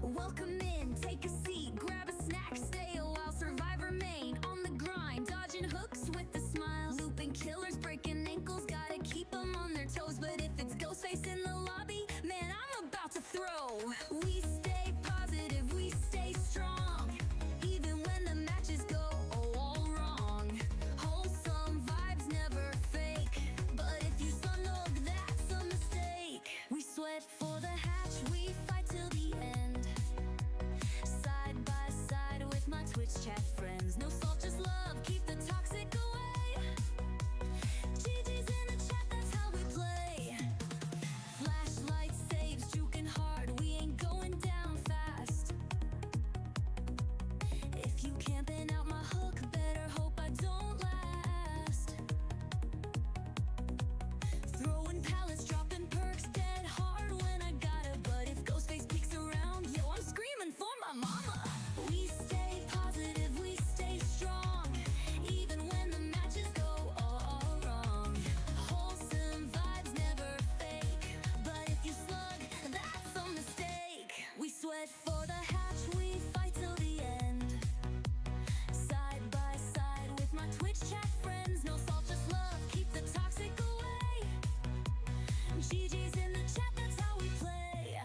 Welcome in, take a seat, grab a snack, stay a while. Survivor Maine, on the grind, dodging hooks with a smile. Looping killers, breaking ankles, gotta keep them on their toes. But if it's Ghostface in the lobby, man, I'm about to throw. We stay positive, we stay strong, even when the matches go all wrong. Wholesome vibes, never fake, but if you snuggle, that's a mistake. We sweat for the hatch, we fight till the end. Side by side with my Twitch chat friends. No salt, just love, keep the toxic away. GG's in the chat, that's how we play. Flashlight saves, juking hard, we ain't going down fast. If you camping out my hook, better hope I don't last. Throwing pallets, dropping perks, dead hard when I gotta. But if Ghostface peeks around, yo, I'm screaming for my mama. We stay positive, we stay strong, even when the matches go all wrong. Wholesome vibes, never fake, but if you slug, that's a mistake. We sweat for the hatch, we fight till the end. Side by side with my Twitch chat friends. No salt, just love, keep the toxic away. GG's in the chat, that's how we play.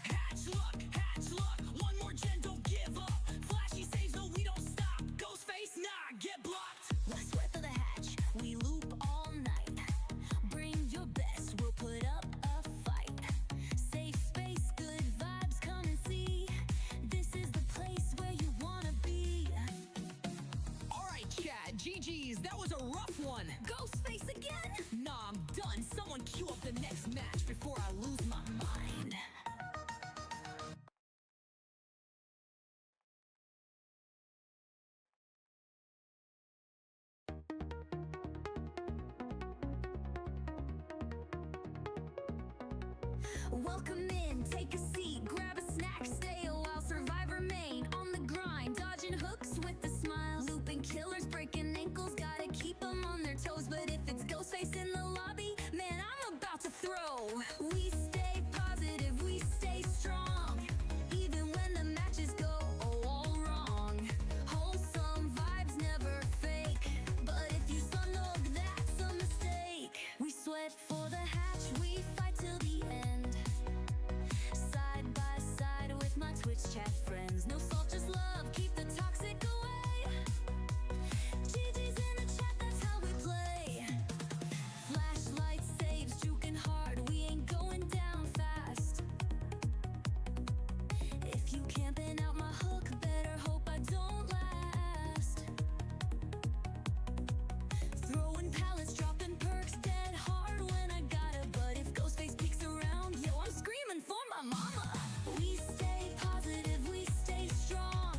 Hatch luck, one more gen, don't give up. Flashy saves, no, we don't stop. Ghostface, nah, get blocked. Let's sweat for the hatch, we loop all night. Bring your best, we'll put up a fight. Safe space, good vibes, come and see. This is the place where you wanna be. Alright, chat, GG's, that was a rough one. Ghostface again? Nah, I'm done. Someone cue up the next match before I lose my mind. Welcome in, take a seat, grab a snack, stay a while. Survivor Maine, on the grind, dodging hooks with a smile. Looping killers, breaking ankles, gotta keep them on their toes. But if it's Ghostface in the lobby, man, I'm about to throw. We stay positive, we stay strong, even when the matches go all wrong. Wholesome vibes, never fake, but if you snuggle, that's a mistake. We sweat for the hatch, we fight till the end. Side by side with my Twitch chat friends. No salt, just love, keep the toxic away. GG's in the chat, that's how we play. Flashlight saves, juking hard, we ain't going down fast. If you camping out my hook, better hope I don't last. Throwing pallets, dropping perks, dead hard when I gotta. But if Ghostface peeks around, yo, I'm screaming for my mama. We stay positive, we stay strong,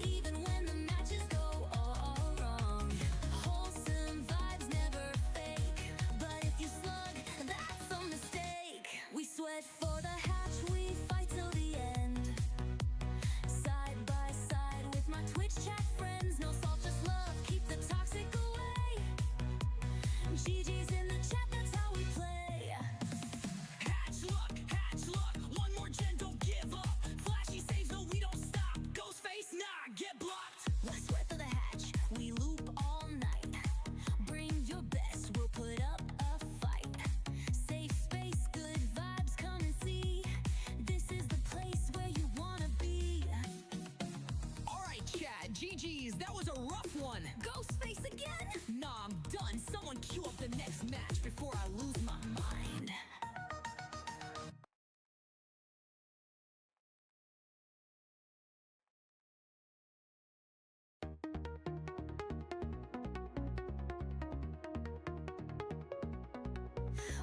even when the matches go all wrong. Wholesome vibes, never fake, but if you slug, that's a mistake. We sweat for the hatch, we fight till the end. Side by side with my Twitch chat friends. No salt, just love, keep the toxic away. GG's in the chat, that's how we play. Hatch luck, one more gen, don't give up. Flashy saves, no, we don't stop. Ghostface, nah, get blocked. Let's sweat for the hatch, we loop all night. Bring your best, we'll put up a fight. Safe space, good vibes, come and see. This is the place where you wanna be. Alright, chat, GG's, that was a rough one. Ghostface again? Nah, I'm done. Someone cue up the next match before I lose my mind.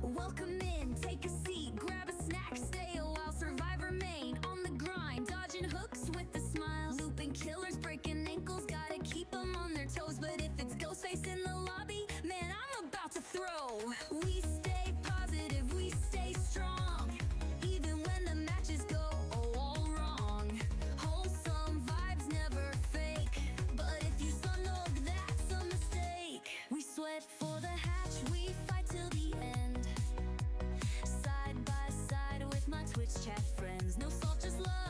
Welcome in, take a seat, grab a snack, stay a while. Survivor Maine, on the grind, dodging hooks with a smile. Looping killers, breaking ankles, gotta keep them on their toes. But if it's Ghostface in the lobby, man, I'm about to throw. We stay positive, we stay strong, even when the matches go all wrong. Wholesome vibes, never fake, but if you snuggle, that's a mistake. We sweat for the hatch, we fight till the end. Side by side with my Twitch chat friends. No salt, just love.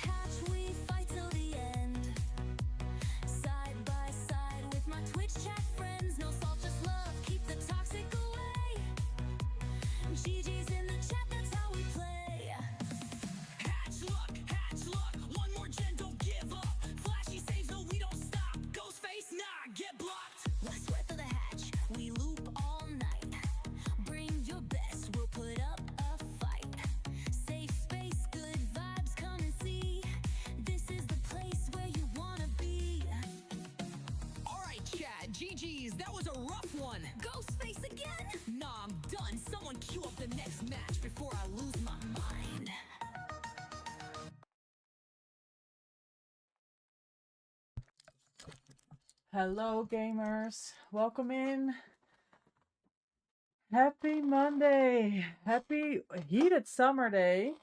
hatch, we fight till the end. Side by side with my Twitch chat friends. No salt, just love, keep the toxic away. GG's in the chat, that's how we play. Hatch luck, one more gen, don't give up. Flashy saves, no, we don't stop. Ghostface, nah, get blocked. Let's sweat through the hatch, we loop all night. Bring your best, we'll put up a fight. Safe space, good vibes, come and see. This is the place where you wanna be. Alright, chat, GG's, that was a rough one. Ghostface again? Nah, I'm done. Someone queue up the next match before I lose my mind. Hello, gamers. Welcome in. Happy Monday. Happy heated summer day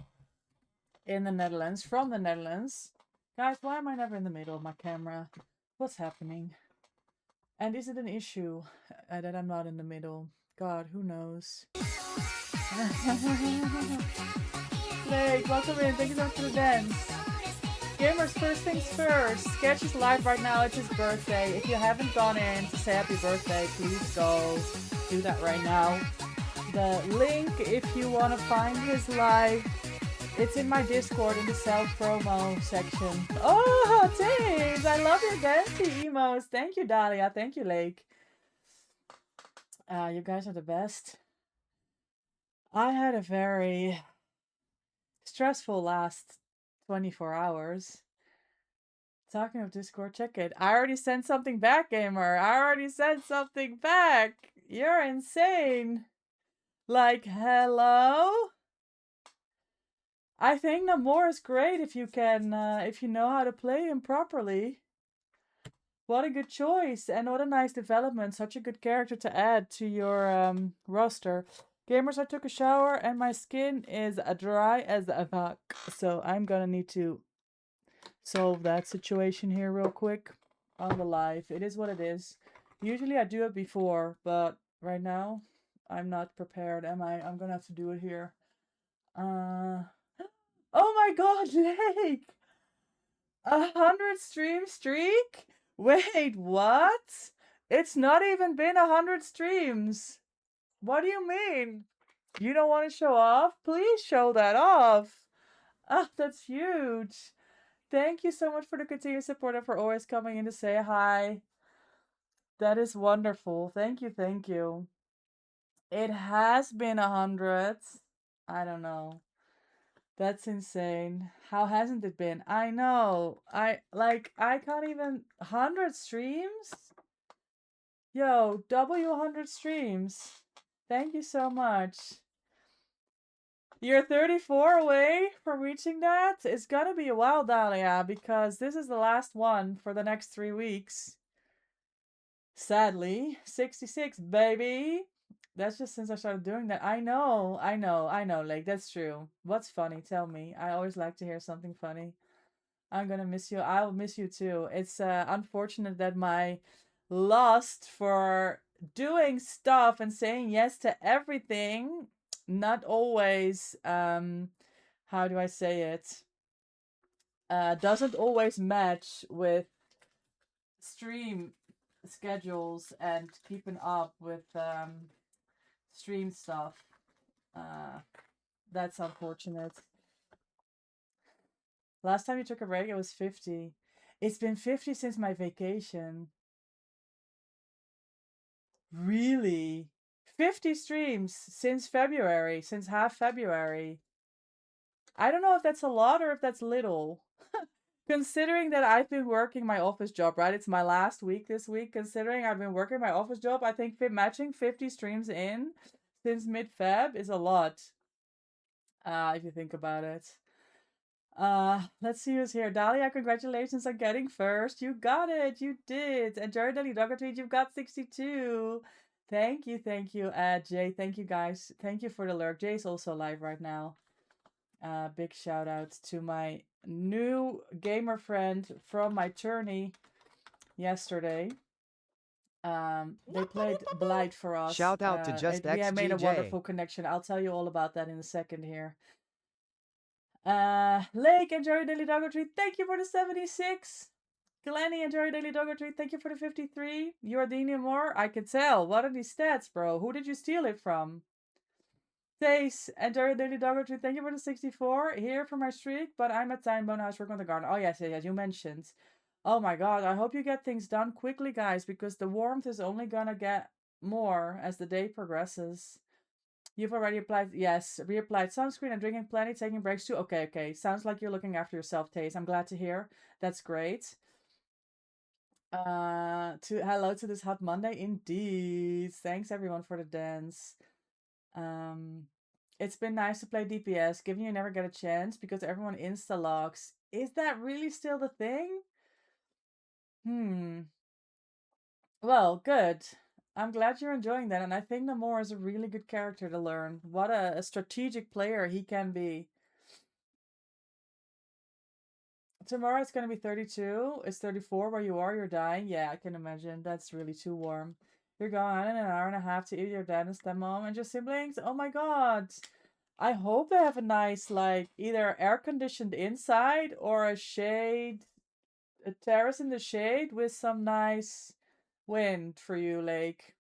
in the Netherlands, from the Netherlands. Guys, why am I never in the middle of my camera? What's happening? And is it an issue that I'm not in the middle? God, who knows? Blake, welcome in. Thank you so much for the dance. Gamers, first things first. Sketch is live right now. It's his birthday. If you haven't gone in to say happy birthday, please go do that right now. The link, if you want to find his live, it's in my Discord in the self-promo section. Oh, thanks! I love your dancing emos. Thank you, Dahlia. Thank you, Lake. You guys are the best. I had a very stressful last 24 hours. Talking of Discord, check it. I already sent something back, gamer. I already sent something back. You're insane. Like, hello? I think Namor is great if you can, if you know how to play him properly. What a good choice, and what a nice development. Such a good character to add to your roster. Gamers, I took a shower and my skin is dry as a fuck. So I'm gonna need to solve that situation here real quick on the live. It is what it is. Usually I do it before, but right now I'm not prepared, am I? I'm gonna have to do it here. Oh my god, Lake! 100 stream streak? Wait, what? It's not even been 100 streams. What do you mean? You don't want to show off? Please show that off. Ah, that's huge. Thank you so much for the continued support and for always coming in to say hi. That is wonderful. Thank you, thank you. It has been 100. I don't know. That's insane. How hasn't it been? I know. I can't even... 100 streams? Yo, W100 streams. Thank you so much. You're 34 away from reaching that? It's gonna be a while, Dahlia, because this is the last one for the next 3 weeks. Sadly. 66, baby. That's just since I started doing that. I know, like, that's true. What's funny? Tell me. I always like to hear something funny. I'm gonna miss you. I'll miss you too. It's unfortunate that my lust for doing stuff and saying yes to everything, not always, how do I say it? Doesn't always match with stream schedules and keeping up with stream stuff. That's unfortunate. Last time you took a break, it was 50. It's been 50 since my vacation. Really? 50 streams since February, since half February. I don't know if that's a lot or if that's little. Considering that I've been working my office job, right? It's my last week this week. Considering I've been working my office job, I think matching 50 streams in since mid-Feb is a lot. If you think about it. Let's see who's here. Dahlia, congratulations on getting first. You got it. You did. And Jared Deli Dogger Tweet, you've got 62. Thank you. Jay, thank you guys. Thank you for the lurk. Jay's also live right now. Big shout out to my new gamer friend from my tourney yesterday. They played Blight for us. Shout out to Just We made a XGJ. wonderful connection. I'll tell you all about that in a second here. Lake, enjoy your daily doggo treat. Thank you for the 76. Glenny, enjoy your daily doggo treat. Thank you for the 53. You're Dini more? I can tell. What are these stats, bro? Who did you steal it from? Tace, enjoy your daily doggo treat. Thank you for the 64. Here for my streak, but I'm at Time Bone House work on the garden. Oh, yes, yes, yes, you mentioned. Oh my god, I hope you get things done quickly, guys, because the warmth is only gonna get more as the day progresses. You've already applied, yes, reapplied sunscreen and drinking plenty, taking breaks too. Okay, okay. Sounds like you're looking after yourself, Taze. I'm glad to hear. That's great. Hello to this hot Monday, indeed. Thanks everyone for the dance. It's been nice to play DPS, given you never get a chance because everyone insta logs. Is that really still the thing? Well, good. I'm glad you're enjoying that, and I think Namor is a really good character to learn. What a strategic player he can be. Tomorrow it's gonna be 32. It's 34 where you are. You're dying. Yeah, I can imagine. That's really too warm. You're going on in an hour and a half to eat your dad and stepmom and your siblings. Oh my god. I hope they have a nice, like, either air conditioned inside or a shade, a terrace in the shade with some nice wind for you, Lake.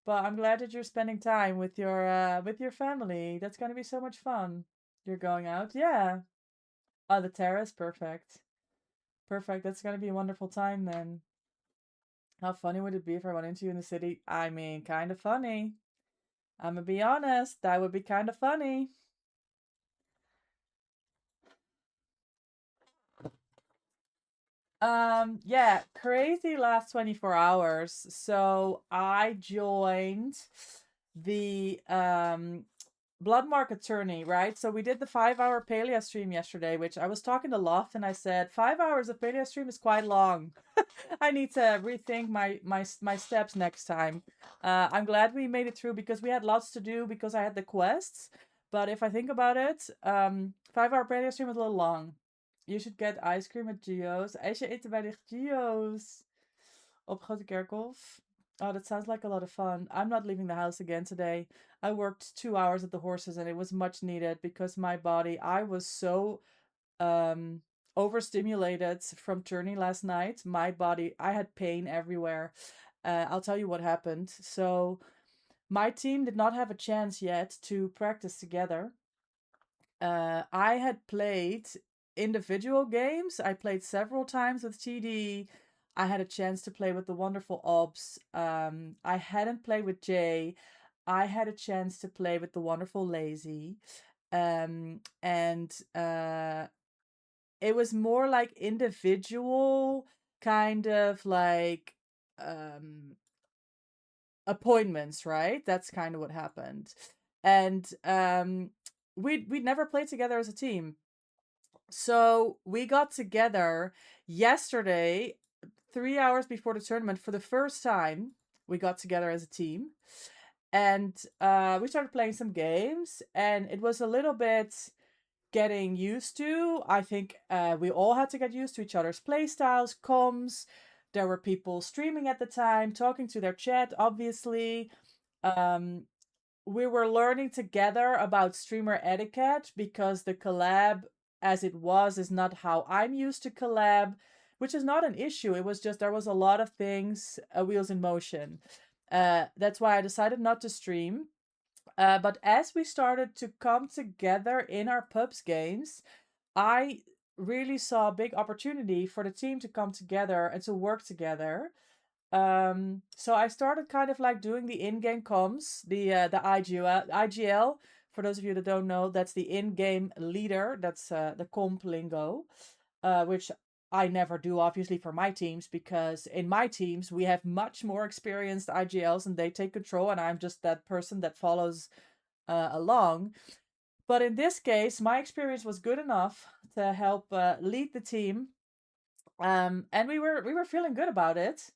But I'm glad that you're spending time with your family. That's gonna be so much fun. You're going out, yeah. Oh, the terrace, perfect. Perfect. That's gonna be a wonderful time then. How funny would it be if I went into you in the city? I mean, kind of funny. I'm gonna be honest, that would be kind of funny. Yeah, crazy last 24 hours. So I joined the Blood Market tourney, right? So we did the 5-hour Palea stream yesterday, which I was talking to Loft and I said 5 hours of Palea stream is quite long. I need to rethink my steps next time. I'm glad we made it through because we had lots to do because I had the quests. But if I think about it, 5-hour Palea stream was a little long. You should get ice cream at Gio's. IJsje eten bij de Gio's. Op Grote Kerkhof. Oh, that sounds like a lot of fun. I'm not leaving the house again today. I worked 2 hours at the horses and it was much needed because my body, I was so overstimulated from turning last night. My body, I had pain everywhere. I'll tell you what happened. So my team did not have a chance yet to practice together. I had played individual games. I played several times with TD. I had a chance to play with the wonderful Obs. I hadn't played with Jay. I had a chance to play with the wonderful Lazy. And it was more like individual kind of like appointments, right? That's kind of what happened. And we'd never played together as a team. So we got together yesterday, 3 hours before the tournament, for the first time. We got together as a team. And we started playing some games, and it was a little bit getting used to. I think we all had to get used to each other's playstyles, comms. There were people streaming at the time, talking to their chat, obviously. We were learning together about streamer etiquette because the collab, as it was, is not how I'm used to collab, which is not an issue. It was just there was a lot of things, wheels in motion. That's why I decided not to stream. But as we started to come together in our pubs games, I really saw a big opportunity for the team to come together and to work together. So I started kind of like doing the in-game comms, the IGL. For those of you that don't know, that's the in-game leader. That's the comp lingo, which I never do, obviously, for my teams, because in my teams we have much more experienced IGLs and they take control, and I'm just that person that follows along. But in this case, my experience was good enough to help lead the team, and we were feeling good about it.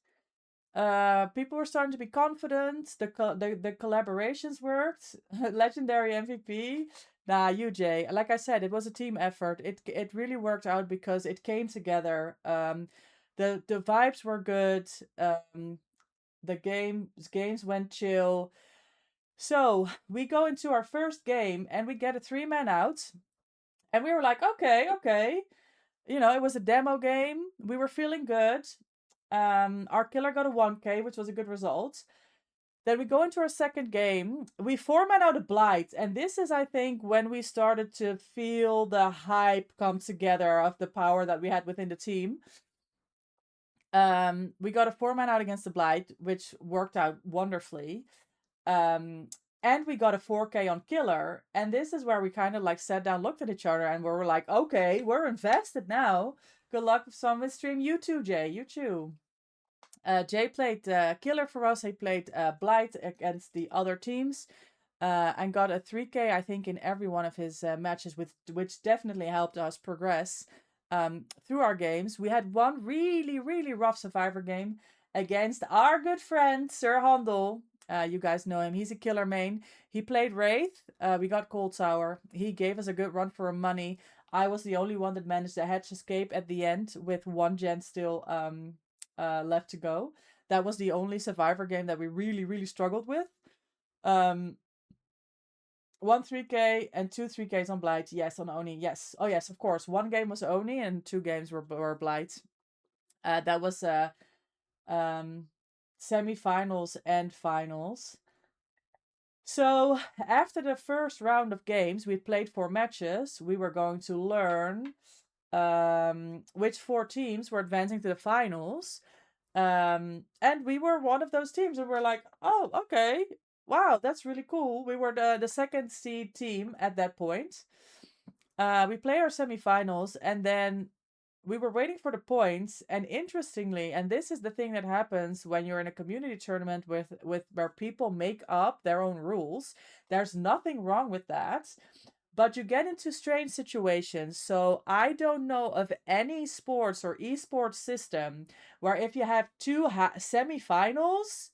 People were starting to be confident. The collaborations worked. Legendary MVP. Nah, UJ. Like I said, it was a team effort. It really worked out because it came together. The vibes were good. The games went chill. So we go into our first game and we get a 3-man out. And we were like, okay. You know, it was a demo game. We were feeling good. Our killer got a 1k, which was a good result. Then we go into our second game. We format out a blight, and this is, I think, when we started to feel the hype come together of the power that we had within the team. We got a 4-man out against the blight, which worked out wonderfully. And we got a 4k on killer, and this is where we kind of like sat down, looked at each other, and we were like, okay, we're invested now. Good luck with some with stream. You too, Jay. You too. Jay played killer for us. He played blight against the other teams, and got a 3k, I think, in every one of his matches, which definitely helped us progress through our games. We had one really, really rough survivor game against our good friend Sir Handel. You guys know him. He's a killer main. He played Wraith. We got Cold Sour. He gave us a good run for our money. I was the only one that managed a hedge escape at the end with one gen still left to go. That was the only survivor game that we really, really struggled with. 1 3k and 2 3ks on Blight. Yes, on Oni. Yes. Oh, yes, of course. 1 game was Oni and 2 games were Blight. That was semi-finals and finals. So after the first round of games, we played 4 matches. We were going to learn which 4 teams were advancing to the finals. And we were one of those teams, and we're like, oh, okay. Wow, that's really cool. We were the second seed team at that point. We play our semifinals, and then we were waiting for the points. And interestingly, and this is the thing that happens when you're in a community tournament with where people make up their own rules. There's nothing wrong with that. But you get into strange situations. So I don't know of any sports or esports system where if you have 2 semifinals,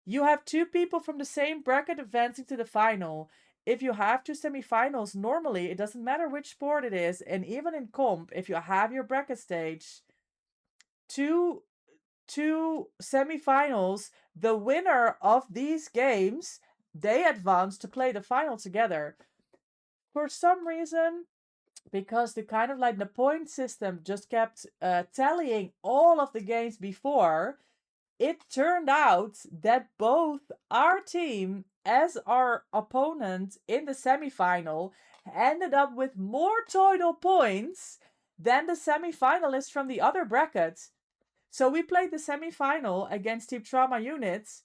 you have 2 people from the same bracket advancing to the final. If you have 2 semifinals, normally it doesn't matter which sport it is, and even in comp, if you have your bracket stage, two semifinals, the winner of these games, they advance to play the final together. For some reason, because the kind of like the point system just kept tallying all of the games before, it turned out that both our team as our opponent in the semifinal ended up with more total points than the semifinalists from the other bracket. So we played the semifinal against Team Trauma Units,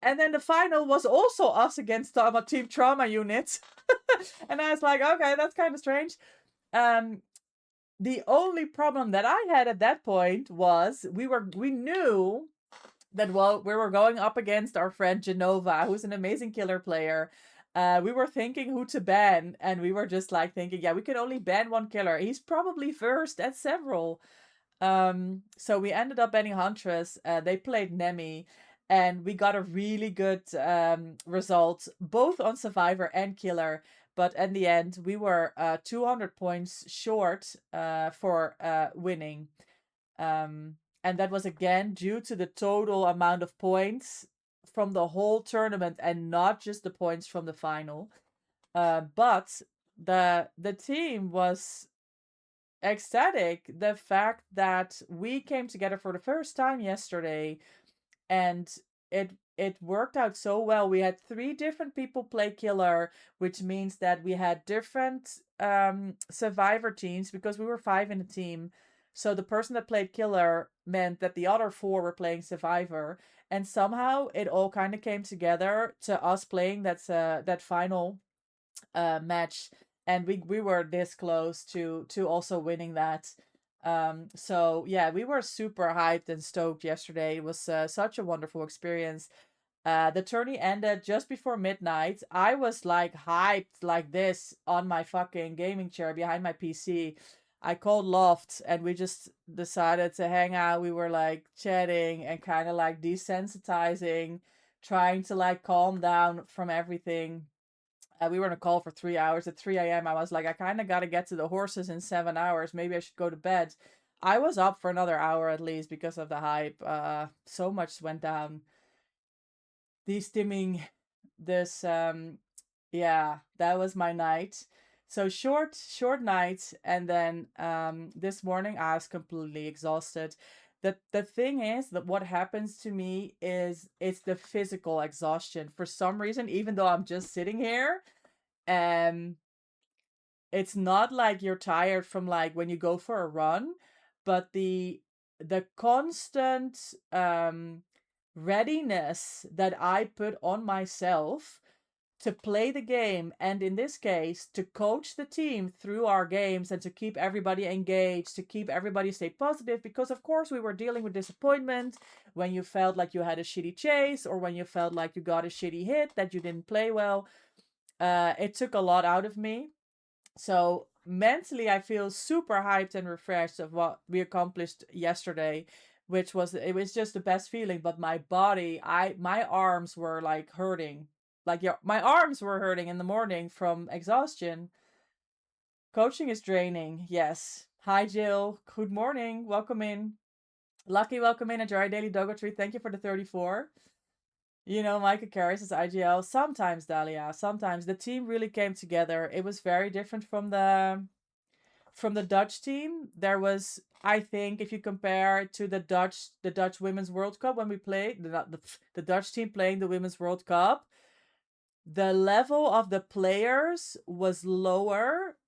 and then the final was also us against Team Trauma Units. And I was like, okay, that's kind of strange. The only problem that I had at that point was we knew that we were going up against our friend Genova, who's an amazing killer player. We were thinking who to ban, and we were just like thinking, yeah, we can only ban 1 killer. He's probably first at several. So we ended up banning Huntress. They played Nemi, and we got a really good result, both on Survivor and Killer. But in the end, we were 200 points short for winning. And that was again due to the total amount of points from the whole tournament and not just the points from the final. But the team was ecstatic. The fact that we came together for the first time yesterday, and it worked out so well. We had 3 different people play killer, which means that we had different survivor teams because we were 5 in a team. So the person that played killer meant that the other 4 were playing survivor, and somehow it all kind of came together to us playing that final match, and we were this close to also winning that. So yeah, we were super hyped and stoked yesterday. It was such a wonderful experience. The tourney ended just before midnight. I was like hyped like this on my fucking gaming chair behind my PC. I called Loft, and we just decided to hang out. We were like chatting and kind of like desensitizing, trying to like calm down from everything. We were on a call for 3 hours. At 3 a.m. I was like, I kind of got to get to the horses in 7 hours. Maybe I should go to bed. I was up for another hour at least because of the hype. So much went down. Destimming this, yeah, that was my night. So short night, and then this morning I was completely exhausted. The thing is that what happens to me is it's the physical exhaustion. For some reason, even though I'm just sitting here, um it's not like you're tired from like when you go for a run, but the constant readiness that I put on myself to play the game, and in this case to coach the team through our games and to keep everybody engaged, to keep everybody stay positive, because of course we were dealing with disappointment when you felt like you had a shitty chase, or when you felt like you got a shitty hit, that you didn't play well. It took a lot out of me. So mentally, I feel super hyped and refreshed of what we accomplished yesterday, which was, it was just the best feeling. But my body, my arms were like hurting, like my arms were hurting in the morning from exhaustion. Coaching is draining. Yes. Hi, Jill. Good morning. Welcome in. Lucky, welcome in. Enjoy Daily Doggo Treat. Thank you for the 34. You know, Micah carries his IGL. Sometimes, Dahlia. Sometimes the team really came together. It was very different from the Dutch team. There was, I think, if you compare to the Dutch Women's World Cup when we played the Dutch team playing the Women's World Cup, the level of the players was lower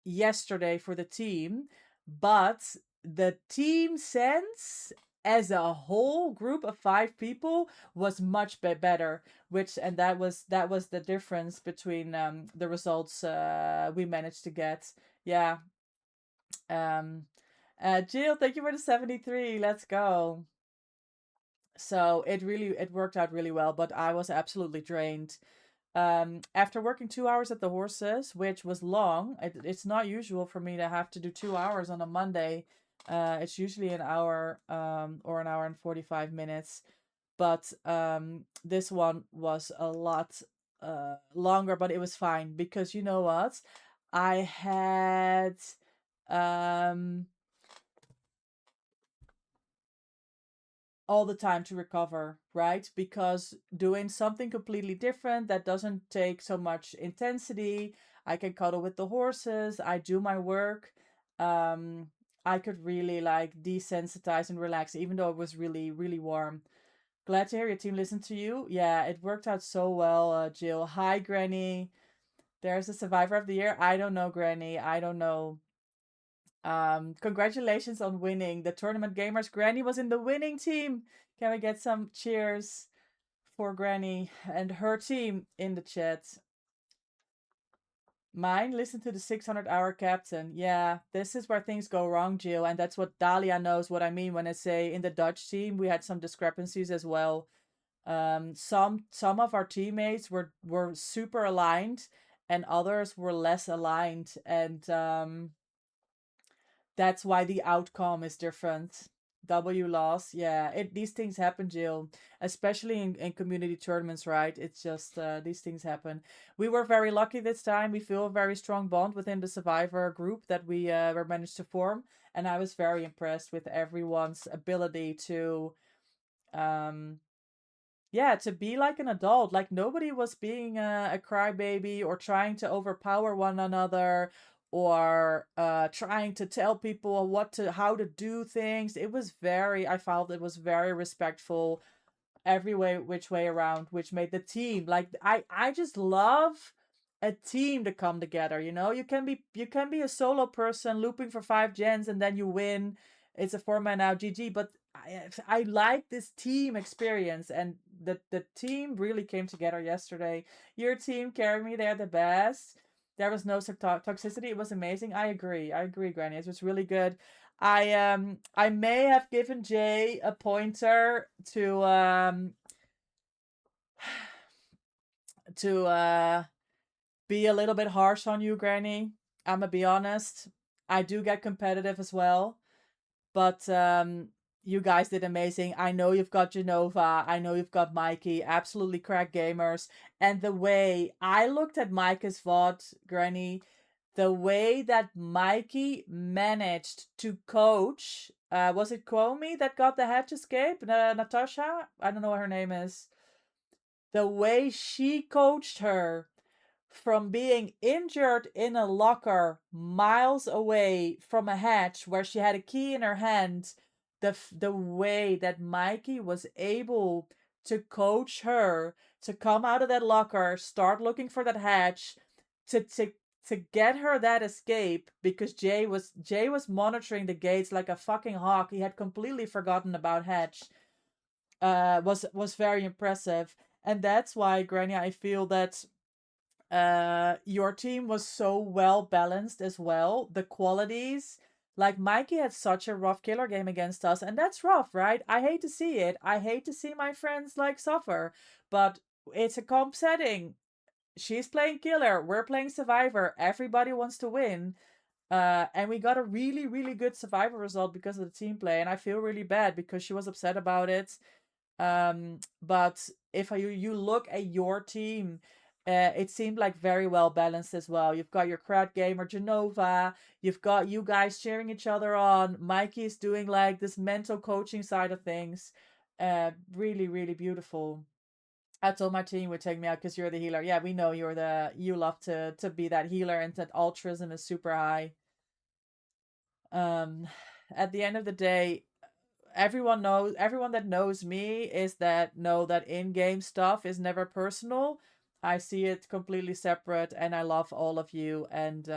yesterday for the team, but the team sense as a whole group of 5 people was much better, and that was the difference between the results we managed to get. Yeah. Jill, thank you for the 73. Let's go. So it worked out really well, but I was absolutely drained. After working 2 hours at the horses, which was long, it's not usual for me to have to do 2 hours on a Monday. It's usually an hour, or an hour and 45 minutes. But this one was a lot longer, but it was fine because you know what? I had all the time to recover, right? Because doing something completely different that doesn't take so much intensity, I can cuddle with the horses, I do my work. I could really like desensitize and relax, even though it was really, really warm. Glad to hear your team listen to you. Yeah, it worked out so well, Jill. Hi, Granny. There's a survivor of the year. I don't know, Granny. I don't know. Congratulations on winning the tournament, gamers. Granny was in the winning team. Can we get some cheers for Granny and her team in the chat? Mine, listen to the 600-hour captain. Yeah, this is where things go wrong, Jill, and that's what Dahlia knows what I mean when I say in the Dutch team we had some discrepancies as well. Some of our teammates were super aligned, and others were less aligned, and that's why the outcome is different. W loss, yeah. These things happen, Jill, especially in community tournaments, right? It's just these things happen. We were very lucky this time. We feel a very strong bond within the survivor group that we were managed to form, and I was very impressed with everyone's ability to yeah, to be like an adult. Like nobody was being a crybaby or trying to overpower one another, or trying to tell people how to do things. I felt it was very respectful every which way around, which made the team like I just love a team to come together. You can be a solo person looping for 5 gens and then you win. It's a 4-man out, GG. But I like this team experience, and the team really came together yesterday. Your team carried me. They're the best. There was no toxicity. It was amazing. I agree, Granny. It was really good. I may have given Jay a pointer to be a little bit harsh on you, Granny. I'm gonna be honest. I do get competitive as well, but you guys did amazing. I know you've got Genova. I know you've got Mikey. Absolutely crack gamers. And the way I looked at Micah's VOD, Granny, the way that Mikey managed to coach, was it Kwame that got the hatch escape? Natasha? I don't know what her name is. The way she coached her from being injured in a locker miles away from a hatch where she had a key in her hand, the way that Mikey was able to coach her to come out of that locker, start looking for that hatch, to get her that escape, because Jay was monitoring the gates like a fucking hawk. He had completely forgotten about hatch. Was very impressive. And that's why, Granny, I feel that your team was so well balanced as well. The qualities, like Mikey had such a rough killer game against us, and that's rough, right? I hate to see it. I hate to see my friends like suffer, but it's a comp setting. She's playing killer, we're playing survivor, everybody wants to win. And we got a really, really good survivor result because of the team play, and I feel really bad because she was upset about it. But if you look at your team, it seemed like very well balanced as well. You've got your crowd gamer Genova, you've got you guys cheering each other on. Mikey's doing like this mental coaching side of things. Really, really beautiful. I told my team would take me out because you're the healer. Yeah, we know you love to be that healer, and that altruism is super high. At the end of the day, everyone that knows me is that know that in-game stuff is never personal. I see it completely separate, and I love all of you. And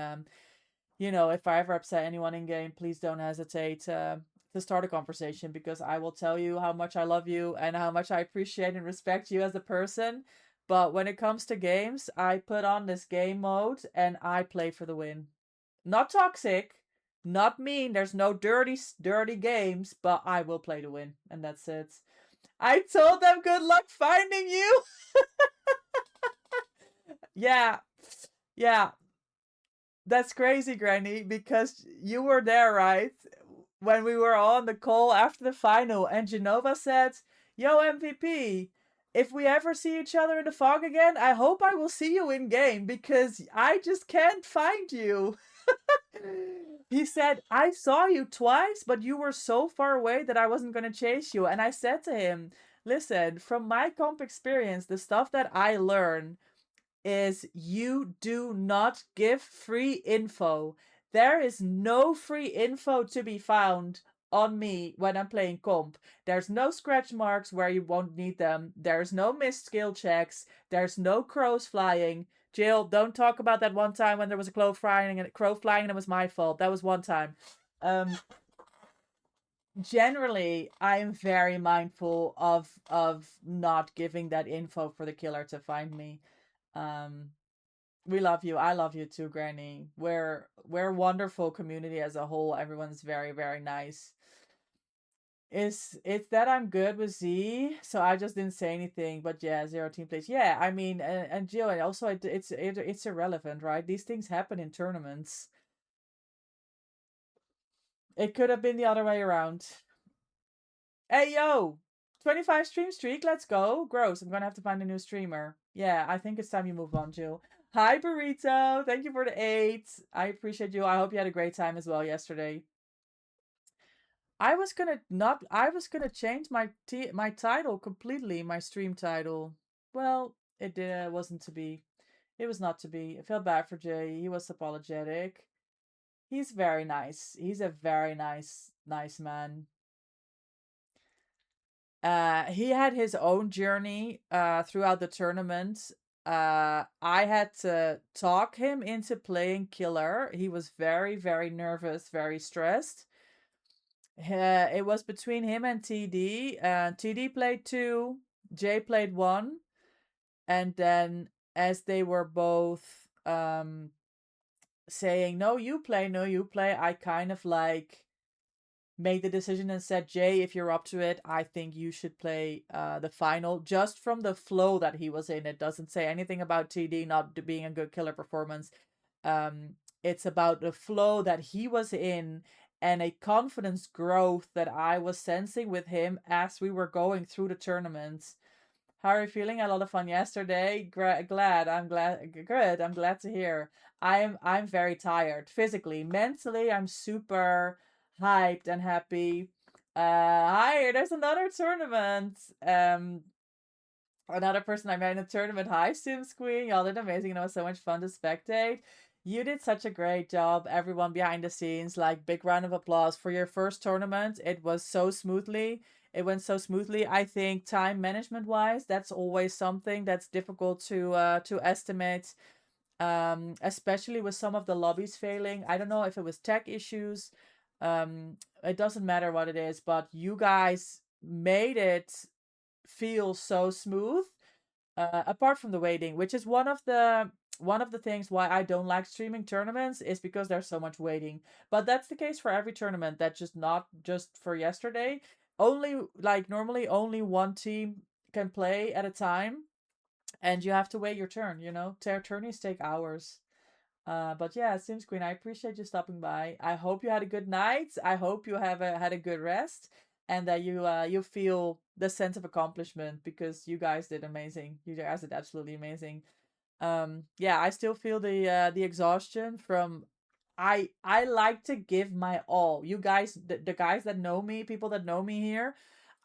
if I ever upset anyone in game, please don't hesitate to start a conversation, because I will tell you how much I love you and how much I appreciate and respect you as a person. But when it comes to games, I put on this game mode and I play for the win. Not toxic, not mean. There's no dirty games, but I will play to win, and that's it. I told them good luck finding you. Yeah. That's crazy, Granny, because you were there, right? When we were on the call after the final, and Genova said, "Yo, MVP, if we ever see each other in the fog again, I hope I will see you in game, because I just can't find you." He said, "I saw you twice, but you were so far away that I wasn't going to chase you." And I said to him, "Listen, from my comp experience, the stuff that I learn is you do not give free info. There is no free info to be found on me when I'm playing comp. There's no scratch marks where you won't need them. There's no missed skill checks. There's no crows flying. Jill, don't talk about that one time when there was a crow flying and it was my fault. That was one time. Generally, I'm very mindful of not giving that info for the killer to find me. We love you. I love you too, Granny. We're a wonderful community as a whole. Everyone's very, very nice. It's that I'm good with Z, so I just didn't say anything. But yeah, zero team plays. Yeah, I mean, and Jill, and also it's irrelevant, right? These things happen in tournaments. It could have been the other way around. Hey yo, 25 stream streak. Let's go. Gross. I'm gonna have to find a new streamer. Yeah, I think it's time you move on, Jill. Hi, Burrito. Thank you for the 8. I appreciate you. I hope you had a great time as well yesterday. I was gonna change my title completely, my stream title. Well, it wasn't to be. It was not to be. I felt bad for Jay. He was apologetic. He's very nice. He's a very nice man. He had his own journey throughout the tournament. I had to talk him into playing killer. He was very, very nervous, very stressed. It was between him and TD. TD played 2, Jay played 1, and then as they were both saying, no, you play, I kind of like made the decision and said, Jay, if you're up to it, I think you should play the final, just from the flow that he was in. It doesn't say anything about TD not being a good killer performance. It's about the flow that he was in and a confidence growth that I was sensing with him as we were going through the tournaments. How are you feeling? A lot of fun yesterday. Glad. I'm glad. Good. I'm glad to hear. I'm very tired physically. Mentally, I'm super hyped and happy. Hi, there's another tournament. Another person I met in a tournament. Hi, Sims Queen. Y'all did amazing and it was so much fun to spectate. You did such a great job. Everyone behind the scenes, like big round of applause for your first tournament. It was so smoothly. It went so smoothly. I think time management wise, that's always something that's difficult to estimate. Especially with some of the lobbies failing. I don't know if it was tech issues. It doesn't matter what it is, but you guys made it feel so smooth. Apart from the waiting, which is one of the things why I don't like streaming tournaments is because there's so much waiting. But that's the case for every tournament. That's just not just for yesterday. Only like normally only one team can play at a time, and you have to wait your turn. Tourneys take hours. But yeah, Sims Queen, I appreciate you stopping by. I hope you had a good night. I hope you had a good rest, and that you feel the sense of accomplishment because you guys did amazing. You guys did absolutely amazing. Yeah, I still feel the exhaustion from. I like to give my all. You guys, the guys that know me, people that know me here,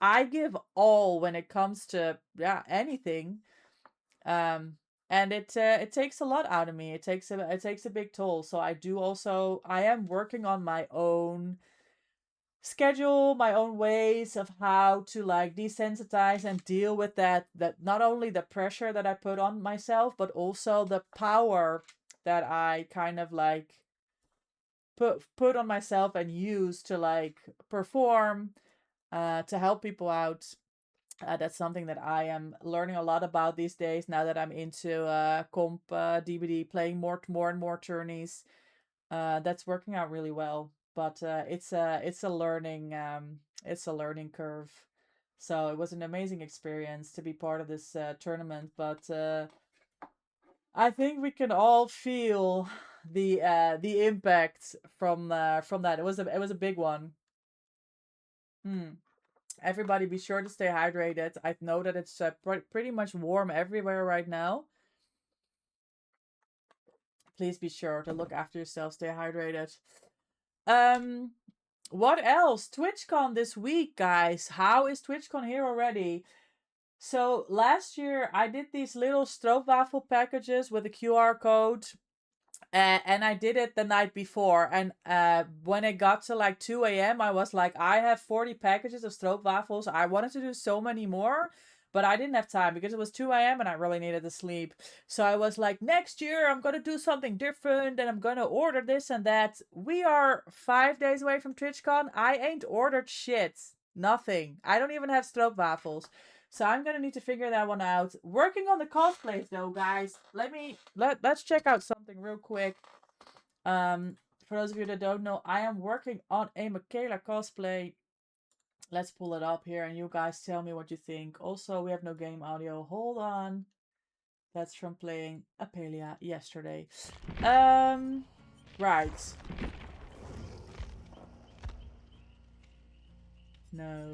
I give all when it comes to anything. Um, and it takes a lot out of me. It takes a big toll. So I am working on my own schedule, my own ways of how to like desensitize and deal with that not only the pressure that I put on myself, but also the power that I kind of like put on myself and use to like perform, to help people out. That's something that I am learning a lot about these days now that I'm into comp DBD, playing more and more tourneys. That's working out really well, but it's a learning curve. So it was an amazing experience to be part of this tournament, but I think we can all feel the impact from that. It was a big one. Hmm. Everybody be sure to stay hydrated. I know that it's pretty much warm everywhere right now. Please be sure to look after yourself, stay hydrated. What else? TwitchCon this week, guys. How is TwitchCon here already? So last year I did these little stroopwafel packages with a QR code. And I did it the night before. And when it got to like 2 a.m., I was like, I have 40 packages of stroopwafels. I wanted to do so many more, but I didn't have time because it was 2 a.m. and I really needed to sleep. So I was like, next year I'm going to do something different and I'm going to order this and that. We are 5 days away from TwitchCon. I ain't ordered shit. Nothing. I don't even have stroopwafels. So I'm gonna need to figure that one out. Working on the cosplays though, guys. Let's check out something real quick. For those of you that don't know, I am working on a Michaela cosplay. Let's pull it up here and you guys tell me what you think. Also, we have no game audio. Hold on. That's from playing Apelia yesterday. Right. No.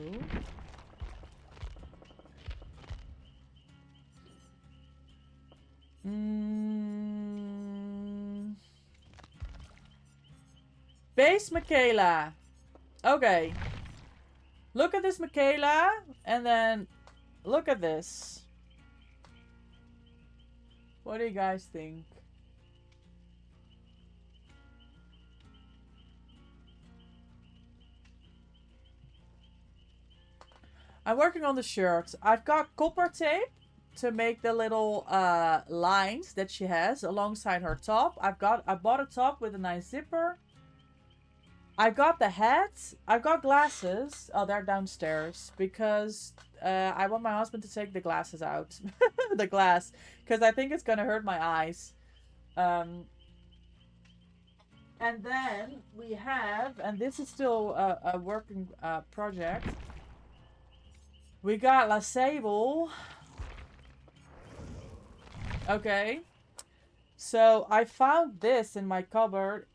Base Michaela. Okay. Look at this Michaela, and then look at this. What do you guys think? I'm working on the shirt. I've got copper tape to make the little lines that she has alongside her top. I bought a top with a nice zipper. I got the hat. I got glasses. Oh, they're downstairs because I want my husband to take the glasses out. The glass. Because I think it's going to hurt my eyes. And then we have, and this is still a working project. We got La Sable. Okay. So I found this in my cupboard.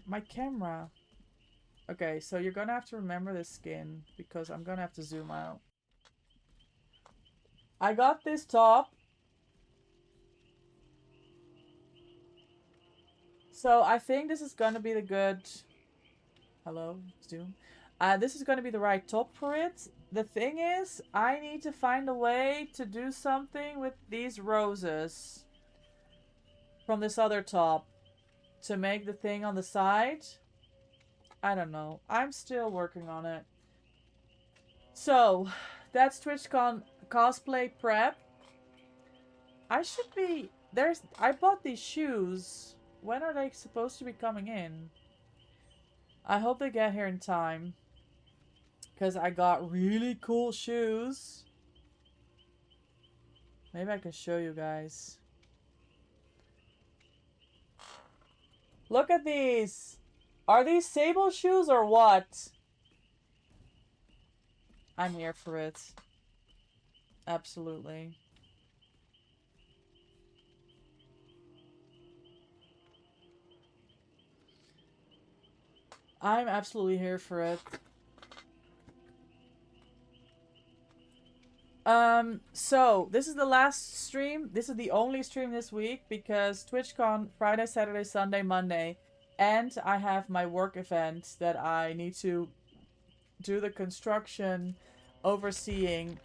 My camera. Okay, so you're gonna have to remember the skin because I'm gonna have to zoom out. I got this top. So I think this is gonna be the good Hello, Zoom. This is going to be the right top for it. The thing is, I need to find a way to do something with these roses from this other top to make the thing on the side. I don't know. I'm still working on it. So, that's TwitchCon cosplay prep. I should be... I bought these shoes. When are they supposed to be coming in? I hope they get here in time. Because I got really cool shoes. Maybe I can show you guys. Look at these. Are these Sable shoes or what? I'm here for it. Absolutely. I'm absolutely here for it. So this is the last stream. This is the only stream this week because TwitchCon Friday, Saturday, Sunday, Monday, and I have my work event that I need to do the construction overseeing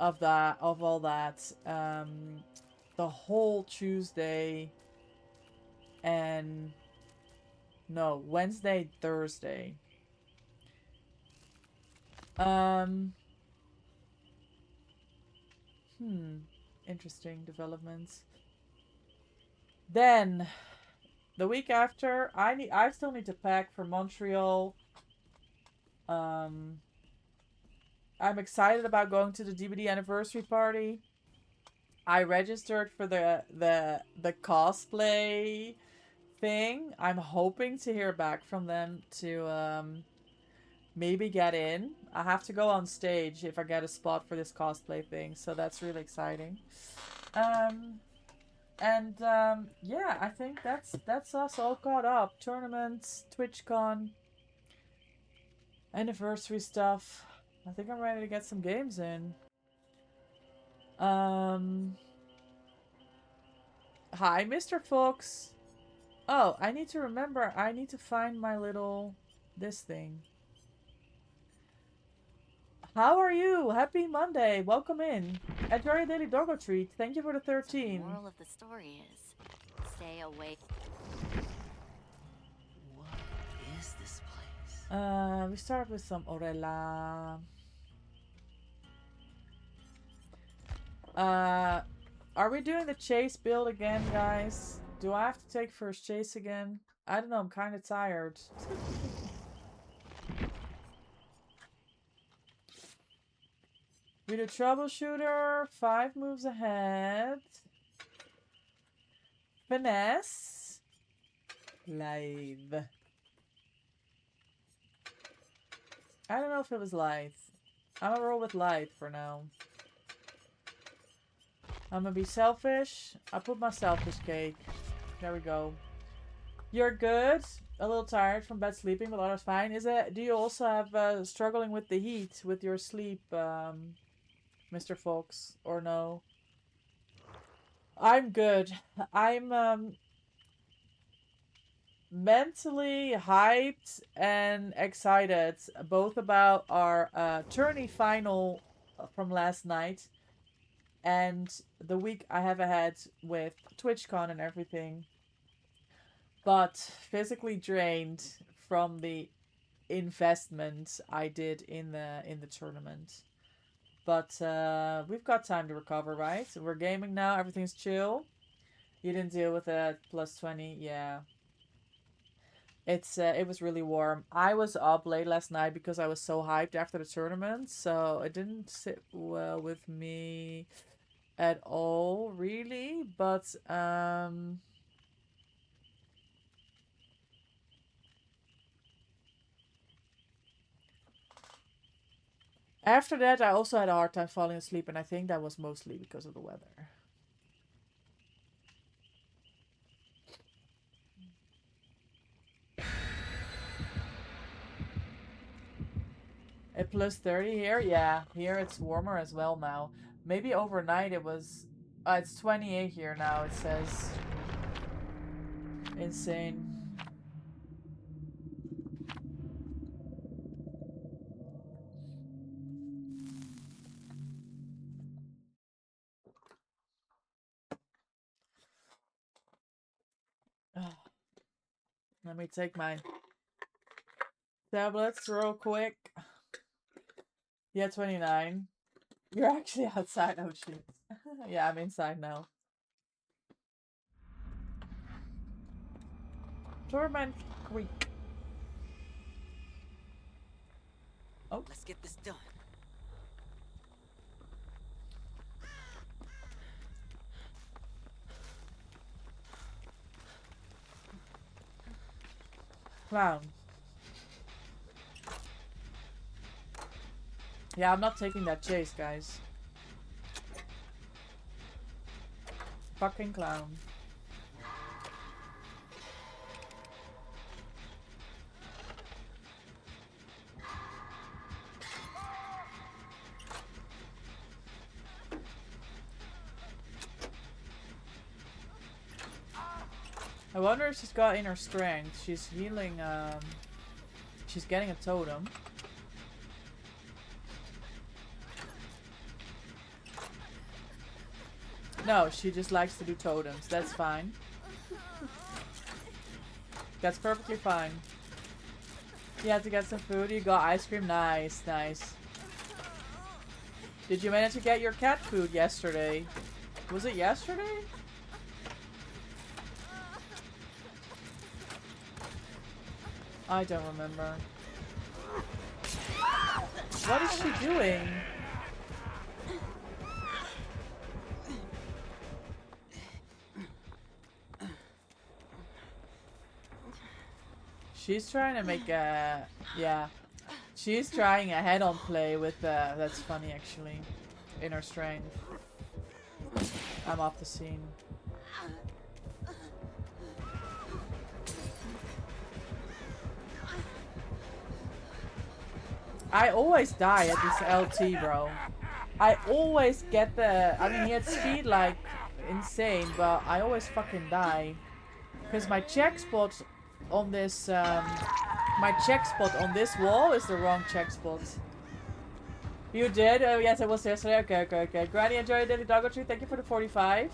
of all that. The whole Tuesday and no, Wednesday, Thursday. Interesting developments. Then, the week after, I still need to pack for Montreal. I'm excited about going to the DVD anniversary party. I registered for the cosplay thing. I'm hoping to hear back from them to maybe get in. I have to go on stage if I get a spot for this cosplay thing, so that's really exciting. Yeah, I think that's us all caught up. Tournaments, TwitchCon, anniversary stuff. I think I'm ready to get some games in. Hi, Mr. Fox. Oh, I need to remember. I need to find my little this thing. How are you? Happy Monday. Welcome in. Enjoy your daily doggo treat. Thank you for the 13. The moral of the story is stay away. What is this place? We start with some Orella. Are we doing the chase build again, guys? Do I have to take first chase again? I don't know, I'm kind of tired. We do troubleshooter, 5 moves ahead. Finesse. Live. I don't know if it was live. I'm gonna roll with live for now. I'm gonna be selfish. I put my selfish cake. There we go. You're good. A little tired from bad sleeping, but otherwise fine. Do you also have struggling with the heat with your sleep, Mr. Fox, or no? I'm good. I'm mentally hyped and excited both about our tourney final from last night and the week I have ahead with TwitchCon and everything, but physically drained from the investment I did in the tournament. But we've got time to recover, right? We're gaming now. Everything's chill. You didn't deal with that plus 20. Yeah. It was really warm. I was up late last night because I was so hyped after the tournament. So it didn't sit well with me at all, really. But after that, I also had a hard time falling asleep, and I think that was mostly because of the weather. At plus 30 here? Yeah, here it's warmer as well now. Maybe overnight it was... it's 28 here now, it says. Insane. Let me take my tablets real quick. Yeah, 29. You're actually outside. Oh, shit. Yeah, I'm inside now. Torment Creek. Oh. Let's get this done. Clown. Yeah, I'm not taking that chase, guys. Fucking clown. I wonder if she's got inner strength. She's healing, she's getting a totem. No, she just likes to do totems. That's fine. That's perfectly fine. You had to get some food. You got ice cream. Nice, nice. Did you manage to get your cat food yesterday? Was it yesterday? I don't remember. What is she doing? She's trying to make a... Yeah. She's trying a head-on play with... that's funny, actually. Inner strength. I'm off the scene. I always die at this LT, bro. I always get the... I mean, he had speed like insane, but I always fucking die. Because my check spot on this... my check spot on this wall is the wrong check spot. You did? Oh, yes, it was yesterday. Okay. Granny, enjoy your daily doggo treat. Thank you for the 45.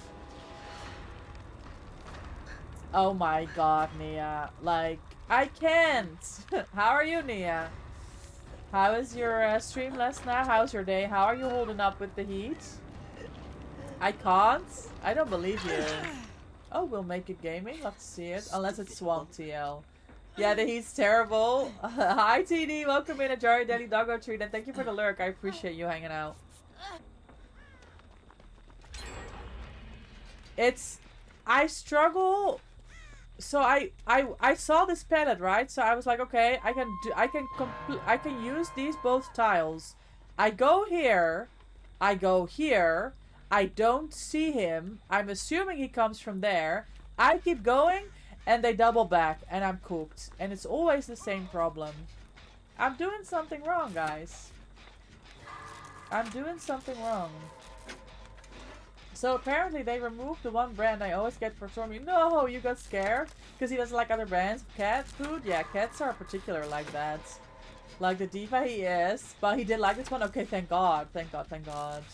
Oh my god, Nia. Like, I can't. How are you, Nia? How is your stream last night? How's your day? How are you holding up with the heat? I can't? I don't believe you. Oh, we'll make it gaming. Love to see it. Unless it's Swamp TL. Yeah, the heat's terrible. Hi, TD. Welcome in, Ajari Daily Doggo Treat. And thank you for the lurk. I appreciate you hanging out. It's... I struggle... So I saw this palette, right? So I was like, okay, I can use these both tiles. I go here, I go here, I don't see him. I'm assuming he comes from there. I keep going, and they double back, and I'm cooked. And it's always the same problem. I'm doing something wrong, guys. I'm doing something wrong. So apparently they removed the one brand I always get for Stormy. No, you got scared? Because he doesn't like other brands of cat food? Yeah, cats are particular like that. Like the diva he is. But he did like this one? Okay, thank God. Thank God, thank God.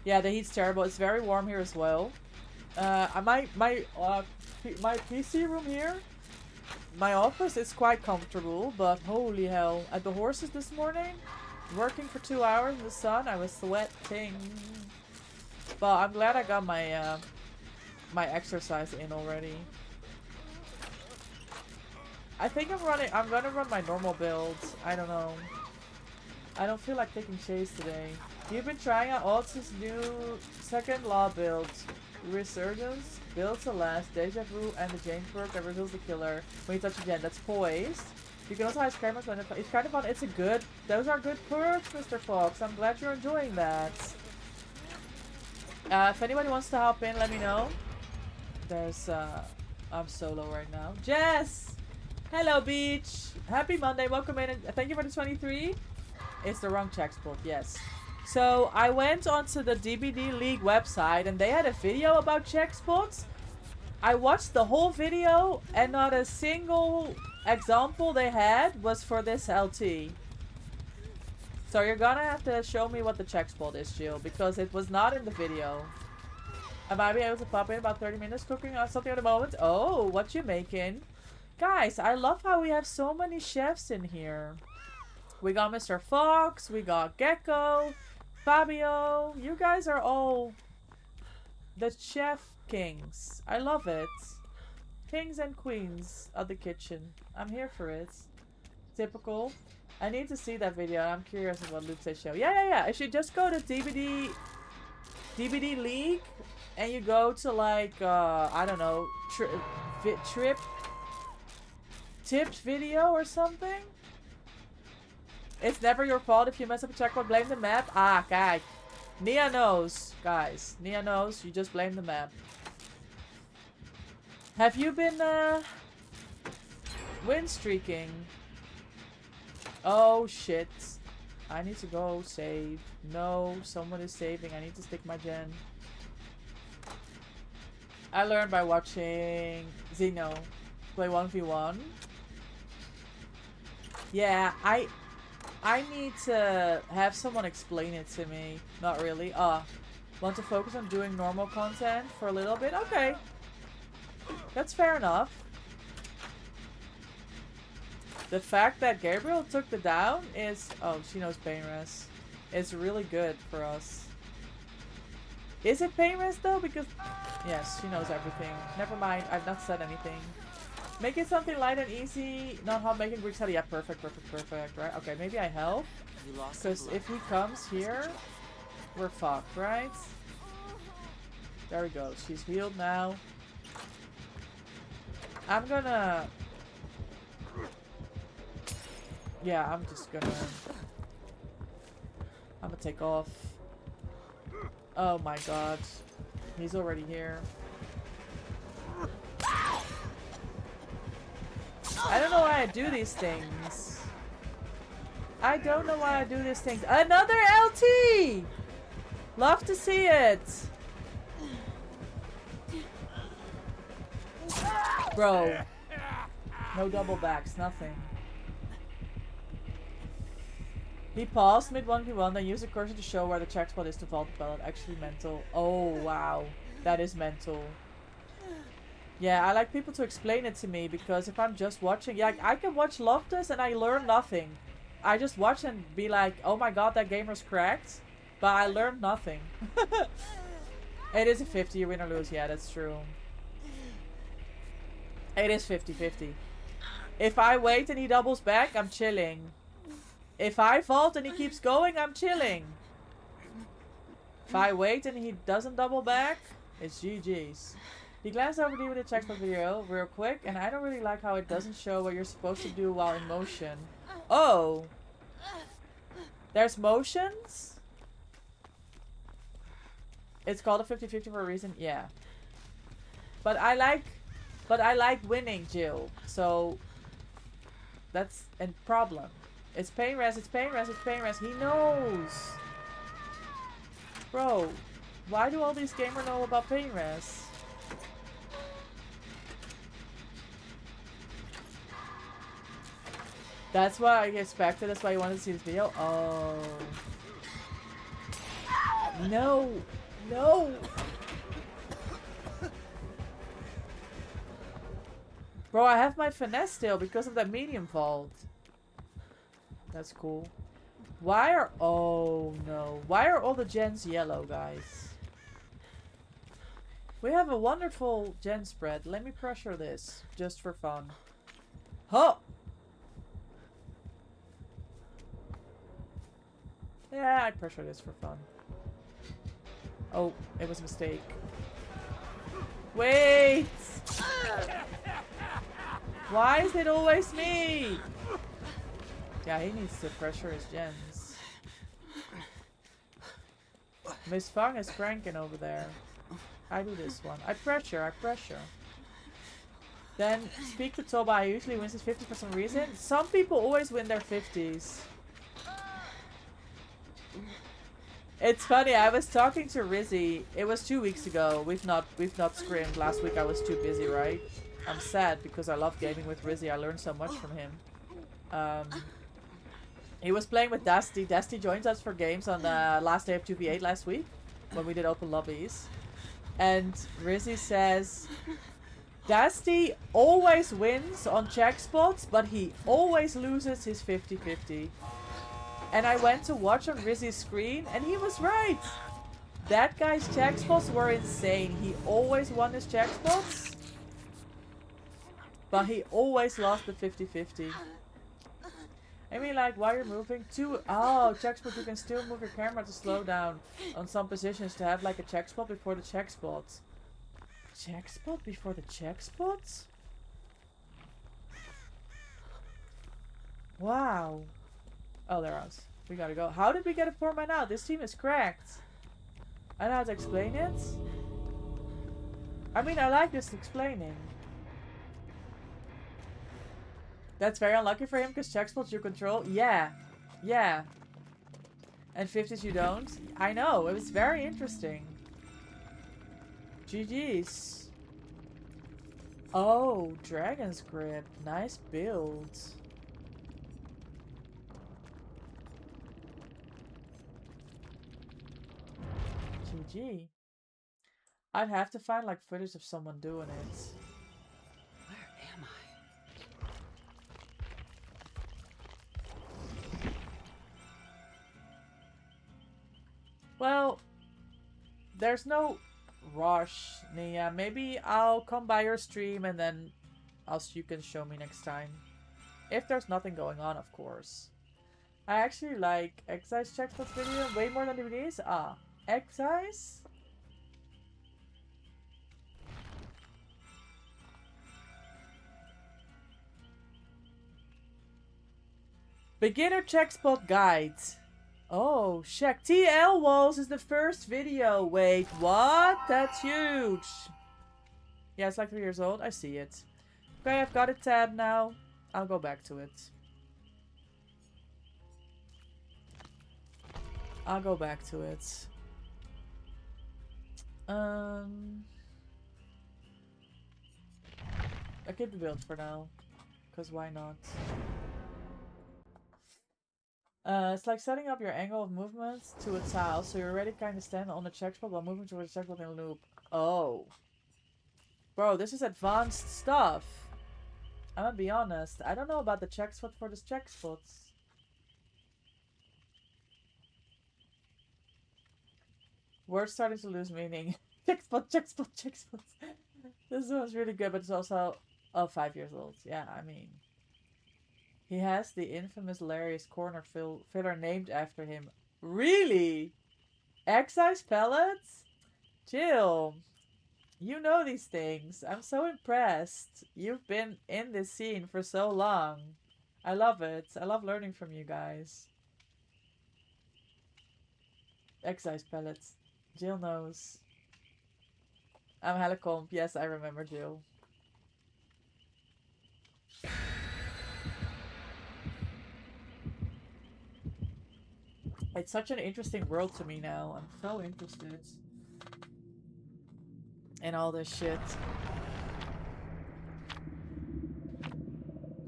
Yeah, the heat's terrible. It's very warm here as well. My PC room here, my office is quite comfortable, but holy hell. At the horses this morning, working for 2 hours in the sun, I was sweating. But I'm glad I got my my exercise in already. I think I'm gonna run my normal builds. I don't know. I don't feel like taking Chase today. You've been trying out Alts' new second law build. Resurgence, Build Celeste, Deja Vu, and the James perk that reveals the killer when you touch a gen. That's poised. You can also hide Scaramouche when it's kind of fun. It's a good... Those are good perks, Mr. Fox. I'm glad you're enjoying that. If anybody wants to hop in, let me know. There's... I'm solo right now. Jess! Hello, Beach! Happy Monday. Welcome in. Thank you for the 23. It's the wrong check spot. Yes. So, I went onto the DBD League website, and they had a video about check spots. I watched the whole video, and not a single example they had was for this LT. So you're gonna have to show me what the check spot is, Jill, because it was not in the video. I might be able to pop in about 30 minutes cooking on something at the moment. Oh, what you making? Guys, I love how we have so many chefs in here. We got Mr. Fox, we got Gecko, Fabio. You guys are all the chef kings. I love it. Kings and queens of the kitchen. I'm here for it. Typical. I need to see that video. I'm curious about Luke says show. Yeah. If you just go to DVD League and you go to like I don't know, tipped video or something. It's never your fault if you mess up a checkpoint. Blame the map. Ah, guy. Nia knows, guys. Nia knows. You just blame the map. Have you been win streaking? Oh shit. I need to go save. No, someone is saving. I need to stick my gen. I learned by watching Zeno play 1v1. Yeah, I need to have someone explain it to me. Not really. Want to focus on doing normal content for a little bit? Okay. That's fair enough. The fact that Gabriel took the down is... Oh, she knows Painrest. It's really good for us. Is it Painrest though? Because... Yes, she knows everything. Never mind, I've not said anything. Make it something light and easy. Not hot making Greek salad. Yeah, perfect. Right? Okay, maybe I help. Because if he comes here, we're fucked, right? There we go. She's healed now. I'm gonna... Yeah, I'm just gonna... I'm gonna take off. Oh my god. He's already here. I don't know why I do these things. I don't know why I do these things. Another LT! Love to see it. Bro. No double backs, nothing. He paused mid 1v1, then used the cursor to show where the check spot is to vault the pellet. Actually mental. Oh, wow. That is mental. Yeah, I like people to explain it to me, because if I'm just watching... Yeah, I can watch Loftus and I learn nothing. I just watch and be like, oh my god, that gamer's cracked. But I learned nothing. It is a 50, you win or lose. Yeah, that's true. It is 50-50. If I wait and he doubles back, I'm chilling. If I vault and he keeps going, I'm chilling. If I wait and he doesn't double back, it's GG's. He glanced over the checkpoint video real quick, and I don't really like how it doesn't show what you're supposed to do while in motion. Oh! There's motions? It's called a 50-50 for a reason? Yeah. But I like winning, Jill. So that's a problem. It's Painrest, it's Painrest, it's Painrest. He knows. Bro, why do all these gamers know about Painrest? That's what I expected. That's why you wanted to see this video. Oh. No. No. Bro, I have my finesse still because of that medium vault. That's cool. Why are... Oh, no. Why are all the gens yellow, guys? We have a wonderful gen spread. Let me pressure this. Just for fun. Huh! Yeah, I pressure this for fun. Oh, it was a mistake. Wait! Why is it always me? Yeah, he needs to pressure his gens. Miss Fang is cranking over there. I do this one. I pressure. Then speak to Toba. He usually wins his 50 for some reason. Some people always win their 50s. It's funny, I was talking to Rizzy. It was 2 weeks ago. We've not scrimmed. Last week I was too busy, right? I'm sad because I love gaming with Rizzy. I learned so much from him. He was playing with Dusty. Dusty joined us for games on the last day of 2v8 last week when we did open lobbies. And Rizzy says, Dusty always wins on check spots, but he always loses his 50-50. And I went to watch on Rizzy's screen, and he was right. That guy's check spots were insane. He always won his check spots, but he always lost the 50-50. I mean, like, while you're moving to... Oh, check spot, you can still move your camera to slow down on some positions to have, like, a check spot before the check spot. Check spot before the check spot? Wow. Oh, there I was. We gotta go. How did we get a 4-man out? This team is cracked. I don't know how to explain it. I mean, I like this explaining. That's very unlucky for him because check spots you control. Yeah. Yeah. And 50s you don't. I know. It was very interesting. GG's. Oh, Dragon's Grip. Nice build. GG. I'd have to find like footage of someone doing it. Where am I? Well, there's no rush, Nia. Maybe I'll come by your stream and then you can show me next time. If there's nothing going on, of course. I actually like Excise Checkpots video way more than DVDs. Ah, Excise? Beginner check spot guide. Oh, check. TL Walls is the first video. Wait, what? That's huge. Yeah, it's like 3 years old. I see it. Okay, I've got a tab now. I'll go back to it. I'll go back to it. I keep the build for now. Because why not? It's like setting up your angle of movement to a tile, so you're already kind of stand on the check spot while moving towards the check spot in a loop. Oh. Bro, this is advanced stuff. I'm gonna be honest. I don't know about the check spot for this check spots. Words starting to lose meaning. Check spot, check spot, check spots. This one's really good, but it's also 5 years old. Yeah, I mean. He has the infamous Larry's corner filler named after him. Really? Excise pellets? Jill, you know these things. I'm so impressed. You've been in this scene for so long. I love it. I love learning from you guys. Excise pellets. Jill knows. I'm Helicomp. Yes, I remember Jill. It's such an interesting world to me now. I'm so interested in all this shit.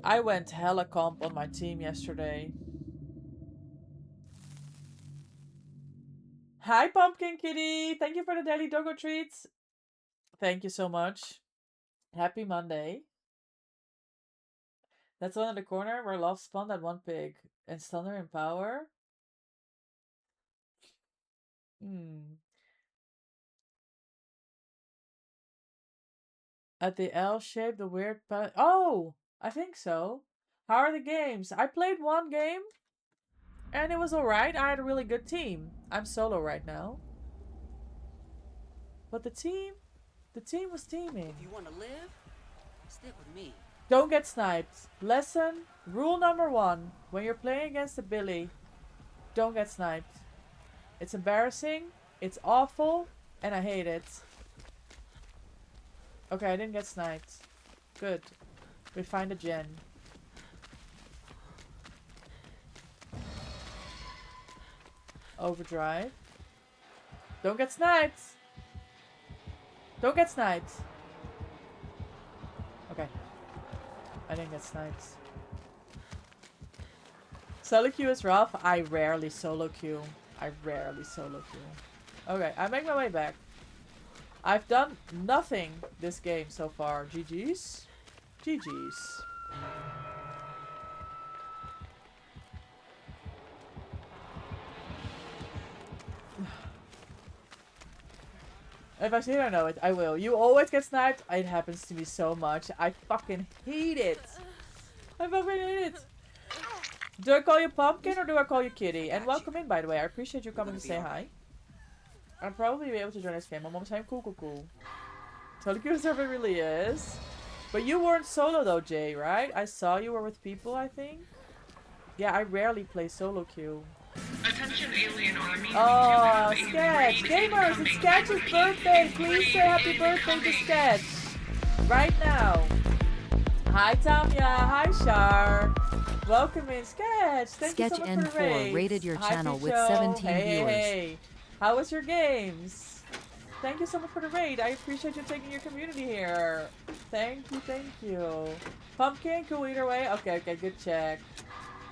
I went hella comp on my team yesterday. Hi, Pumpkin Kitty! Thank you for the daily doggo treats. Thank you so much. Happy Monday. That's one in the corner where Love spawned that one pig. And Thunder in Power. At the L shape, the weird oh! I think so. How are the games? I played one game. And it was alright. I had a really good team. I'm solo right now. But the team was teaming. If you want to live, stick with me. Don't get sniped. Lesson, rule number 1. When you're playing against a Billy, don't get sniped. It's embarrassing, it's awful, and I hate it. Okay, I didn't get sniped. Good. We find a gen. Overdrive. Don't get sniped! Don't get sniped! Okay. I didn't get sniped. Solo queue is rough. I rarely solo queue. Okay, I make my way back. I've done nothing this game so far. GG's. GG's. If I see it or know it, I will. You always get sniped. It happens to me so much. I fucking hate it. I fucking hate it. Do I call you Pumpkin or do I call you Kitty? And welcome in, by the way. I appreciate you coming to say hi. I'll probably be able to join this game. My mom's saying cool, cool, cool. Totally cute as it really is. But you weren't solo though, Jay, right? I saw you were with people, I think. Yeah, I rarely play solo queue. Attention Alien Army. Oh, Sketch! Gamers, it's Sketch's birthday! Please say happy birthday to Sketch! Right now! Hi Tamia, hi Shar! Welcome in, Sketch! Thank you so much for the Sketch raid. N4 rated your Hi, channel with Picho. 17 hey, viewers. Hey. How was your games? Thank you so much for the raid. I appreciate you taking your community here. Thank you, thank you. Pumpkin, cool either way? Okay, good check.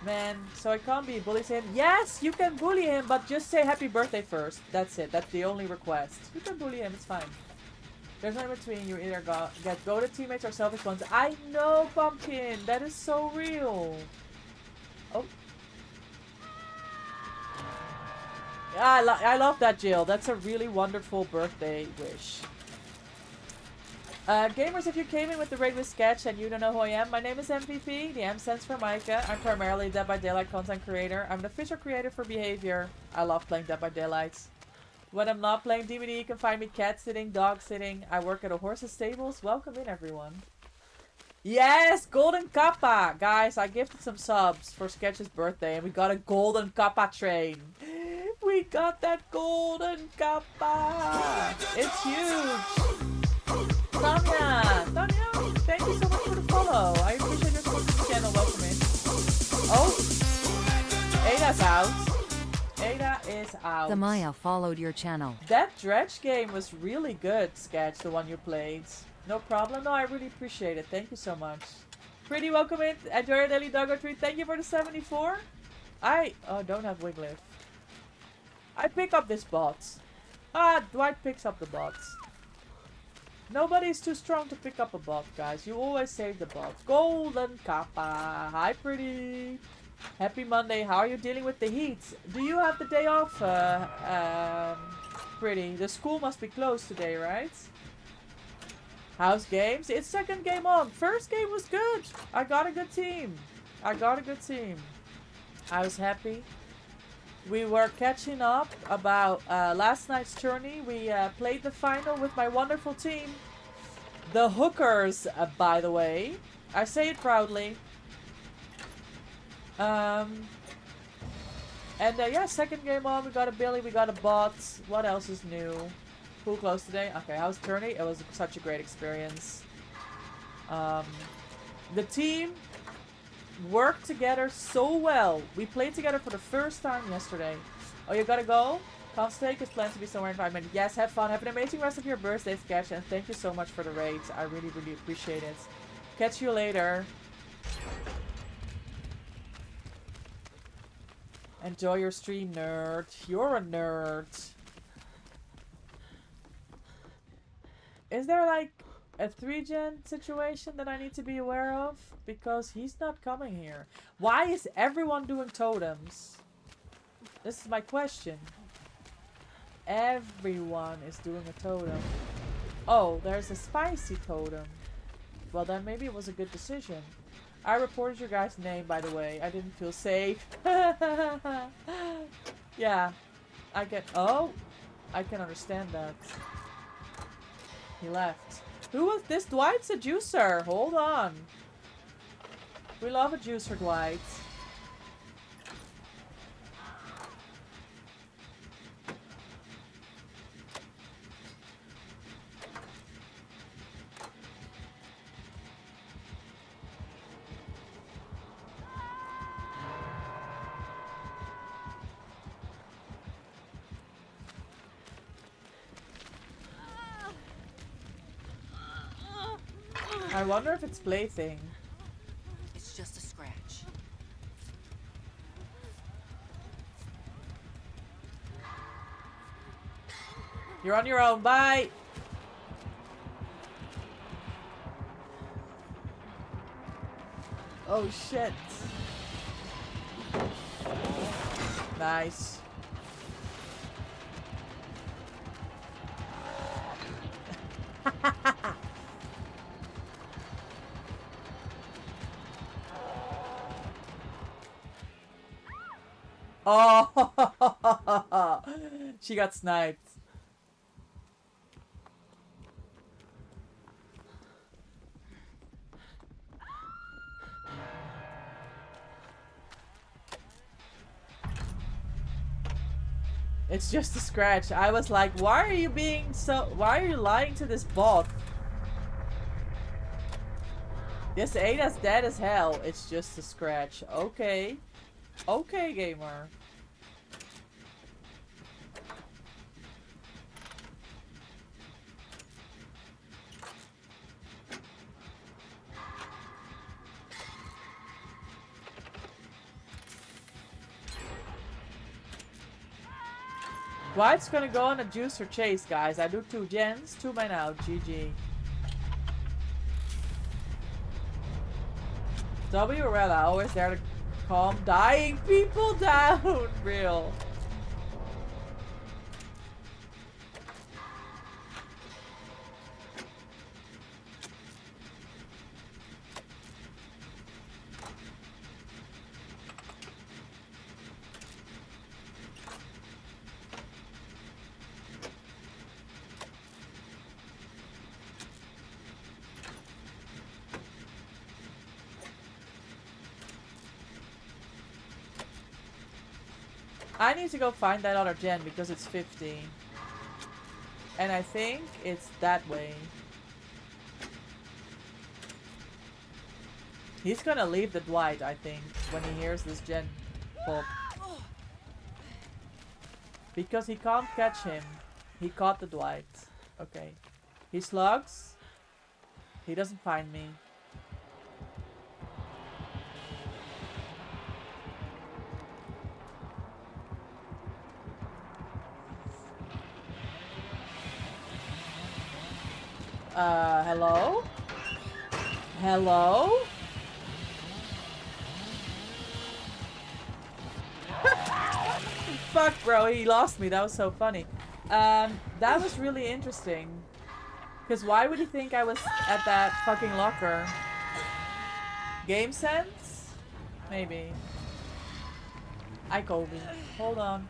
Man, so I can't be bully him. Yes, you can bully him, but just say happy birthday first. That's it. That's the only request. You can bully him. It's fine. There's no in between. You either get goated teammates or selfish ones. I know, Pumpkin. That is so real. Oh. Yeah, I love that, Jill. That's a really wonderful birthday wish. Gamers, if you came in with the raid with Sketch and you don't know who I am, my name is MVP. The M stands for Micah. I'm primarily Dead by Daylight content creator. I'm the official creator for Behavior. I love playing Dead by Daylight. When I'm not playing DBD, you can find me cat sitting, dog sitting. I work at a horse's stables. Welcome in, everyone. Yes, Golden Kappa! Guys, I gifted some subs for Sketch's birthday and we got a Golden Kappa train. We got that Golden Kappa! It's huge! Tanya, thank you so much for the follow. I appreciate your support to the channel. Welcome in. Oh, Ada's out. Ada is out. The Maya followed your channel. That Dredge game was really good, Sketch, the one you played. No problem. No, I really appreciate it. Thank you so much. Pretty welcome in. Enjoy your daily doggo treat. Thank you for the 74. I don't have Wiglif. I pick up this bot. Dwight picks up the bots. Nobody's too strong to pick up a bot, guys. You always save the bot. Golden Kappa. Hi, Pretty. Happy Monday. How are you dealing with the heat? Do you have the day off, Pretty? The school must be closed today, right? How's games? It's second game on. First game was good. I got a good team. I was happy. We were catching up about last night's tourney. We played the final with my wonderful team. The Hookers, by the way. I say it proudly. And yeah, second game on. We got a Billy, we got a bot. What else is new? Pool closed today. Okay, how's the tourney? It was such a great experience. The team work together so well. We played together for the first time yesterday. Oh, you gotta go? Constake is planned to be somewhere in 5 minutes. Yes, have fun. Have an amazing rest of your birthday, Sketch, and thank you so much for the raids. I really, really appreciate it. Catch you later. Enjoy your stream, nerd. You're a nerd. Is there like a 3-gen situation that I need to be aware of? Because he's not coming here. Why is everyone doing totems? This is my question. Everyone is doing a totem. Oh, there's a spicy totem. Well, then maybe it was a good decision. I reported your guy's name, by the way. I didn't feel safe. Yeah. Oh! I can understand that. He left. Who was this? Dwight's a juicer. Hold on. We love a juicer, Dwight. I wonder if it's Plaything. It's just a scratch. You're on your own. Bye. Oh shit. Nice. Oh, she got sniped. It's just a scratch. I was like, why are you lying to this bot? This Ada's dead as hell. It's just a scratch. Okay. Okay, gamer. Dwight's gonna go on a juicer chase, guys. I do 2 gens, 2 men out. GG. WRL always there to calm dying people down. Real. I need to go find that other gen because it's 50. And I think it's that way. He's gonna leave the Dwight, I think, when he hears this gen pop. Because he can't catch him. He caught the Dwight. Okay. He slugs. He doesn't find me. Hello? Hello? Fuck, bro, he lost me. That was so funny. That was really interesting. Because why would he think I was at that fucking locker? Game sense? Maybe. Hi, Kobe. Hold on.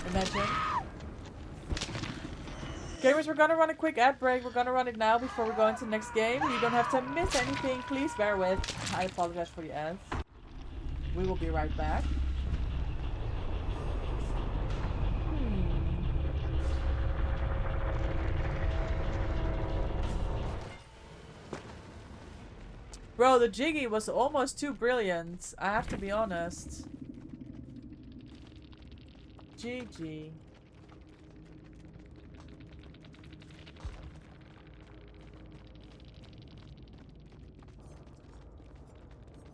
Imagine. Gamers, we're gonna run a quick ad break. We're gonna run it now before we go into the next game. You don't have to miss anything. Please bear with. I apologize for the ads. We will be right back. Bro, the Jiggy was almost too brilliant. I have to be honest. GG.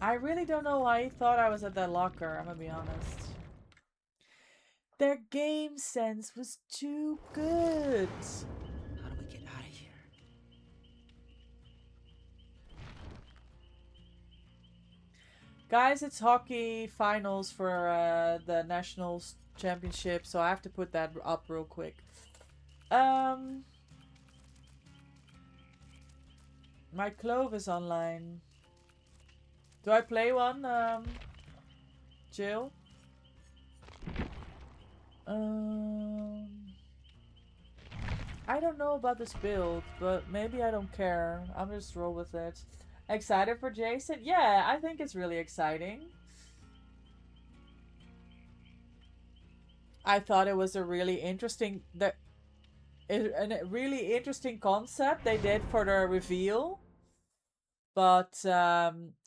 I really don't know why he thought I was at that locker, I'm gonna be honest. Their game sense was too good. How do we get out of here? Guys, it's hockey finals for the Nationals Championship, so I have to put that up real quick. My Clove is online. Do I play one, Jill? I don't know about this build, but maybe I don't care. I'm just roll with it. Excited for Jason? Yeah, I think it's really exciting. I thought it was a really interesting a really interesting concept they did for the reveal. But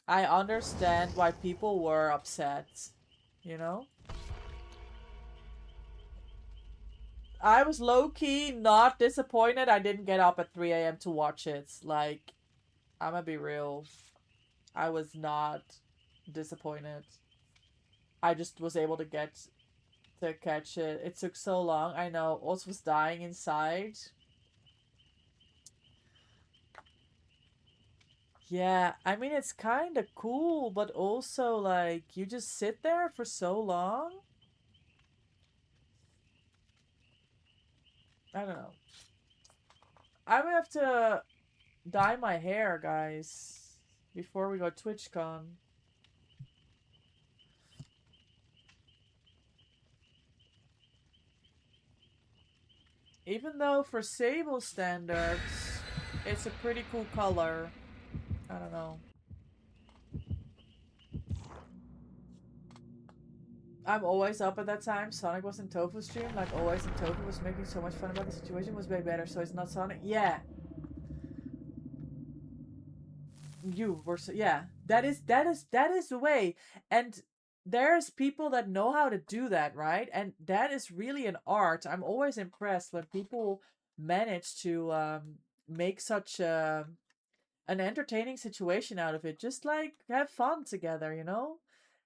I understand why people were upset, you know? I was low-key not disappointed I didn't get up at 3 AM to watch it. Like, I'm gonna be real. I was not disappointed. I just was able to catch it. It took so long. I know. Oz was dying inside. Yeah, I mean, it's kind of cool, but also, like, you just sit there for so long. I don't know. I'm gonna have to dye my hair, guys, before we go TwitchCon. Even though for Sable standards, it's a pretty cool color. I don't know. I'm always up at that time. Sonic was in Tofu's stream, like always, and Tofu was making so much fun about the situation. Was way better, so it's not Sonic. Yeah. You were so, yeah. That is the way. And there's people that know how to do that, right? And that is really an art. I'm always impressed when people manage to make such an entertaining situation out of it. Just like have fun together, you know?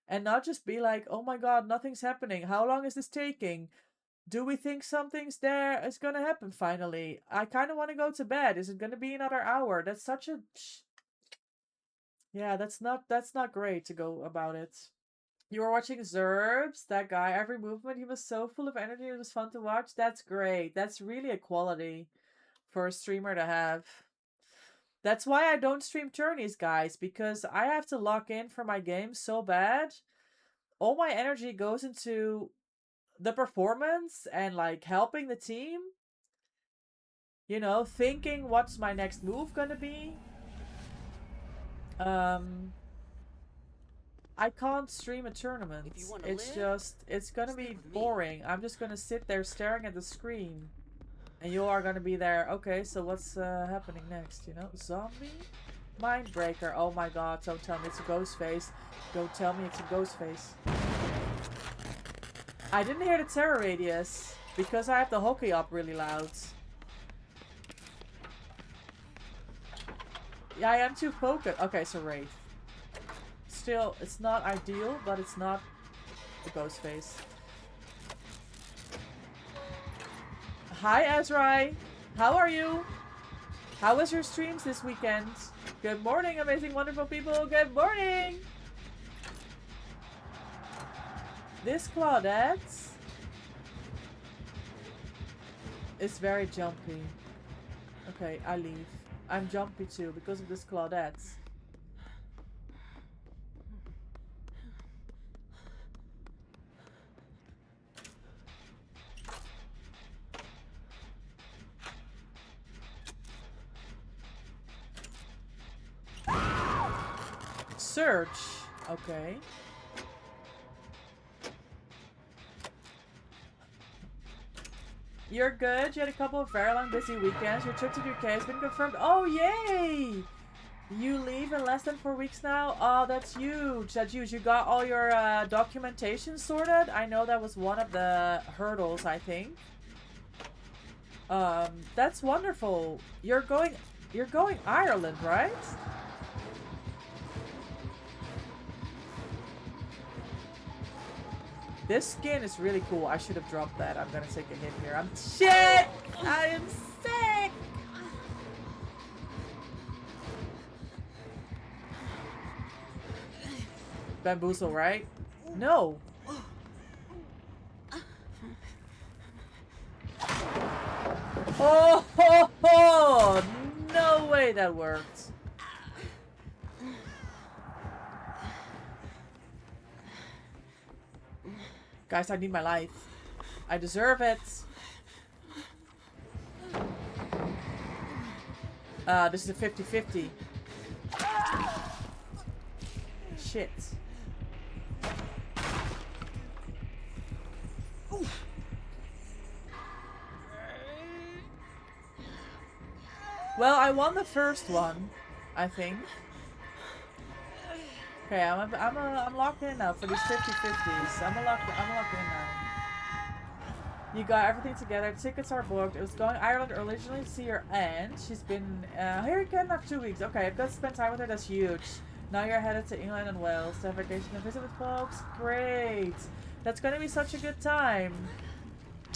And not just be like, oh my god, nothing's happening. How long is this taking? Do we think something's there? It's gonna happen finally. I kind of want to go to bed. Is it gonna be another hour? That's such a... Yeah, that's not great to go about it. You were watching Zerbs, that guy, every movement, he was so full of energy, it was fun to watch. That's great. That's really a quality for a streamer to have. That's why I don't stream tourneys, guys, because I have to lock in for my game so bad. All my energy goes into the performance and like helping the team. You know, thinking what's my next move gonna be. I can't stream a tournament. It's just, it's gonna be boring. I'm just gonna sit there staring at the screen. And you are gonna be there. Okay, so what's happening next, you know? Zombie? Mindbreaker. Oh my god, don't tell me it's a ghost face. Don't tell me it's a ghost face. I didn't hear the terror radius because I have the hockey up really loud. Yeah, I am too focused. Okay, so Wraith. Still, it's not ideal, but it's not a ghost face. Hi, Ezrai. How are you? How was your streams this weekend? Good morning, amazing, wonderful people. Good morning. This Claudette is very jumpy. Okay, I leave. I'm jumpy too because of this Claudette. Search. Okay. You're good. You had a couple of very long busy weekends. Your trip to the UK has been confirmed. Oh, yay! You leave in less than 4 weeks now? Oh, that's huge. That's huge. You got all your documentation sorted? I know that was one of the hurdles, I think. That's wonderful. You're going Ireland, right? This skin is really cool. I should have dropped that. I'm gonna take a hit here. Shit! I am sick! Bamboozle, right? No! Oh, ho, ho! No way that worked. Guys, I need my life. I deserve it. This is a 50-50. Shit. Well, I won the first one, I think. Okay, I'm locked in now for these 50-50s. I'm locked in now. You got everything together. Tickets are booked. It was going Ireland originally to see your aunt. She's been here again after 2 weeks. Okay, I've got to spend time with her. That's huge. Now you're headed to England and Wales to have vacation and visit with folks. Great. That's going to be such a good time.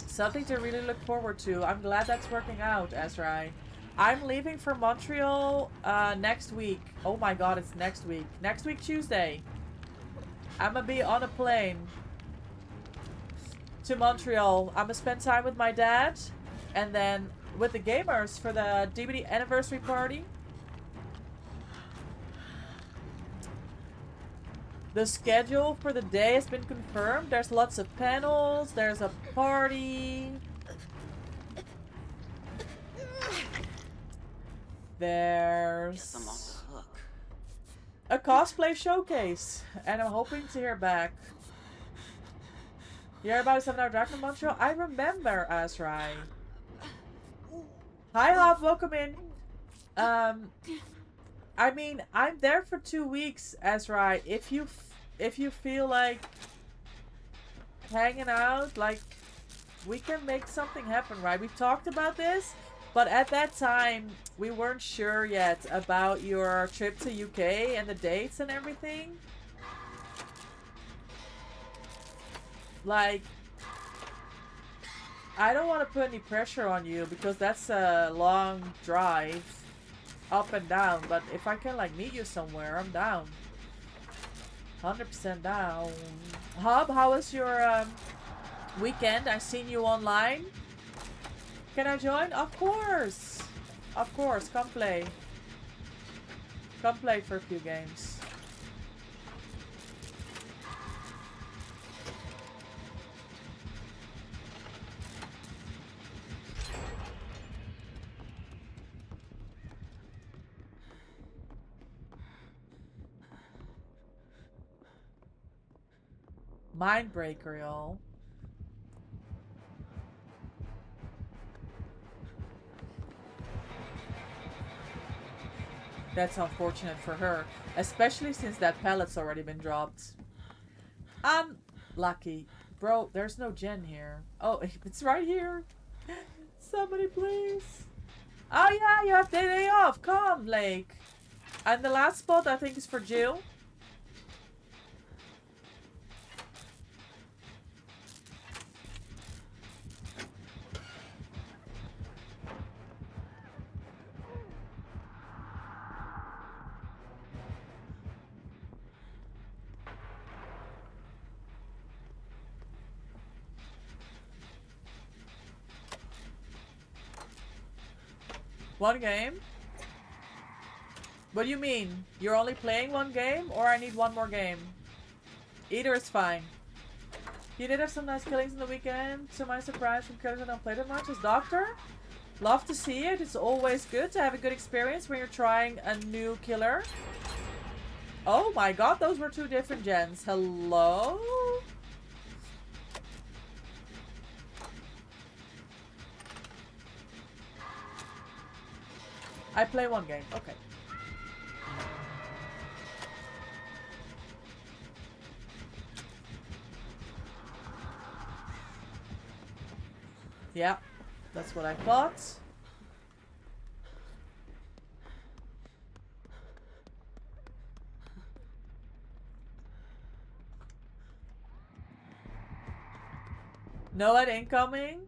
Something to really look forward to. I'm glad that's working out, Ezrai. I'm leaving for Montreal next week. Oh my god, it's next week. Next week, Tuesday. I'm gonna be on a plane to Montreal. I'm gonna spend time with my dad and then with the gamers for the DVD anniversary party. The schedule for the day has been confirmed. There's lots of panels. There's a party. There's Guess I'm off the hook. a cosplay showcase, and I'm hoping to hear back. You heard about a 7-hour drive from Montreal? I remember, Azrai. Hi, Hop. Welcome in. I mean, I'm there for 2 weeks, Azrai. If you feel like hanging out, like, we can make something happen, right? We've talked about this, but at that time, we weren't sure yet about your trip to UK and the dates and everything. Like, I don't want to put any pressure on you because that's a long drive up and down, but if I can like meet you somewhere, I'm down. 100% down. Hub, how was your weekend? I seen you online. Can I join? Of course. Of course, come play. Come play for a few games. Mindbreaker, y'all. That's unfortunate for her, especially since that pallet's already been dropped. I'm lucky. Bro, there's no gen here. Oh, it's right here. Somebody please. Oh yeah, you have the day off. Come, Blake. And the last spot I think is for Jill. One game? What do you mean? You're only playing one game, or I need one more game? Either is fine. You did have some nice killings in the weekend. To my surprise, from killers I don't play that much. As Doctor? Love to see it. It's always good to have a good experience when you're trying a new killer. Oh my god, those were two different gens. Hello? I play one game. Okay. Yeah, that's what I thought. No ad incoming.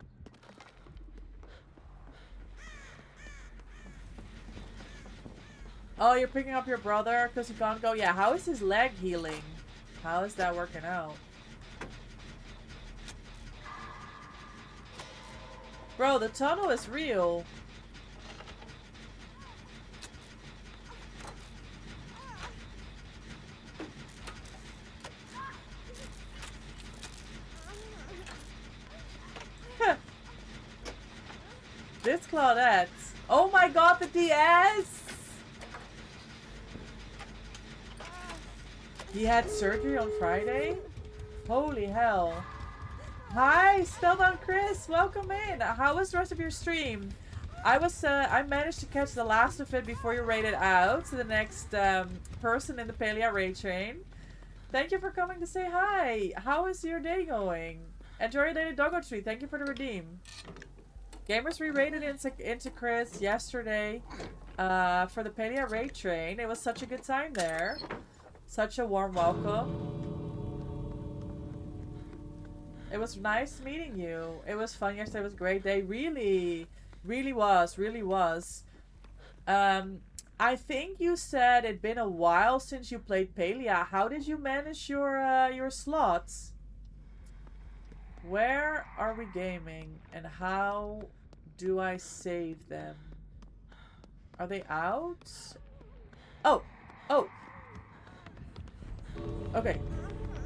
Oh, you're picking up your brother because you can't go? Yeah, how is his leg healing? How is that working out? Bro, the tunnel is real. This Claudette. Oh my god, the DS! He had surgery on Friday? Holy hell. Hi, Spellbound Chris, welcome in. How was the rest of your stream? I managed to catch the last of it before you rated out to the next person in the Palia raid train. Thank you for coming to say hi. How is your day going? Enjoy your daily doggo tree. Thank you for the redeem. Gamers re-rated into Chris yesterday for the Palia raid train. It was such a good time there. Such a warm welcome. It was nice meeting you. It was fun yesterday. It was a great day. Really, really was. Really was. I think you said it'd been a while since you played Palia. How did you manage your slots? Where are we gaming and how do I save them? Are they out? Oh, oh. Okay.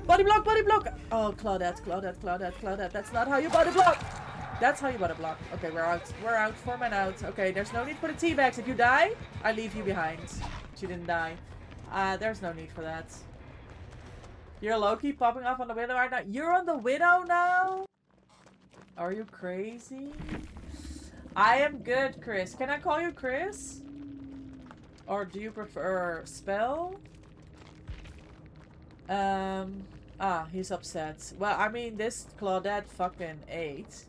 Body block, body block. Oh, Claudette, Claudette, Claudette, Claudette. That's not how you body block. That's how you body block. Okay, we're out. We're out. 4 men out. Okay, there's no need for the teabags. If you die, I leave you behind. She didn't die. There's no need for that. You're low-key popping off on the Widow right now. You're on the Widow now? Are you crazy? I am good, Chris. Can I call you Chris? Or do you prefer Spell? He's upset. Well, I mean, this Claudette fucking ate.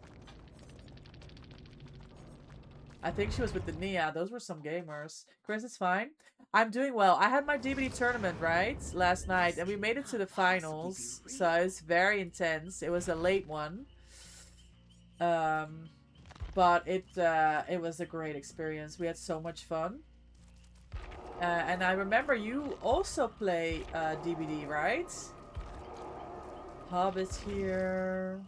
I think she was with the Nia. Those were some gamers. Chris, it's fine. I'm doing well. I had my DBD tournament, right? Last night. And we made it to the finals. So it's very intense. It was a late one. But it was a great experience. We had so much fun. And I remember you also play DBD, right? Hobbit here.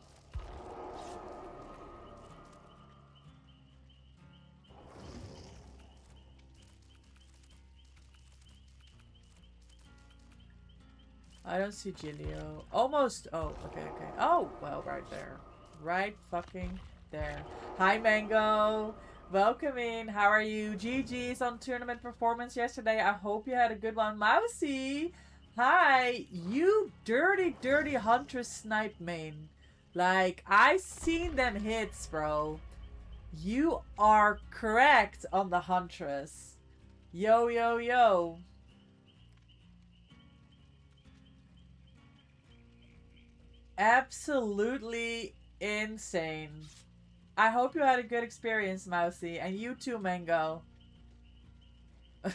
I don't see Gilio. Almost. Oh, okay, okay. Oh, well, right there. Right fucking there. Hi, Mango. Welcome in. How are you? GG's on tournament performance yesterday. I hope you had a good one. Mousy. Hi. You dirty, dirty Huntress snipe main. Like, I seen them hits, bro. You are correct on the Huntress. Yo, yo, yo. Absolutely insane. I hope you had a good experience, Mousy. And you too, Mango.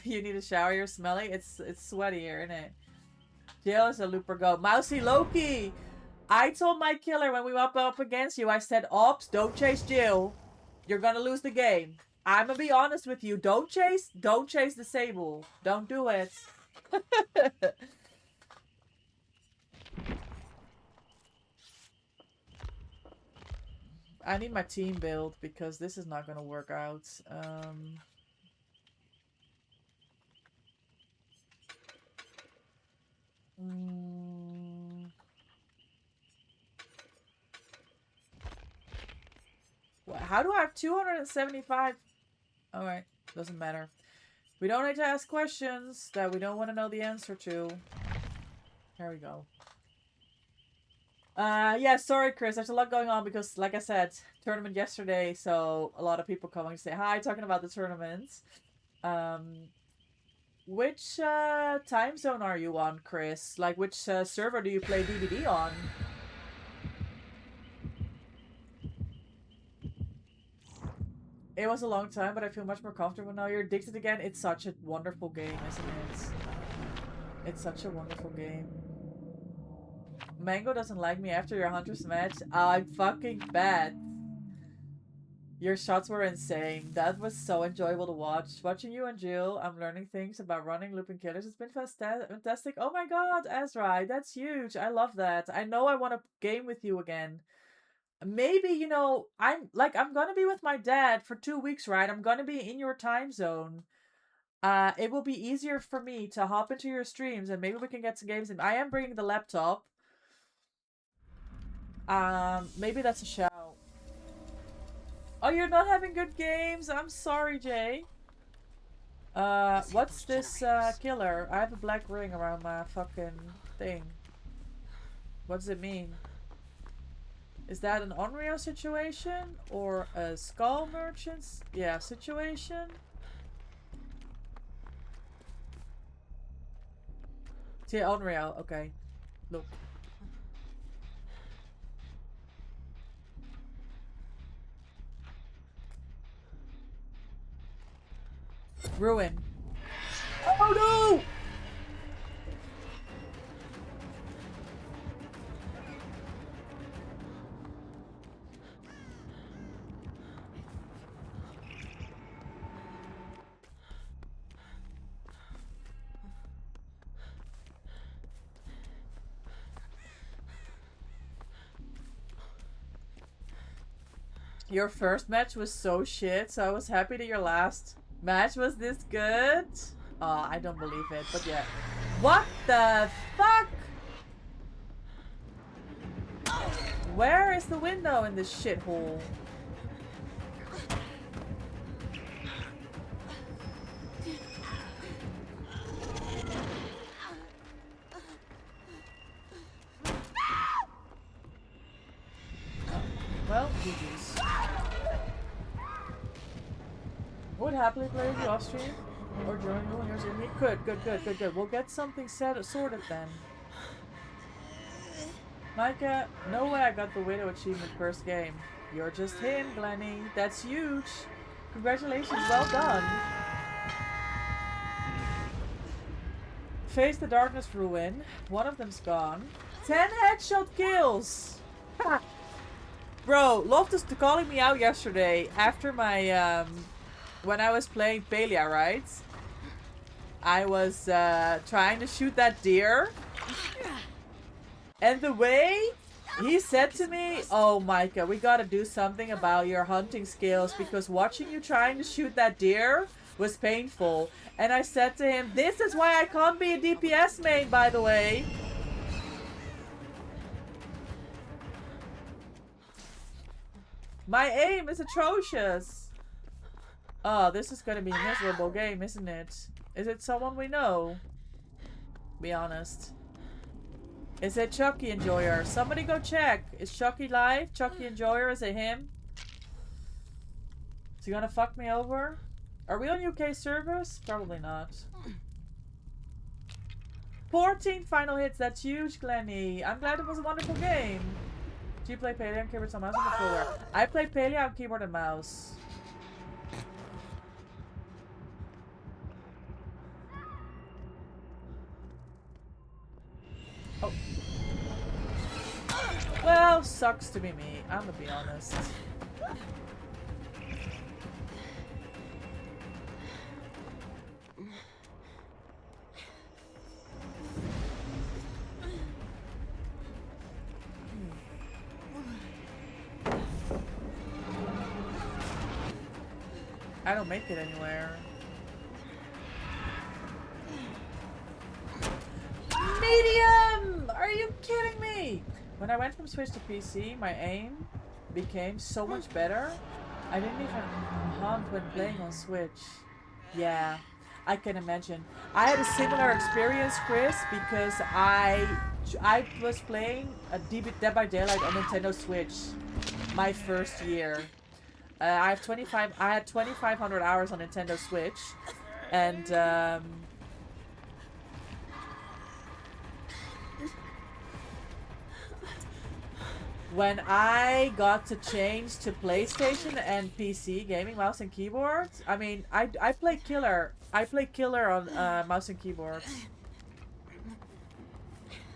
You need a shower, you're smelly? It's sweaty here, isn't it? Jill is a looper go. Mousy Loki! I told my killer when we were up against you, I said, Ops, don't chase Jill. You're gonna lose the game. I'm gonna be honest with you. Don't chase the Sable. Don't do it. I need my team build because this is not gonna work out. How do I have 275? Alright, doesn't matter. We don't need to ask questions that we don't want to know the answer to. Here we go. Yeah, sorry, Chris. There's a lot going on because, like I said, tournament yesterday, so a lot of people coming to say hi, talking about the tournament. Which time zone are you on, Chris? Like, which server do you play DBD on? It was a long time, but I feel much more comfortable now. You're addicted again. It's such a wonderful game, isn't it? It's such a wonderful game. Mango doesn't like me after your Huntress match. I'm fucking bad. Your shots were insane. That was so enjoyable to watch. Watching you and Jill, I'm learning things about running looping killers. It's been fantastic. Oh my god, Ezra, that's huge. I love that. I know I want to game with you again. Maybe, you know, I'm gonna be with my dad for 2 weeks, right? I'm gonna be in your time zone. It will be easier for me to hop into your streams and maybe we can get some games in. I am bringing the laptop. Maybe that's a shout. Oh, you're not having good games? I'm sorry, Jay. What's this, killer? I have a black ring around my fucking thing. What does it mean? Is that an Onryo situation? Or a Skull Merchants? Yeah, situation? See, Onryo. Okay. Look. Ruin. Oh no! Your first match was so shit, so I was happy that your last match was this good. Oh, I don't believe it, but yeah. What the fuck? Where is the window in this shithole? Well, GG's. Would happily play with you off stream or join you when you're in me. Good. We'll get something sorted then. Micah, no way I got the Widow achievement first game. You're just him, Glenny. That's huge. Congratulations, well done. Face the Darkness Ruin. One of them's gone. 10 headshot kills! Ha! Bro, Loftus calling me out yesterday after my, when I was playing Palia, right? I was, trying to shoot that deer. And the way he said to me, oh, Micah, we gotta do something about your hunting skills because watching you trying to shoot that deer was painful. And I said to him, this is why I can't be a DPS main, by the way. My aim is atrocious. Oh, this is gonna be a miserable game, isn't it? Is it someone we know? Be honest. Is it Chucky Enjoyer? Somebody go check. Is Chucky live? Chucky Enjoyer, is it him? Is he gonna fuck me over? Are we on UK servers? Probably not. 14 final hits, that's huge, Glenny. I'm glad it was a wonderful game. Do you play Palia on keyboard and mouse and controller? I play Palia on keyboard and mouse. Oh. Well, sucks to be me. I'm gonna be honest. I don't make it anywhere. Medium! Are you kidding me? When I went from Switch to PC, my aim became so much better. I didn't even hunt when playing on Switch. Yeah, I can imagine. I had a similar experience, Chris, because I was playing Dead by Daylight on Nintendo Switch my first year. I had 2,500 hours on Nintendo Switch, and when I got to change to PlayStation and PC gaming, mouse and keyboard, I mean, I play killer. I play killer on mouse and keyboard.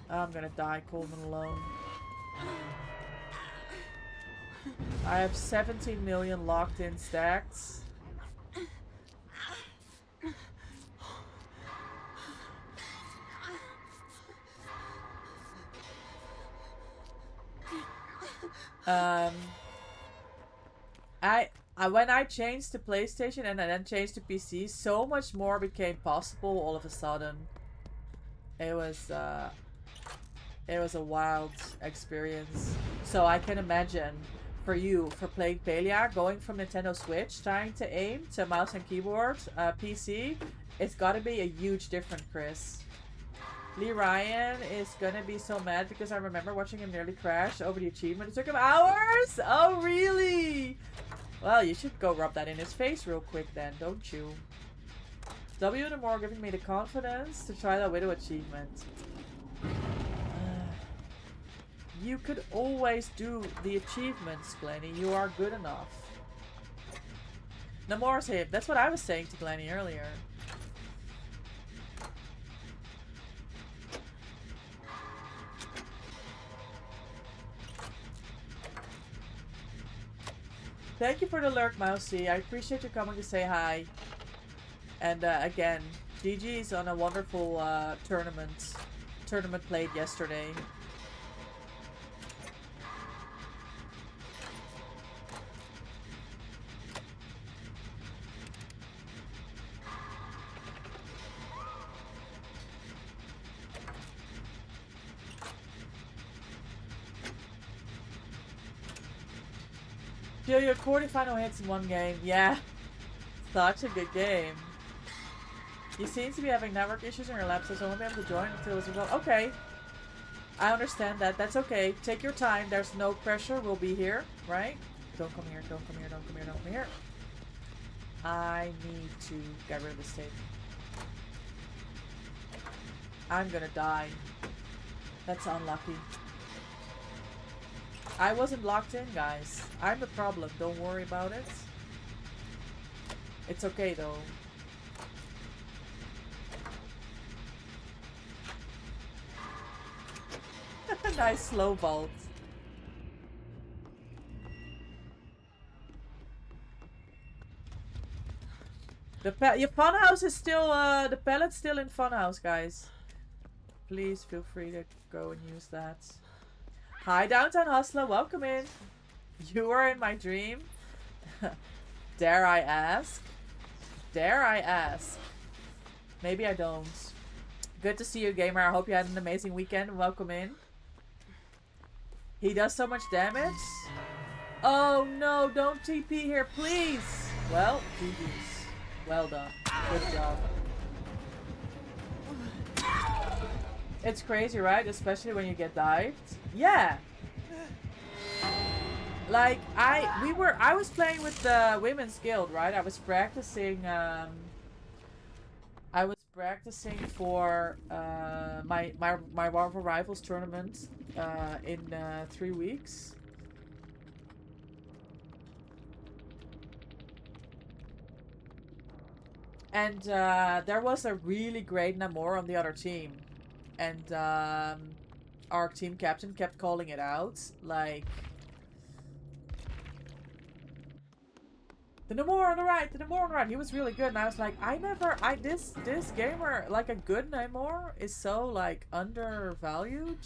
Oh, I'm gonna die, Coleman alone. I have 17 million locked in stacks. When I changed to PlayStation and I then changed to PC, so much more became possible all of a sudden. It was a wild experience. So I can imagine for you, for playing Palia, going from Nintendo Switch, trying to aim to mouse and keyboard, PC, it's gotta be a huge difference, Chris. Lee Ryan is gonna be so mad because I remember watching him nearly crash over the achievement. It took him hours? Oh, really? Well, you should go rub that in his face real quick then, don't you? W and more giving me the confidence to try that Widow achievement. You could always do the achievements, Glenny. You are good enough. Namor's hip. That's what I was saying to Glenny earlier. Thank you for the lurk, Mousy. I appreciate you coming to say hi. And again, GG's on a wonderful tournament played yesterday. Yo, your quarterfinal hits in one game. Yeah. Such a good game. You seem to be having network issues in your laptop, so I won't be able to join until it's resolved. Okay. I understand that. That's okay. Take your time. There's no pressure. We'll be here, right? Don't come here. Don't come here. Don't come here. Don't come here. I need to get rid of this tape. I'm gonna die. That's unlucky. I wasn't locked in, guys. I'm the problem. Don't worry about it. It's okay, though. Nice slow vault. Your funhouse is still, the pallet's still in funhouse, guys. Please feel free to go and use that. Hi, Downtown Hustler. Welcome in. You are in my dream. Dare I ask? Dare I ask? Maybe I don't. Good to see you, gamer. I hope you had an amazing weekend. Welcome in. He does so much damage. Oh no, don't TP here, please. Well, GG's. Well done. Good job. It's crazy, right? Especially when you get dived. Yeah. Like I was playing with the Women's Guild, right? I was practicing for my Marvel Rivals tournament in 3 weeks. And there was a really great Namor on the other team. And our team captain kept calling it out, like, the Namor on the right, the Namor on the right. He was really good, and I was like, this gamer, like, a good Namor is so, like, undervalued.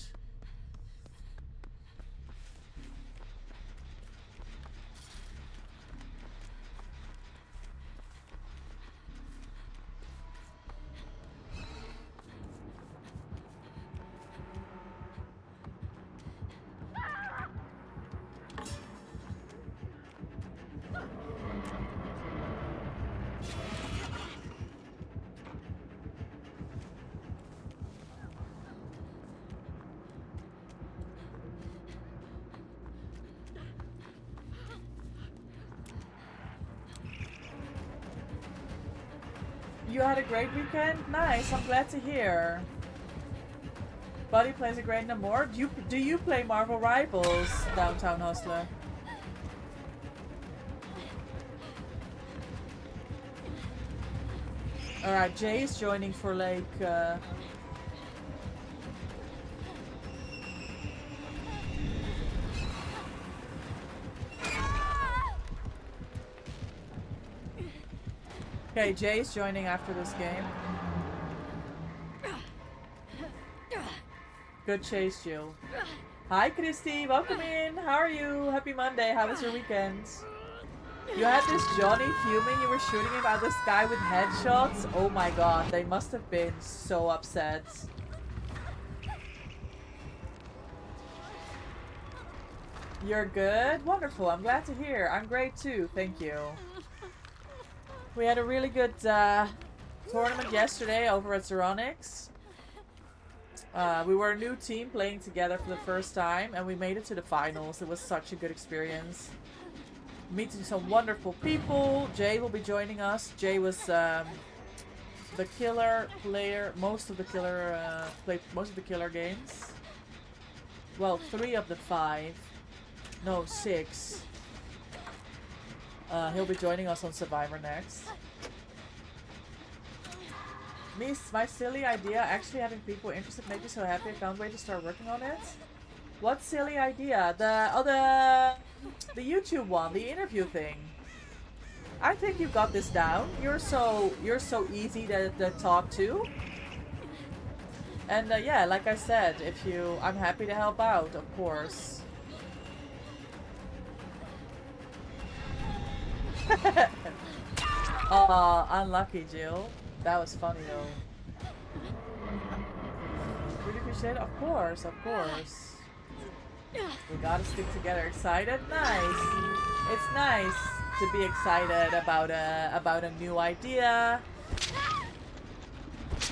You had a great weekend? Nice, I'm glad to hear. Buddy plays a great Namor. Do you play Marvel Rivals, Downtown Hustler? Alright, Jay is joining for like Okay, Jay's joining after this game. Good chase, Jill. Hi, Christy. Welcome in. How are you? Happy Monday. How was your weekend? You had this Johnny fuming. You were shooting him at this guy with headshots. Oh my god. They must have been so upset. You're good? Wonderful. I'm glad to hear. I'm great too. Thank you. We had a really good tournament yesterday over at Zeronix. We were a new team playing together for the first time, and we made it to the finals. It was such a good experience. Meeting some wonderful people. Jay will be joining us. Jay was the killer player, played most of the killer games. Well, 3 of the 5. No, 6. He'll be joining us on Survivor next. My silly idea, actually having people interested made me so happy I found a way to start working on it. What silly idea? The YouTube one, the interview thing. I think you got this down. You're so easy to talk to. And yeah, like I said, I'm happy to help out, of course. Aw, unlucky, Jill. That was funny though. Really appreciate it? Of course, of course. We gotta stick together. Excited? Nice. It's nice to be excited about a new idea.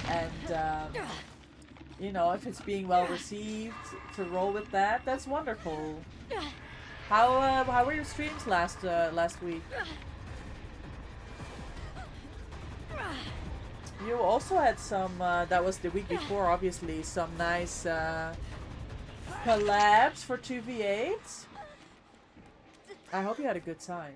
And you know, if it's being well received, to roll with that, that's wonderful. How were your streams last week? You also had some, that was the week before, obviously, some nice collabs for 2v8. I hope you had a good time.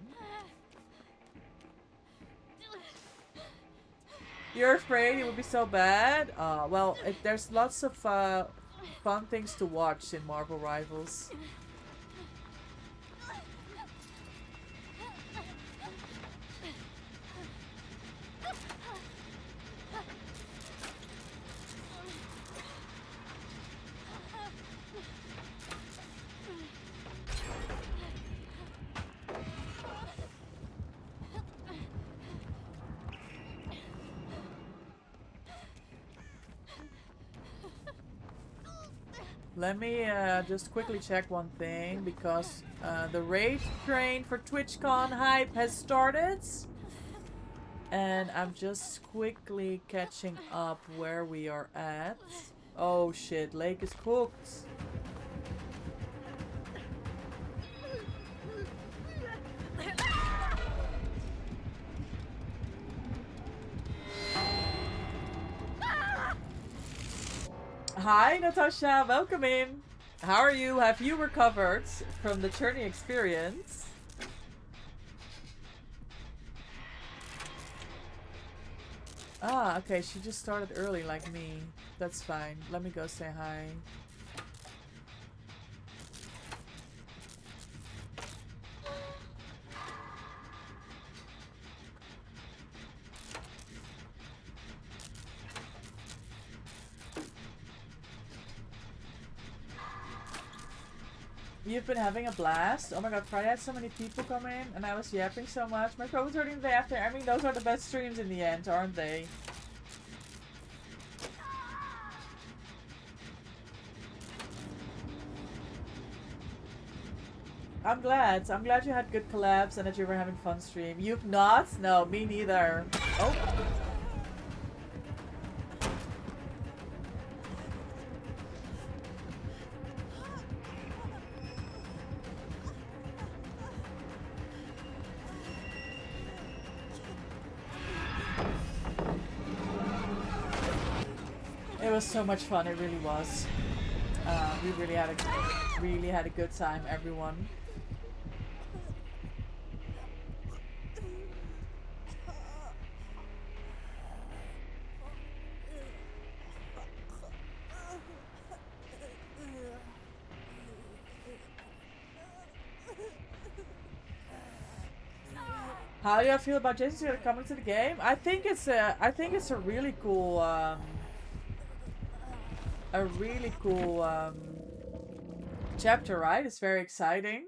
You're afraid it would be so bad? Well, there's lots of fun things to watch in Marvel Rivals. Let me just quickly check one thing, because the raid train for TwitchCon hype has started. And I'm just quickly catching up where we are at. Oh shit, Lake is cooked. Hi, Natasha. Welcome in. How are you? Have you recovered from the journey experience? Ah, okay. She just started early like me. That's fine. Let me go say hi. You've been having a blast. Oh my god, Friday had so many people come in and I was yapping so much. My throat was hurting the day after. I mean, those are the best streams in the end, aren't they? I'm glad. I'm glad you had good collabs and that you were having fun stream. You've not? No, me neither. Oh. It was so much fun. It really was. We really had a good time, everyone. How do you feel about Jason Taylor coming to the game? I think it's a really cool chapter, right? It's very exciting.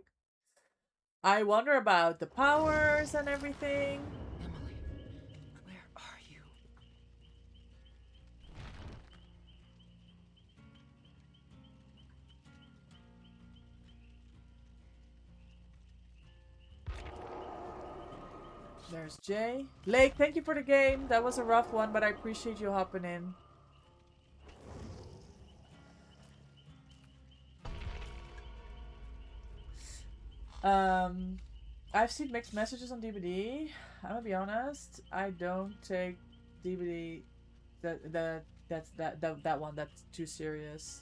I wonder about the powers and everything. Emily, where are you? There's Jay. Lake, thank you for the game. That was a rough one, but I appreciate you hopping in. I've seen mixed messages on DBD. I'm gonna be honest. I don't take DBD that one that's too serious.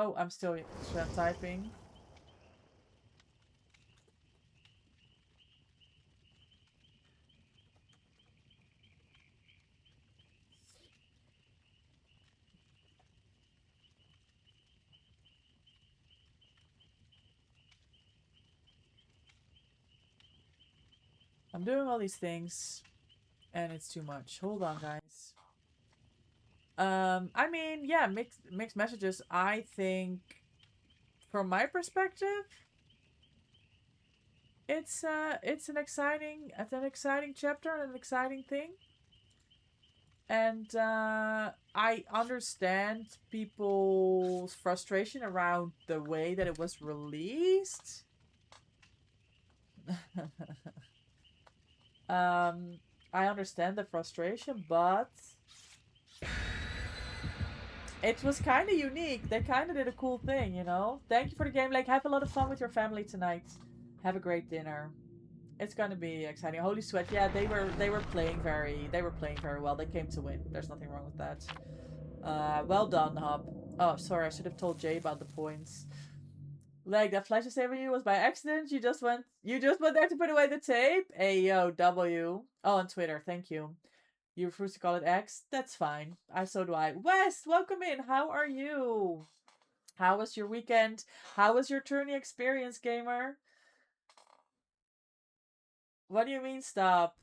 Oh, I'm still typing. I'm doing all these things. And it's too much. Hold on, guys. I mean, yeah, mixed messages. I think, from my perspective, it's an exciting chapter and an exciting thing. And I understand people's frustration around the way that it was released. I understand the frustration, but it was kind of unique. They kind of did a cool thing, you know? Thank you for the game. Like, have a lot of fun with your family tonight. Have a great dinner. It's gonna be exciting. Holy Sweat, yeah, they were playing very well. They came to win. There's nothing wrong with that. Well done, Hub. Oh, sorry, I should have told Jay about the points. Like, that flash of saving you was by accident. You just went there to put away the tape. Ayo, W. Oh, on Twitter, thank you. You refuse to call it X? That's fine. So do I. West, welcome in. How are you? How was your weekend? How was your tourney experience, gamer? What do you mean, stop?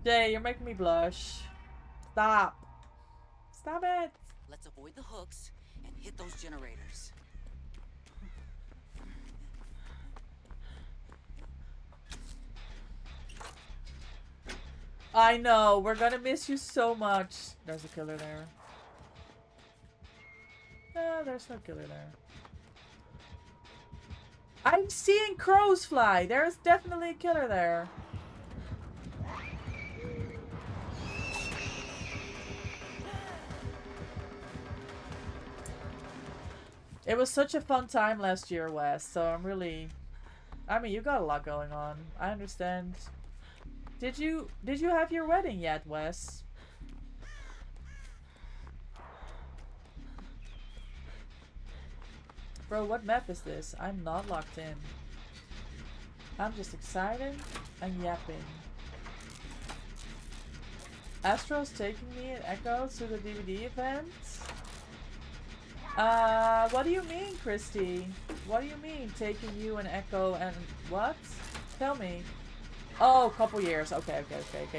Jay, you're making me blush. Stop. Stop it. Let's avoid the hooks and hit those generators. I know. We're gonna miss you so much. There's a killer there. No, there's no killer there. I'm seeing crows fly. There's definitely a killer there. It was such a fun time last year, Wes, so I'm really... I mean, you got a lot going on. I understand. Did you have your wedding yet, Wes? Bro, what map is this? I'm not locked in. I'm just excited and yapping. Astro's taking me and Echo to the DVD event? What do you mean, Christy? What do you mean, taking you and Echo and what? Tell me. Oh, a couple years. Okay.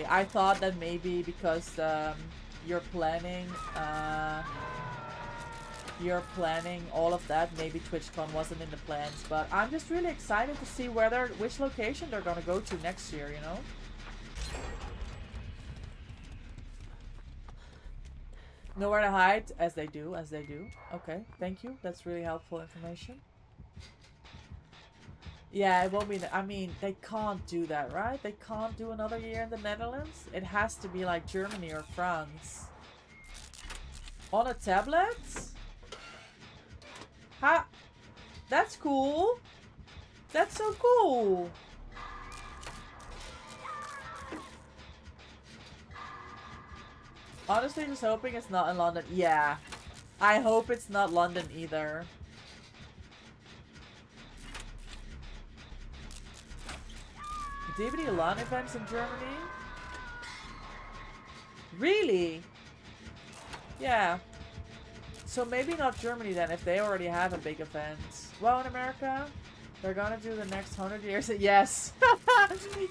I thought that maybe because you're planning all of that, maybe TwitchCon wasn't in the plans, but I'm just really excited to see which location they're gonna go to next year, you know? Nowhere to hide, as they do. Okay, thank you. That's really helpful information. Yeah, it won't be... I mean, they can't do that, right? They can't do another year in the Netherlands. It has to be like Germany or France. On a tablet? Ha! That's cool. That's so cool. Honestly, just hoping it's not in London. Yeah. I hope it's not London either. DVD LAN events in Germany? Really? Yeah. So maybe not Germany then, if they already have a big event. Well, in America, they're gonna do the next 100 years. Yes!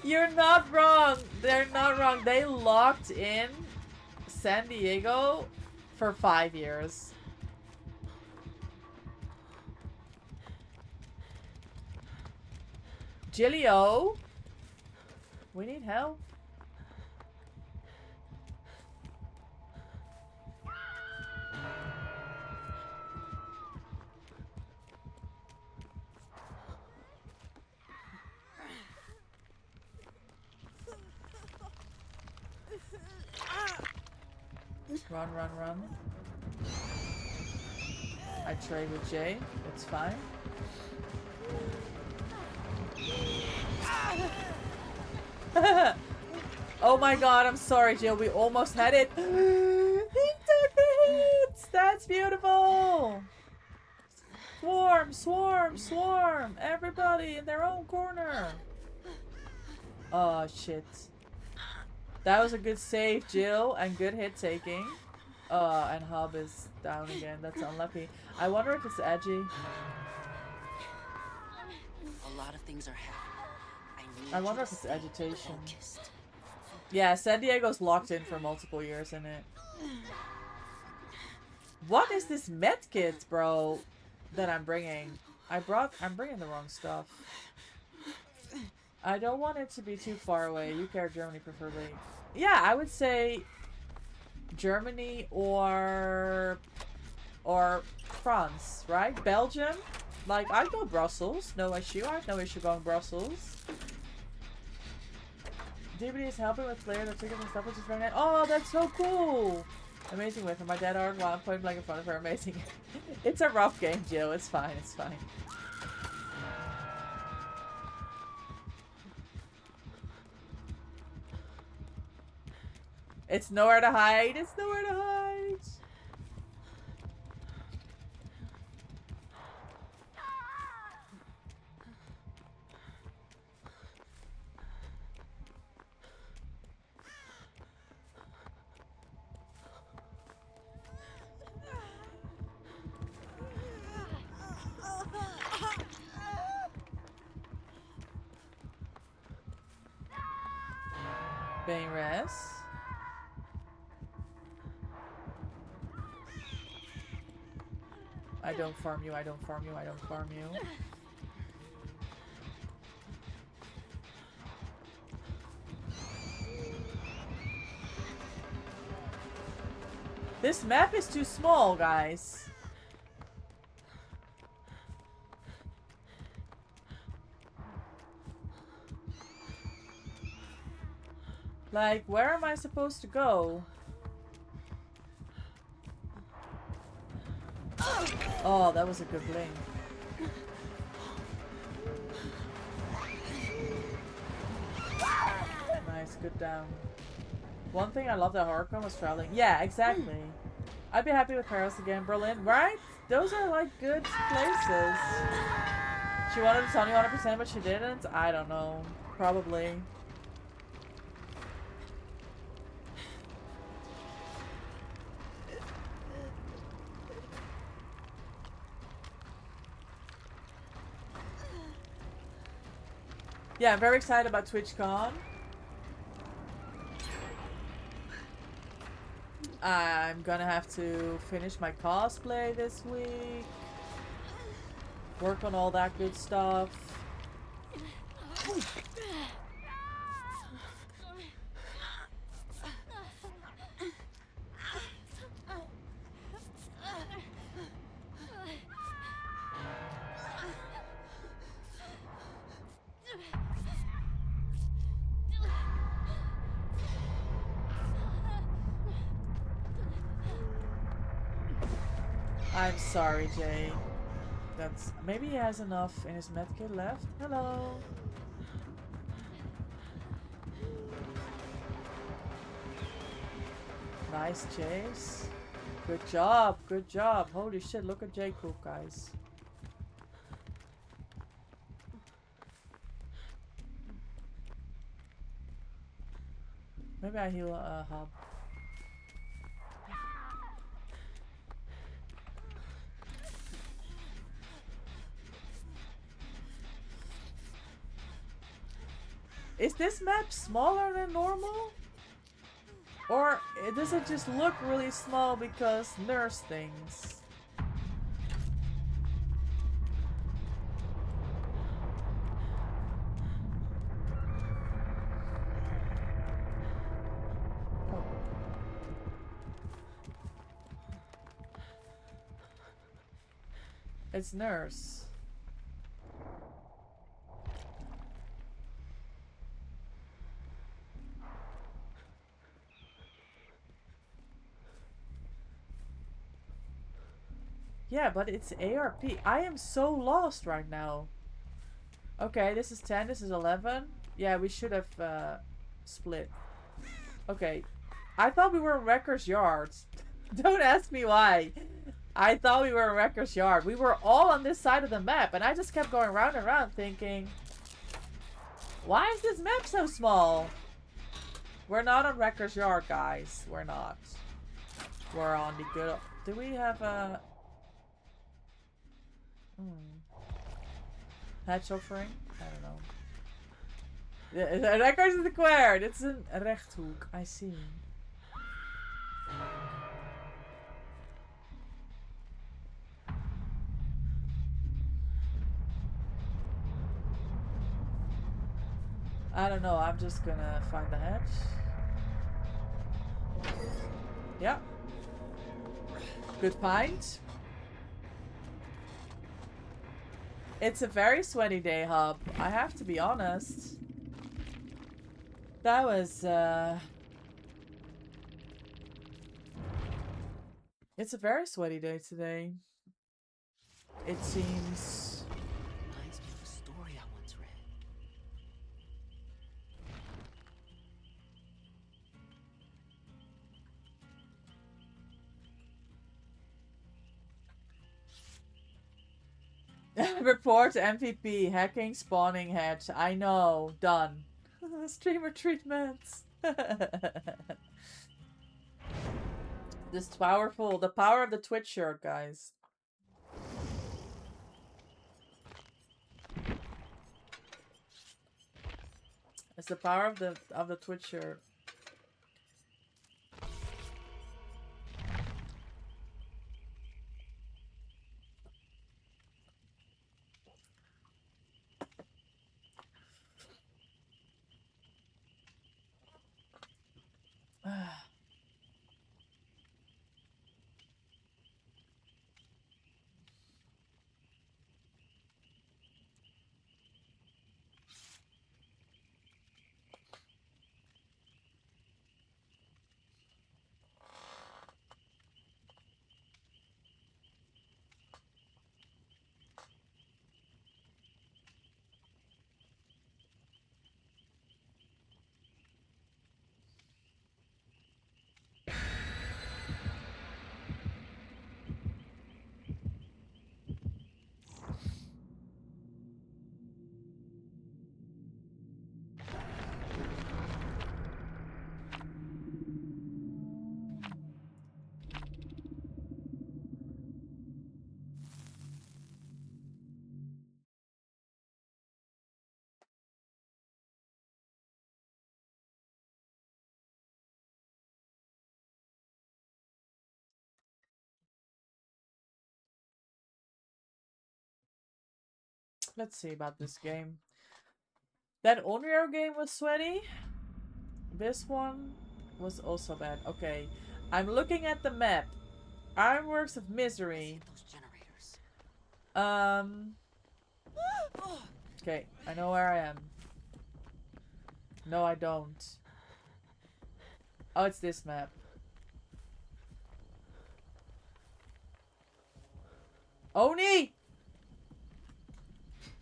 You're not wrong! They're not wrong. They locked in San Diego for 5 years. Gilio? We need help. Run. I trade with Jay. It's fine. Oh my god, I'm sorry, Jill. We almost had it. He took the hits! That's beautiful! Swarm! Everybody in their own corner. Oh, shit. That was a good save, Jill, and good hit taking. And Hub is down again. That's unlucky. I wonder if it's edgy. A lot of things are happening. I I wonder if it's agitation. Yeah, San Diego's locked in for multiple years, isn't it? What is this med kit, bro, that I'm bringing? I'm bringing the wrong stuff. I don't want it to be too far away. UK or Germany, preferably. Yeah, I would say Germany or France, right? Belgium? Like, I'd go Brussels. No issue. I have no issue going Brussels. DVD is helping with player that tickets and stuff, which is very nice. Oh, that's so cool! Amazing with her. My dad ordered while I'm point blank in front of her. Amazing. It's a rough game, Jill. It's fine. It's fine. It's nowhere to hide. It's nowhere to hide. Bane res. I don't farm you, I don't farm you, I don't farm you. This map is too small, guys. Like, where am I supposed to go? Oh, that was a good blink. Nice, good down. One thing I love that Horicon was traveling. Yeah, exactly. I'd be happy with Paris again. Berlin, right? Those are like good places. She wanted to tell me 100%, but she didn't? I don't know. Probably. Yeah, I'm very excited about TwitchCon. I'm gonna have to finish my cosplay this week. Work on all that good stuff. I'm sorry, Jay. That's maybe he has enough in his medkit left. Hello. Nice chase. Good job. Good job. Holy shit, look at Jay cook, guys. Maybe I heal a hub. Is this map smaller than normal? Or does it just look really small because nurse things? Oh. It's nurse. Yeah, but it's ARP. I am so lost right now. Okay, this is 10, this is 11. Yeah, we should have split. Okay. I thought we were in Wrecker's Yard. Don't ask me why. I thought we were in Wrecker's Yard. We were all on this side of the map, and I just kept going round and round thinking, why is this map so small? We're not on Wrecker's Yard, guys. We're not. We're on the good... Do we have a... Hatch offering? I don't know. Rechthoek is the square. Dit is een rechthoek. I see. I don't know. I'm just gonna find the hatch. Yeah. Good find. It's a very sweaty day, Hub. I have to be honest. That was, It's a very sweaty day today. It seems... Reminds me of a story I once read. Report MVP. Hacking spawning hatch. I know. Done. Streamer treatments. This powerful. The power of the Twitch shirt, guys. It's the power of the Twitch shirt. Let's see about this game. That Onryo game was sweaty. This one was also bad. Okay. I'm looking at the map. Ironworks of Misery. Those generators. Okay, I know where I am. No, I don't. Oh, it's this map. Oni!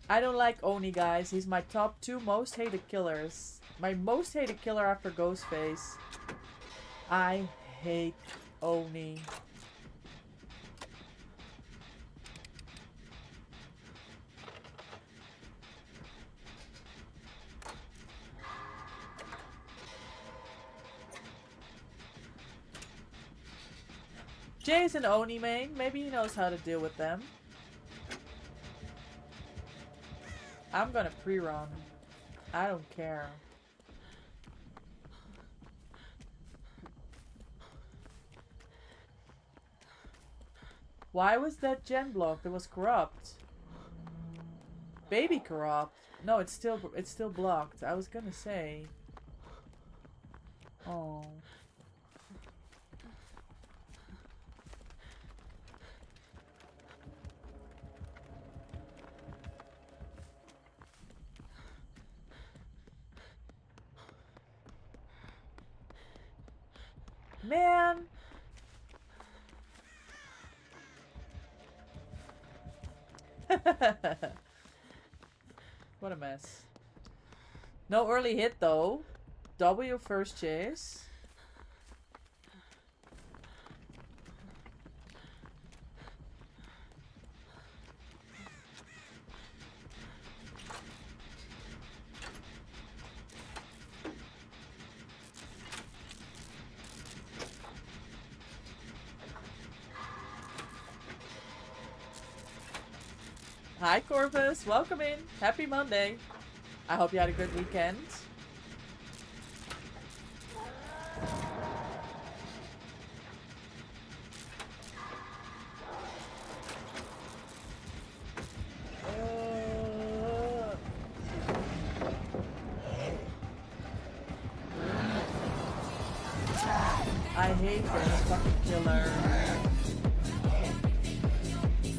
I don't like Oni, guys. He's my top 2 most hated killers. My most hated killer after Ghostface. I hate Oni. Jay's an Oni main. Maybe he knows how to deal with them. I'm gonna pre-run. I don't care. Why was that gen blocked? It was corrupt. Baby corrupt. No, it's still blocked. I was gonna say. Oh. Man. What a mess. No early hit though. W first chase. Hi Corvus, welcome in. Happy Monday. I hope you had a good weekend. I hate this fucking killer.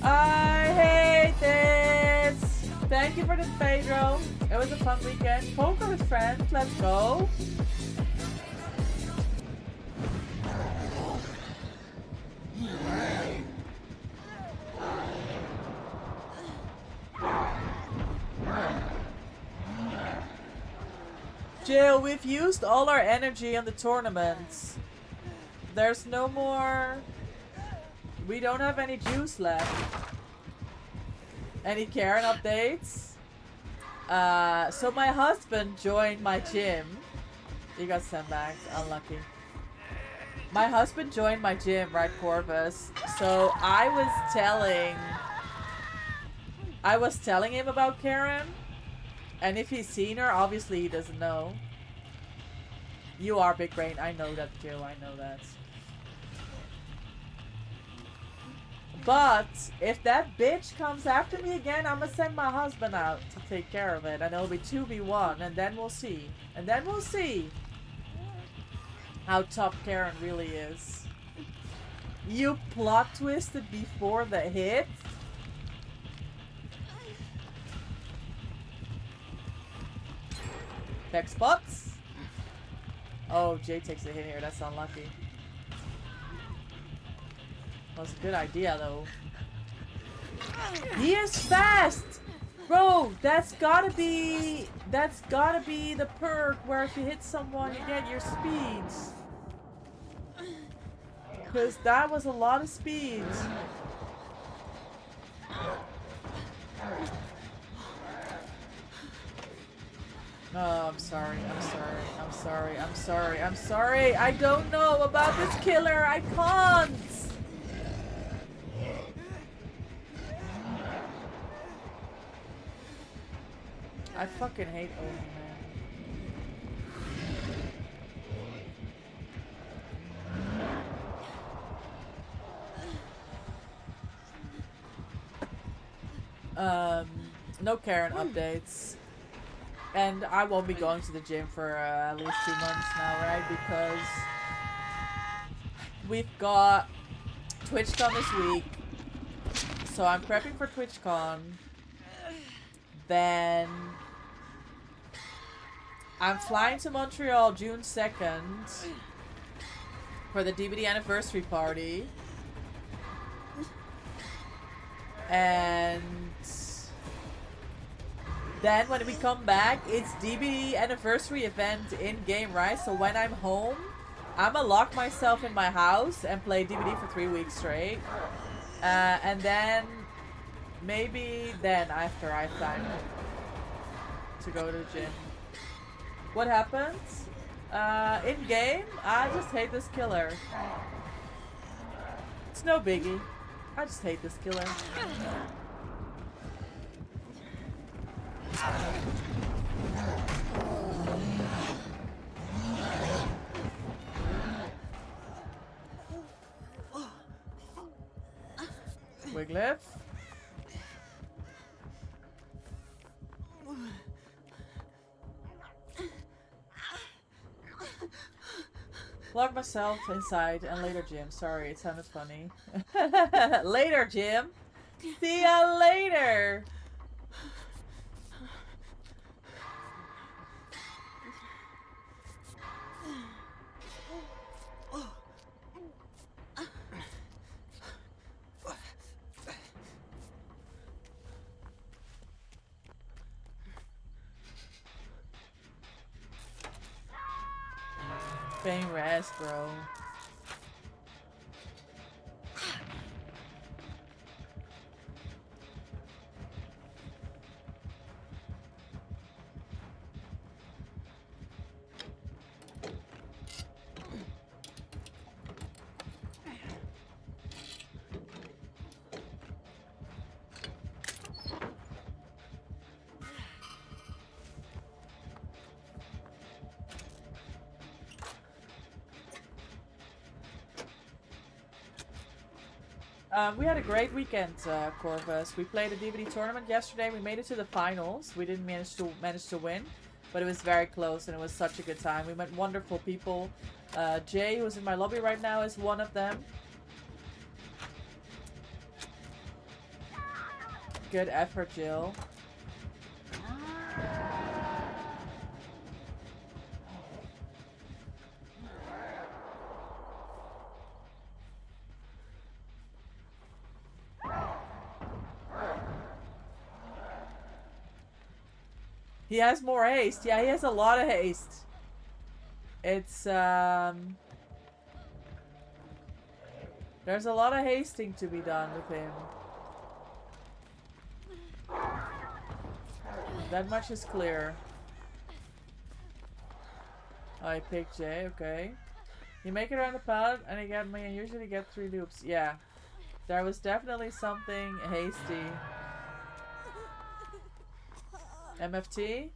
I hate this! Thank you for the Pedro. It was a fun weekend. Poker with friends. Let's go. Jill, we've used all our energy on the tournaments. There's no more... We don't have any juice left. Any Karen updates? So my husband joined my gym. You got sandbags. Unlucky. My husband joined my gym, right, Corvus? So I was telling him about Karen. And if he's seen her, obviously he doesn't know. You are big brain. I know that, Joe. I know that. But if that bitch comes after me again, I'm gonna send my husband out to take care of it. And it'll be 2v1. And then we'll see. And then we'll see how tough Karen really is. You plot twisted before the hit? Tech spots? Oh, Jay takes a hit here. That's unlucky. That's a good idea, though. He is fast! Bro, that's gotta be the perk where if you hit someone, you get your speeds. Because that was a lot of speeds. Oh, I'm sorry. I don't know about this killer. I can't. I fucking hate Omi, man. No Karen updates. And I won't be going to the gym for at least 2 months now, right? Because we've got TwitchCon this week. So I'm prepping for TwitchCon. Then I'm flying to Montreal June 2nd for the DBD anniversary party. And then when we come back, it's DBD anniversary event in-game, right? So when I'm home, I'ma lock myself in my house and play DBD for 3 weeks straight. And then maybe then after I have time to go to the gym. What happens? In-game, I just hate this killer. It's no biggie. I just hate this killer. Wiglif. Lock myself inside and later Jim. Sorry, it sounded funny. Later, Jim. See ya later. Bang rest, bro. We had a great weekend, Corvus. We played a DVD tournament yesterday. We made it to the finals. We didn't manage to win, but it was very close and it was such a good time. We met wonderful people. Jay, who's in my lobby right now, is one of them. Good effort, Jill. He has more haste. Yeah, he has a lot of haste. It's, there's a lot of hasting to be done with him. That much is clear. I picked Jay, okay. You make it around the pallet and you get me and usually get 3 loops. Yeah. There was definitely something hasty. MFT?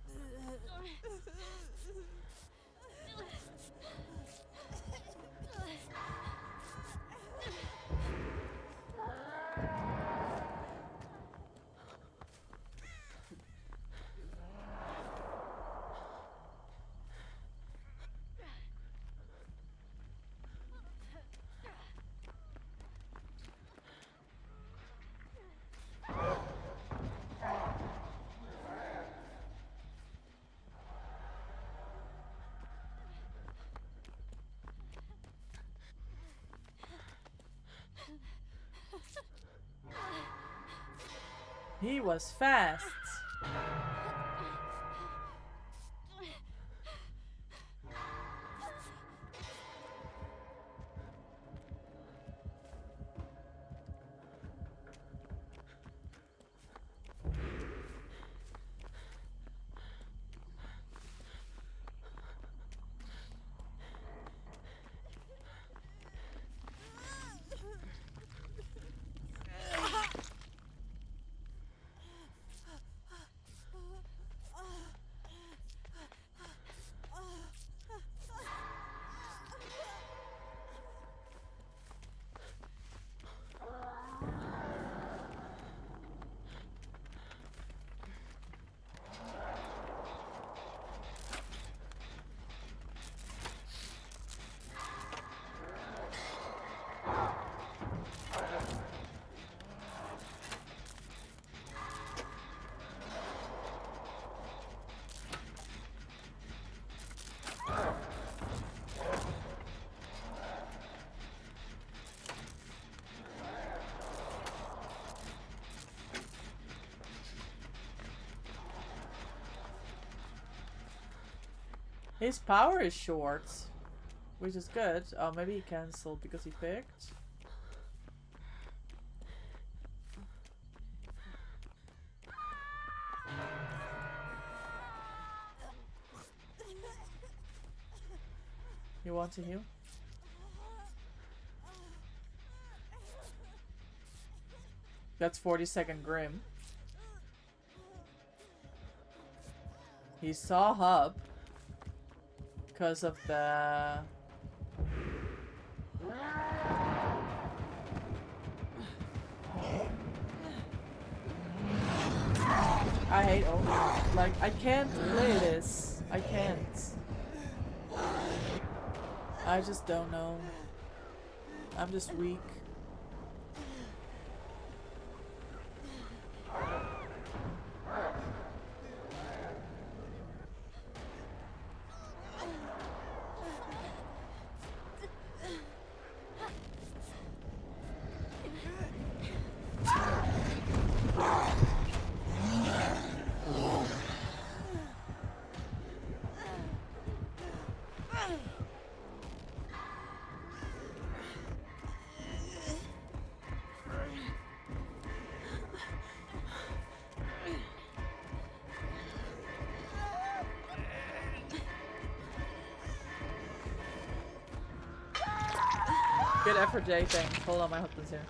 He was fast. His power is short, which is good. Oh, maybe he cancelled because he picked. You want to heal? That's 40-second Grim. He saw Hub. Because of the... I hate Omen. Like, I can't play this. I can't. I just don't know. I'm just weak. Good effort, Jay. Thanks. Hold on, my husband's here.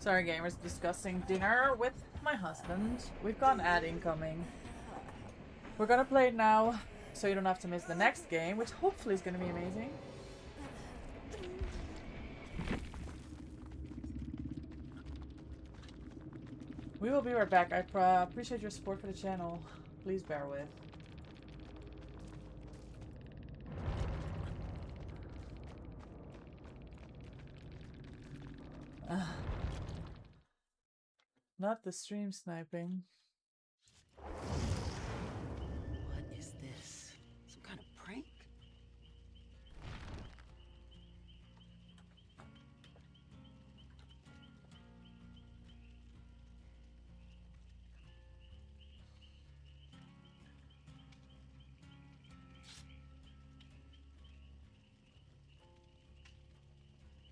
Sorry, gamers, discussing dinner with my husband. We've got an ad incoming. We're gonna play it now, so you don't have to miss the next game, which hopefully is gonna be amazing. We will be right back. I appreciate your support for the channel. Please bear with. Not the stream sniping. What is this? Some kind of prank?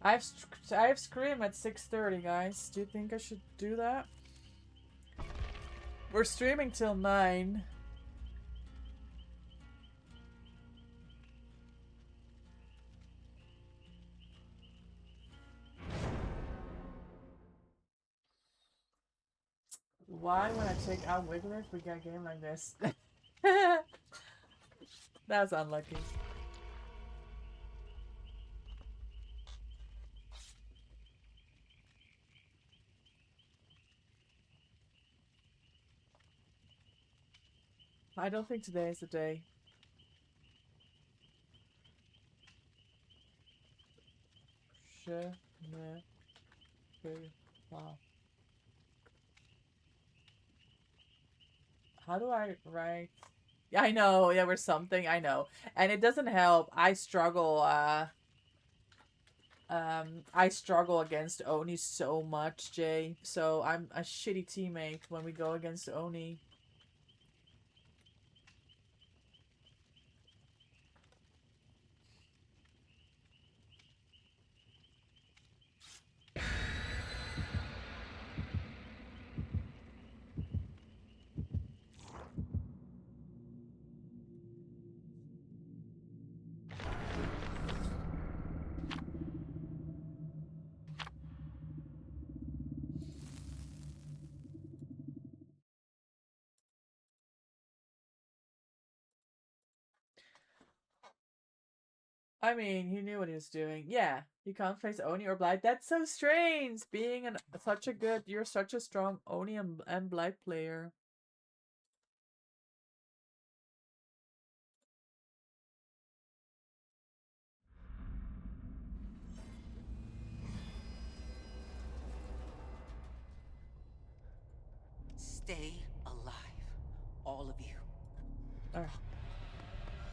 I have Scream at 6:30, guys. Do you think I should do that? We're streaming till 9. Why when I take out Wiggler we get a game like this? That's unlucky. I don't think today is the day. Wow. How do I write? Yeah, I know. There was something. I know. And it doesn't help. I struggle against Oni so much, Jay. So I'm a shitty teammate when we go against Oni. I mean, he knew what he was doing. Yeah, you can't face Oni or Blight. That's so strange. Being you're such a strong Oni and Blight player. Stay alive. All of you.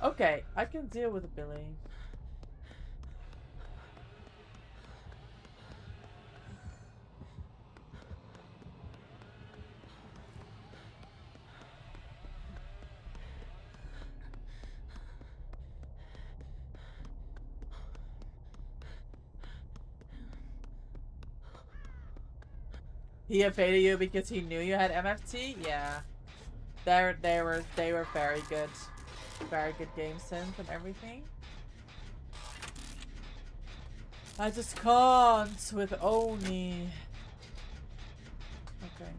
Okay, I can deal with Billy. He evaded you because he knew you had MFT? Yeah. They were very good. Very good game sense and everything. I just can't with Oni. Okay.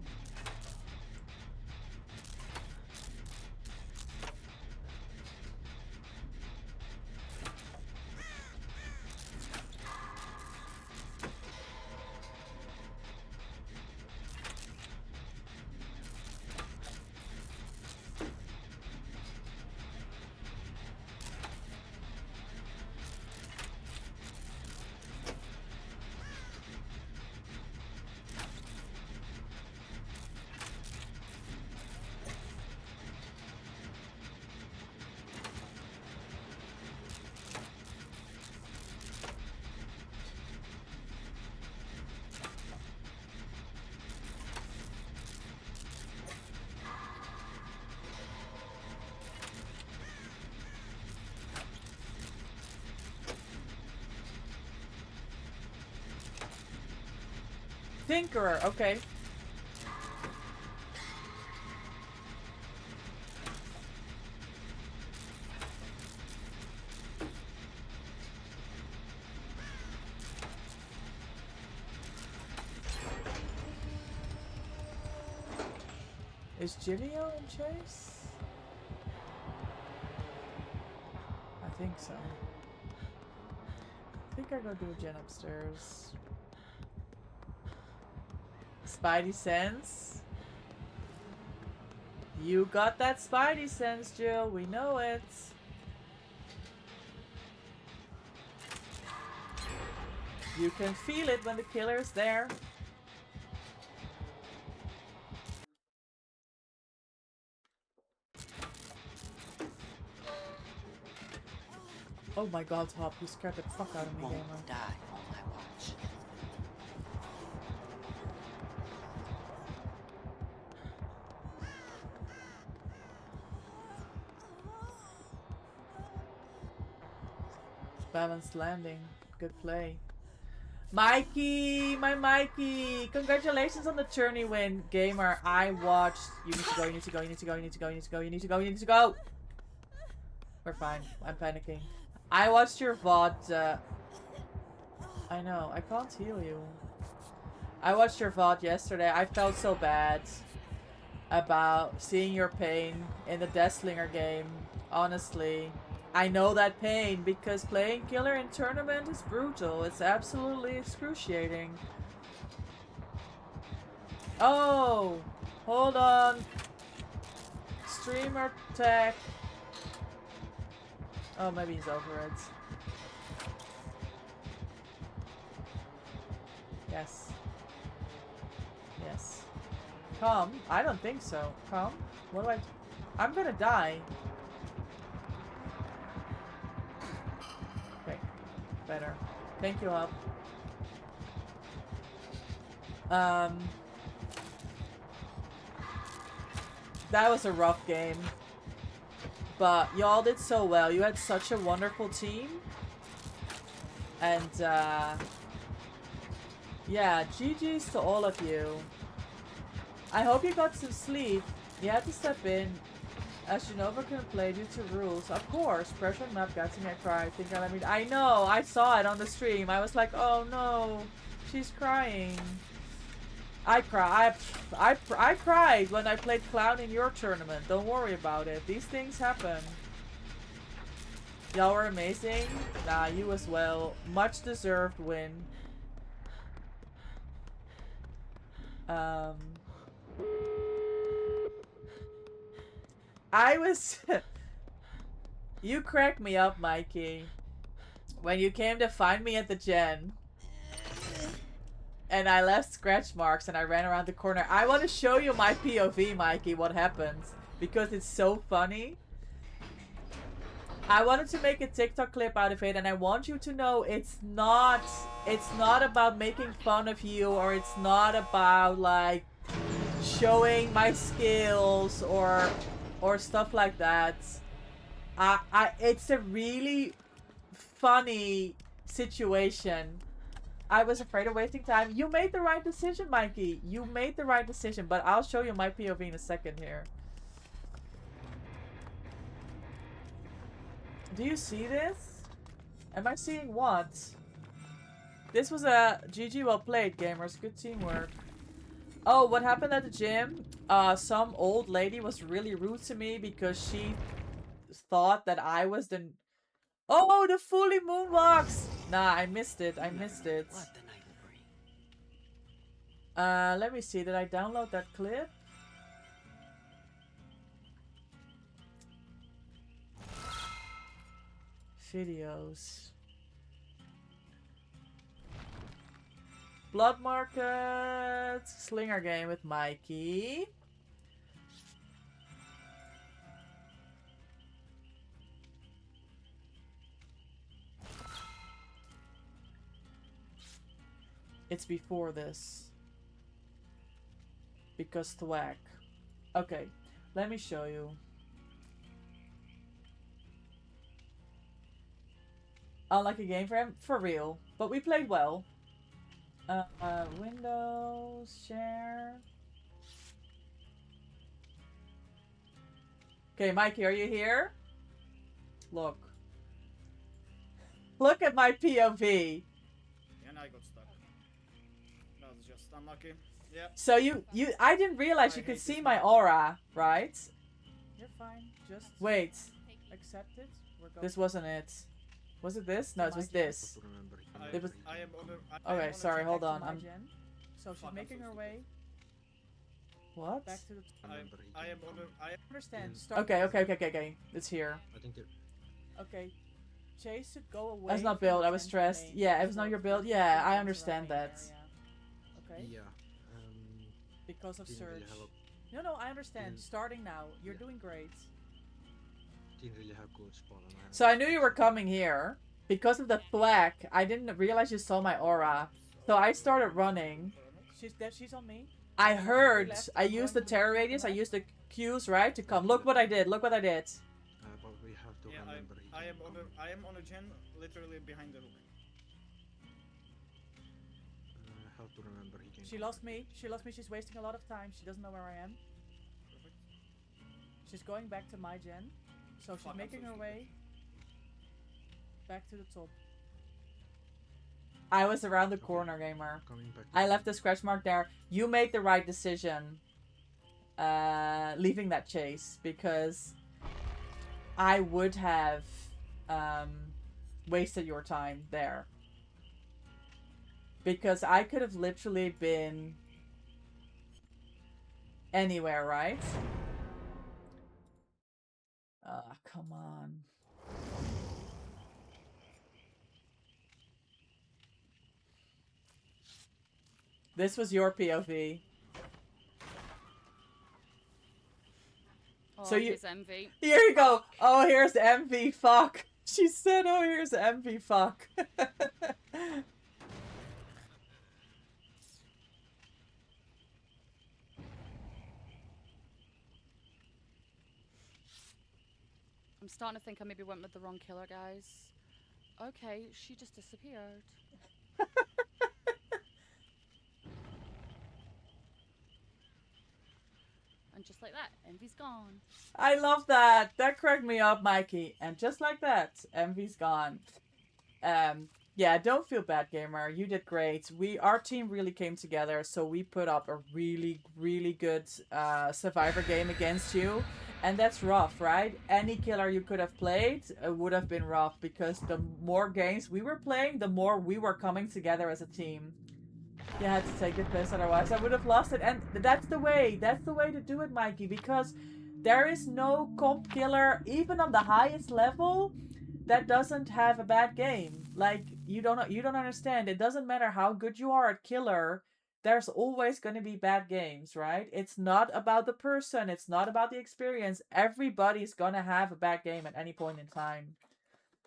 Tinkerer, okay. Is Gilio in chase? I think so. I think I go do a gen upstairs. Spidey sense. You got that Spidey sense, Jill. We know it. You can feel it when the killer's there. Oh my god, Hop, you scared the fuck out of me, Won't gamer. die on my watch. Balanced landing. Good play. Mikey! My Mikey! Congratulations on the tourney win, gamer. I watched. You need to go, you need to go, you need to go, you need to go, you need to go, you need to go, you need to go! We're fine. I'm panicking. I watched your VOD. I know. I can't heal you. I watched your VOD yesterday. I felt so bad about seeing your pain in the Deathslinger game. Honestly. I know that pain because playing killer in tournament is brutal. It's absolutely excruciating. Oh! Hold on. Streamer tech. Oh, maybe he's over it. Yes. Yes. Come? I don't think so. Come? What do I... I'm gonna die. Okay. Better. Thank you, Up. That was a rough game. But y'all did so well. You had such a wonderful team. And, yeah, GG's to all of you. I hope you got some sleep. You had to step in. As Genova couldn't play due to rules. Of course, pressure on map got to me. I cried. I know, I saw it on the stream. I was like, oh no, she's crying. I cried when I played Clown in your tournament. Don't worry about it. These things happen. Y'all were amazing. Nah, you as well. Much deserved win. I was... You cracked me up, Mikey. When you came to find me at the gen. And I left scratch marks and I ran around the corner. I want to show you my POV, Mikey, what happens. Because it's so funny. I wanted to make a TikTok clip out of it, and I want you to know it's not about making fun of you, or it's not about like showing my skills or stuff like that. It's a really funny situation. I was afraid of wasting time. You made the right decision, Mikey. You made the right decision, but I'll show you my POV in a second here. Do you see this? Am I seeing what? This was a GG well played, gamers. Good teamwork. Oh, what happened at the gym? Some old lady was really rude to me because she thought that I was the... Oh, the fully moonbox! Nah, I missed it. I missed it. What the night will bring. Let me see. Did I download that clip? Videos. Blood Market. Slinger game with Mikey. It's before this. Because thwack. Okay, let me show you. Unlike a game for him, for real. But we played well. Windows, share. Okay, Mikey, are you here? Look. Look at my POV. And I got stuck. That was just unlucky. Yeah. So I didn't realize I you could hate see this my map. aura, right? You're fine. Just Wait, accept it. We're going. this wasn't it. Was it this? No, it was this. It was. I am on a. I am Okay, on a sorry, gen- hold Back to on. my I'm. gen. So she's Fuck, I'm making so her stupid. way What? back to the. I am on a. I am. Understand. Start. Okay. It's here. I think it. Okay. Chase should go away. That's not from build. the I was gen stressed. main Yeah, it and was not start your build. building Yeah, the I gens understand around main that. area. Okay. Yeah. Because of Didn't surge. really have a, No, I understand. didn't- Starting now. You're Yeah. doing great. didn't really have good spot on hand. So I knew you were coming here because of the flag. I didn't realize you saw my aura. So I started running. She's on me. I heard. left, I I'm used going the to terror the radius. I left. used the Qs, right, to come. Look what I did. Look what I did. But we have to Yeah, remember. he I can am on come, a. I am on a gen, literally behind the hook. have to remember he can. She come lost back. me. She lost me. She's wasting a lot of time. She doesn't know where I am. Perfect. She's going back to my gen. So she's Fuck, I'm making so her stupid. way back to the top. I was around the corner, gamer. Coming back. I left the scratch mark there. You made the right decision. Leaving that chase because I would have wasted your time there. Because I could have literally been anywhere, right? Come on. This was your POV. Oh, So you- here's envy. Here you go. Oh, here's MV fuck. She said, oh, here's MV fuck. I'm starting to think I maybe went with the wrong killer, guys. Okay, she just disappeared. And just like that, envy's gone. I love that. That cracked me up, Mikey. And just like that, MV's gone. Yeah, don't feel bad, gamer. You did great. Our team really came together, so we put up a really, really good Survivor game against you. And that's rough, right? Any killer you could have played would have been rough because the more games we were playing, the more we were coming together as a team. You had to take the piss, otherwise I would have lost it. And that's the way. That's the way to do it, Mikey. Because there is no comp killer, even on the highest level, that doesn't have a bad game. Like, you don't understand. It doesn't matter how good you are at killer. There's always going to be bad games, right? It's not about the person. It's not about the experience. Everybody's going to have a bad game at any point in time.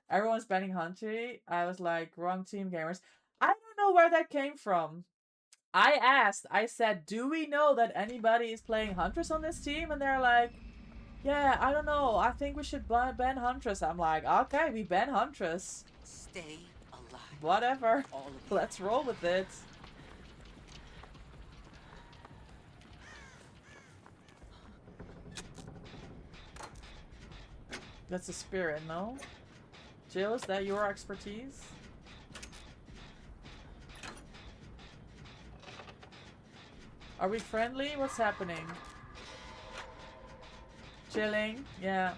Everyone's banning Huntry. I was like, wrong team, gamers. I don't know where that came from. I said, do we know that anybody is playing Huntress on this team? And they're like, yeah, I don't know. I think we should ban Huntress. I'm like, okay, we ban Huntress. Stay alive. Whatever. All of you. Let's roll with it. That's a spirit, no? Jill, is that your expertise? Are we friendly? What's happening? Chilling? Yeah.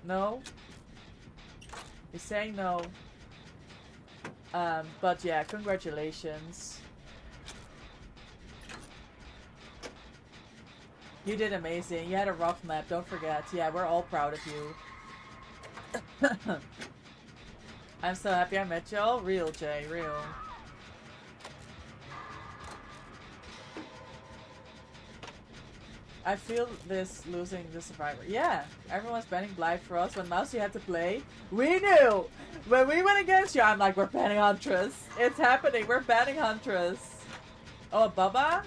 No? He's saying no. But yeah, congratulations. You did amazing. You had a rough map, don't forget. Yeah, we're all proud of you. I'm so happy I met y'all. Real, Jay, real. I feel this losing the Survivor. Yeah, everyone's banning Blythe for us. When Mousy had to play, we knew! When we went against you, I'm like, we're banning Huntress. It's happening, we're banning Huntress. Oh, Bubba?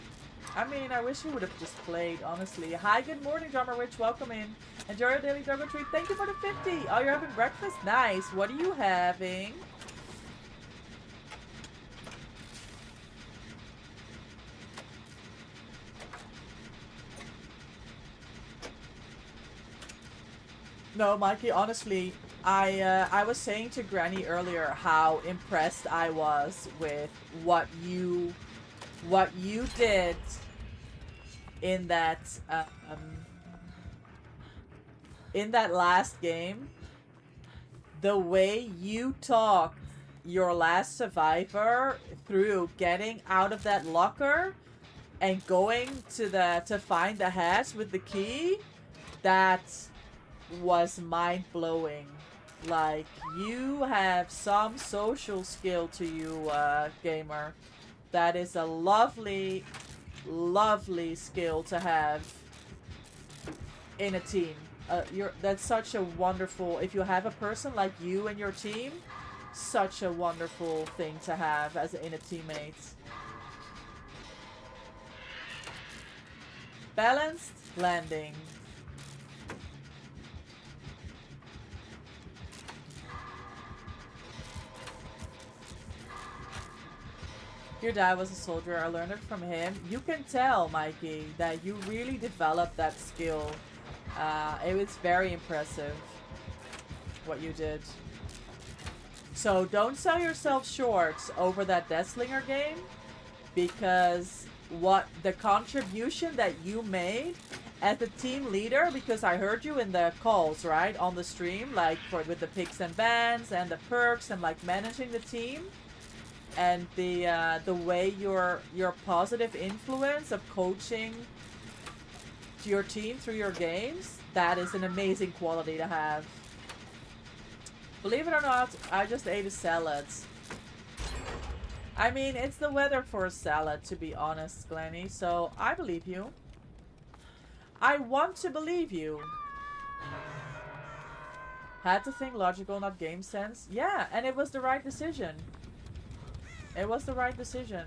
I mean, I wish he would have just played, honestly. Hi, good morning, Drummer Witch. Welcome in. Enjoy your daily Doggo treat. Thank you for the 50. Oh, you're having breakfast? Nice. What are you having? No, Mikey, honestly, I was saying to Granny earlier how impressed I was with what you what you did in that last game, the way you talked your last survivor through getting out of that locker and going to find the hatch with the key, that was mind-blowing. Like, you have some social skill to you, gamer. That is a lovely, lovely skill to have in a team. That's such a wonderful, if you have a person like you in your team, such a wonderful thing to have as in a teammate. Balanced landing. Your dad was a soldier. I learned it from him. You can tell, Mikey, that you really developed that skill. It was very impressive what you did. So don't sell yourself short over that Deathslinger game, because what the contribution that you made as the team leader, because I heard you in the calls, right, on the stream, like with the picks and bans and the perks and like managing the team, and the way your positive influence of coaching your team through your games, that is an amazing quality to have. Believe it or not, I just ate a salad. I mean, it's the weather for a salad, to be honest, Glenny, so I believe you. I want to believe you. Had to think logical, not game sense. Yeah, and it was the right decision. It was the right decision.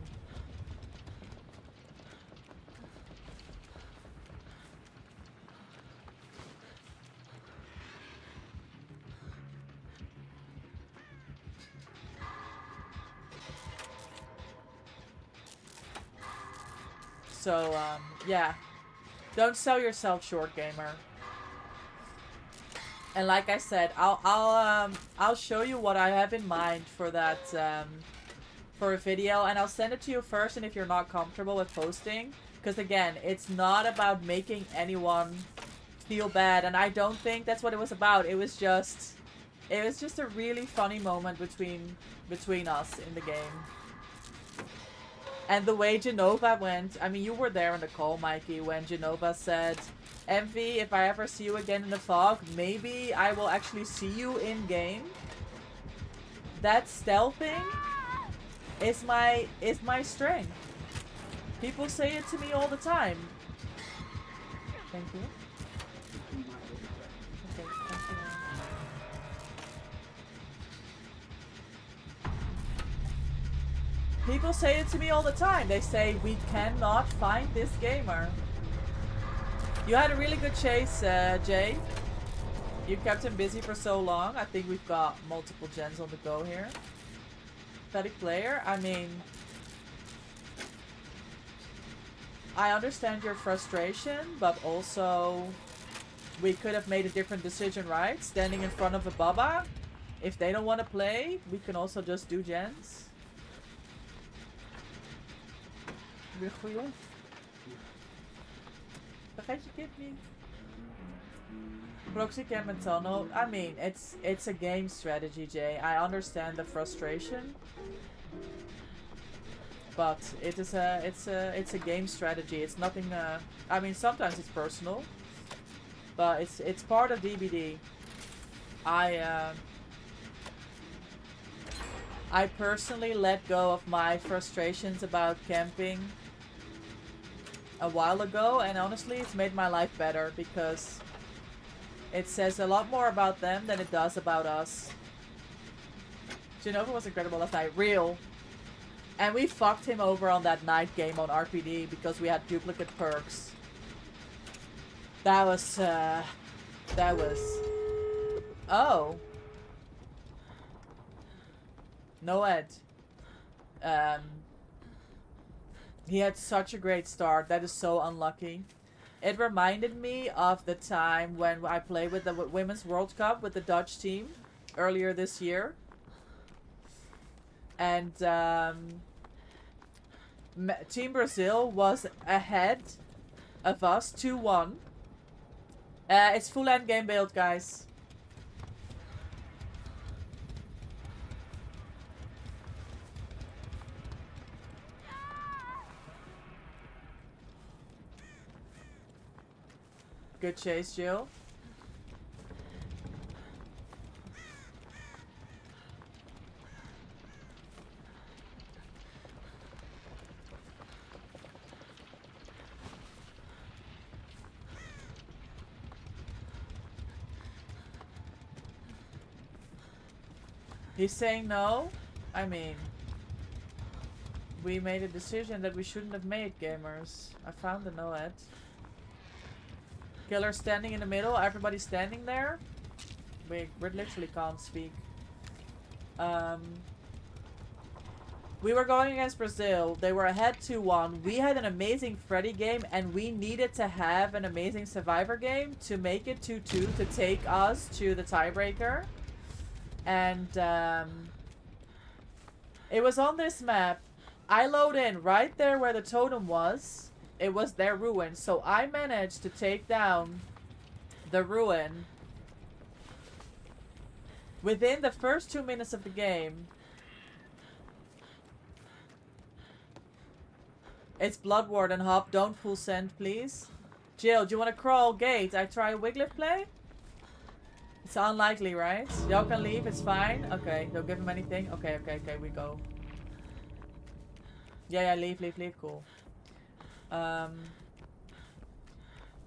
So, yeah. Don't sell yourself short, gamer. And like I said, I'll show you what I have in mind for that, for a video, and I'll send it to you first, and if you're not comfortable with posting, because again, it's not about making anyone feel bad, and I don't think that's what it was about. It was just a really funny moment between us in the game. And the way Genova went, I mean, you were there in the call, Mikey, when Genova said, Envy, if I ever see you again in the fog, maybe I will actually see you in game. That stealthing is my strength. People say it to me all the time. Thank you. Okay, thank you. People say it to me all the time. They say, we cannot find this gamer. You had a really good chase, Jay. You kept him busy for so long. I think we've got multiple gens on the go here. Pathetic player. I mean, I understand your frustration, but also we could have made a different decision, right? Standing in front of a Baba. If they don't want to play, we can also just do gens. Weer goeie. Vergeet je kip niet. Proxy Camp and Tunnel. I mean, it's a game strategy, Jay. I understand the frustration, but it's a game strategy. It's nothing. I mean, sometimes it's personal, but it's part of DBD. I personally let go of my frustrations about camping a while ago, and honestly it's made my life better because it says a lot more about them than it does about us. Genova was incredible last night. Real. And we fucked him over on that night game on RPD because we had duplicate perks. That was oh. Noed. He had such a great start. That is so unlucky. It reminded me of the time when I played with the Women's World Cup with the Dutch team earlier this year. And Team Brazil was ahead of us 2-1. It's full endgame build, guys. Good chase, Jill. He's saying no? I mean, we made a decision that we shouldn't have made, gamers. I found the no-ed. Killer standing in the middle, everybody standing there. We literally can't speak. We were going against Brazil. They were ahead 2-1. We had an amazing Freddy game, and we needed to have an amazing Survivor game to make it 2-2 to take us to the tiebreaker. And it was on this map. I load in right there where the totem was. It was their ruin. So I managed to take down the ruin within the first 2 minutes of the game. It's Blood Warden, Hop. Don't full send, please. Jill, do you want to crawl gate? I try a Wiglif play? It's unlikely, right? Y'all can leave, it's fine. Okay, don't give him anything. Okay, we go. Yeah, leave, cool.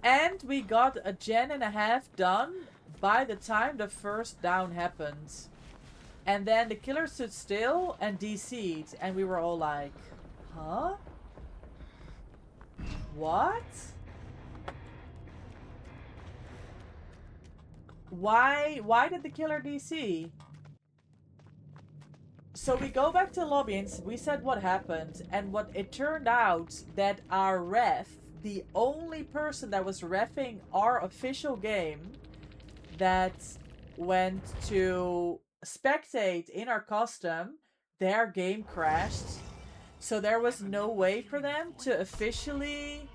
And we got a gen and a half done by the time the first down happened. And then the killer stood still and DC'd, and we were all like, huh? What? Why did the killer DC? So we go back to the lobby and we said what happened, and what it turned out that our ref, the only person that was reffing our official game that went to spectate in our custom, their game crashed. So there was no way for them to officially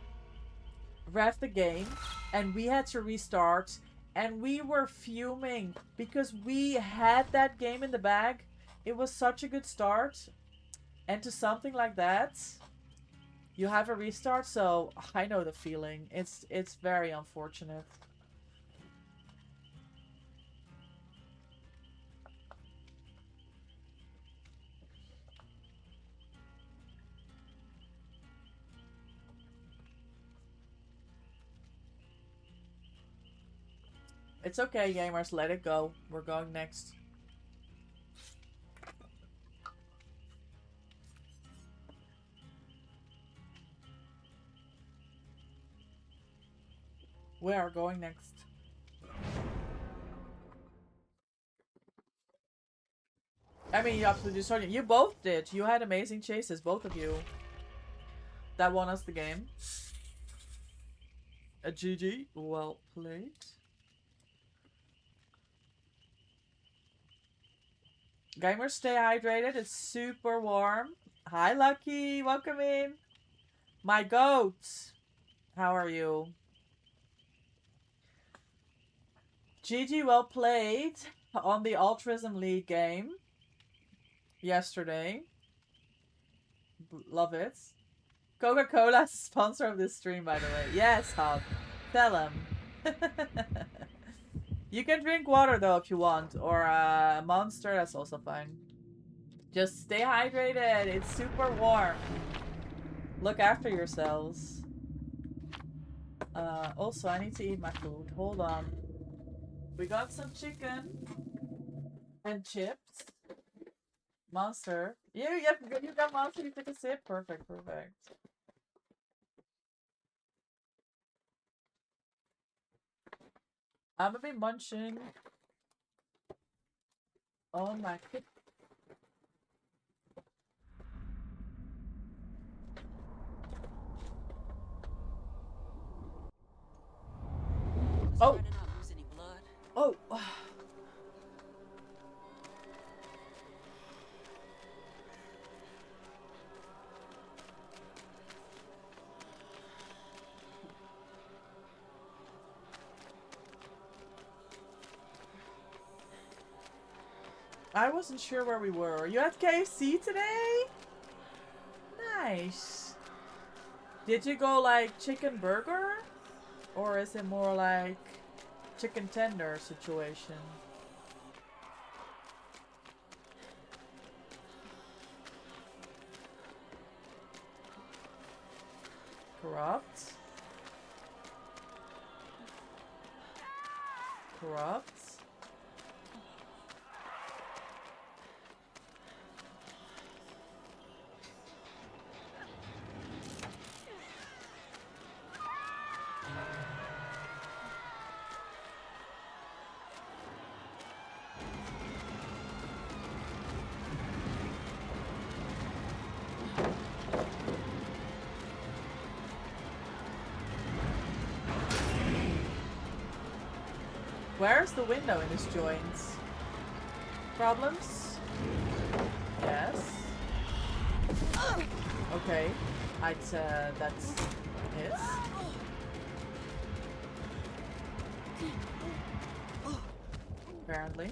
ref the game, and we had to restart. And we were fuming because we had that game in the bag. It was such a good start. And to something like that, you have a restart. So I know the feeling. It's very unfortunate. It's okay, gamers. Let it go. We're going next. We are going next. I mean, you absolutely sorry. You both did. You had amazing chases, both of you. That won us the game. A GG. Well played. Gamers, stay hydrated. It's super warm. Hi, Lucky. Welcome in. My goat. How are you? GG, well played on the Altruism League game yesterday. Love it. Coca-Cola is a sponsor of this stream, by the way. Yes, Hub. Tell him. You can drink water, though, if you want. Or a Monster, that's also fine. Just stay hydrated. It's super warm. Look after yourselves. Also, I need to eat my food. Hold on. We got some chicken. And chips. Monster. You got Monster. You took a sip. Perfect, perfect. I'm gonna be munching on my kid. Oh. Oh. I wasn't sure where we were. Are you at KFC today? Nice. Did you go like chicken burger? Or is it more like chicken tender situation? Corrupt. Corrupt. Where's the window in this joint? Problems? Yes. Okay. That's his. Apparently.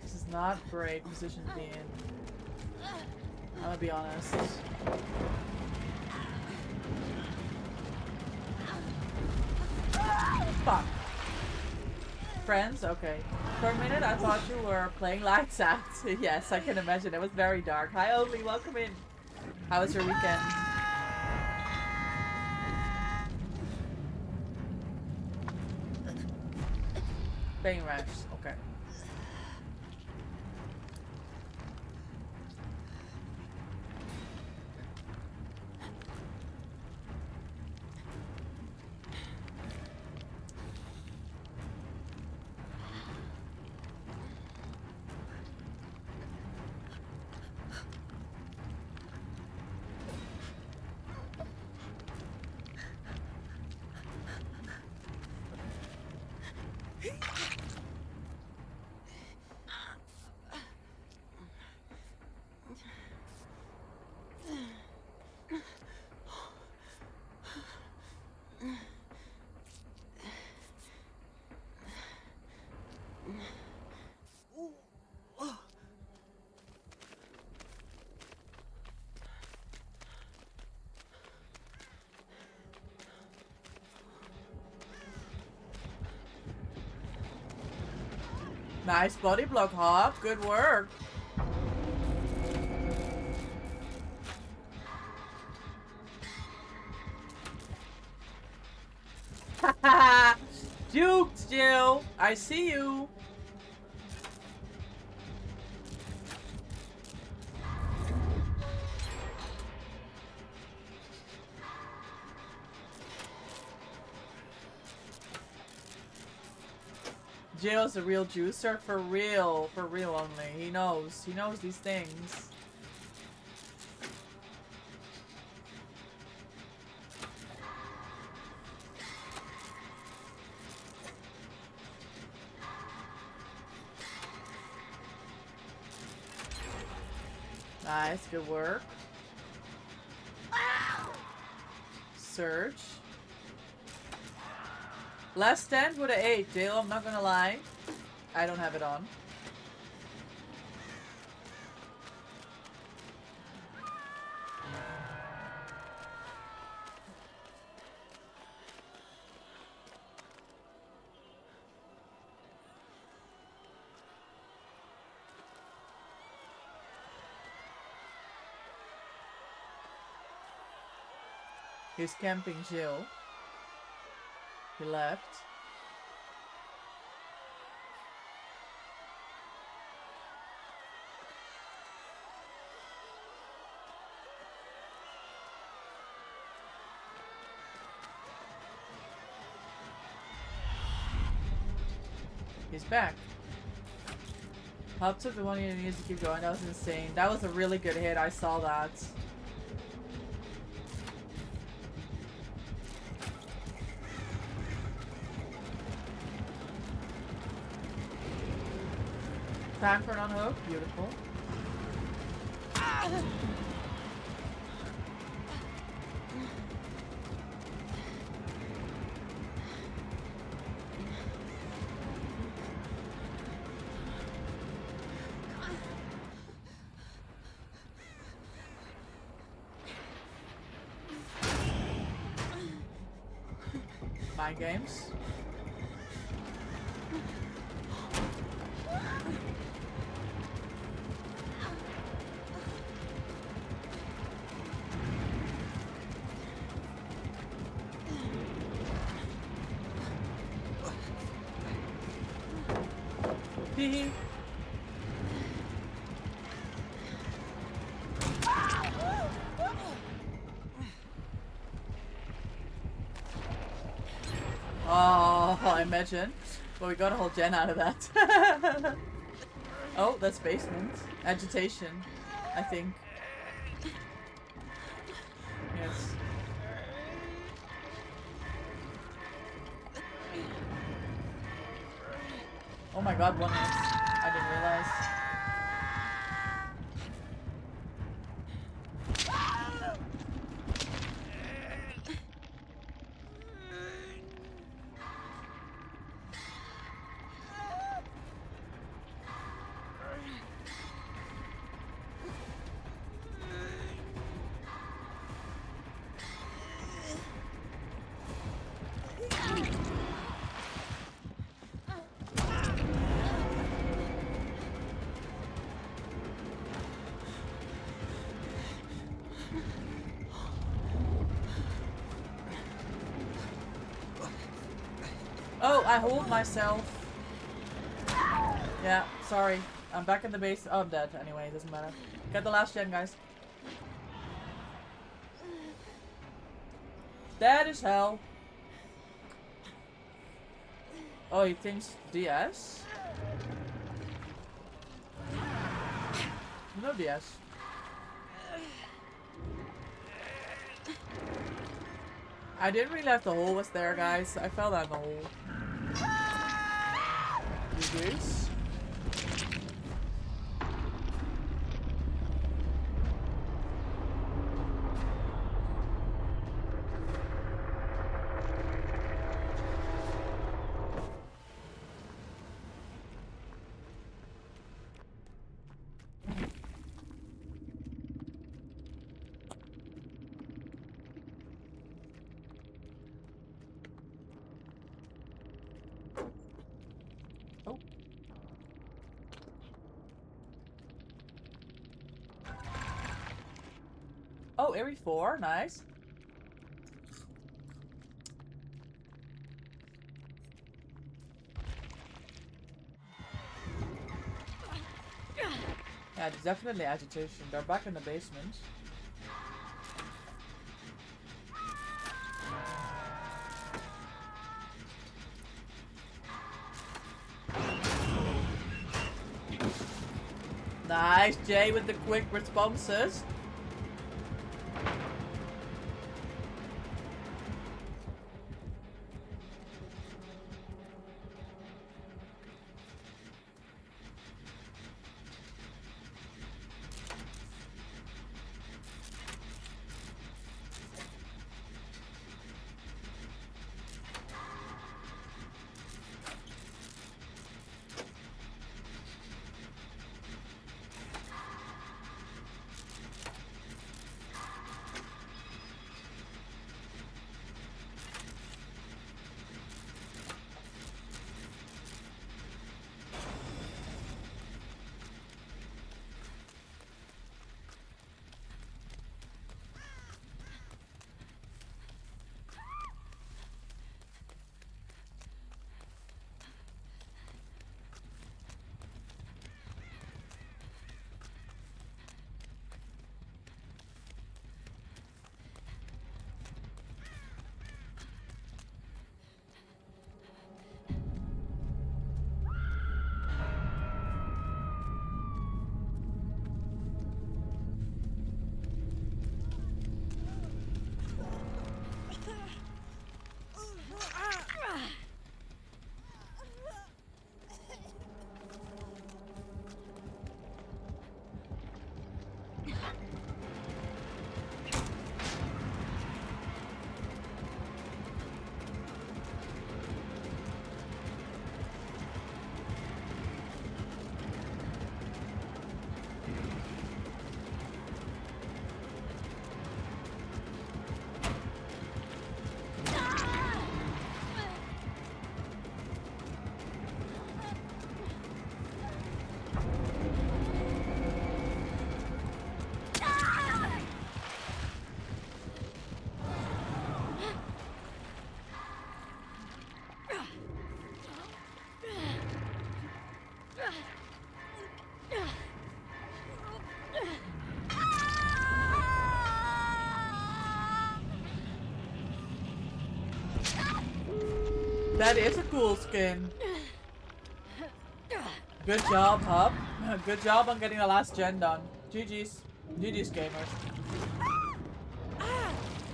This is not a great position to be in. I'm gonna be honest. Fuck. Friends? Okay. For a minute I thought you were playing Lights Out. Yes, I can imagine. It was very dark. Hi Oakley, welcome in. How was your weekend? Pain rash. Okay. Nice body block, Hop. Good work. Juked, Jill. I see you. Jill's a real juicer, for real only. He knows these things. Nice, good work. Search. Last stand with an 8, Jill, I'm not gonna lie. I don't have it on. He's camping Jill. He left. He's back. Hop took the one he needed to keep going. That was insane. That was a really good hit. I saw that. Time for an unhook. Beautiful. Mind games. Hee hee. Oh, imagine. Well, we got a whole gen out of that. Oh, that's basement. Agitation, I think. Yes. Oh my god, one hit. I didn't realize. Oh, I hold myself. Yeah, sorry. I'm back in the base. Oh, I'm dead. Anyway, it doesn't matter. Get the last gen, guys. Dead as hell. Oh, he thinks DS? No DS. I didn't realize the hole was there, guys. I fell down the hole. You guys? Oh, area 4, nice. Yeah, it's definitely agitation. They're back in the basement. Nice, Jay with the quick responses. That is a cool skin. Good job, Hub. Good job on getting the last gen done. GG's. GG's, gamers.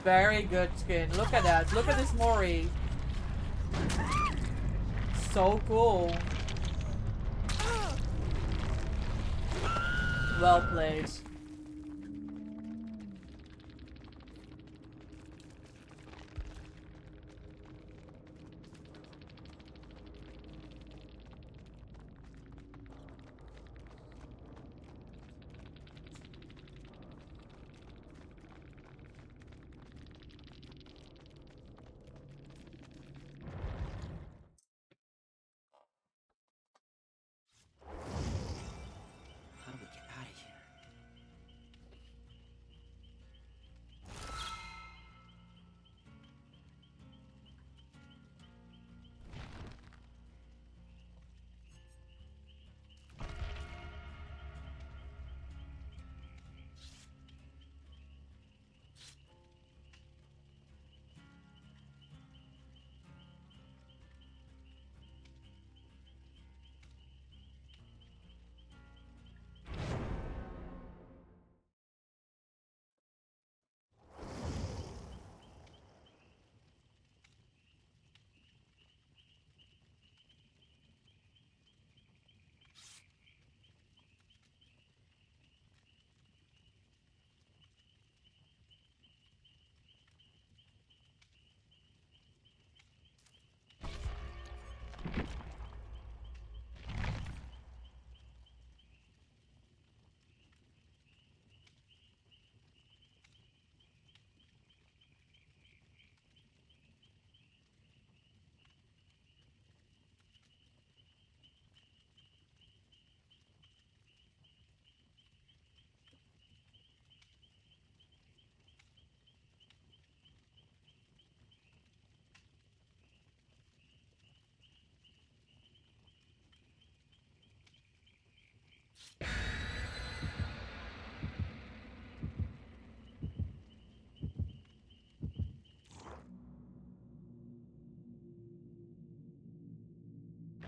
Very good skin. Look at that. Look at this Mori. So cool. Well played. How do we get out of here?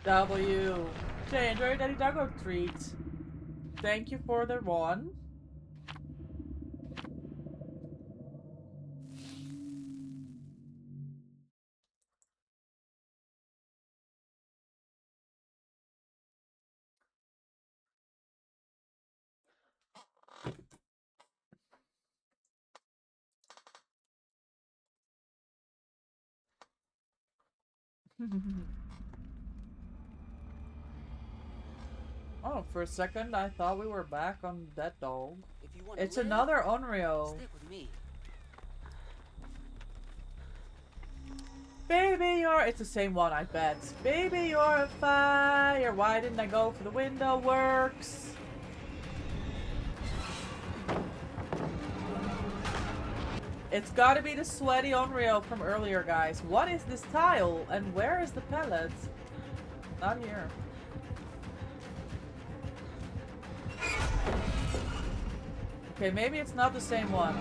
W. Jay, enjoy your Daddy Doggo treat. Thank you for the one. Oh, for a second I thought we were back on that dog. If you want It's to live, another Onryo. stick with me. Baby, you're... It's the same one, I bet. Baby, you're a fire. Why didn't I go for the window works? It's gotta be the sweaty Onryo from earlier, guys. What is this tile? And where is the pellet? Not here. Okay, maybe it's not the same one.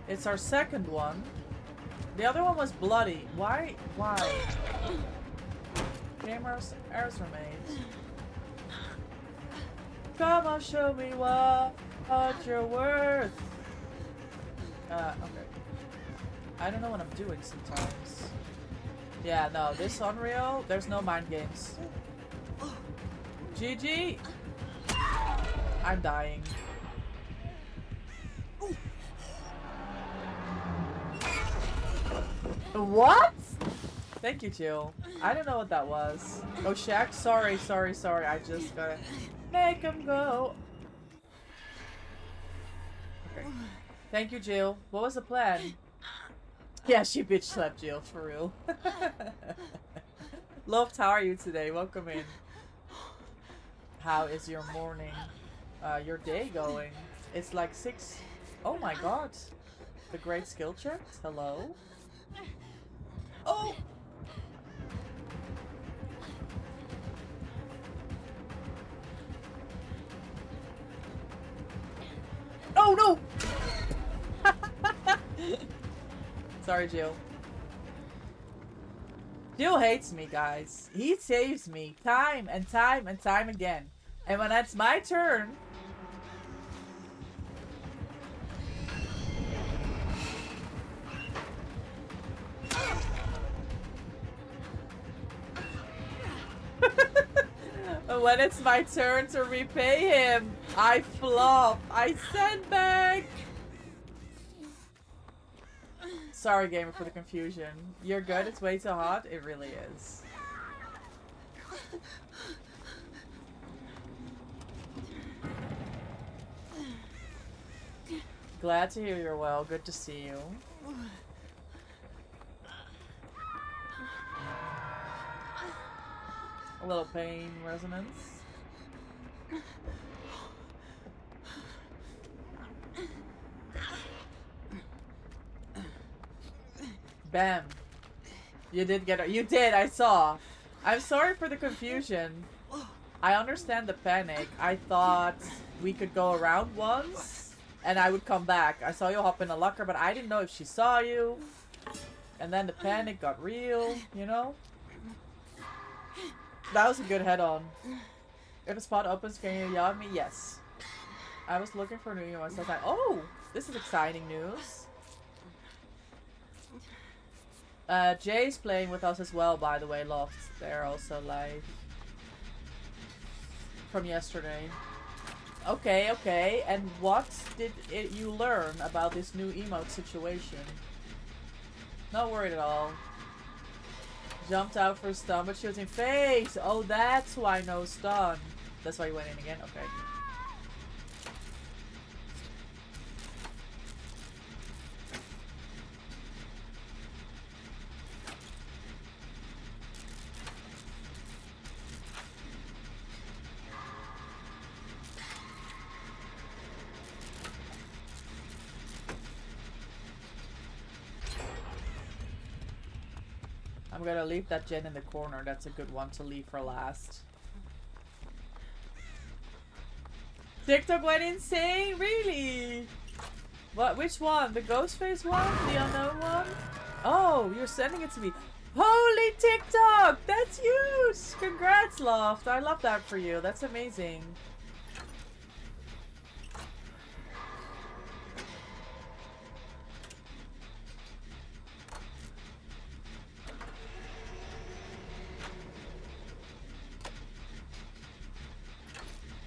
It's our second one. The other one was bloody. Why? Why? Gamers, errors were made. Come on, show me what you're worth. Okay. I don't know what I'm doing sometimes. Yeah, no, this Onryo, there's no mind games. GG! I'm dying. What? Thank you, Jill. I don't know what that was. Oh, Shaq? Sorry. I just gotta make him go. Okay. Thank you, Jill. What was the plan? Yeah, she bitch slapped Jill, for real. Loved, how are you today? Welcome in. How is your morning, your day going? It's like 6. Oh my god. The great skill check. Hello? Oh! Oh no! Sorry, Jill. Jill hates me, guys. He saves me time and time and time again. And when it's my turn... when it's my turn to repay him, I flop. I sandbag. Sorry, gamer, for the confusion. You're good. It's way too hot. It really is. Glad to hear you're well. Good to see you. A little pain resonance. Bam. You did get it. You did, I saw. I'm sorry for the confusion. I understand the panic. I thought we could go around once and I would come back. I saw you hop in a locker, but I didn't know if she saw you. And then the panic got real, you know? That was a good head-on. If a spot opens, can you yell at me? Yes. I was looking for new emails. I was like, oh, this is exciting news. Jay's playing with us as well, by the way, Loft. They're also live. From yesterday. Okay, okay. And what did you learn about this new emote situation? Not worried at all. Jumped out for a stun, but shooting face. Oh, that's why no stun. That's why you went in again? Okay. I'm gonna leave that gen in the corner. That's a good one to leave for last. TikTok went insane? Really? What? Which one? The Ghostface one? The unknown one? Oh, you're sending it to me. Holy TikTok! That's huge! Congrats, Loft. I love that for you. That's amazing.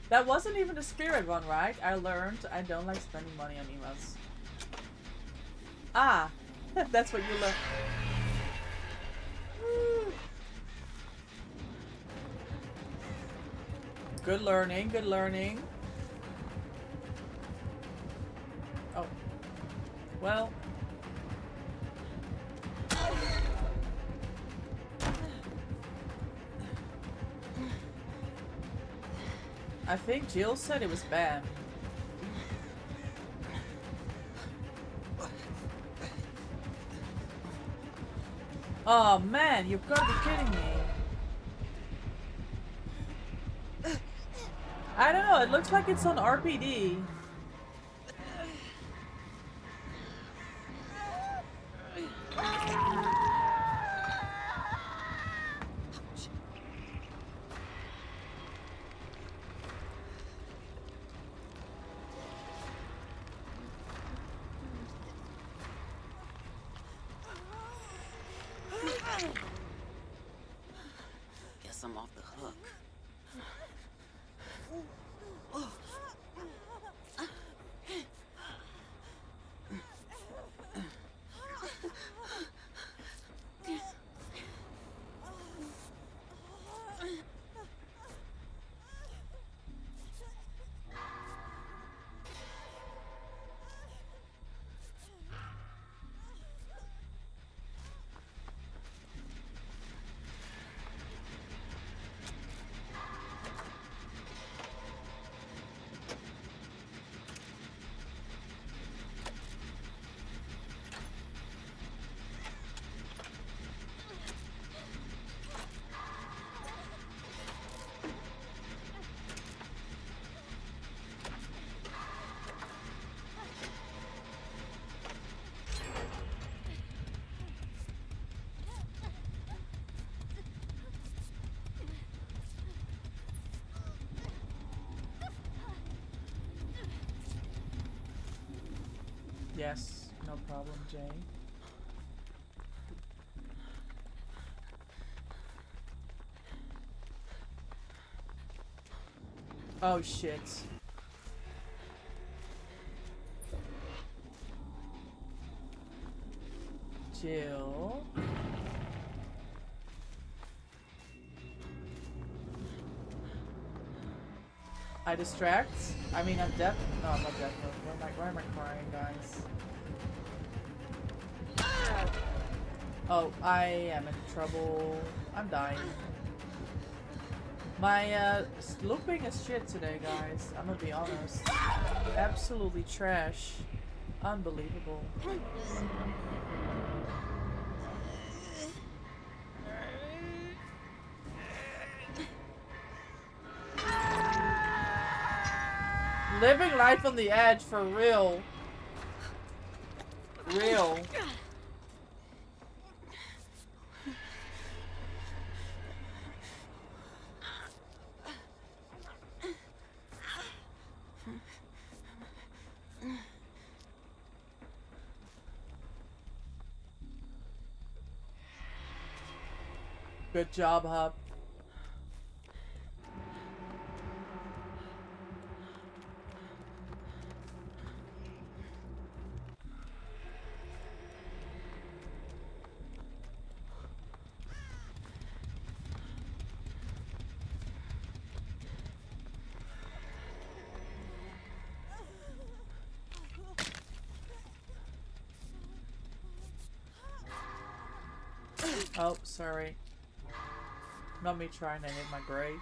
That wasn't even the spirit one, right? I learned I don't like spending money on emails. Ah, that's what you learned. Good learning, good learning. Oh. Well. I think Jill said it was bad. Oh man, you've got to be kidding me. I don't know, it looks like it's on RPD. Guess I'm off the hook. Yes, no problem, Jay. Oh shit. Jill. I distract? I mean, I'm deaf. No, I'm not deaf. Why am I crying, guys? Oh, I am in trouble. I'm dying. My looping is shit today, guys. I'm gonna be honest. Absolutely trash. Unbelievable. Living life on the edge for real. Real. Good job, Hub. Oh, sorry. Not me trying to hit my grades.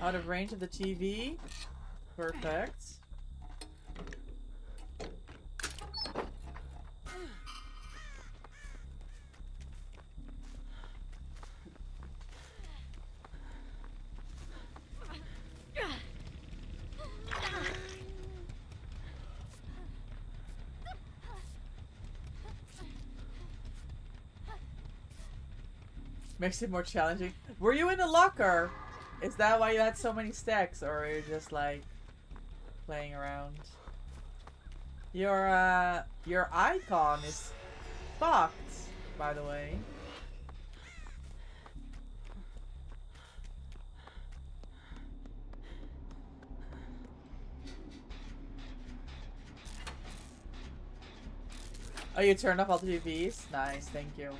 Out of range of the TV. Perfect. Makes it more challenging. Were you in the locker? Is that why you had so many stacks, or are you just like playing around? Your icon is fucked, by the way. Oh, you turned off all the TVs? Nice, thank you.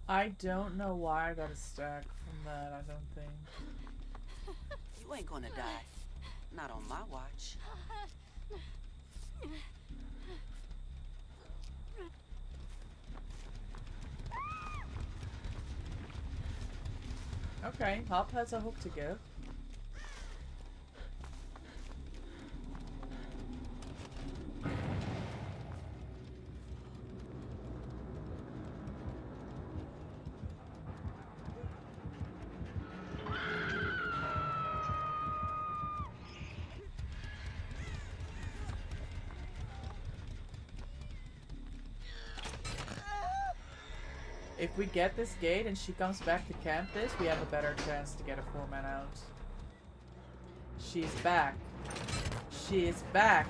I don't know why I got a stack from that, I don't think. You ain't gonna die. Not on my watch. Okay, Hop has a hook to give. If we get this gate and she comes back to camp this, we have a better chance to get a 4-man out. She's back. She is back.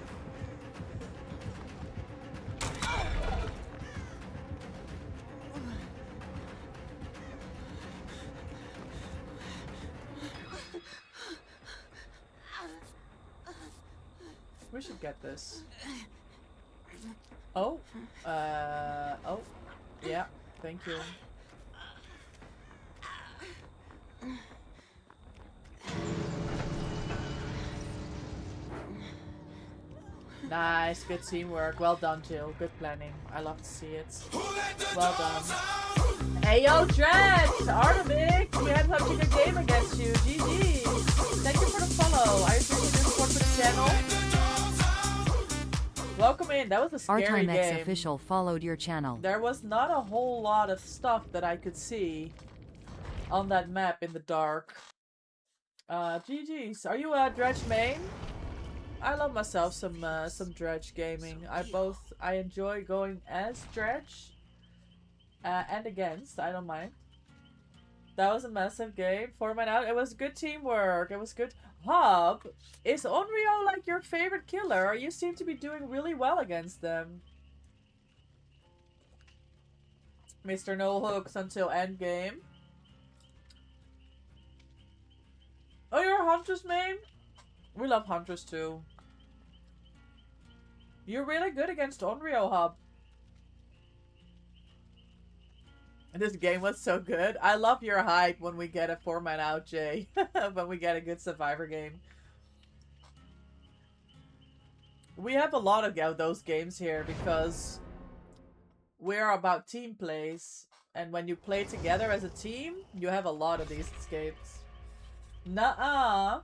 We should get this. Oh. Oh. Yeah. Thank you. Nice. Good teamwork. Well done, Jill. Good planning. I love to see it. Well done. Hey, yo, Dredge! Artemis! We had such a good game against you. GG! Thank you for the follow. I appreciate your support for the channel. Welcome in. That was a scary Artimex game. official followed your channel. There was not a whole lot of stuff that I could see on that map in the dark. GG's. Are you a Dredge main? I love myself some Dredge gaming. I enjoy going as Dredge and against. I don't mind. That was a massive game. 4 man out. It was good teamwork. It was good. Hub, is Onryo like your favorite killer? You seem to be doing really well against them. Mr. No Hooks until endgame. Oh, you're a Huntress main? We love Huntress too. You're really good against Onryo, Hub. This game was so good. I love your hype when we get a 4-man out, Jay. When we get a good Survivor game. We have a lot of those games here because we're about team plays. And when you play together as a team, you have a lot of these escapes. Nuh-uh.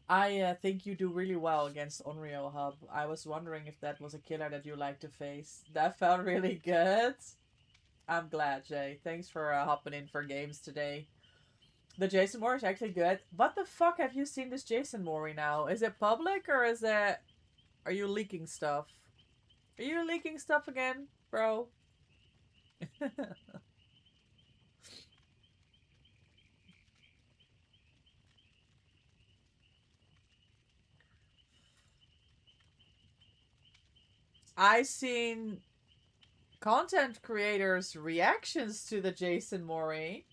I think you do really well against Onryo, Hub. I was wondering if that was a killer that you like to face. That felt really good. I'm glad, Jay. Thanks for hopping in for games today. The Jason Mori is actually good. What the fuck have you seen this Jason Mori now? Is it public or is it... Are you leaking stuff? Are you leaking stuff again, bro? I seen content creators' reactions to the Jason Mori.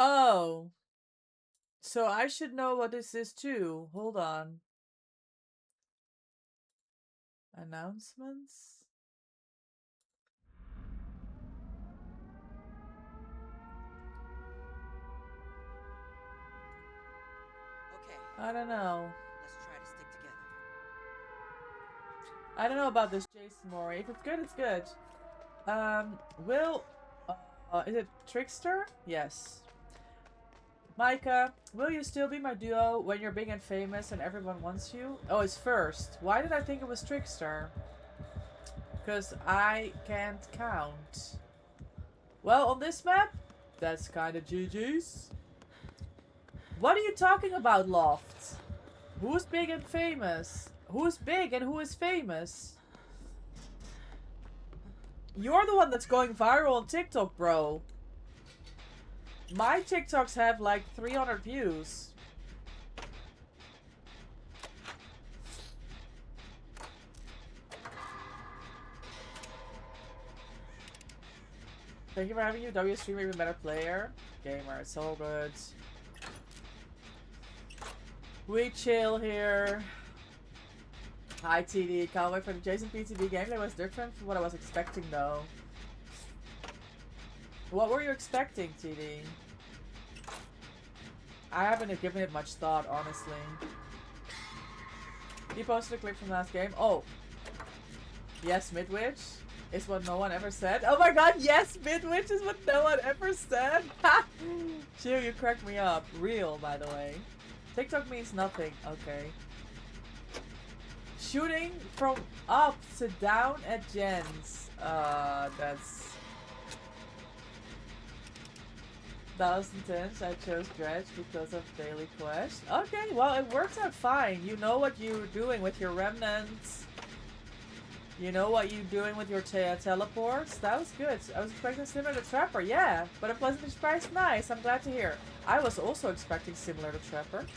Oh. So I should know what this is too. Hold on. Announcements? Okay, I don't know. let's try to stick together. I don't know about this Jason Mori. If it's good, it's good. Is it Trickster? Yes. Micah, will you still be my duo when you're big and famous and everyone wants you? Oh, it's first. Why did I think it was Trickster? Because I can't count. Well, on this map, that's kind of GG's. What are you talking about, Loft? Who's big and famous? Who's big and who is famous? You're the one that's going viral on TikTok, bro. My TikToks have like 300 views. Thank you for having you. W streamer, even better player. Gamer, it's all good. We chill here. Hi TD, can't wait for the Jason PTB gameplay. Was different from what I was expecting though. What were you expecting, TD? I haven't given it much thought, honestly. You posted a clip from last game? Oh. Yes, Midwich is what no one ever said. Oh my god, yes, Midwich is what no one ever said. Chill, you cracked me up. Real, by the way. TikTok means nothing. Okay. Shooting from up to down at gens. That was intense. I chose Dredge because of Daily Quest. Okay, well, it works out fine. You know what you're doing with your remnants. You know what you're doing with your teleports. That was good. I was expecting similar to Trapper, yeah. But a pleasantly surprised. Nice, I'm glad to hear. I was also expecting similar to Trapper.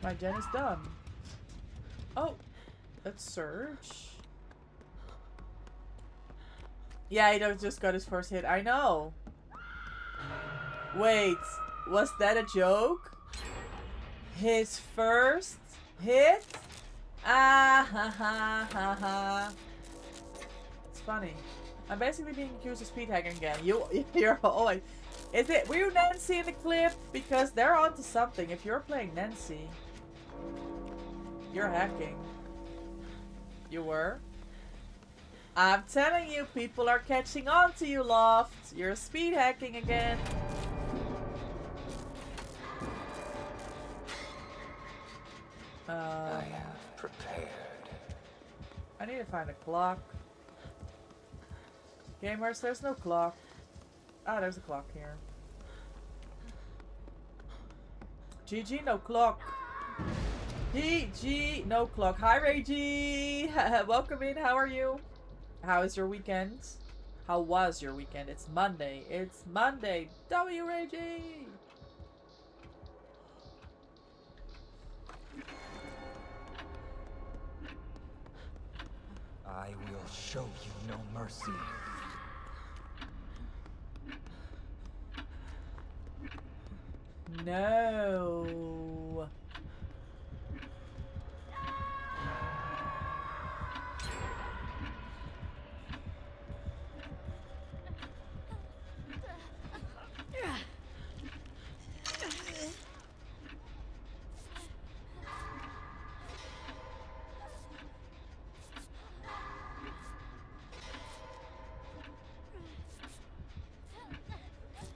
My gen is done. Oh, let's search. Yeah, he just got his first hit. I know. Wait, was that a joke? His first hit? Ah ha ha ha ha. It's funny. I'm basically being accused of speed hacking again. You're always. Were you Nancy in the clip? Because they're onto something. If you're playing Nancy, you're hacking. You were? I'm telling you, people are catching on to you, Loft. You're speed hacking again. I have prepared. I need to find a clock. Gamers, there's no clock. Ah, there's a clock here. GG, no clock. GG, no clock. Hi, Reggie. Welcome in. How are you? How is your weekend? How was your weekend? It's Monday. It's Monday. W, Reggie. I will show you no mercy. No.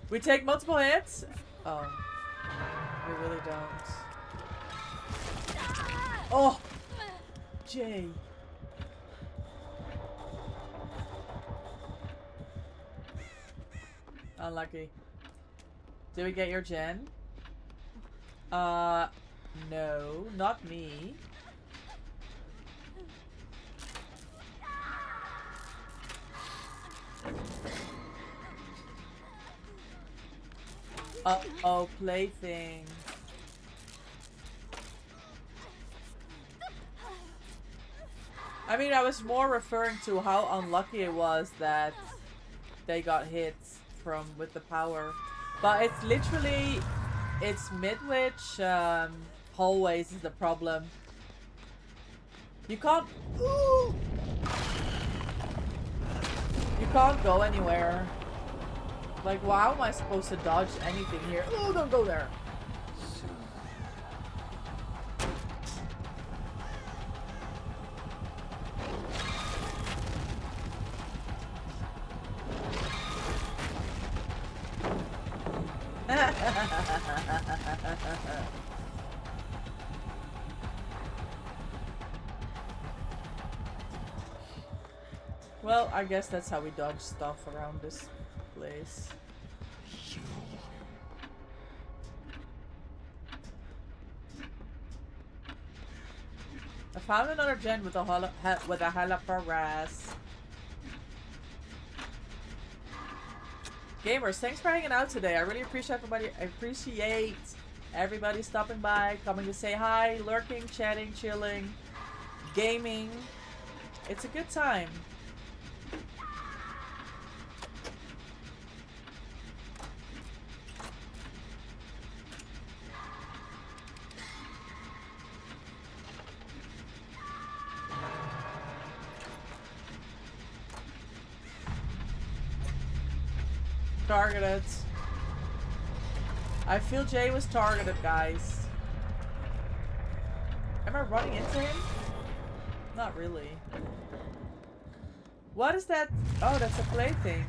We take multiple hits? Oh. We really don't. Oh! Jay. Unlucky. Did we get your gen? No. Not me. Uh-oh, plaything. I mean, I was more referring to how unlucky it was that they got hit with the power. But it's literally, it's Midwich, hallways is the problem. You can't, ooh! You can't go anywhere. Like, well, how am I supposed to dodge anything here? Oh, don't go there. Well, I guess that's how we dodge stuff around this place. I found another gen with a Halaparas. Gamers, thanks for hanging out today. I really appreciate everybody stopping by, coming to say hi, lurking, chatting, chilling, gaming. It's a good time. Targeted. I feel Jay was targeted, guys. Am I running into him? Not really. What is that? Oh, that's a plaything.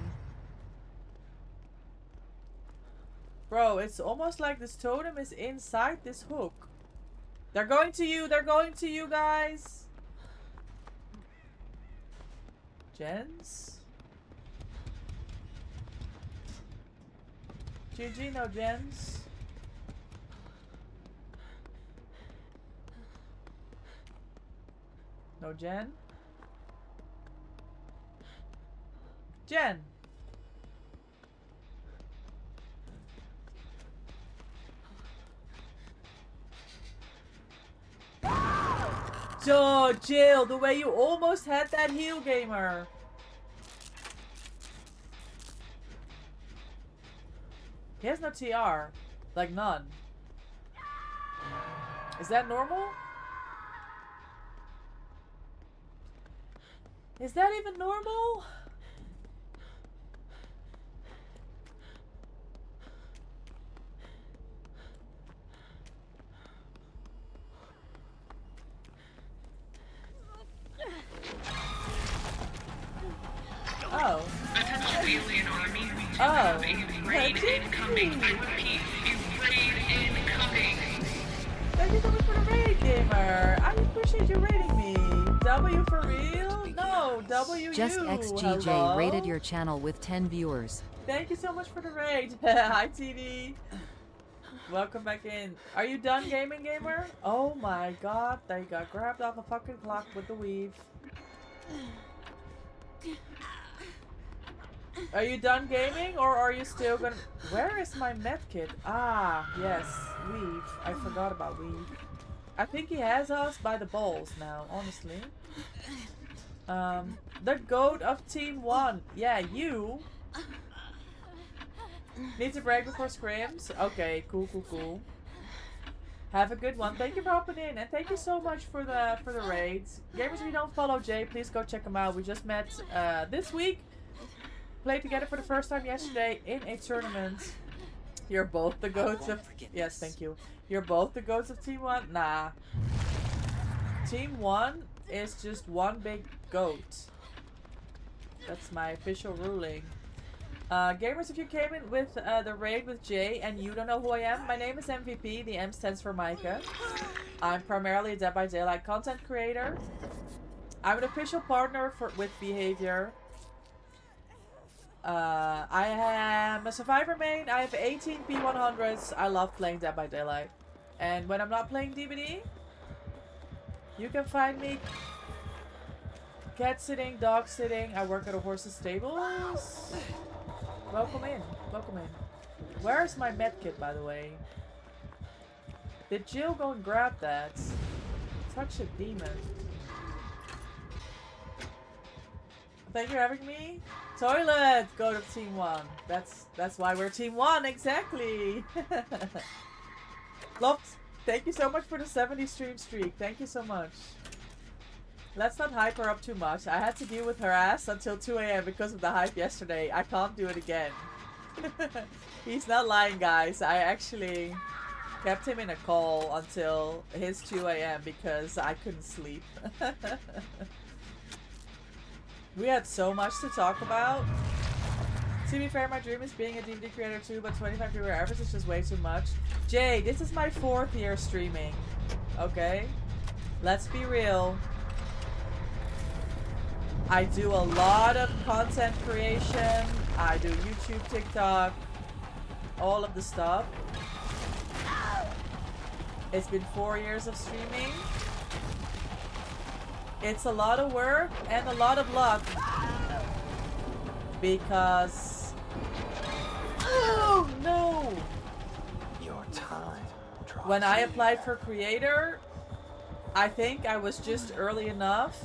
Bro, it's almost like this totem is inside this hook. They're going to you. They're going to you, guys. Gens? GG, no gens. No Jen? Jen! Oh, Jill, the way you almost had that heal, gamer. He has no TR. Like, none. Is that normal? Is that even normal? Oh. Attention alien army. You Oh. have a raid incoming. I repeat, a raid incoming. Thank you so much for the raid, gamer. I appreciate you raiding me. W for real? No, W. Just XGJ Hello? rated your channel with 10 viewers. Thank you so much for the raid. Hi, TD. Welcome back in. Are you done gaming, gamer? Oh my god, they got grabbed off a fucking clock with the weave. Are you done gaming, or are you still gonna... Where is my medkit? Ah, yes, weave. I forgot about weave. I think he has us by the balls now, honestly. The goat of Team 1. Yeah, you. Needs a break before scrims? Okay, cool, cool, cool. Have a good one. Thank you for hopping in, and thank you so much for the raids. Gamers, if you don't follow Jay, please go check him out. We just met this week. Played together for the first time yesterday in a tournament. You're both the goats of... Yes, thank you. You're both the goats of Team 1? Nah. Team 1 is just one big goat. That's my official ruling. Gamers, if you came in with the raid with Jay and you don't know who I am, my name is MVP. The M stands for Micah. I'm primarily a Dead by Daylight content creator. I'm an official partner with Behavior. I am a Survivor main. I have 18 P100s. I love playing Dead by Daylight. And when I'm not playing DBD, you can find me cat sitting, dog sitting. I work at a horse's stables. Welcome in. Welcome in. Where's my medkit, by the way? Did Jill go and grab that? Such a demon. Thank you for having me. Toilet! Go to Team 1. That's why we're Team 1, exactly! Loft, thank you so much for the 70 stream streak. Thank you so much. Let's not hype her up too much. I had to deal with her ass until 2 AM because of the hype yesterday. I can't do it again. He's not lying, guys. I actually kept him in a call until his 2 AM because I couldn't sleep. We had so much to talk about. To be fair, my dream is being a DVD creator too, but 25 viewer average is just way too much. Jay, this is my 4th year streaming. Okay? Let's be real. I do a lot of content creation. I do YouTube, TikTok, all of the stuff. It's been 4 years of streaming. It's a lot of work and a lot of luck because... Oh no! Your time draws When I near. applied for creator, I think I was just early enough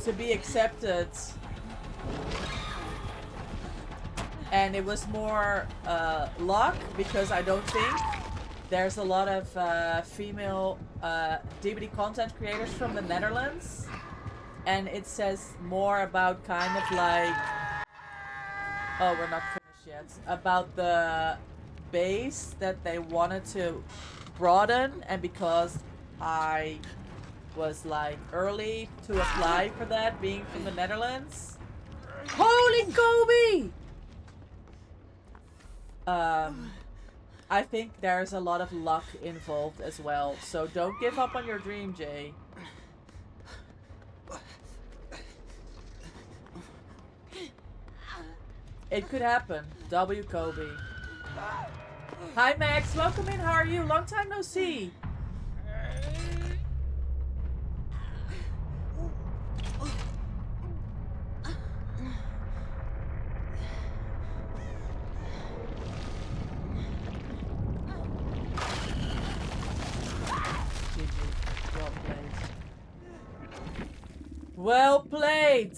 to be accepted, and it was more luck because I don't think there's a lot of female DVD content creators from the Netherlands, and it says more about kind of like Oh, we're not finished yet. About the base that they wanted to broaden, and because I was like early to apply for that, being from the Netherlands. Holy Kobe! I think there's a lot of luck involved as well, so don't give up on your dream, Jay. It could happen. W Kobe. Hi Max, welcome in. How are you? Long time no see. Well played. Well played.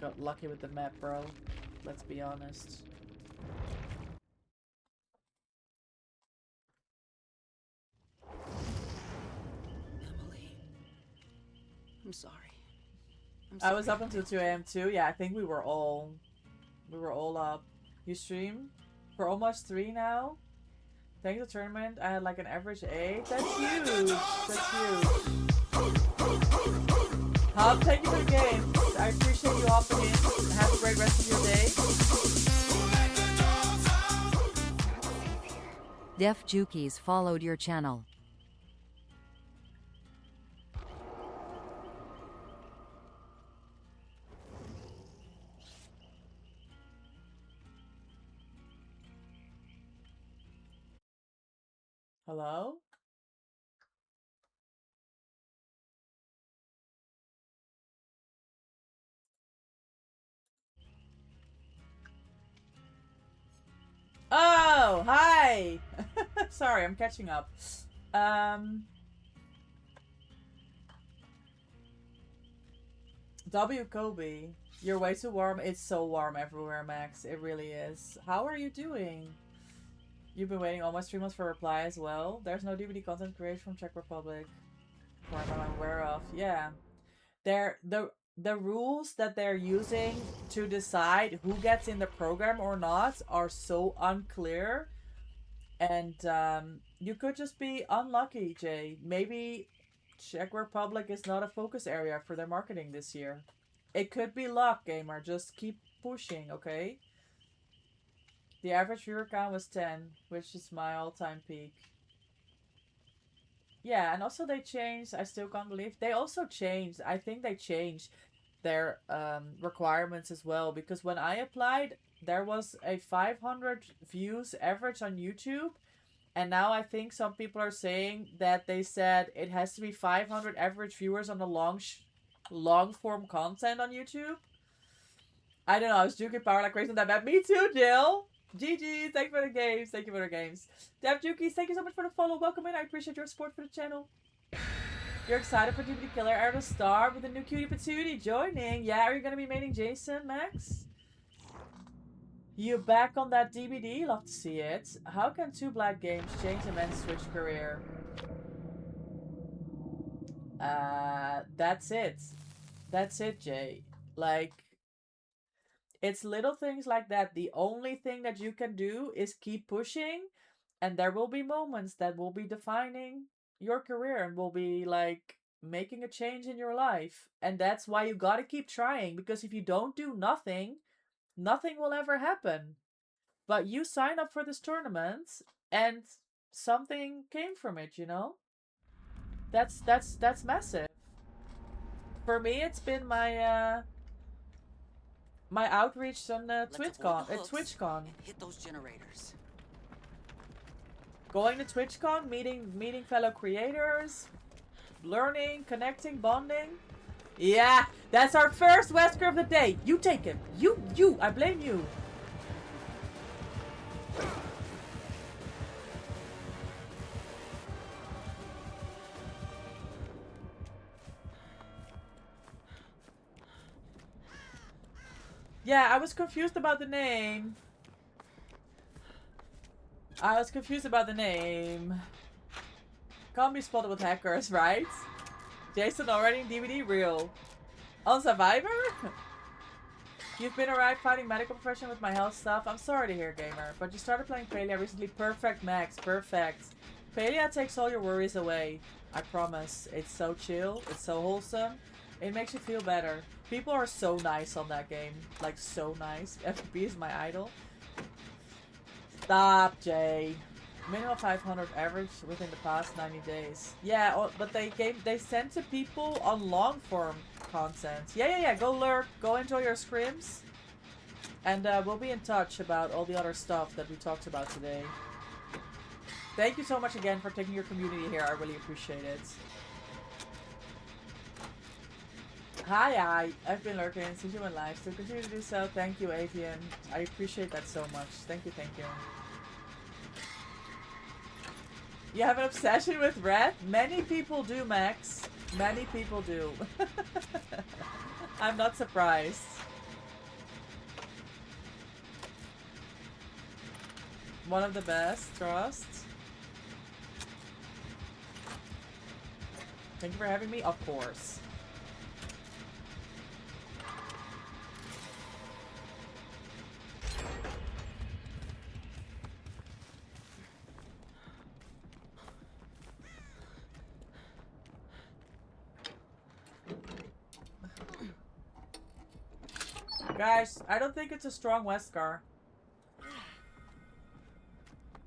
Got lucky with the map, bro. Let's be honest. Emily. I'm sorry. I was up until 2 AM too. Yeah, I think we were all up. You stream for almost 3 now. Thanks to the tournament, I had like an average 8. That's huge. That's huge. Hub, thank you for the game. I appreciate you hopping in. Have a great rest of your day. Def Jukies followed your channel. Hello? Oh, hi! Sorry, I'm catching up. W Kobe, you're way too warm. It's so warm everywhere, Max. It really is. How are you doing? You've been waiting almost 3 months for a reply as well. There's no DVD content created from Czech Republic. Far as I'm aware of. Yeah. The rules that they're using to decide who gets in the program or not are so unclear. And you could just be unlucky, Jay. Maybe Czech Republic is not a focus area for their marketing this year. It could be luck, gamer. Just keep pushing, okay? The average viewer count was 10, which is my all-time peak. Yeah, and also they changed, I still can't believe, they also changed, I think they changed their requirements as well, because when I applied, there was a 500 views average on YouTube, and now I think some people are saying that they said it has to be 500 average viewers on the long form content on YouTube. I don't know, I was juking power like crazy on that map. Me too, Jill! GG, thank you for the games, thank you for the games. Dev Jukies, thank you so much for the follow, welcome in, I appreciate your support for the channel. You're excited for DVD Killer Air to Star with the new Cutie Patootie joining. Yeah, are you gonna be mating Jason, Max? You back on that DVD? Love to see it. How can 2 black games change a man's Twitch career? That's it. That's it, Jay. Like, it's little things like that. The only thing that you can do is keep pushing, and there will be moments that will be defining your career and will be like making a change in your life. And that's why you gotta keep trying, because if you don't do nothing, nothing will ever happen. But you sign up for this tournament and something came from it, you know? That's massive. For me, it's been my my outreach on TwitchCon. Hit those generators. Going to TwitchCon, meeting fellow creators, learning, connecting, bonding. Yeah, that's our first Wesker of the day. You take him. You. I blame you. Yeah, I was confused about the name. Can't be spotted with hackers, right? Jason already in DVD? Real. On Survivor? You've been alright fighting medical profession with my health stuff. I'm sorry to hear, gamer. But you started playing Palia recently. Perfect, Max. Perfect. Palia takes all your worries away. I promise. It's so chill. It's so wholesome. It makes you feel better. People are so nice on that game. Like, so nice. FP is my idol. Stop, Jay. Minimum 500 average within the past 90 days. Yeah, but they sent to people on long form content. Yeah. Go lurk. Go enjoy your scrims. And we'll be in touch about all the other stuff that we talked about today. Thank you so much again for taking your community here. I really appreciate it. Hi. I've been lurking since you went live. So continue to do so. Thank you, Avian. I appreciate that so much. Thank you. You have an obsession with red? Many people do, Max. Many people do. I'm not surprised. One of the best. Trust. Thank you for having me. Of course. Guys, I don't think it's a strong Wesker.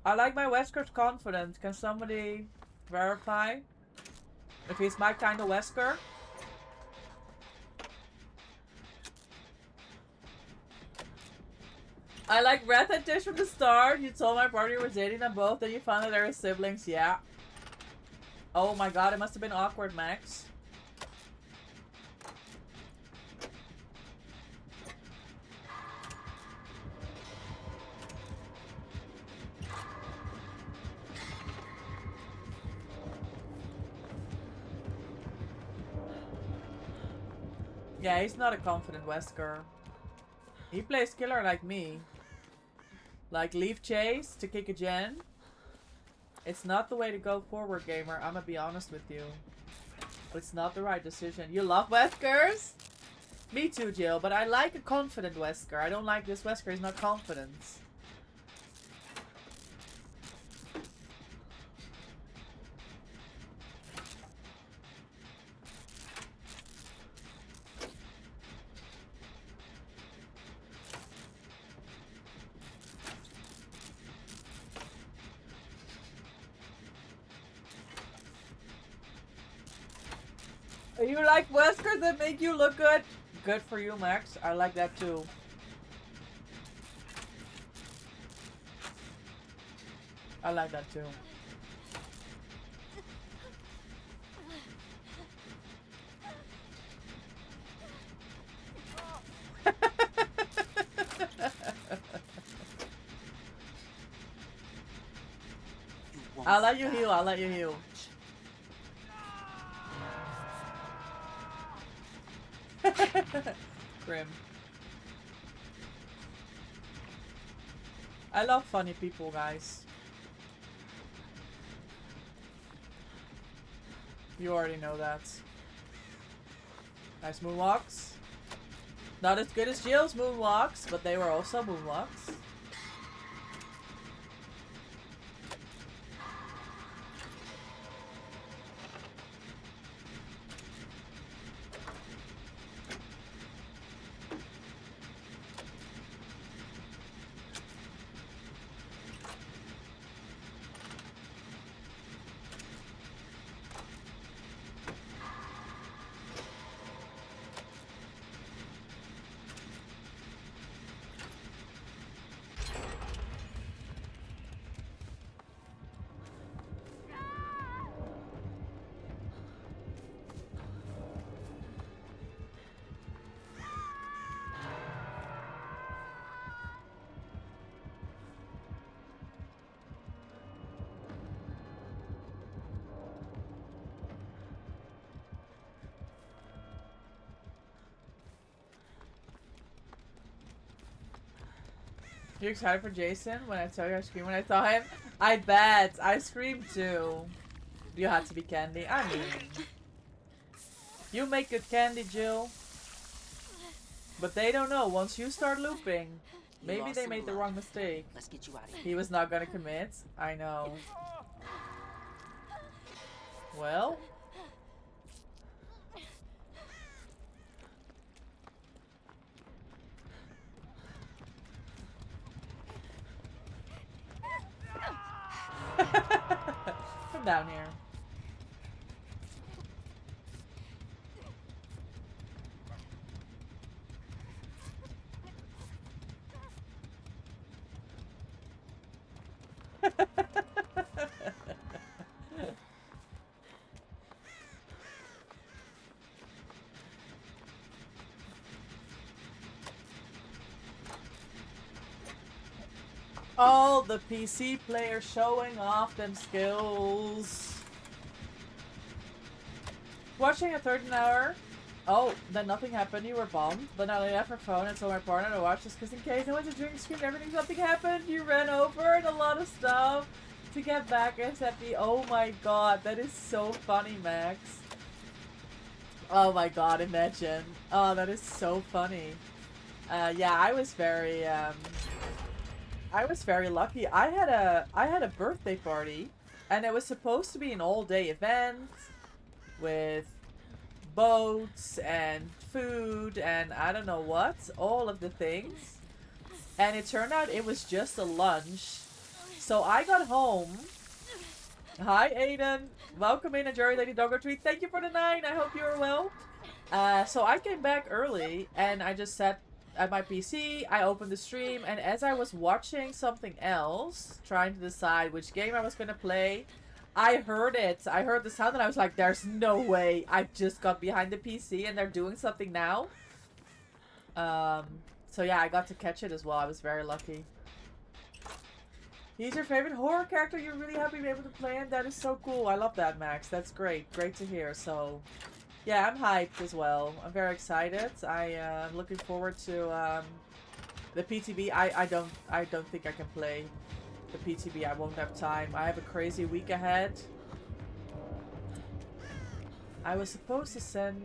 I like my Wesker's confident. Can somebody verify if he's my kind of Wesker? I like Red and Tish from the start. You told my brother you were dating them both, then you found out they were siblings. Yeah. Oh my god, it must have been awkward, Max. Yeah, he's not a confident Wesker. He plays killer like me. Like, leave chase to kick a gen. It's not the way to go forward, gamer. I'm gonna be honest with you. It's not the right decision. You love Weskers? Me too, Jill. But I like a confident Wesker. I don't like this Wesker. He's not confident. You like Weskers that make you look good? Good for you, Max. I like that too. I like that too. I'll let you heal. I'll let you heal. Grim. I love funny people, guys. You already know that. Nice moonwalks. Not as good as Jill's moonwalks, but they were also moonwalks. You excited for Jason? When I tell you I screamed when I saw him? I bet. I screamed too. You had to be candy. I mean. You make good candy, Jill. But they don't know. Once you start looping, You maybe lost they some made the blood. wrong mistake. Let's get you out of here. He was not gonna commit. I know. Well. Come down here. All the PC players showing off them skills. Watching a 13 hour. Oh, then nothing happened. You were bombed. But now I left my phone and told my partner to watch this just in case. I went to drink screen. Everything, something happened. You ran over and a lot of stuff to get back. Except the. Oh my god, that is so funny, Max. Oh my god, imagine. Oh, that is so funny. Yeah, I was very lucky. I had a birthday party, and it was supposed to be an all-day event with boats and food and I don't know what, all of the things. And it turned out it was just a lunch. So I got home. Hi, Aiden. Welcome in, Jerry Lady Doggo Treat. Thank you for the 9. I hope you are well. So I came back early, and I just sat at my PC, I opened the stream, and as I was watching something else, trying to decide which game I was going to play, I heard it. I heard the sound, and I was like, there's no way. I just got behind the PC, and they're doing something now. So yeah, I got to catch it as well. I was very lucky. He's your favorite horror character? You're really happy to be able to play him? That is so cool. I love that, Max. That's great. Great to hear. So... yeah, I'm hyped as well. I'm very excited. I'm looking forward to the PTB. I don't think I can play the PTB. I won't have time. I have a crazy week ahead. I was supposed to send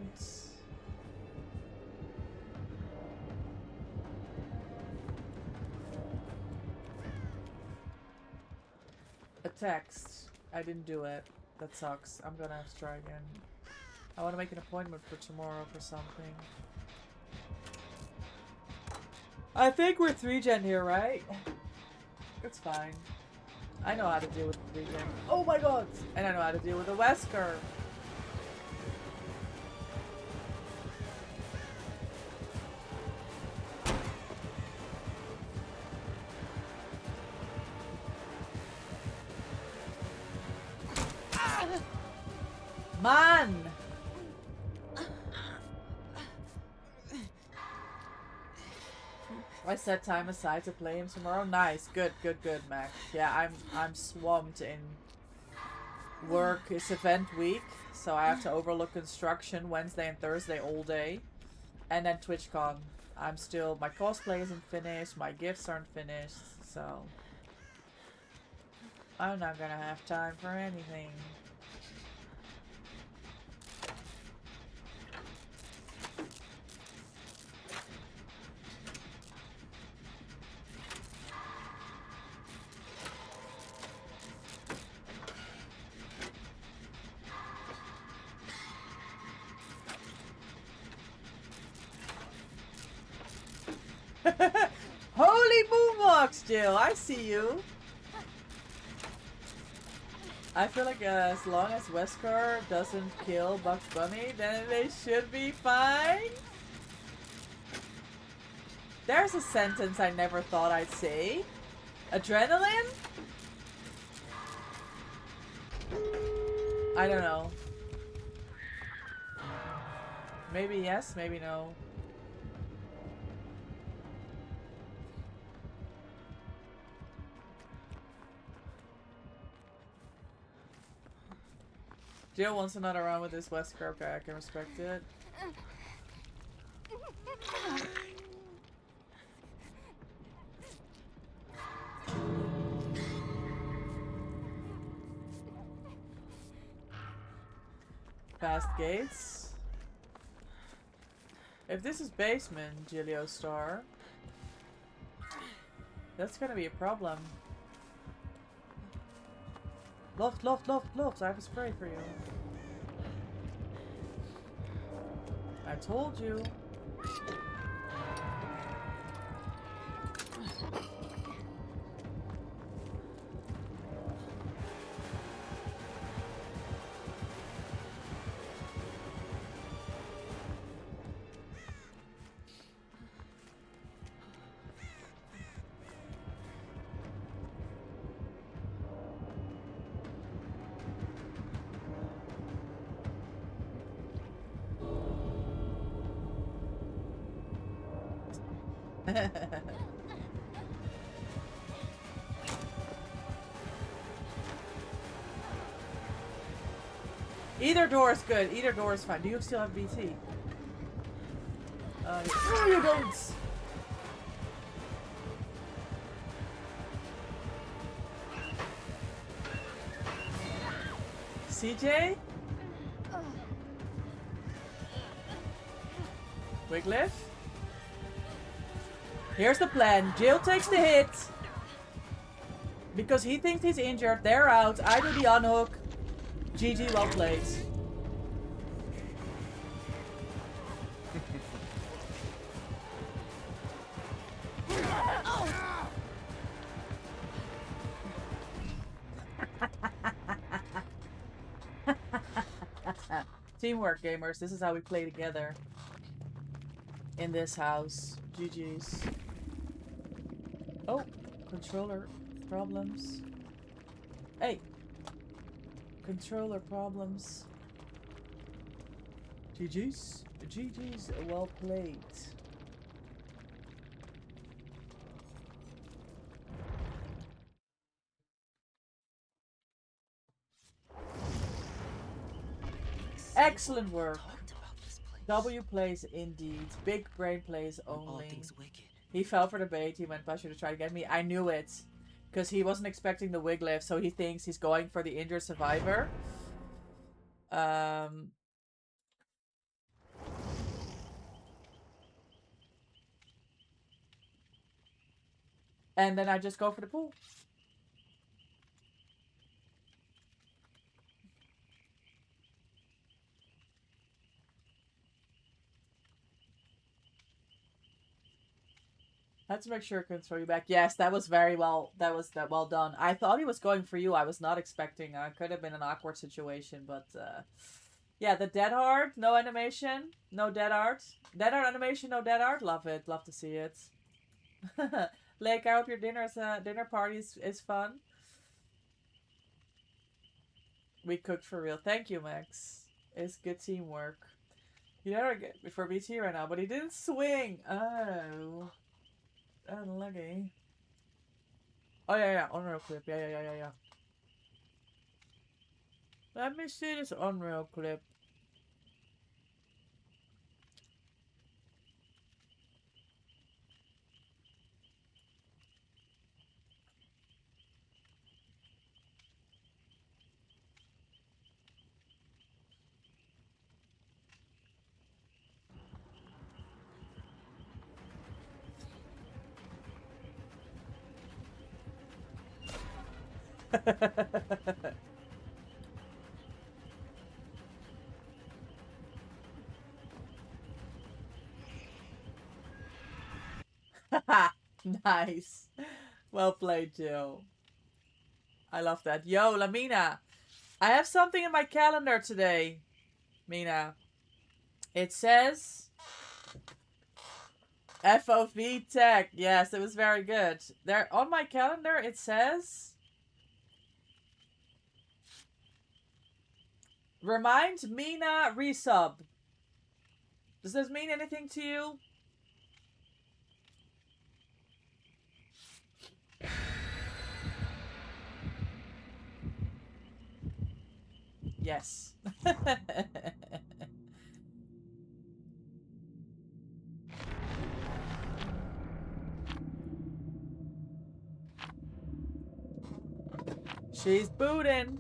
a text. I didn't do it. That sucks. I'm gonna have to try again. I want to make an appointment for tomorrow for something. I think we're 3-gen here, right? It's fine. I know how to deal with the 3-gen. Oh my god! And I know how to deal with the Wesker. Man! I set time aside to play him tomorrow. Nice, good, Mac. Yeah, I'm swamped in work. It's event week, so I have to overlook construction Wednesday and Thursday all day, and then TwitchCon. My cosplay isn't finished, my gifts aren't finished, so I'm not gonna have time for anything. Holy boombox, Jill! I see you. I feel like as long as Wesker doesn't kill Bugs Bunny, then they should be fine. There's a sentence I never thought I'd say. Adrenaline? I don't know. Maybe yes, maybe no. Jill wants another round with this Wesker. Okay, I can respect it. Fast gates. If this is basement, Gilio Star, that's gonna be a problem. Loft, loft, loft, loft. I have a spray for you. I told you. Either door is good. Either door is fine. Do you still have BT? No, you don't. CJ? Wiglif? Here's the plan. Jill takes the hit. Because he thinks he's injured. They're out. I do the unhook. GG, well played. Teamwork, gamers. This is how we play together. In this house. GG's. Oh, controller problems. Hey. Controller problems. GG's. GG's. Well played. Excellent work. W plays indeed. Big brain plays only. He fell for the bait. He went Basher to try to get me. I knew it. Because he wasn't expecting the Wiglif, so he thinks he's going for the injured survivor. And then I just go for the pool. I had to make sure I couldn't throw you back. Yes, that was very well. That was well done. I thought he was going for you. I was not expecting. It could have been an awkward situation, but yeah, the dead art, no animation, no dead art. Dead art animation, no dead art. Love it. Love to see it. Lake, I hope your dinner party is fun. We cooked for real. Thank you, Max. It's good teamwork. You never get before BT right now, but he didn't swing. Oh. Unlucky. Oh yeah, Unreal clip. Yeah. Let me see this Unreal clip. Nice. Well played, Jill. I love that. Yo, Lamina. I have something in my calendar today. Mina. It says FOV tech. Yes, it was very good. There on my calendar it says remind Mina resub. Does this mean anything to you? Yes. She's booting.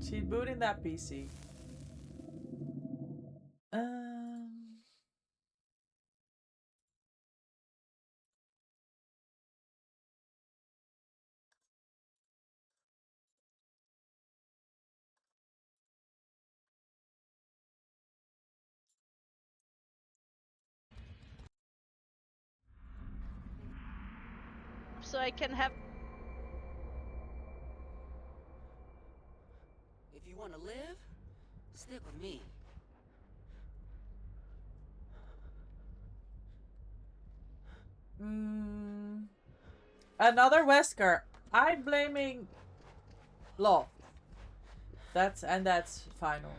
She's booting that PC. so I can have. If you want to live, stick with me. Another Wesker. I'm blaming Law. That's final.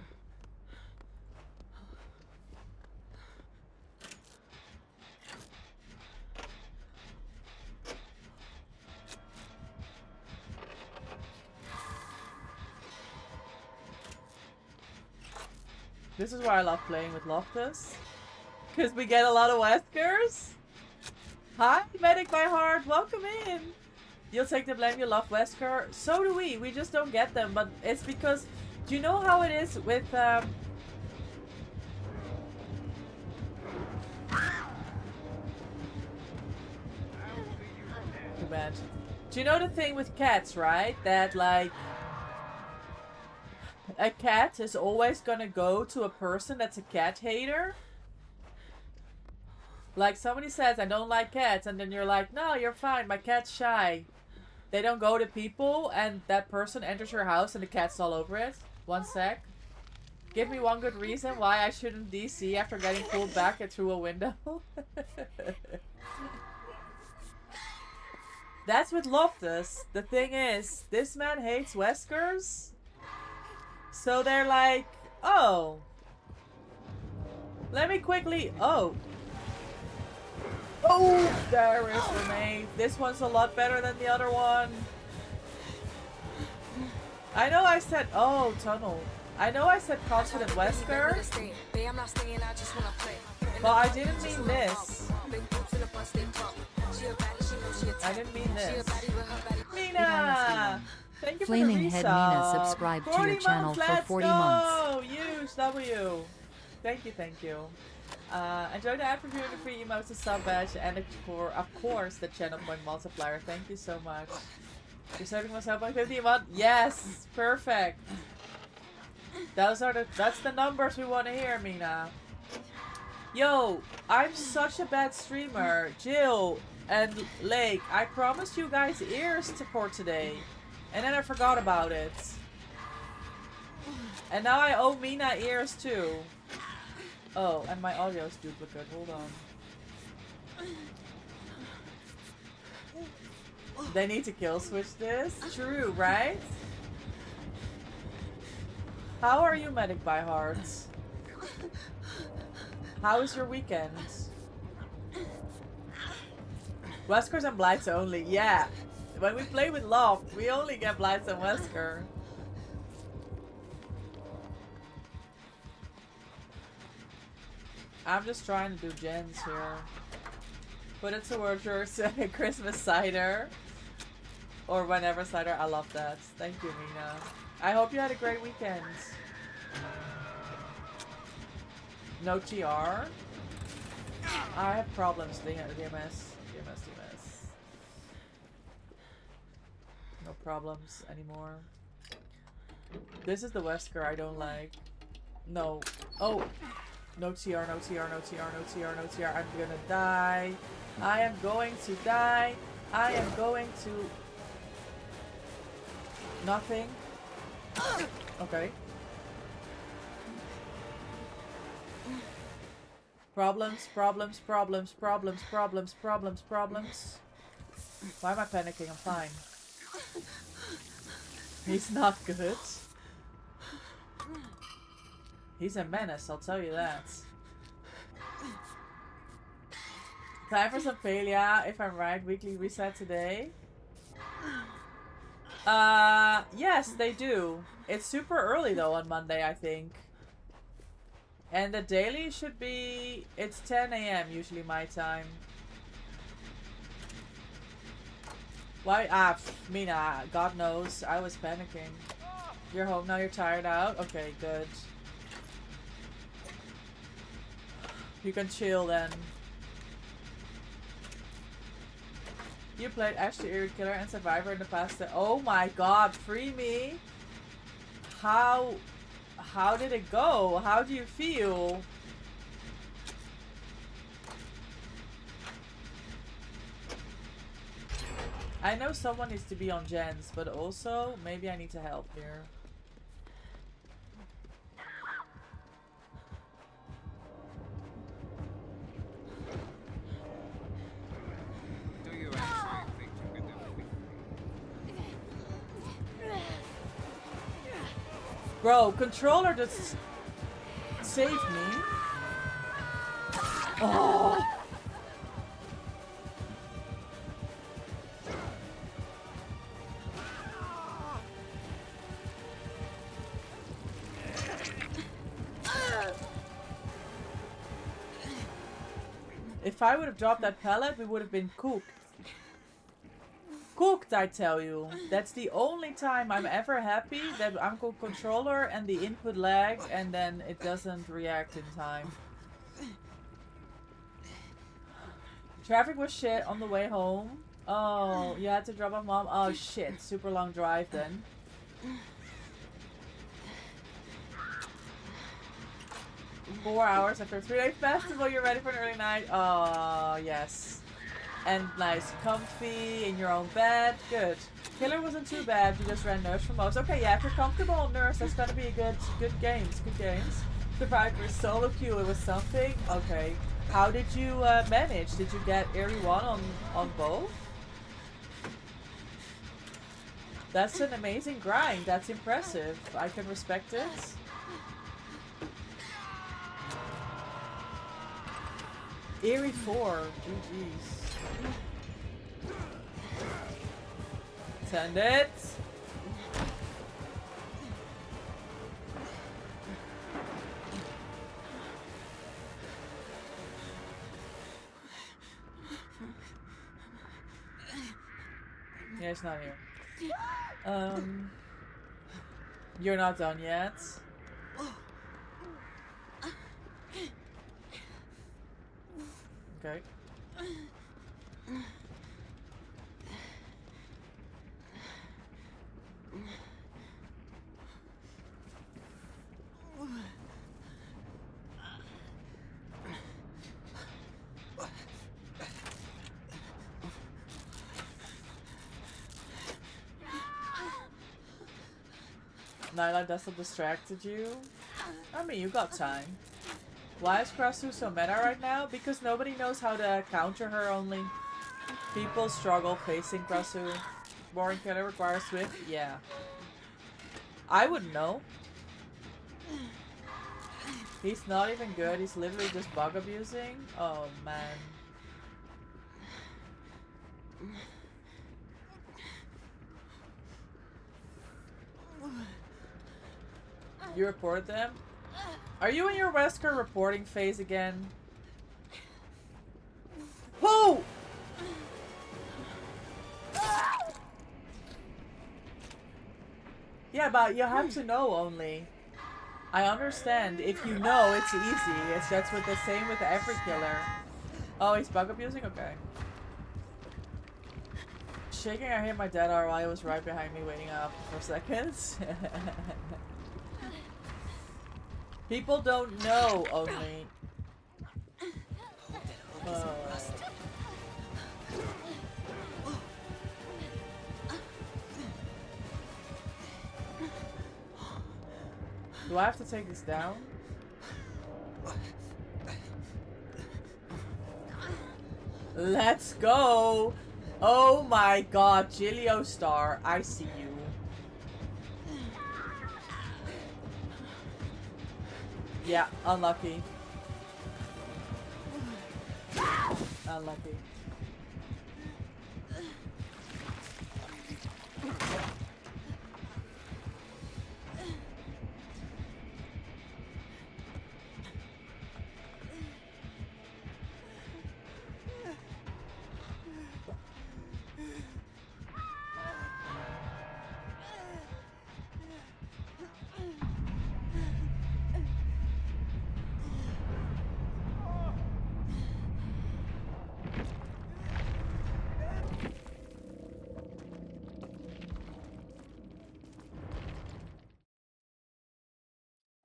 This is why I love playing with Loftus. Because we get a lot of Weskers. Hi, Medic by Heart. Welcome in. You'll take the blame. You love Wesker. So do we. We just don't get them. But it's because... Do you know how it is with... Too bad. Do you know the thing with cats, right? That, like... A cat is always gonna go to a person that's a cat hater. Like somebody says, I don't like cats, and then you're like, no, you're fine, my cat's shy. They don't go to people, and that person enters your house and the cat's all over it. One sec. Give me one good reason why I shouldn't DC after getting pulled back and through a window. That's with Loftus. The thing is, this man hates Weskers. So they're like, oh. Let me quickly, oh, there is Remain. This one's a lot better than the other one. I know I said, oh, Tunnel. I know I said confident Wesker. But I didn't mean this. I didn't mean this. Mina! Thank you Flaming for Head the Mina resub. subscribed to 40 your channel months, for let's 40 go! months. Use W. Thank you, thank you. Enjoy the ad review and the free emotes, the sub badge, and of course the channel point multiplier. Thank you so much. You're saving myself by 50 a month? Yes! Perfect! That's the numbers we want to hear, Mina. Yo, I'm such a bad streamer. Jill and Lake, I promised you guys ears for today. And then I forgot about it. And now I owe Mina ears too. Oh, and my audio is duplicate. Hold on. They need to kill switch this? True, right? How are you, Medic by Heart? How is your weekend? Weskers and Blights only, yeah. When we play with Loft, we only get Blights and Wesker. I'm just trying to do gens here. Put it towards your Christmas cider. Or whenever cider, I love that. Thank you, Mina. I hope you had a great weekend. No TR? I have problems, DMS. No problems anymore. This is the Wesker I don't like. No. Oh! No TR, no TR, no TR, no TR, no TR. I'm gonna die. I am going to die. I am going to... Nothing. Okay. Problems. Why am I panicking? I'm fine. He's not good. He's a menace, I'll tell you that. Time for some Palia, if I'm right. Weekly reset today. Yes, they do. It's super early though on Monday, I think. And the daily should be... It's 10 AM usually my time. Why? Mina, God knows. I was panicking. You're home now, you're tired out? Okay, good. You can chill then. You played Ashley, Eerie Killer, and Survivor in the past. Oh my god, free me! How did it go? How do you feel? I know someone needs to be on gens, but also maybe I need to help here. Do you actually think you can do it? Bro, controller just saved me. Oh. If I would have dropped that pellet, we would have been cooked. Cooked, I tell you. That's the only time I'm ever happy that I'm on controller and the input lag and then it doesn't react in time. Traffic was shit on the way home. Oh, you had to drop off mom? Oh shit, super long drive then. Four hours after a 3-day festival, you're ready for an early night. Oh, yes. And nice, comfy, in your own bed. Good. Killer wasn't too bad, you just ran Nurse for most. Okay, yeah, if you're comfortable on Nurse, that's gotta be a good games. Good games. Survivor solo queue, it was something. Okay. How did you manage? Did you get Eerie 1 on both? That's an amazing grind. That's impressive. I can respect it. Eerie 4. GG's. Send it. Yeah, it's not here. You're not done yet. Okay. Nyla doesn't distracted you? I mean, you got time. Why is Krasu so meta right now? Because nobody knows how to counter her only. People struggle facing Krasu. Boring killer requires Swift? Yeah. I wouldn't know. He's not even good, he's literally just bug abusing? Oh man. You report them? Are you in your Wesker reporting phase again? Who? Yeah, but you have to know only. I understand. If you know, it's easy. It's just with the same with every killer. Oh, he's bug abusing? Okay. Shaking, I hit my dead arm while he was right behind me waiting up for seconds. People don't know only. Do I have to take this down? Let's go! Oh my god, Gilio Star, I see you. Yeah, unlucky. Unlucky.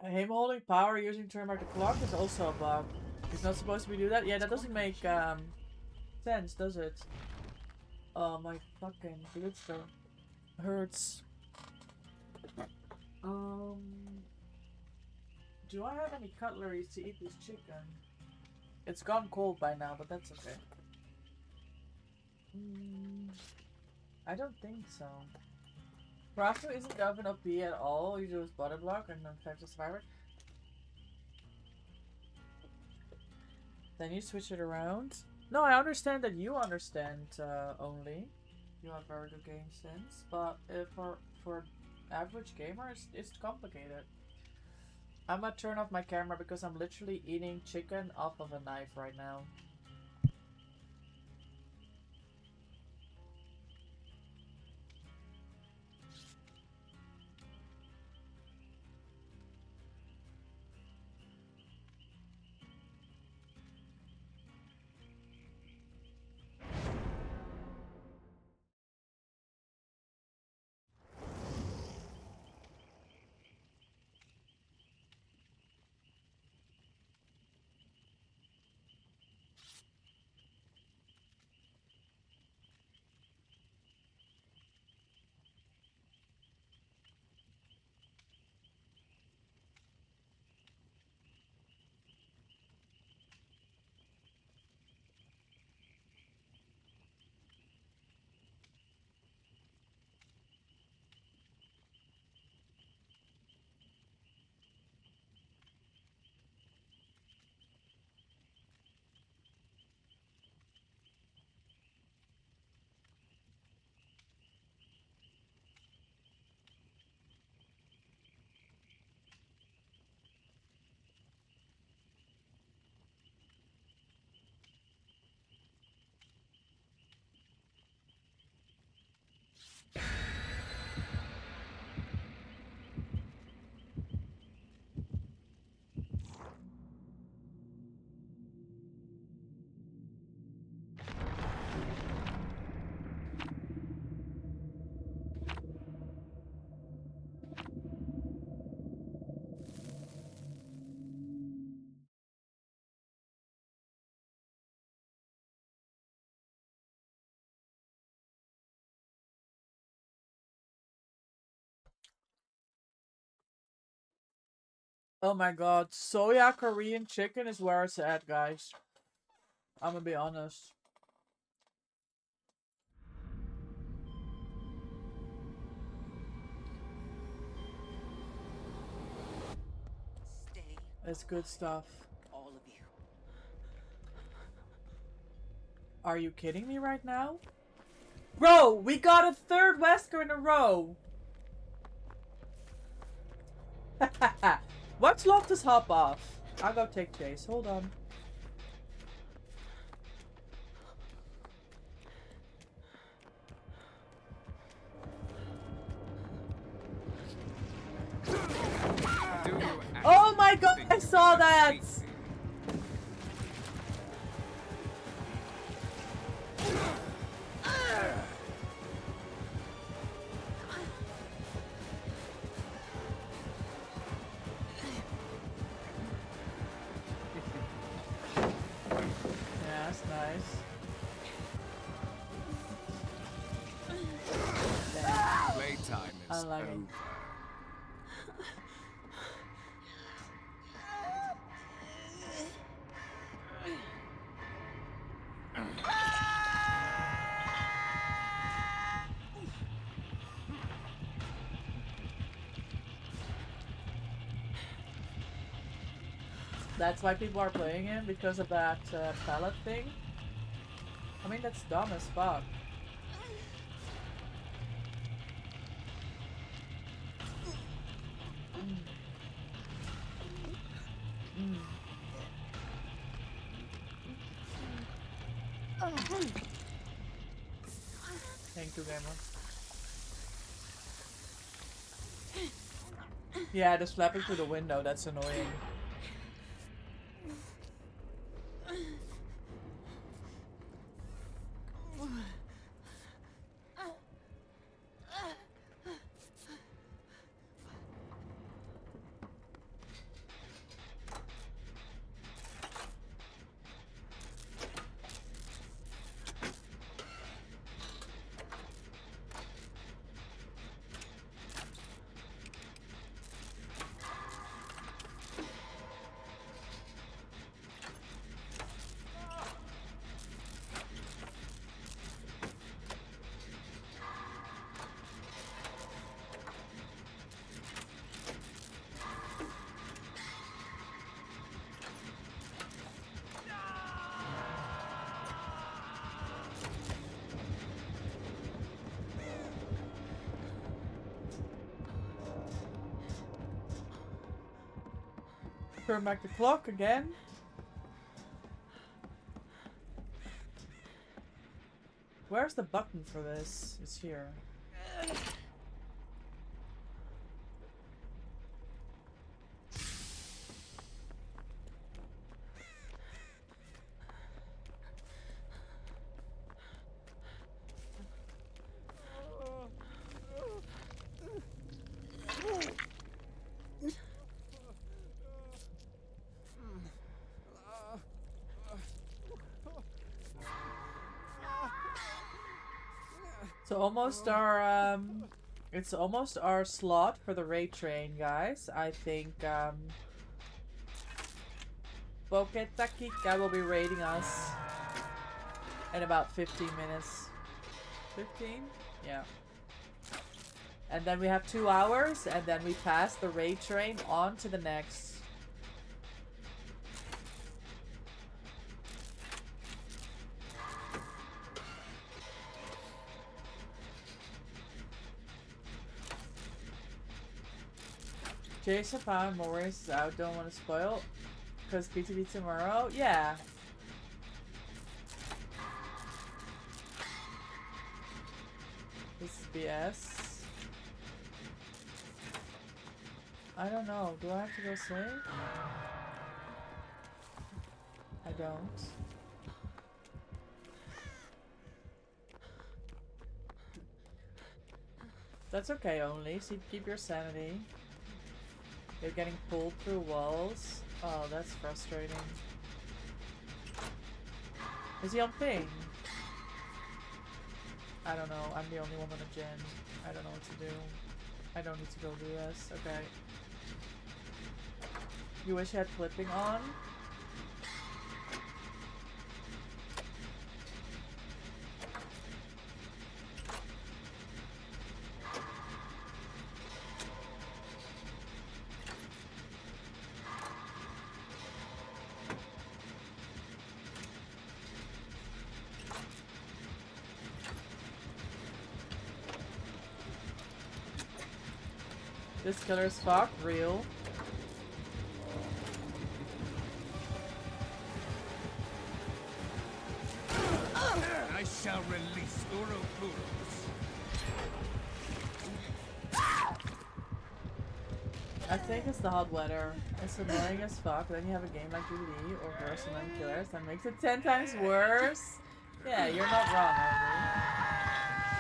Him holding power using turn back the clock is also a bug. He's not supposed to be do that? Yeah, that doesn't make sense, does it? Oh, my fucking blister hurts. Do I have any cutlery to eat this chicken? It's gone cold by now, but that's okay. I don't think so. Rafu isn't the oven OP at all. You use butter block and infected survivor. Then you switch it around. No, I understand that you understand only. You have very good game sense, but for average gamers, it's complicated. I'm gonna turn off my camera because I'm literally eating chicken off of a knife right now. Oh my god, soya Korean chicken is where it's at, guys. I'm gonna be honest. Stay. It's good stuff. All of you. Are you kidding me right now? Bro, we got a third Wesker in a row. Watch Loftus hop off. I'll go take Chase. Hold on. Oh my god, I saw that! Yeah, that's nice. Playtime I is like it. over. That's why people are playing him, because of that pallet thing. I mean, that's dumb as fuck. Thank you, gamer. Yeah, the slapping through the window, that's annoying. Turn back the clock again. Where's the button for this? It's here. It's almost our slot for the raid train, guys. I think Boketa Kika will be raiding us in about 15 minutes. 15? Yeah. And then we have 2 hours, and then we pass the raid train on to the next. Jason found Morris is out, don't want to spoil. Because PTV tomorrow? Yeah. This is BS. I don't know. Do I have to go save? I don't. That's okay only, so you keep your sanity. You're getting pulled through walls. Oh, that's frustrating. Is he on ping? I don't know. I'm the only one on a gen. I don't know what to do. I don't need to go do this. Okay. You wish you had clipping on? This killer is fuck real. I shall release Ouroboros. I think it's the hot weather. It's annoying as fuck. Then you have a game like DVD or Girls and Nine Killers that makes it 10 times worse. Yeah, you're not wrong, Henry.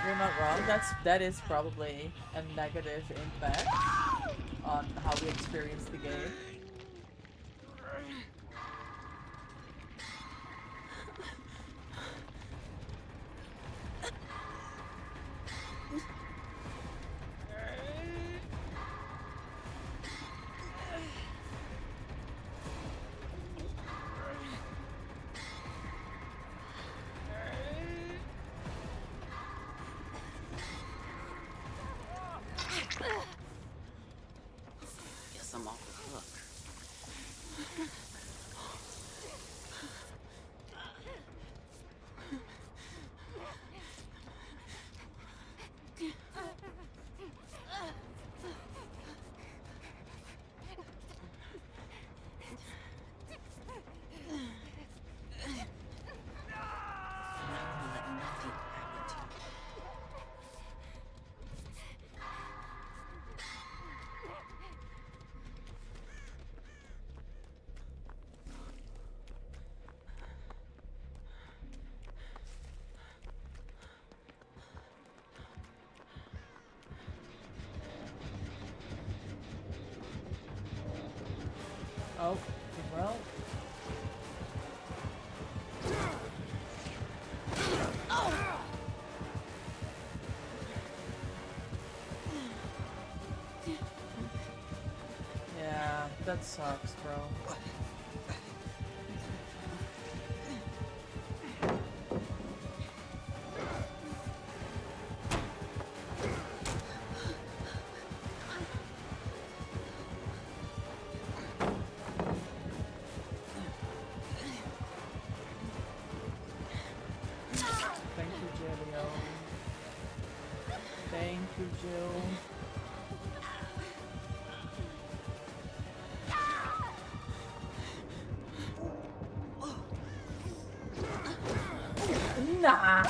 You're not wrong. That is probably a negative impact on how we experience the game. Guess I'm off the hook. Oh, well. Yeah, that sucks, bro. Thank you, Jillio. Thank you, Jill. Nah.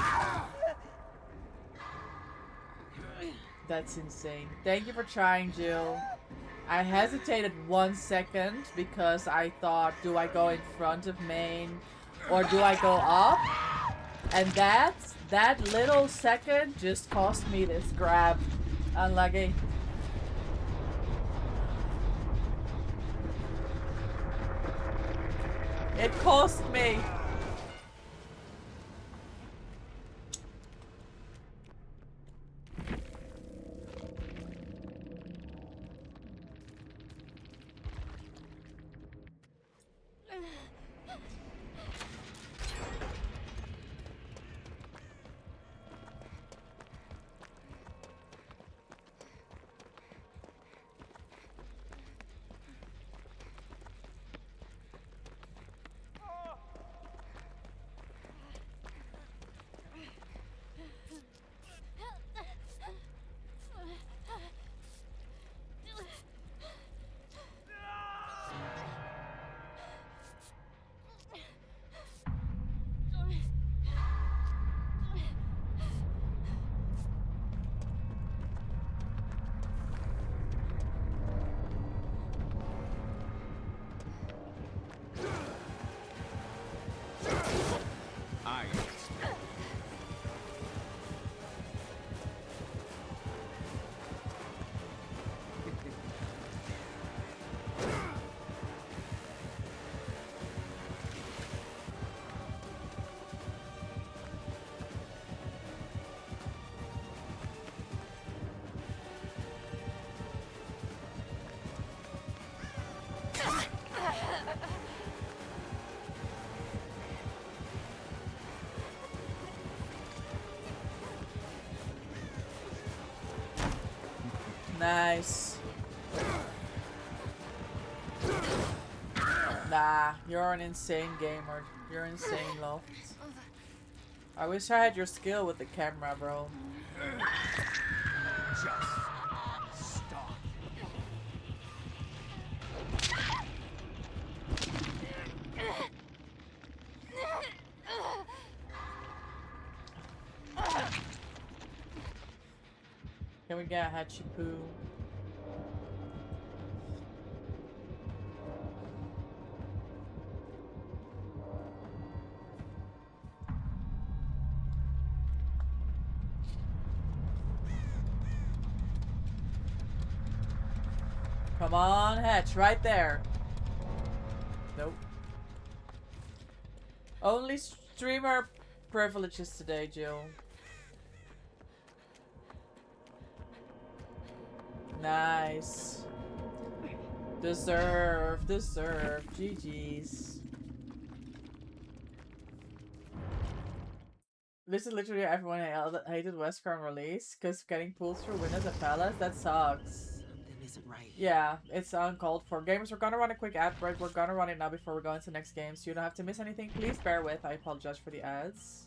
That's insane. Thank you for trying, Jill. I hesitated 1 second because I thought, do I go in front of main or do I go up? And that little second just cost me this grab. Unlucky. It cost me. Nice. Nah, you're an insane gamer. You're insane, Loft. I wish I had your skill with the camera, bro. Just stop. Can we get a Hachipu? Come on, Hatch, right there. Nope. Only streamer privileges today, Jill. Nice. Deserve. GG's. This is literally everyone hated Wesker on release because getting pulled through windows at Palace, that sucks. Something isn't right. Yeah, it's uncalled for. Gamers, we're gonna run a quick ad break. We're gonna run it now before we go into the next game, so you don't have to miss anything. Please bear with. I apologize for the ads.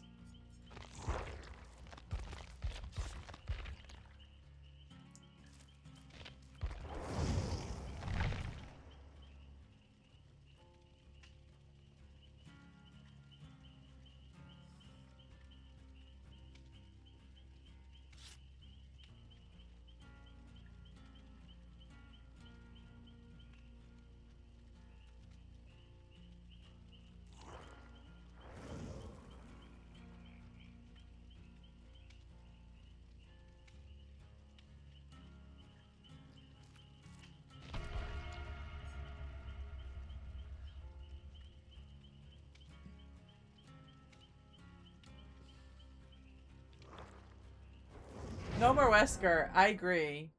No more Wesker. I agree.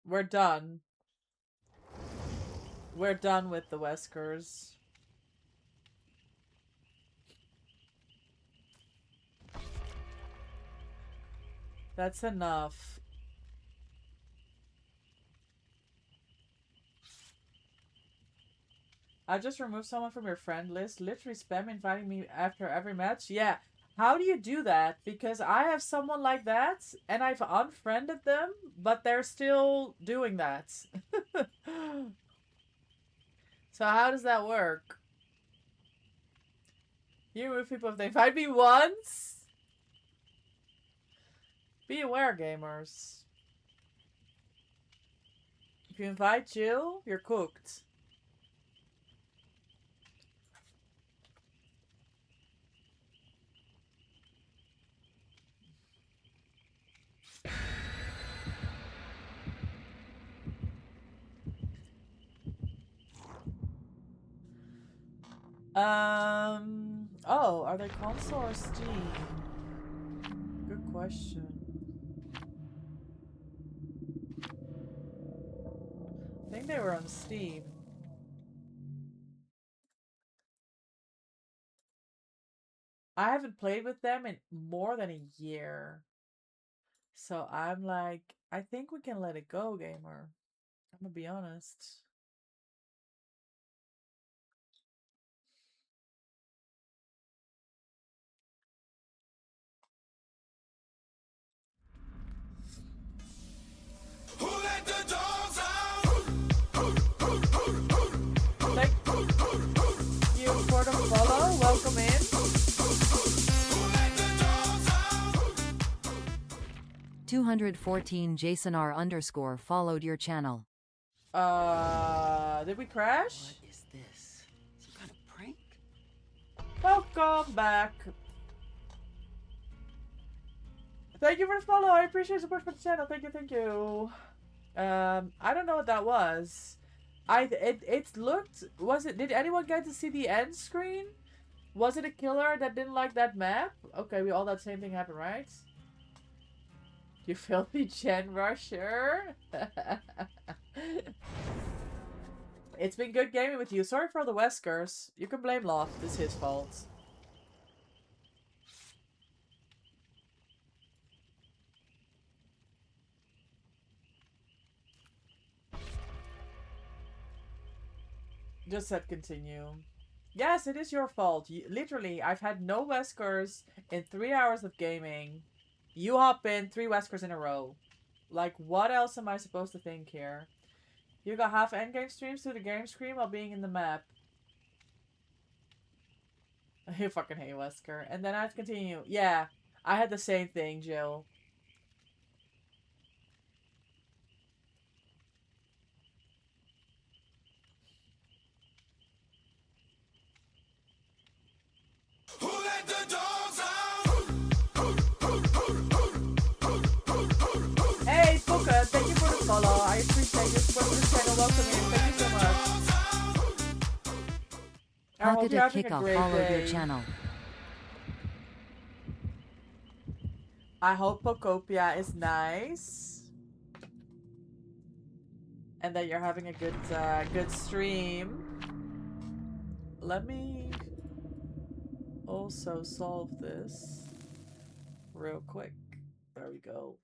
We're done. We're done with the Weskers. That's enough. I just removed someone from your friend list. Literally spam inviting me after every match. Yeah. How do you do that? Because I have someone like that and I've unfriended them, but they're still doing that. So how does that work? You remove people if they invite me once? Be aware, gamers. If you invite Jill, you're cooked. Oh, are they console or Steam? Good question. I think they were on Steam. I haven't played with them in more than a year. So I'm like, I think we can let it go, gamer. I'm gonna be honest. Who let the dogs out? Thank you for the follow. Welcome in. 214 JasonR_ followed your channel. Did we crash? What is this? Some kind of prank? Welcome back. Thank you for the follow. I appreciate support for the channel. Thank you, thank you. I don't know what that was. It looked. Was it? Did anyone get to see the end screen? Was it a killer that didn't like that map? Okay, we all that same thing happened, right? You filthy Gen Rusher. It's been good gaming with you. Sorry for the Weskers. You can blame Loft. It's his fault. Just said continue. Yes, it is your fault. Literally, I've had no Weskers in 3 hours of gaming. You hop in 3 Weskers in a row. Like, what else am I supposed to think here? You got half endgame streams to the game screen while being in the map. You fucking hate Wesker. And then I have to continue. Yeah, I had the same thing, Jill. Who let the dogs out? Hey, Puka, thank you for the follow. I appreciate your support for the channel. Welcome in. Thank you so much. I hope you're Hakata having a Kickoff great followed day. your channel. I hope Pokopia is nice. And that you're having a good stream. Let me also solve this real quick. There we go.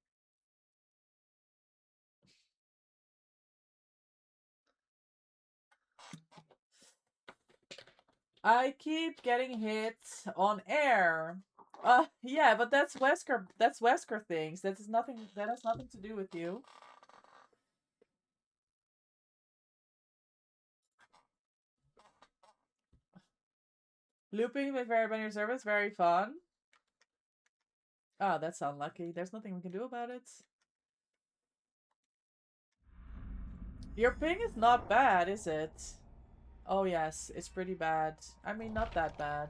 I keep getting hit on air. Yeah, but that's Wesker. That's Wesker things. That is nothing. That has nothing to do with you. Looping with very your service, very fun. Oh, that's unlucky. There's nothing we can do about it. Your ping is not bad, is it? Oh yes, it's pretty bad. I mean, not that bad.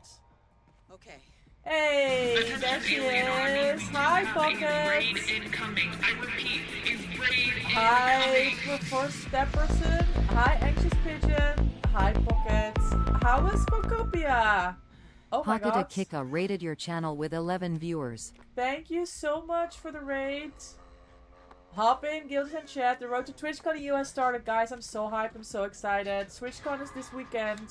Okay. Hey, there she is. Hi, Pockets. Incoming. I repeat, a raid Hi, First Stepperson. Hi, Anxious Pigeon. Hi, Pockets. How is Pokopia? Oh my Hakata god. Kicka rated your channel with 11 viewers. Thank you so much for the raid. Hop in, guilds and chat. The road to TwitchCon in US started, guys. I'm so hyped. I'm so excited. TwitchCon is this weekend.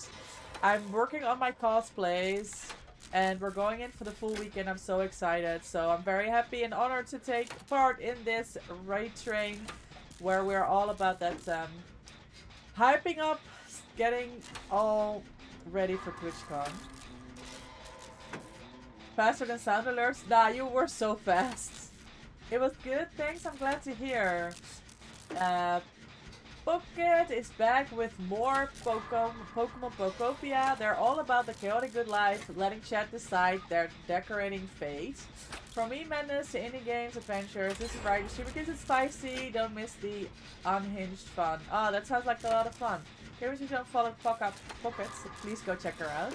I'm working on my cosplays. And we're going in for the full weekend. I'm so excited. So I'm very happy and honored to take part in this raid train. Where we're all about that hyping up, getting all ready for TwitchCon. Faster than sound alerts? Nah, you were so fast. It was good, thanks. I'm glad to hear. Pocket is back with more Pokemon Pokopia. They're all about the chaotic good life, letting chat decide their decorating fate. From me, madness to indie games, adventures. This is right, because it's spicy. Don't miss the unhinged fun. Oh, that sounds like a lot of fun. Here, if you don't follow Pockets, please go check her out.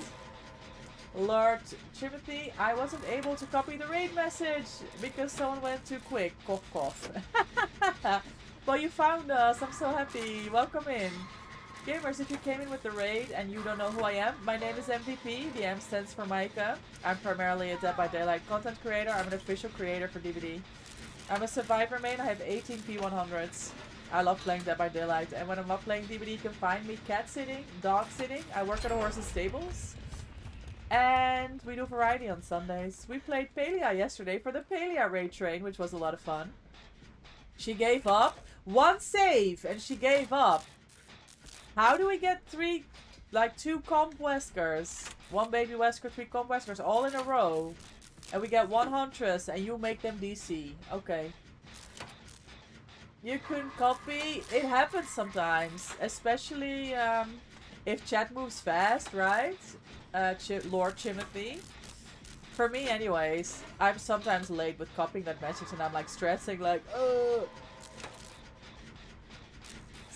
Lord Timothy, I wasn't able to copy the raid message because someone went too quick. Cough, cough. Well, you found us. I'm so happy. Welcome in. Gamers, if you came in with the raid and you don't know who I am, my name is MVP. The M stands for Micah. I'm primarily a Dead by Daylight content creator. I'm an official creator for DBD. I'm a survivor main. I have 18 P100s. I love playing Dead by Daylight. And when I'm not playing DBD, you can find me cat sitting, dog sitting. I work at a horse's stables. And we do variety on Sundays. We played Palia yesterday for the Palia raid train, which was a lot of fun. She gave up. One save and she gave up. How do we get two comp Weskers? One baby Wesker, 3 comp Weskers all in a row. And we get 1 Huntress and you make them DC. Okay. You couldn't copy. It happens sometimes. Especially if chat moves fast, right? Lord Timothy. For me anyways, I'm sometimes late with copying that message and I'm like stressing like,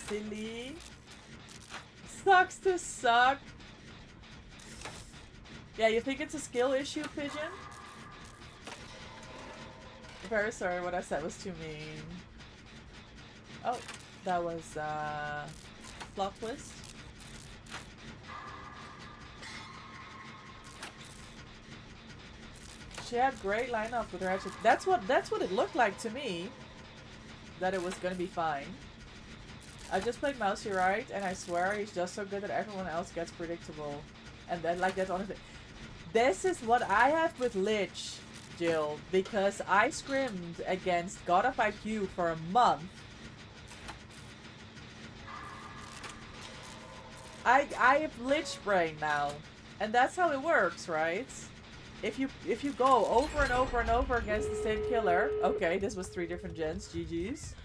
silly. Sucks to suck. Yeah, you think it's a skill issue, Pigeon? Very sorry, what I said was too mean. Oh, that was plot twist. She had great lineup with her hatchet. That's what it looked like to me. That it was gonna be fine. I just played Mousy right, and I swear he's just so good that everyone else gets predictable. And then like that's honestly, this is what I have with Lich, Jill, because I scrimmed against God of IQ for a month. I have Lich brain now, and that's how it works, right? If you go over and over and over against the same killer. Okay, this was 3 different gens. GG's.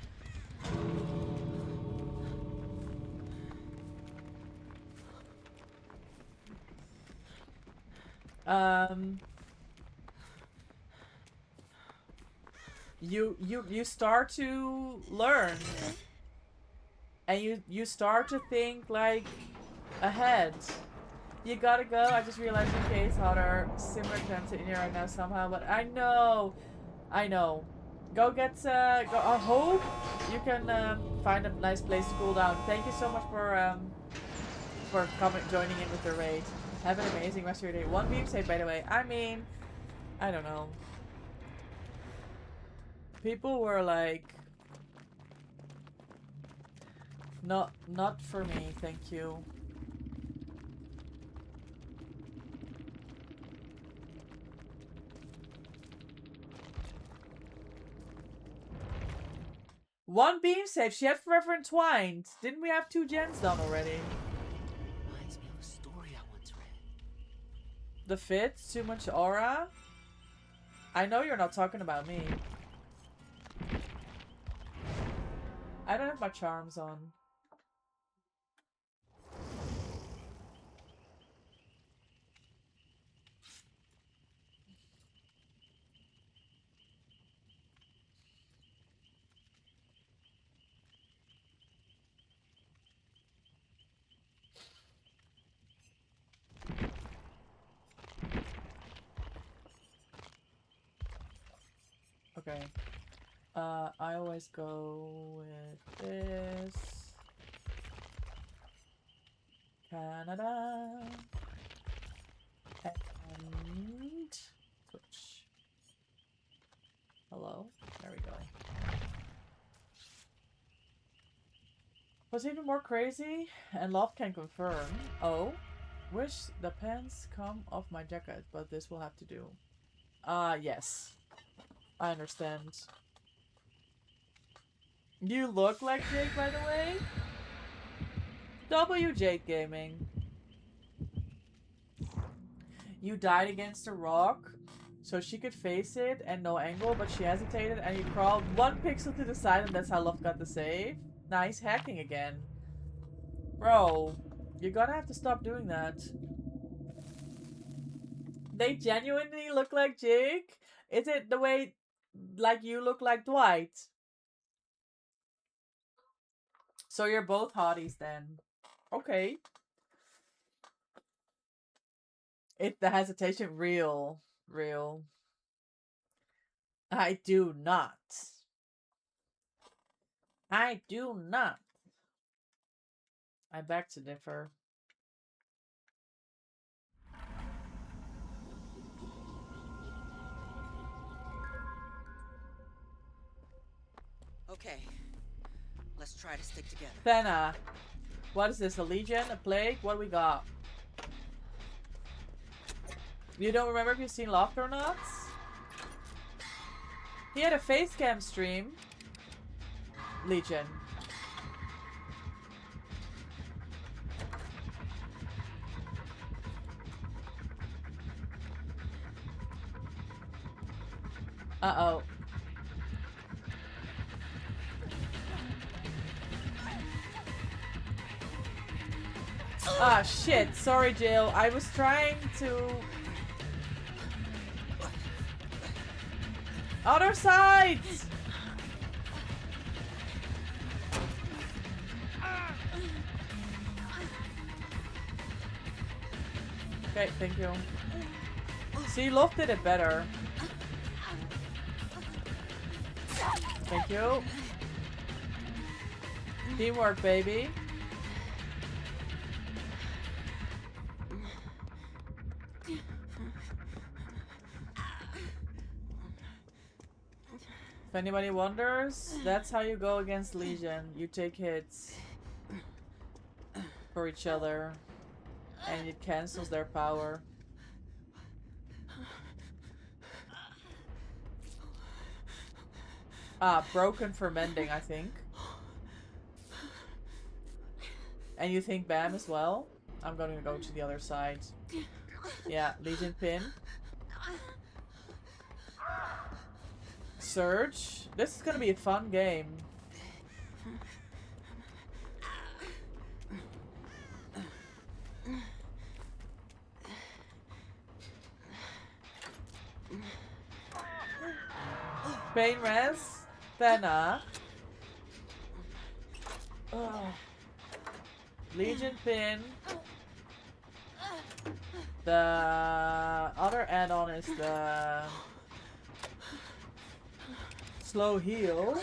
You start to learn, and you start to think like ahead. You gotta go. I just realized UK is hotter. Similar time to India right now somehow, but I know. Go get go. I hope you can find a nice place to cool down. Thank you so much for joining in with the raid. Have an amazing rest of your day. 1 beam save, by the way. I mean, I don't know. People were like, not for me, thank you. One beam save. She had Forever Entwined. Didn't we have 2 gens done already? Reminds me of a story I once read. The fit? Too much aura? I know you're not talking about me. I don't have my charms on. Okay. I always go with this. Canada. And switch. Hello. There we go. What's even more crazy, and Love can confirm. Oh, wish the pants come off my jacket, but this will have to do. Yes. I understand. You look like Jake, by the way. W Jake Gaming. You died against a rock, so she could face it and no angle, but she hesitated and you crawled 1 pixel to the side, and that's how Love got the save. nice hacking again. Bro, you're gonna have to stop doing that. They genuinely look like Jake? Is it the way like you look like Dwight? So you're both hotties then. Okay. The hesitation real. I do not. I beg to differ. Okay, let's try to stick together. Fenna, what is this? A legion? A plague? What do we got? You don't remember if you've seen Loft or not? He had a face cam stream. Legion. Uh-oh. Ah, shit. Sorry, Jill. I was trying to... Other sides! Okay, thank you. See, Love did it better. Thank you. Teamwork, baby. If anybody wonders, that's how you go against Legion. You take hits for each other, and it cancels their power. Ah, broken for mending, I think. And you think Bam as well? I'm gonna go to the other side. Yeah, Legion pin. Surge. This is gonna be a fun game. Pain res. Fenna. Oh. Legion pin. The other add-on is the slow heal.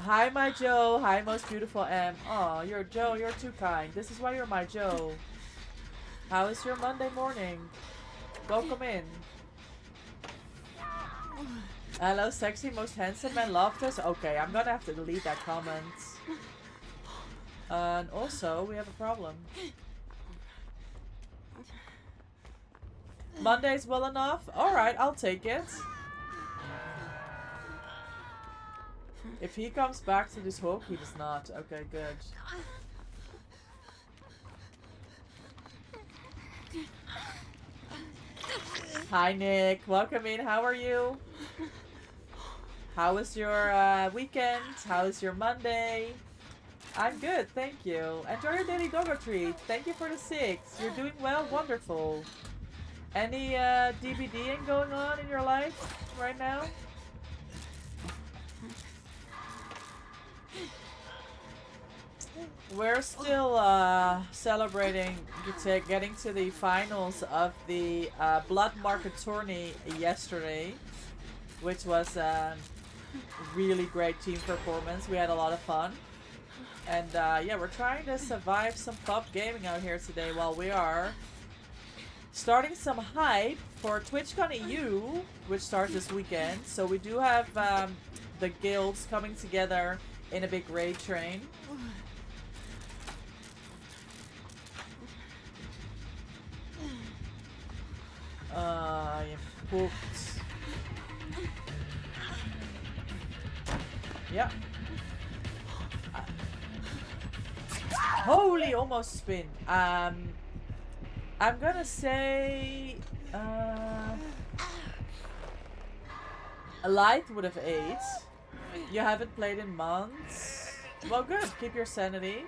Hi, my Joe. Hi, most beautiful M. Oh, you're Joe. You're too kind. This is why you're my Joe. How is your Monday morning? Welcome in. Hello, sexy, most handsome man, loved us. Okay, I'm gonna have to delete that comment. And also, we have a problem. Monday's well enough? Alright, I'll take it. If he comes back to this hook, he does not. Okay, good. Hi, Nick. Welcome in. How are you? How was your weekend? How is your Monday? I'm good, thank you. Enjoy your daily doggo treat. Thank you for the 6. You're doing well. Wonderful. Any DBDing going on in your life right now? We're still celebrating getting to the finals of the Blood Market tourney yesterday, which was a really great team performance. We had a lot of fun. And yeah, we're trying to survive some pub gaming out here today while we are starting some hype for TwitchCon EU, which starts this weekend. So we do have the guilds coming together in a big raid train. You pooped. Yeah. Holy, almost spin. I'm gonna say Light would have 8. You haven't played in months. Well, good. Keep your sanity.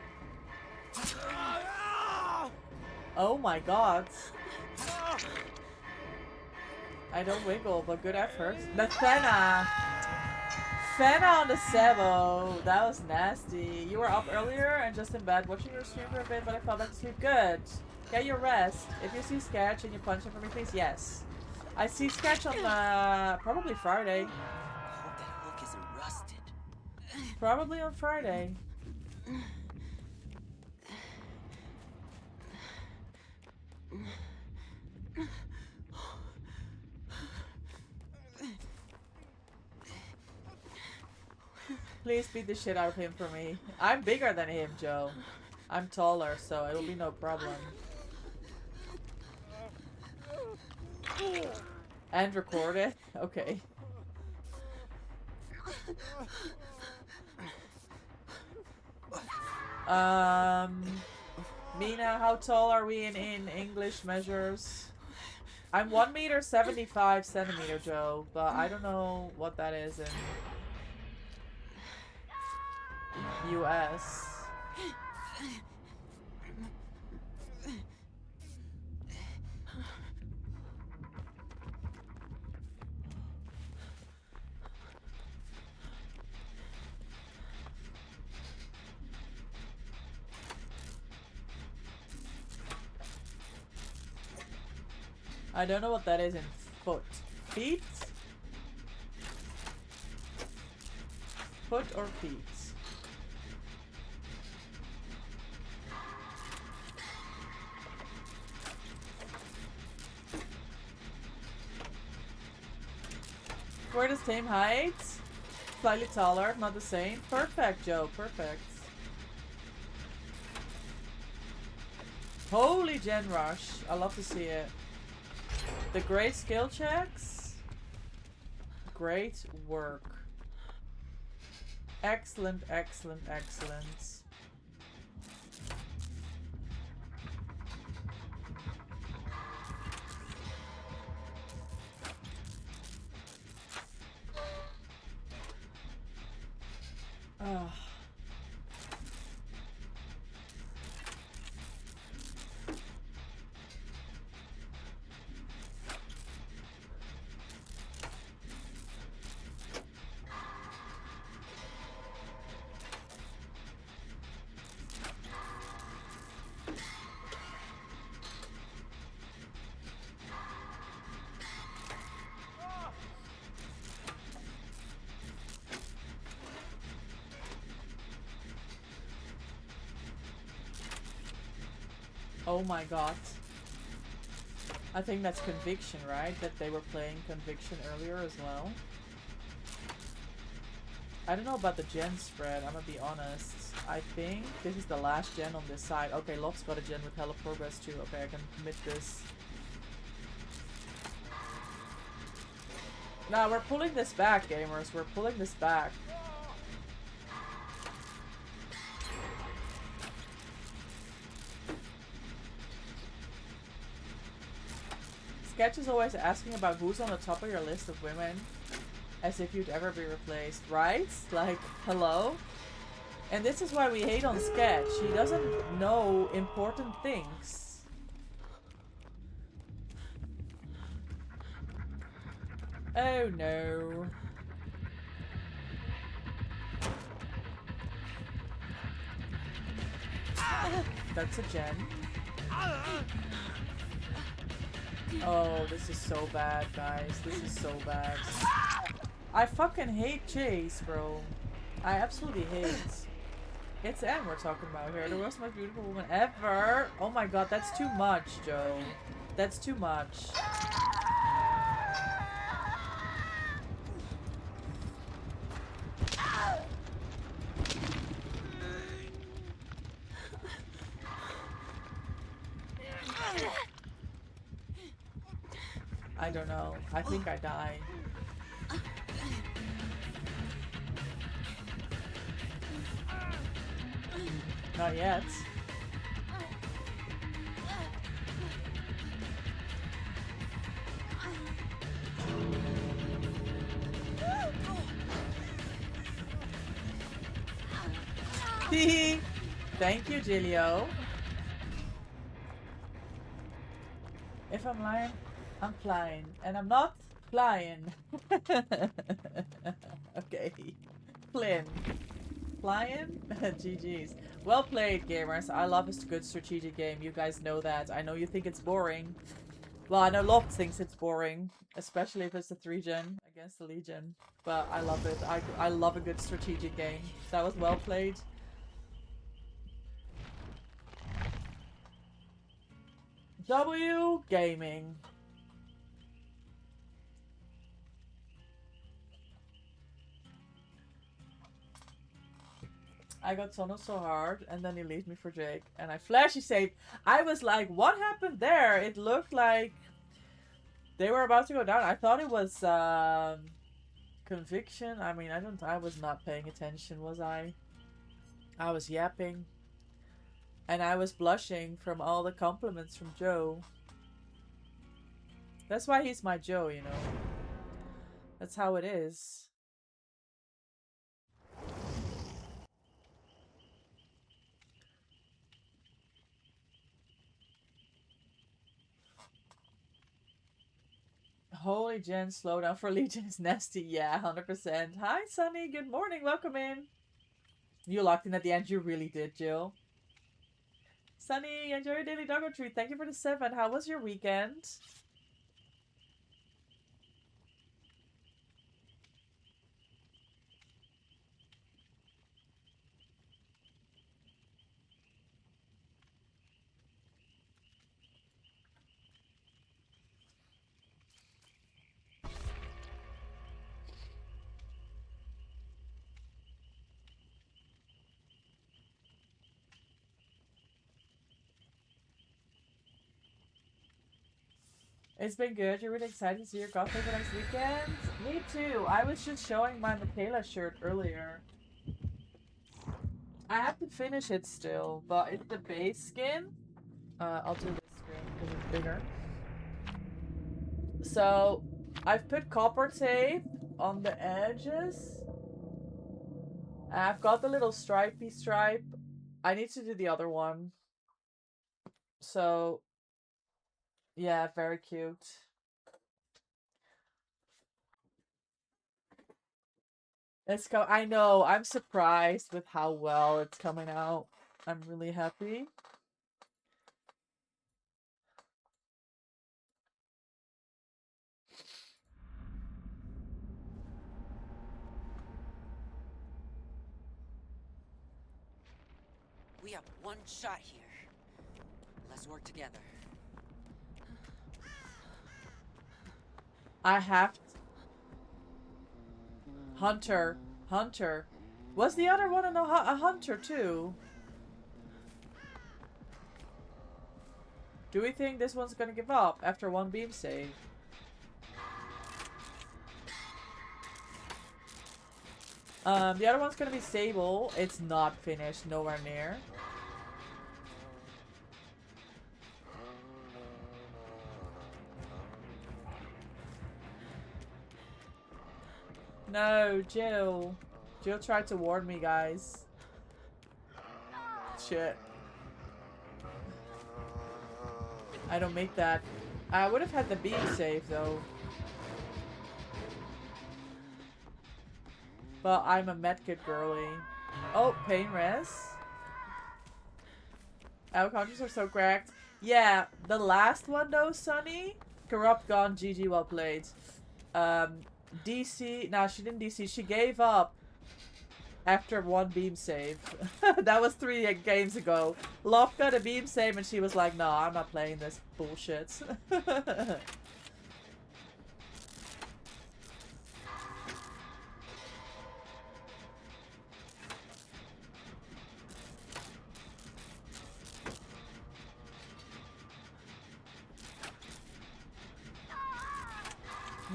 Oh my god. I don't wiggle, but good effort. The Fena! Fena on the Sebo. That was nasty. You were up earlier and just in bed watching your stream for a bit, but I fell back to sleep. Good. Get your rest. If you see Sketch and you punch him for me, please. Yes. I see Sketch on probably Friday. I hope that hook isn't rusted. Probably on Friday. Please beat the shit out of him for me. I'm bigger than him, Joe. I'm taller, so it'll be no problem. And record it? Okay. Mina, how tall are we in English measures? I'm 1 meter 75 centimeter, Joe, but I don't know what that is in US. I don't know what that is in foot. Feet? Foot or feet? We're the same height. Slightly taller, not the same. Perfect, Joe. Perfect. Holy Gen Rush. I love to see it. The great skill checks. Great work. Excellent, excellent, excellent. Ah. Oh my god. I think that's Conviction, right? That they were playing Conviction earlier as well. I don't know about the gen spread, I'm gonna be honest. I think this is the last gen on this side. Okay, Locke's got a gen with hella progress too. Okay, I can commit this. Nah, we're pulling this back, gamers. We're pulling this back. Sketch is always asking about who's on the top of your list of women, as if you'd ever be replaced, right? Like, hello? And this is why we hate on Sketch. He doesn't know important things. Oh no. That's a gen. Oh, this is so bad, guys. This is so bad. I fucking hate Chase, bro. I absolutely hate. It's Anne we're talking about here. The world's most beautiful woman ever. Oh my god, that's too much, Joe. That's too much. I don't know. I think I die. Not yet. Thank you, Gilio. If I'm lying, I'm flying. And I'm not flying. Okay. Flynn. Flying? GG's. Well played, gamers. I love a good strategic game. You guys know that. I know you think it's boring. Well, I know Loft thinks it's boring. Especially if it's a 3-gen against the Legion. But I love it. I love a good strategic game. That was well played. W Gaming. I got Tunnel so hard, and then he leaves me for Jake. And I flashy saved. I was like, what happened there? It looked like they were about to go down. I thought it was conviction. I mean, I was not paying attention, was I? I was yapping. And I was blushing from all the compliments from Joe. That's why he's my Joe, you know. That's how it is. Holy Jen, slowdown for Legion is nasty. Yeah, 100%. Hi, Sunny. Good morning. Welcome in. You locked in at the end. You really did, Jill. Sunny, enjoy your daily doggo treat. Thank you for the 7. How was your weekend? It's been good. You're really excited to see your cosplay for next weekend? Me too. I was just showing my Michaela shirt earlier. I have to finish it still, but it's the base skin. I'll do this screen because it's bigger. So, I've put copper tape on the edges. I've got the little stripey stripe. I need to do the other one. So, yeah, very cute. I know, I'm surprised with how well it's coming out. I'm really happy. We have one shot here. Let's work together. I have to... Hunter. Hunter. Was the other one a hunter too? Do we think this one's gonna give up after one beam save? The other one's gonna be Sable. It's not finished, nowhere near. No, Jill. Jill tried to warn me, guys. Shit. I don't make that. I would have had the beam save, though. But I'm a medkit girly. Oh, pain res. Our countries are so cracked. Yeah, the last one, though, Sunny. Corrupt gone, GG, well played. DC, nah, she didn't DC, she gave up after one beam save. That was 3 games ago. Love got a beam save and she was like, no, I'm not playing this bullshit.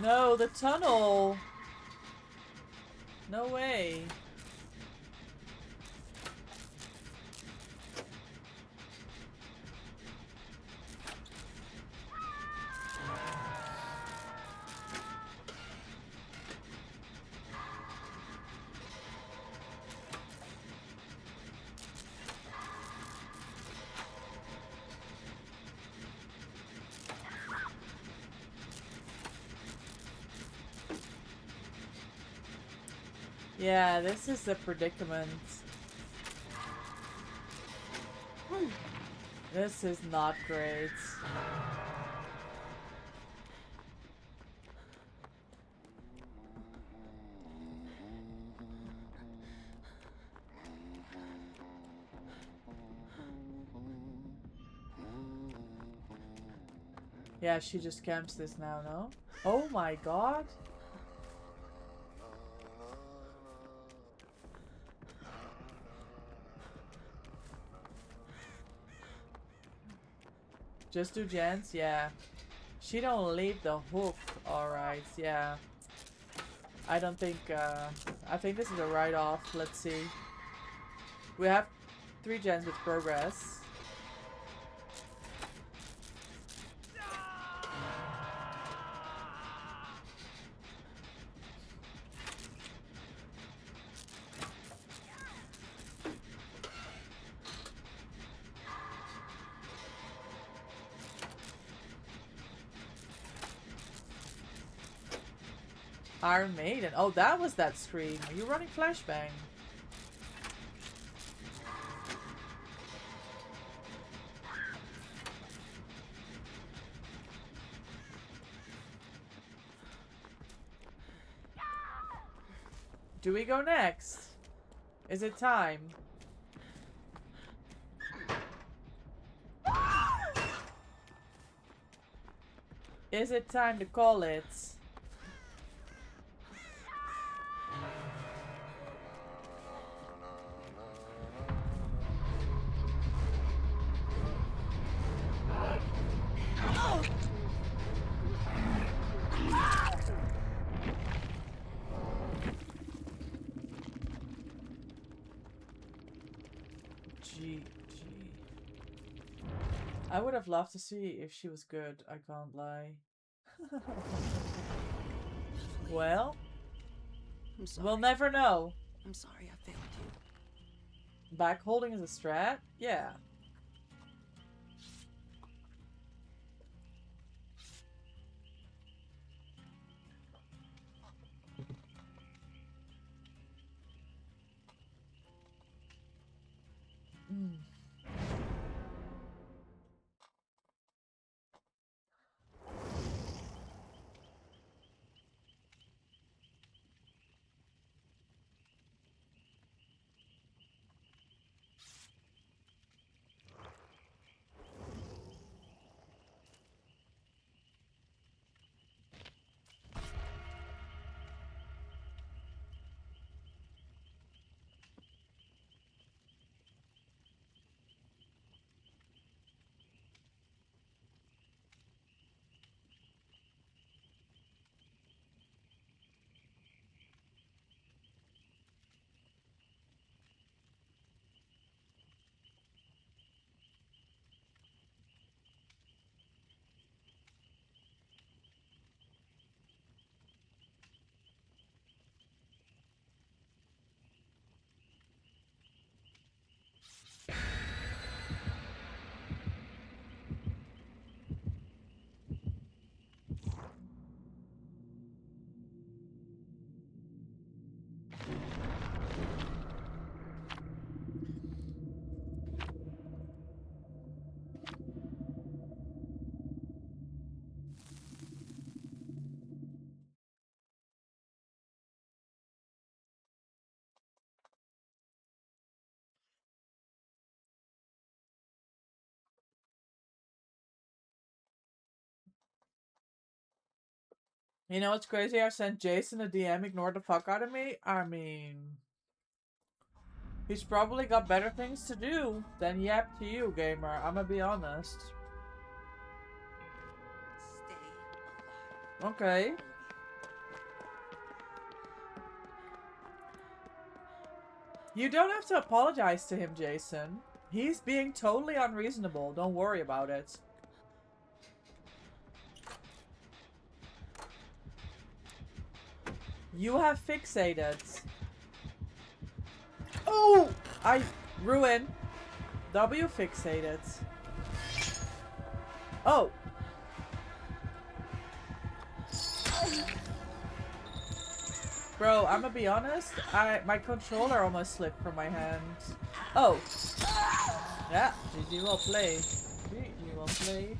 No, the tunnel. No way. Yeah, this is the predicament. This is not great. Yeah, she just camps this now, no? Oh my god. Just do Jens? Yeah. She don't leave the hook. Alright, yeah. I don't think, I think this is a write-off. Let's see. We have 3 gens with progress. Iron Maiden. Oh, that was that scream. Are you running flashbang? Do we go next? Is it time? Is it time to call it? I would have loved to see if she was good, I can't lie. Well, I'm sorry. we'll never know. I'm sorry I failed you. Back holding is a strat? Yeah. Mm. You know what's crazy? I sent Jason a DM, ignored the fuck out of me. I mean, he's probably got better things to do than yap to you, gamer. I'm gonna be honest. Stay alive. Okay. You don't have to apologize to him, Jason. He's being totally unreasonable. Don't worry about it. You have fixated. Oh! I ruined. W fixated. Oh! Bro, I'm gonna be honest, my controller almost slipped from my hand. Oh. Yeah, GG well played. GG well played.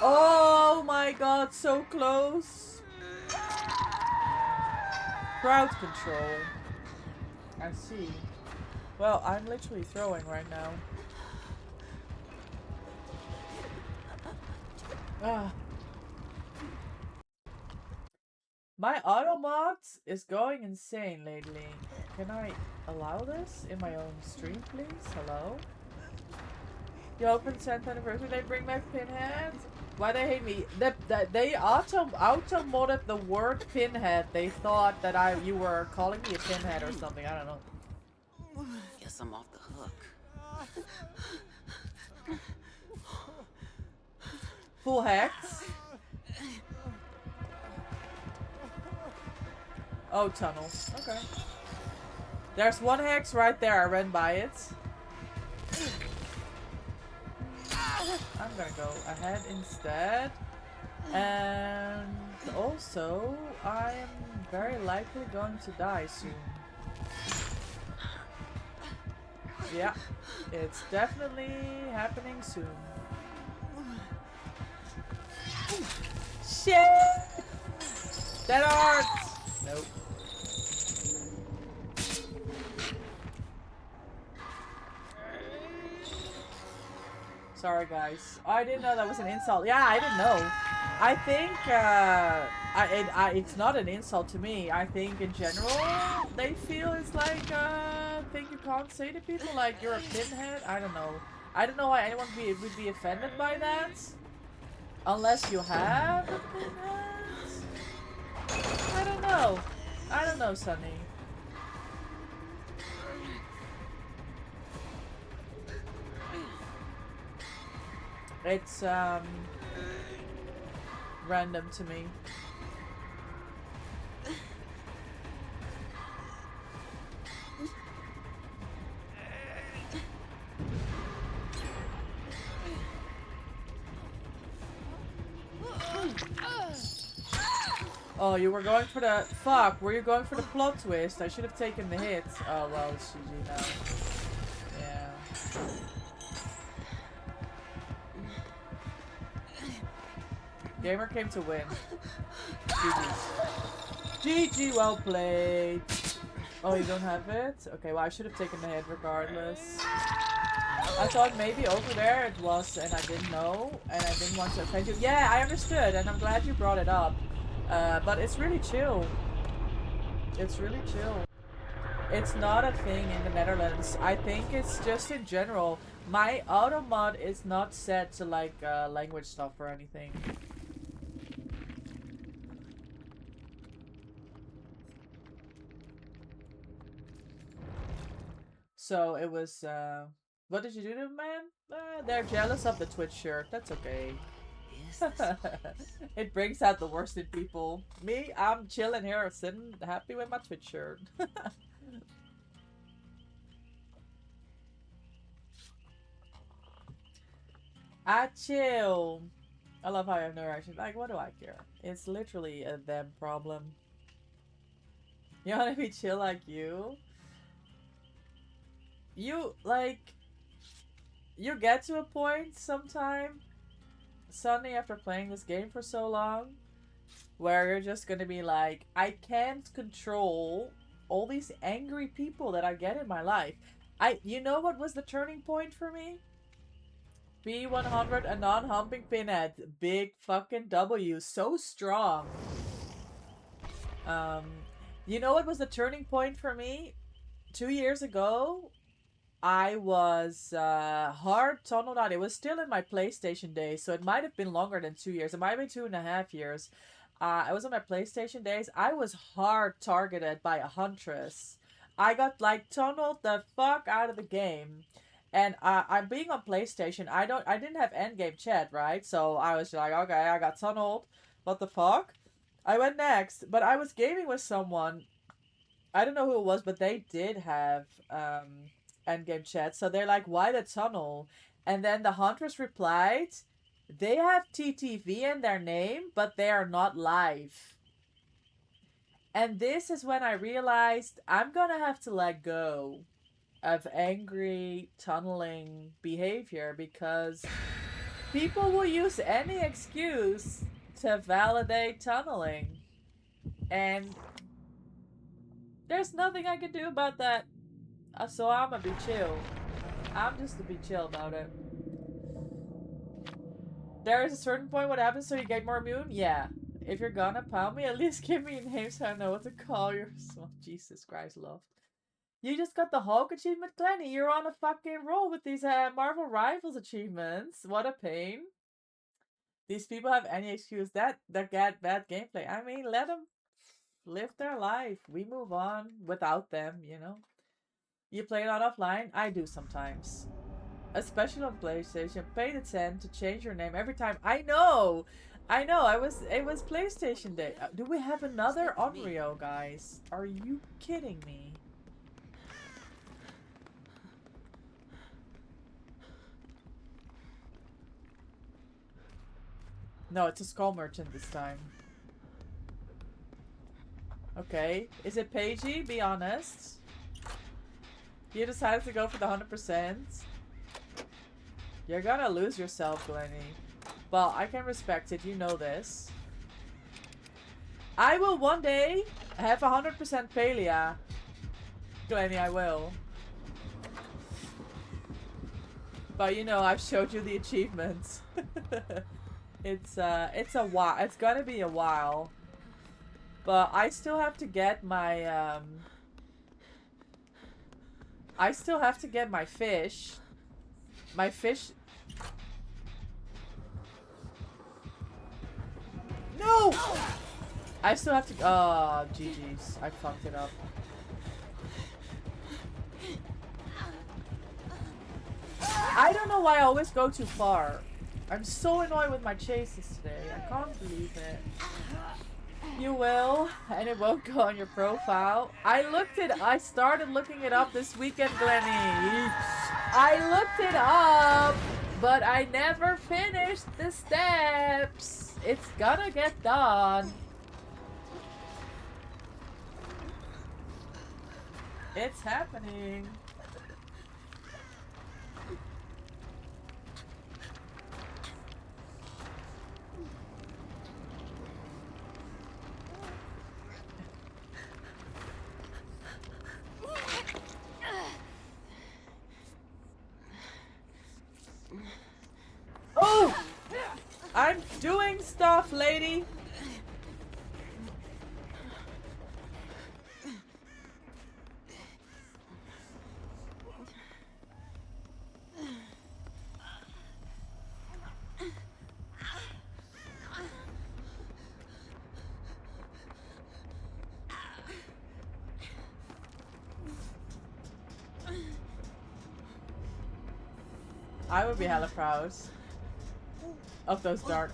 Oh my god, so close. Crowd control. I see. Well, I'm literally throwing right now. Ah. My automod is going insane lately. Can I allow this in my own stream, please? Hello? You open 10th anniversary, they bring back Pinhead? Why they hate me? They auto-modded the word Pinhead. They thought that you were calling me a Pinhead or something. I don't know. Guess I'm off the hook. Full hex. Oh, tunnel. Okay. There's one hex right there. I ran by it. I'm gonna go ahead instead. And also, I am very likely going to die soon. Yeah, it's definitely happening soon. Shit! That hurts! Nope. Sorry, guys. Oh, I didn't know that was an insult. Yeah, I didn't know. I think it's not an insult to me. I think in general they feel it's like a thing you can't say to people, like you're a pinhead. I don't know. I don't know why anyone would be offended by that, unless you have a pinhead. I don't know. I don't know, Sunny. It's random to me. Oh, you were going for the... Fuck, were you going for the plot twist? I should have taken the hit. Oh, well, it's GG now. Yeah. Gamer came to win. GG. GG, well played. Oh, you don't have it? Okay, well, I should have taken the hit regardless. I thought maybe over there it was, and I didn't know, and I didn't want to offend you. Yeah, I understood, and I'm glad you brought it up. But it's really chill. It's really chill. It's not a thing in the Netherlands. I think it's just in general. My auto mod is not set to like language stuff or anything. So it was, what did you do to them, man? They're jealous of the Twitch shirt. That's okay. It brings out the worst in people. Me, I'm chilling here, sitting happy with my Twitch shirt. I chill. I love how I have no reaction. Like, what do I care? It's literally a them problem. You wanna be chill like you? You, like, you get to a point sometime, Sunny, after playing this game for so long, where you're just gonna be like, I can't control all these angry people that I get in my life. You know what was the turning point for me? B100, a non-humping pinhead. Big fucking W. So strong. You know what was the turning point for me? 2 years ago, I was hard tunneled out. It was still in my PlayStation days, so it might have been longer than 2 years. It might have been 2.5 years. I was on my PlayStation days. I was hard targeted by a huntress. I got like tunneled the fuck out of the game. And I'm being on PlayStation. I didn't have endgame chat, right? So I was like, okay, I got tunneled. What the fuck? I went next, but I was gaming with someone. I don't know who it was, but they did have endgame chat. So they're like, why the tunnel? And then the huntress replied, They have TTV in their name, but they are not live. And this is when I realized I'm gonna have to let go of angry, tunneling behavior because people will use any excuse to validate tunneling. And there's nothing I can do about that. So I'm gonna be chill. I'm just to be chill about it. There is a certain point what happens so you get more immune? Yeah. If you're gonna pound me, at least give me a name so I know what to call you. Oh, Jesus Christ, love. You just got the Hulk achievement, Glenny. You're on a fucking roll with these Marvel Rivals achievements. What a pain. These people have any excuse that get bad gameplay. I mean, let them live their life. We move on without them, you know. You play it on offline? I do sometimes. Especially on PlayStation. Pay the 10 to change your name every time. I know! I know, it was PlayStation Day. Do we have another Onryo, guys? Are you kidding me? No, it's a skull merchant this time. Okay. Is it Paigey? Be honest. You decided to go for the 100%. You're gonna lose yourself, Glenny. Well, I can respect it. You know this. I will one day have 100% Palia. Glenny, I will. But you know, I've showed you the achievements. It's a while. It's gonna be a while. But I still have to get my I still have to get my fish. My fish. No! I still have to. Oh, GG's. I fucked it up. I don't know why I always go too far. I'm so annoyed with my chases today. I can't believe it. You will, and it won't go on your profile. I started looking it up this weekend, Glenny. I looked it up, but I never finished the steps. It's gonna get done. It's happening. Oh! I'm doing stuff, lady! I would be hella proud of those dark.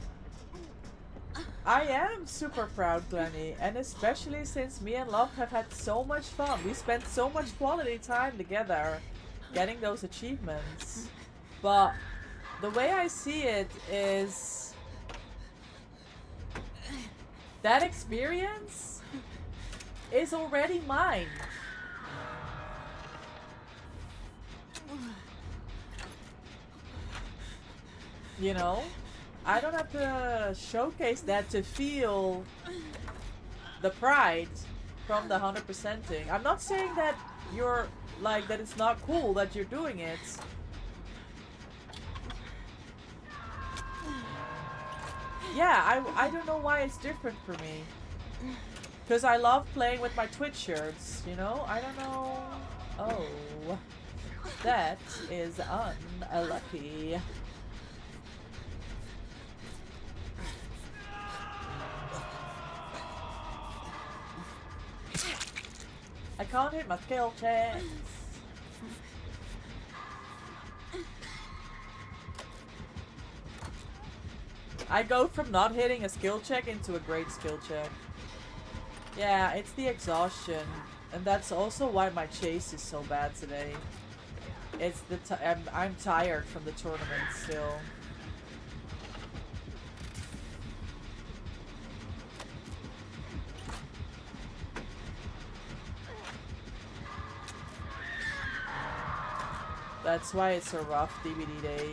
I am super proud, Glenny, and especially since me and Love have had so much fun. We spent so much quality time together getting those achievements. But the way I see it is that experience is already mine. You know? I don't have to showcase that to feel the pride from the 100%ing. I'm not saying that you're like that it's not cool that you're doing it. Yeah, I don't know why it's different for me. Because I love playing with my Twitch shirts, you know? I don't know. Oh. That is unlucky. I can't hit my skill checks. I go from not hitting a skill check into a great skill check. Yeah, it's the exhaustion. And that's also why my chase is so bad today. It's the I'm tired from the tournament still. That's why it's a rough DVD day.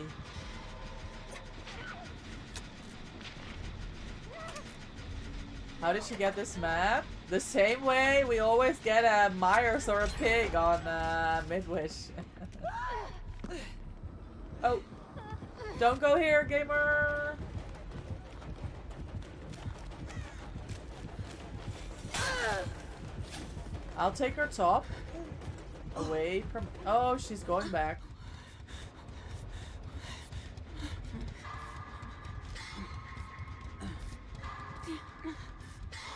How did she get this map? The same way we always get a Myers or a pig on Midwish. Oh, don't go here, gamer. I'll take her top. Away from... Oh, she's going back.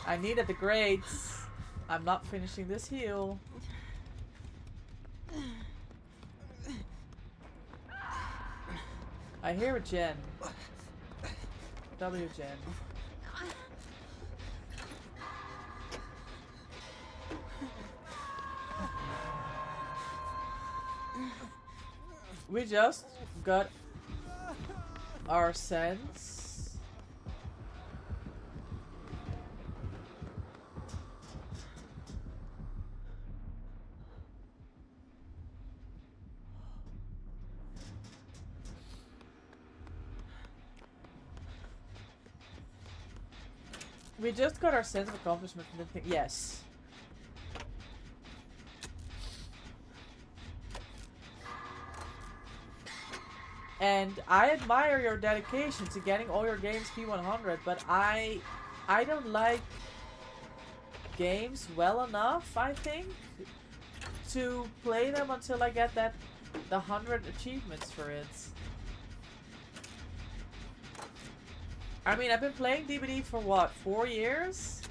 I needed the grades. I'm not finishing this heal. I hear a gen. W gen. We just got our sense. We just got our sense of accomplishment from the thing. Yes. And I admire your dedication to getting all your games P100, but I don't like games well enough, I think, to play them until I get the 100 achievements for it. I mean, I've been playing DBD for what, 4 years?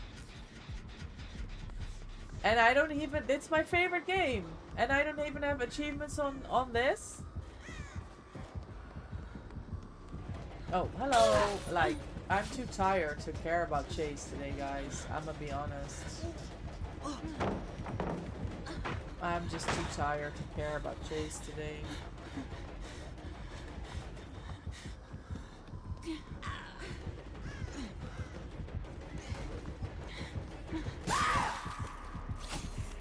And I don't even, it's my favorite game, and I don't even have achievements on this. Oh, hello. Like, I'm too tired to care about Chase today, guys. I'm gonna be honest. I'm just too tired to care about Chase today.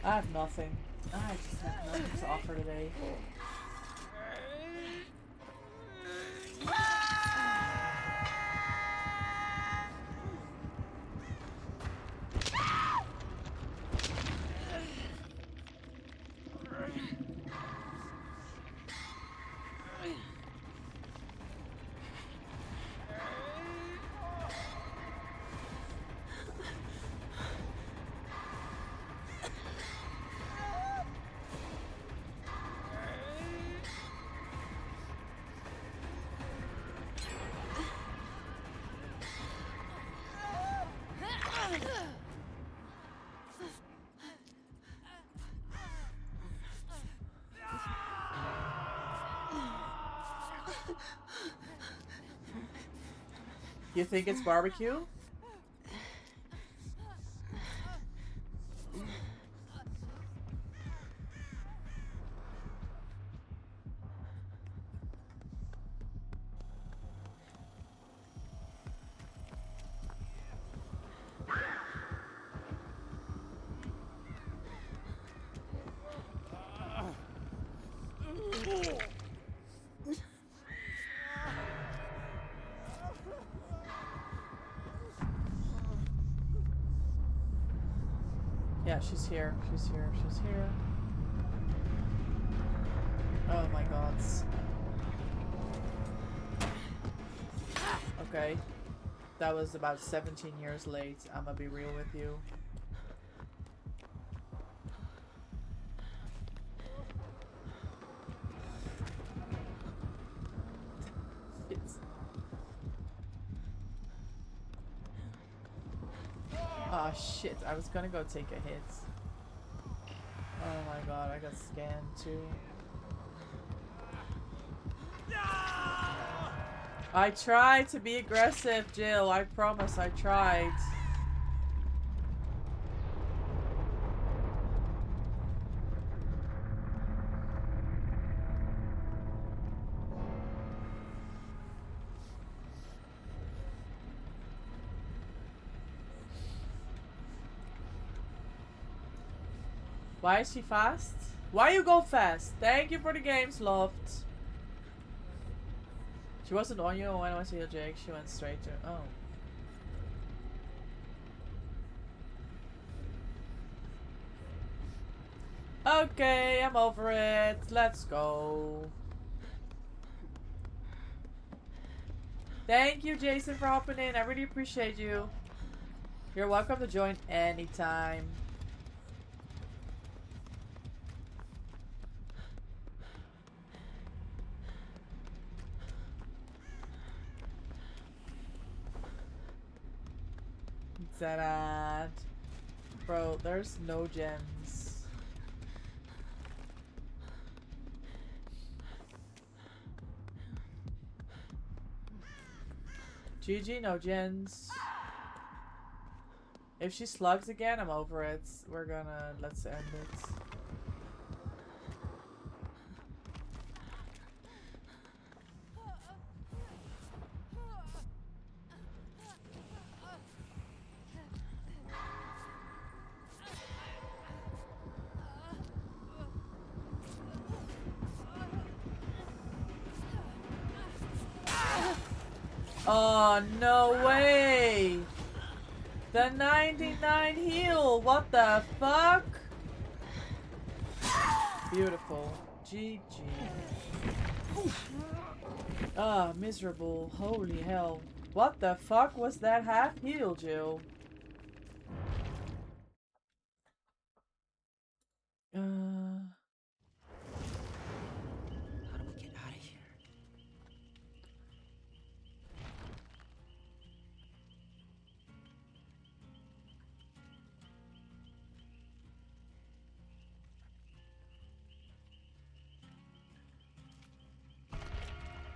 I have nothing. I just have nothing to offer today. You think it's barbecue? Yeah, she's here. She's here. She's here. Oh my god. Okay. That was about 17 years late. I'm gonna be real with you. Oh shit, I was gonna go take a hit. Oh my god, I got scanned too. I tried to be aggressive, Jill. I promise I tried. Why is she fast? Why you go fast? Thank you for the games, Loft. She wasn't on you when I was here, Jake. She went straight to. Oh. Okay, I'm over it. Let's go. Thank you, Jason, for hopping in. I really appreciate you. You're welcome to join anytime. Ta-da. Bro, there's no gems. GG, no gens. If she slugs again, I'm over it. We're gonna... let's end it. Oh, no way! The 99 heal! What the fuck? Beautiful. GG. Ah, miserable. Holy hell. What the fuck was that half heal, Jill? How do we get out of here?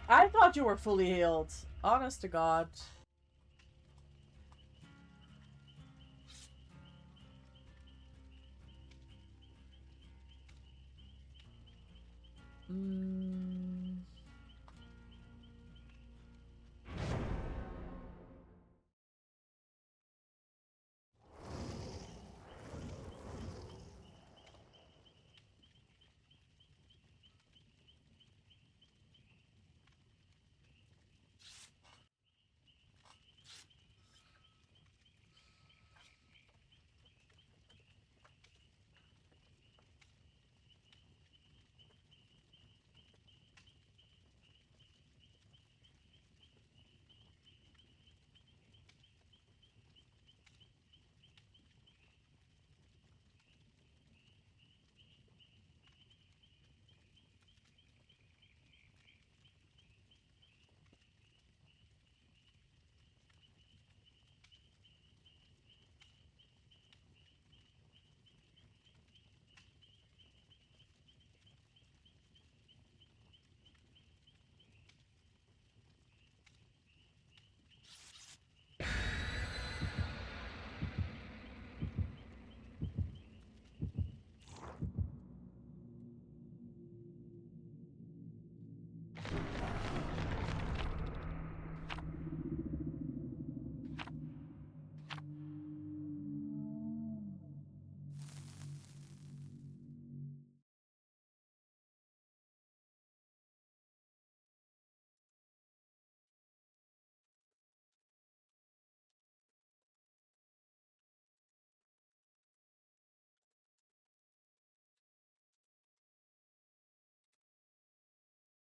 I thought you were fully healed. Honest to God.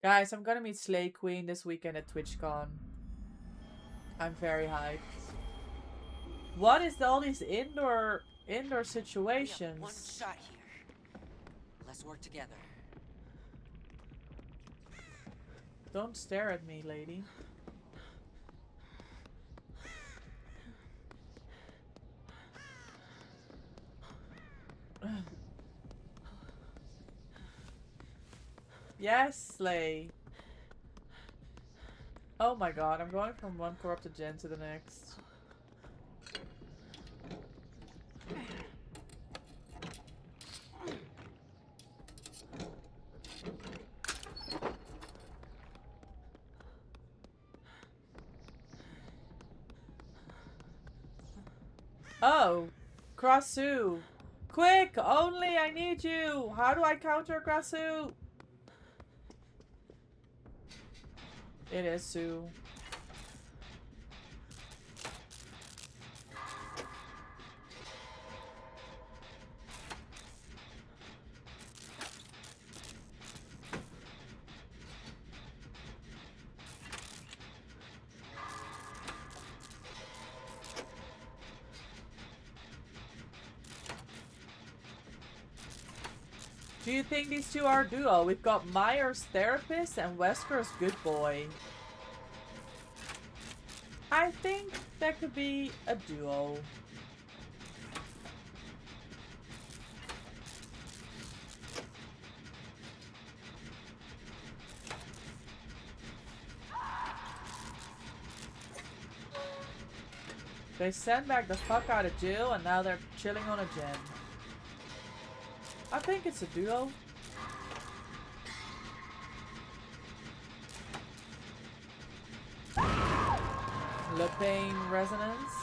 Guys, I'm gonna meet Slay Queen this weekend at TwitchCon. I'm very hyped. What is all these indoor situations? One shot here. Let's work together. Don't stare at me, lady. Yes, Slay. Oh my god, I'm going from one corrupted gen to the next. Oh, Krassu. Quick! Only I need you! How do I counter Grasu? It is Sue. Do you think these two are a duo? We've got Myers therapist and Wesker's good boy. I think that could be a duo. They sent back the fuck out of Jill and now they're chilling on a Jen. I think it's a duo. Le Pain Resonance.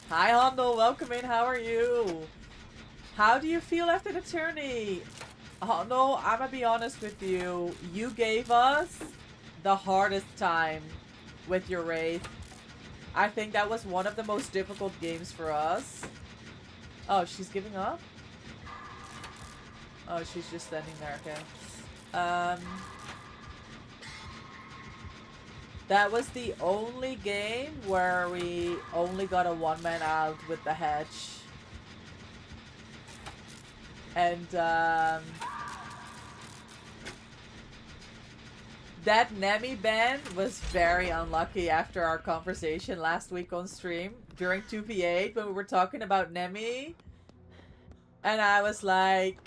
Hi Hondo, welcome in, how are you? How do you feel after the tourney? Hondo, I'm gonna be honest with you. You gave us the hardest time with your Wraith. I think that was one of the most difficult games for us. Oh, she's giving up? Oh, she's just standing there, okay. That was the only game where we only got a one-man out with the hedge. And, that Nemi ban was very unlucky after our conversation last week on stream during 2v8 when we were talking about Nemi. And I was like,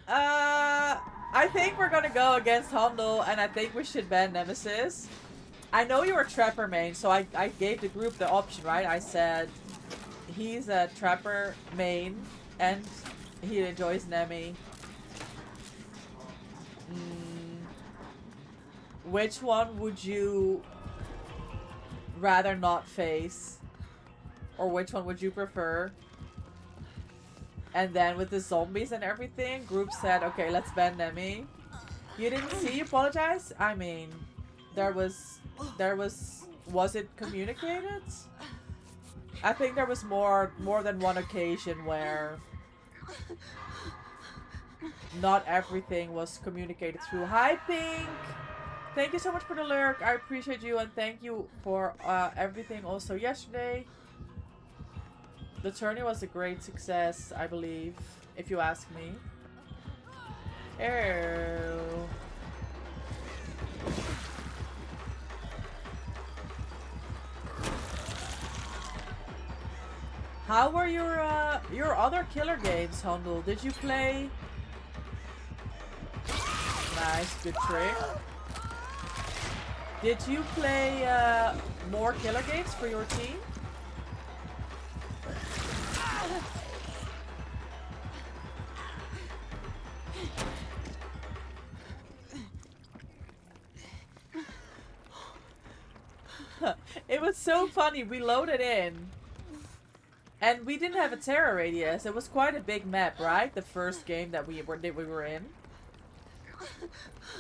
I think we're gonna go against Hondo and I think we should ban Nemesis. I know you're a Trapper main, so I gave the group the option, right? I said he's a Trapper main and he enjoys Nemi. Which one would you rather not face? Or which one would you prefer? And then with the zombies and everything, group said, okay, let's ban Nemi. You didn't see? Apologize? I mean, was it communicated? I think there was more than one occasion where not everything was communicated through. Hi, Pink! Thank you so much for the lurk. I appreciate you and thank you for everything also yesterday. The tourney was a great success, I believe, if you ask me. Oh. How were your other killer games, Hondo? Did you play? Nice, good trick. Did you play more killer games for your team? It was so funny. We loaded in. And we didn't have a terror radius. It was quite a big map, right? The first game that we were in.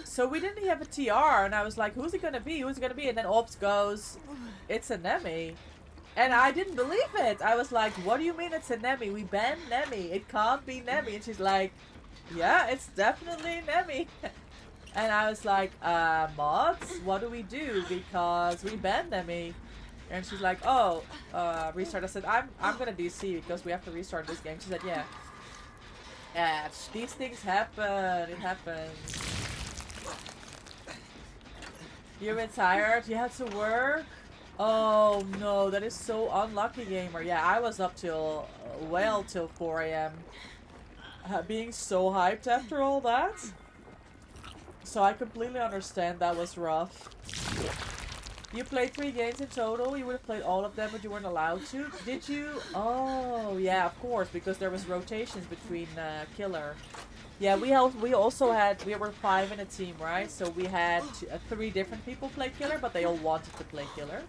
So we didn't have a TR, and I was like, who's it gonna be? Who's it gonna be? And then Ops goes, it's a Nemi. And I didn't believe it. I was like, what do you mean it's a Nemi? We banned Nemi. It can't be Nemi. And she's like, yeah, it's definitely Nemi. And I was like, mods, what do we do? Because we banned Nemi. And she's like, oh, restart. I said, I'm gonna DC because we have to restart this game. She said, yeah. Yeah, these things happen. It happens. You've been tired? You had to work? Oh no, that is so unlucky, gamer. Yeah, I was up till well till 4 AM. Being so hyped after all that. So I completely understand that was rough. You played 3 games in total. You would have played all of them, but you weren't allowed to. Did you? Oh, yeah, of course, because there was rotations between killer. Yeah, we also had, we were 5 in a team, right? So we had 3 different people play killer, but they all wanted to play killer.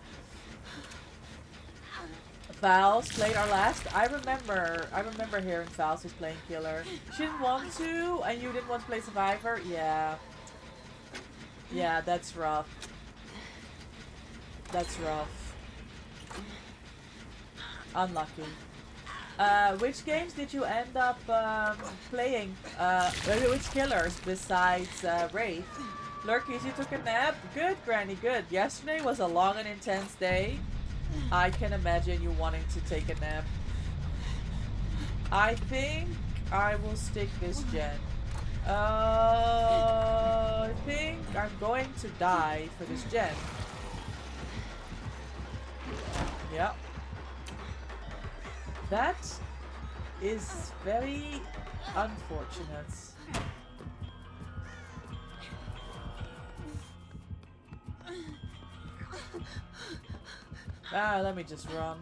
Vals played our last. I remember hearing Vals was playing killer. She didn't want to, and you didn't want to play survivor. Yeah. Yeah, that's rough. That's rough. Unlucky. Which games did you end up playing? Which killers besides Wraith? Lurkies, you took a nap? Good, Granny, good. Yesterday was a long and intense day. I can imagine you wanting to take a nap. I think I will stick this gen. I think I'm going to die for this gen. Yep. That is very unfortunate. Let me just run.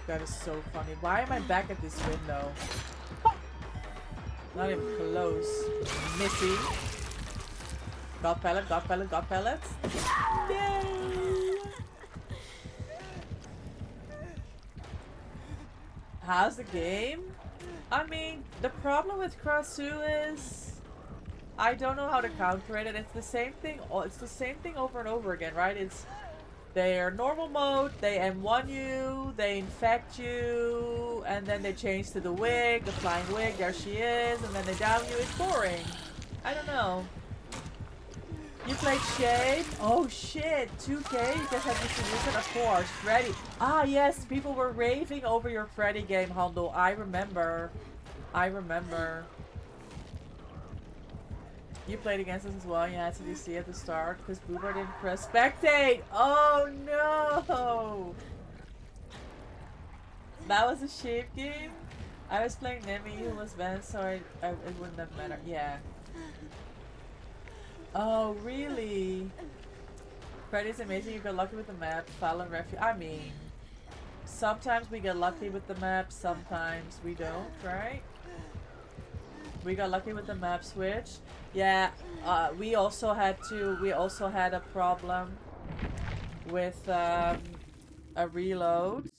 That is so funny. Why am I back at this window? Not even close. Missy. Got pellet, got pellet, got pellets. Yay! How's the game? I mean, the problem with Krasu is I don't know how to counter it, and it's the same thing. It's the same thing over and over again, right? It's their normal mode, they M1 you, they infect you, and then they change to the wig, the flying wig, there she is, and then they down you. It's boring. I don't know. You played Shade? Oh shit, 2K? You guys have distribution, of course. Freddy. Ah yes, people were raving over your Freddy game, Hondo. I remember. I remember. You played against us as well, yeah, so you see at the start, because Boober didn't press spectate! Oh no! That was a shape game? I was playing Nemi, who was banned, so it wouldn't have mattered. Yeah. Oh, really? Freddy's amazing, you got lucky with the map, Fallon Refuge. I mean, sometimes we get lucky with the map, sometimes we don't, right? We got lucky with the map switch. Yeah, we also had a problem with a reload.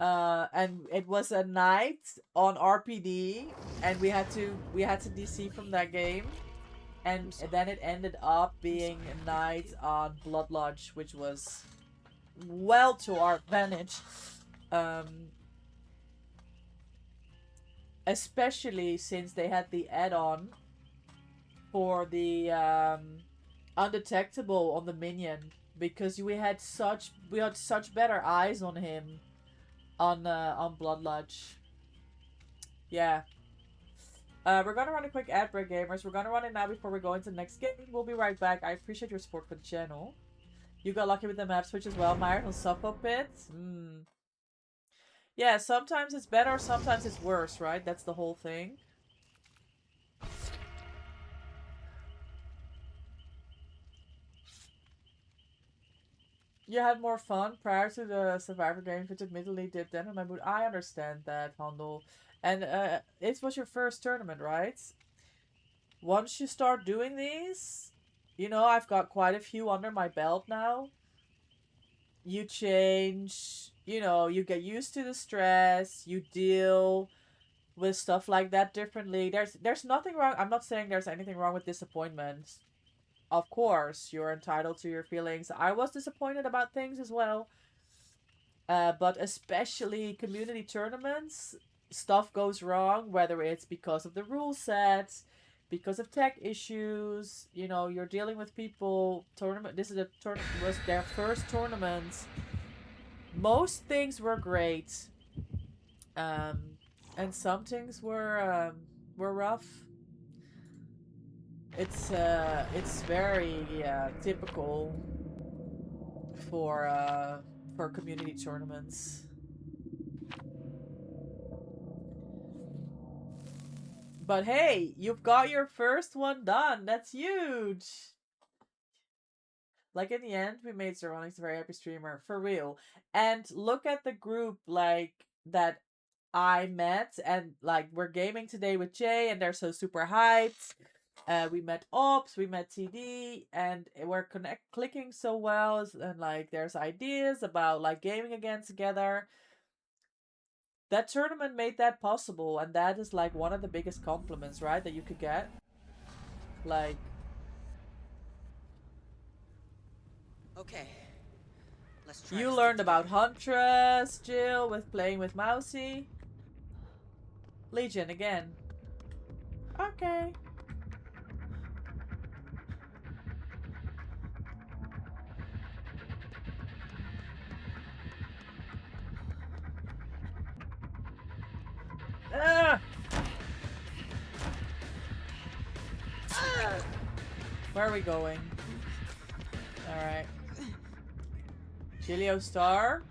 And it was a night on RPD, and we had to DC from that game, and then it ended up being a night on Blood Lodge, which was well to our advantage, especially since they had the add-on for the undetectable on the minion, because we had such better eyes on him on Blood Lodge. Yeah. We're gonna run a quick ad break, gamers. We're gonna run it now before we go into the next game. We'll be right back. I appreciate your support for the channel. You got lucky with the map switch as well, Myron on Suffolk Pit. Yeah, sometimes it's better, sometimes it's worse, right? That's the whole thing. You had more fun prior to the Survivor games, which admittedly did then in my mood. I understand that, Hondo. And it was your first tournament, right? Once you start doing these, you know, I've got quite a few under my belt now. You change, you know, you get used to the stress, you deal with stuff like that differently. There's nothing wrong. I'm not saying there's anything wrong with disappointment. Of course, you're entitled to your feelings. I was disappointed about things as well. But especially community tournaments, stuff goes wrong, whether it's because of the rule sets, because of tech issues, you know, you're dealing with people, this is was their first tournament. Most things were great. And some things were rough. It's very typical for community tournaments. But hey, you've got your first one done. That's huge. Like, in the end, we made Zeronix a very happy streamer, for real. And look at the group, like, that I met, and, like, we're gaming today with Jay, and they're so super hyped. We met Ops, we met TD, and we're clicking so well, and, like, there's ideas about, like, gaming again together. That tournament made that possible, and that is, like, one of the biggest compliments, right, that you could get. Like... Okay. Let's try You to learned stick about Huntress, Jill, with playing with Mousy. Legion again. Okay. Ah! Where are we going? Alright. Gilio Star.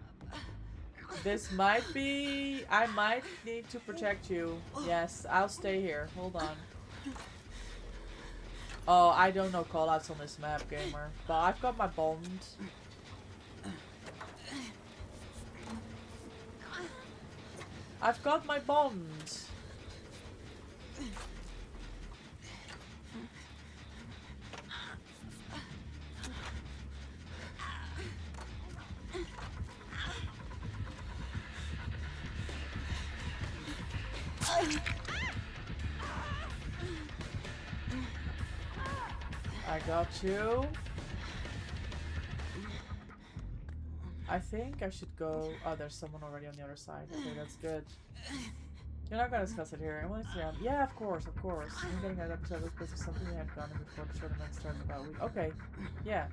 This might be... I might need to protect you. Yes, I'll stay here. Hold on. Oh, I don't know callouts on this map, gamer. But I've got my bond. I've got my bond. I got you. I think I should go... Oh, there's someone already on the other side. Okay, that's good. You're not gonna discuss it here. I'm only saying, yeah, of course, of course. I'm getting that episode because of something we had done before the tournament started about a week. Okay, yeah.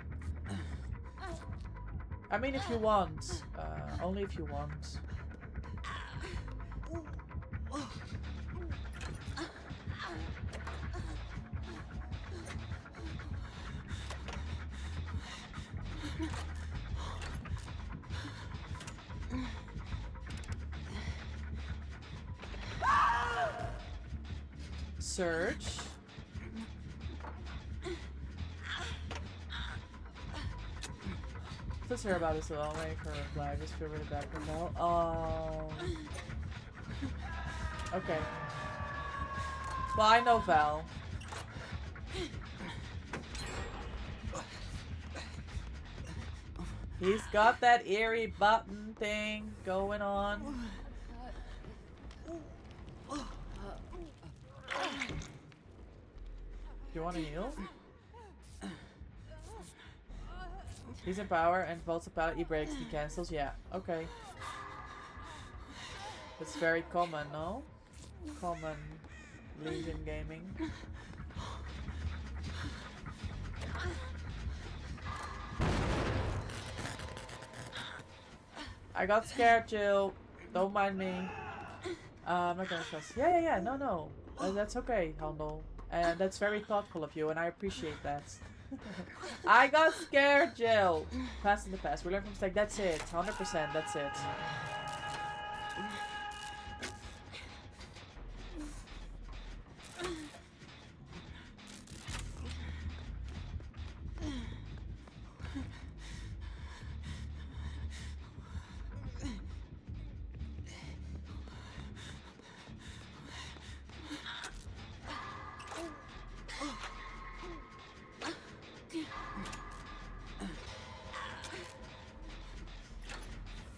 I mean, if you want. Only if you want. Search. Let's hear about this a little. Wait for a reply. Just feel really bad for Val. Oh. Okay. Well, I know Val. He's got that eerie button thing going on. Do you want to heal? He's in power and vaults a pallet, he breaks, he cancels. Yeah, okay. It's very common, no? Common Legion gaming. I got scared, Jill. Don't mind me. I'm not gonna trust. Yeah. No. That's okay, Handel. And that's very thoughtful of you, and I appreciate that. I got scared, Jill. Past in the past. We learn from mistake. That's it. 100%. That's it.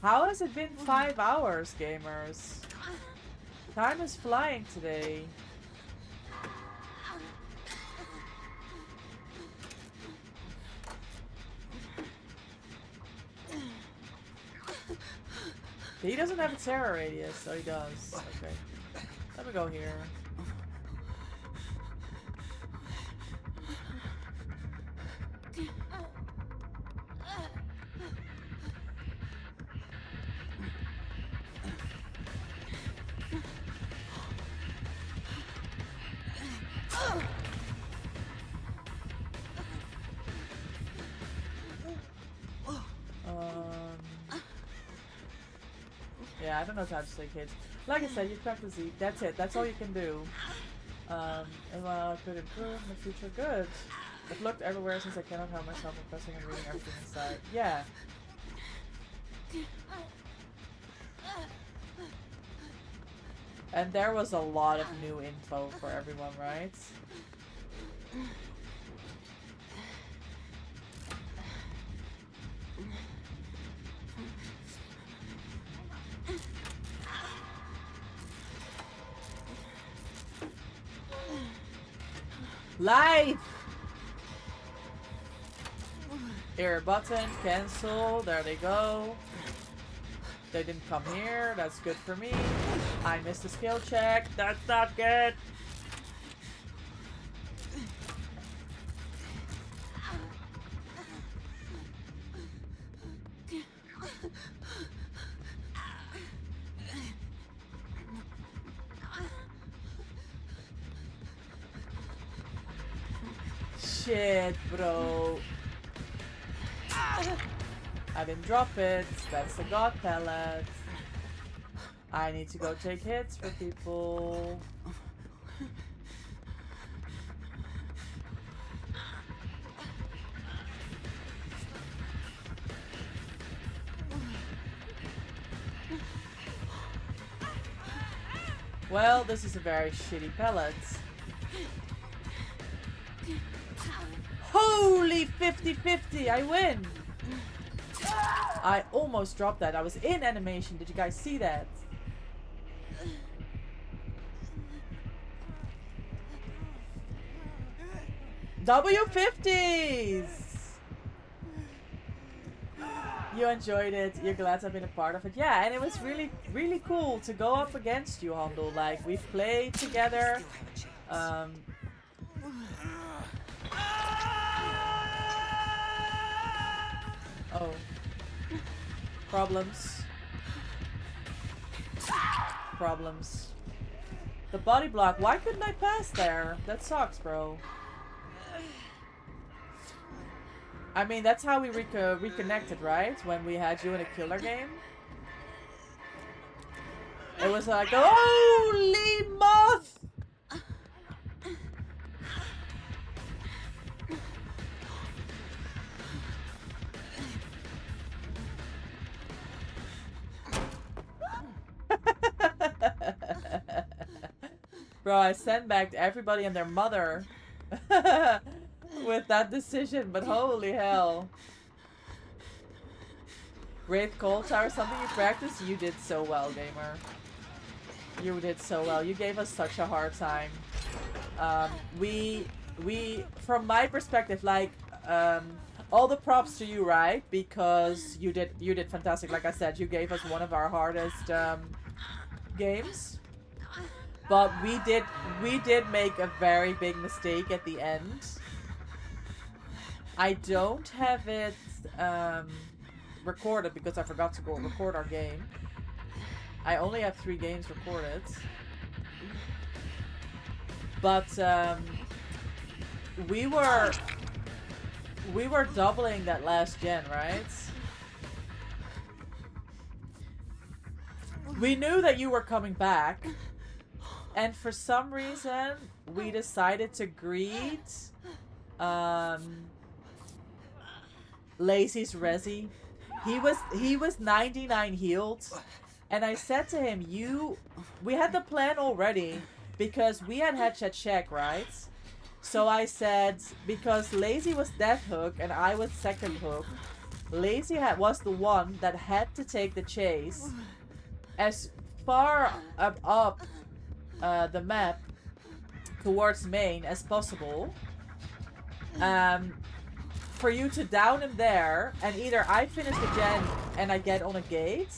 How has it been 5 hours, gamers? Time is flying today. He doesn't have a terror radius, so he does. Okay. Let me go here. Yeah, I don't know how to say kids. Like I said, you practice Z. That's it. That's all you can do. And while I could improve in the future, good. I've looked everywhere since I cannot help myself from pressing and reading everything inside. Yeah. And there was a lot of new info for everyone, right? Life! Here, button, cancel, there they go. They didn't come here, that's good for me. I missed a skill check, that's not good. Shit, bro. I didn't drop it. That's the god pellet. I need to go take hits for people. Well, this is a very shitty pellet. Holy 50-50, I win! I almost dropped that. I was in animation. Did you guys see that? W50s! You enjoyed it. You're glad to have been a part of it. Yeah, and it was really, really cool to go up against you, Handel. Like, we've played together. Oh. Problems. Problems. The body block. Why couldn't I pass there? That sucks, bro. I mean, that's how we reconnected, right? When we had you in a killer game. It was like, holy moth! Bro, I sandbagged everybody and their mother with that decision, but holy hell. Wraith Cold Tower, something you practiced? You did so well, gamer. You did so well. You gave us such a hard time. We from my perspective, like, all the props to you, right? Because you did fantastic. Like I said, you gave us one of our hardest games. But we did make a very big mistake at the end. I don't have it recorded because I forgot to go record our game. I only have 3 games recorded. But we were doubling that last gen, right? We knew that you were coming back. And for some reason, we decided to greet Lazy's Resi. He was 99 healed. And I said to him, we had the plan already because we had headshot check, right? So I said, because Lazy was death hook and I was second hook, Lazy was the one that had to take the chase as far up the map towards main as possible, for you to down him there, and either I finish the gen and I get on a gate,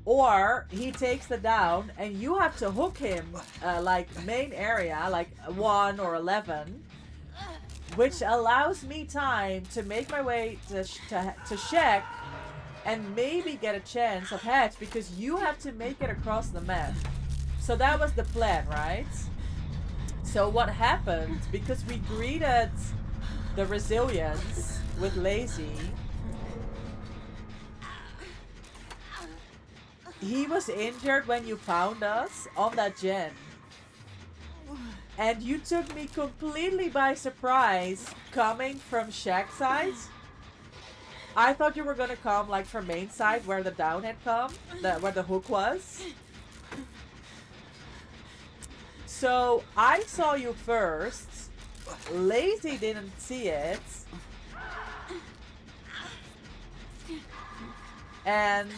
or he takes the down and you have to hook him like main area, like 1 or 11, which allows me time to make my way to Shek and maybe get a chance of hatch, because you have to make it across the map. So that was the plan, right? So what happened, because we greeted the resilience with Lazy, he was injured when you found us on that gen. And you took me completely by surprise coming from shack side. I thought you were gonna come like from main side where the down had come, where the hook was. So I saw you first. Lazy didn't see it. And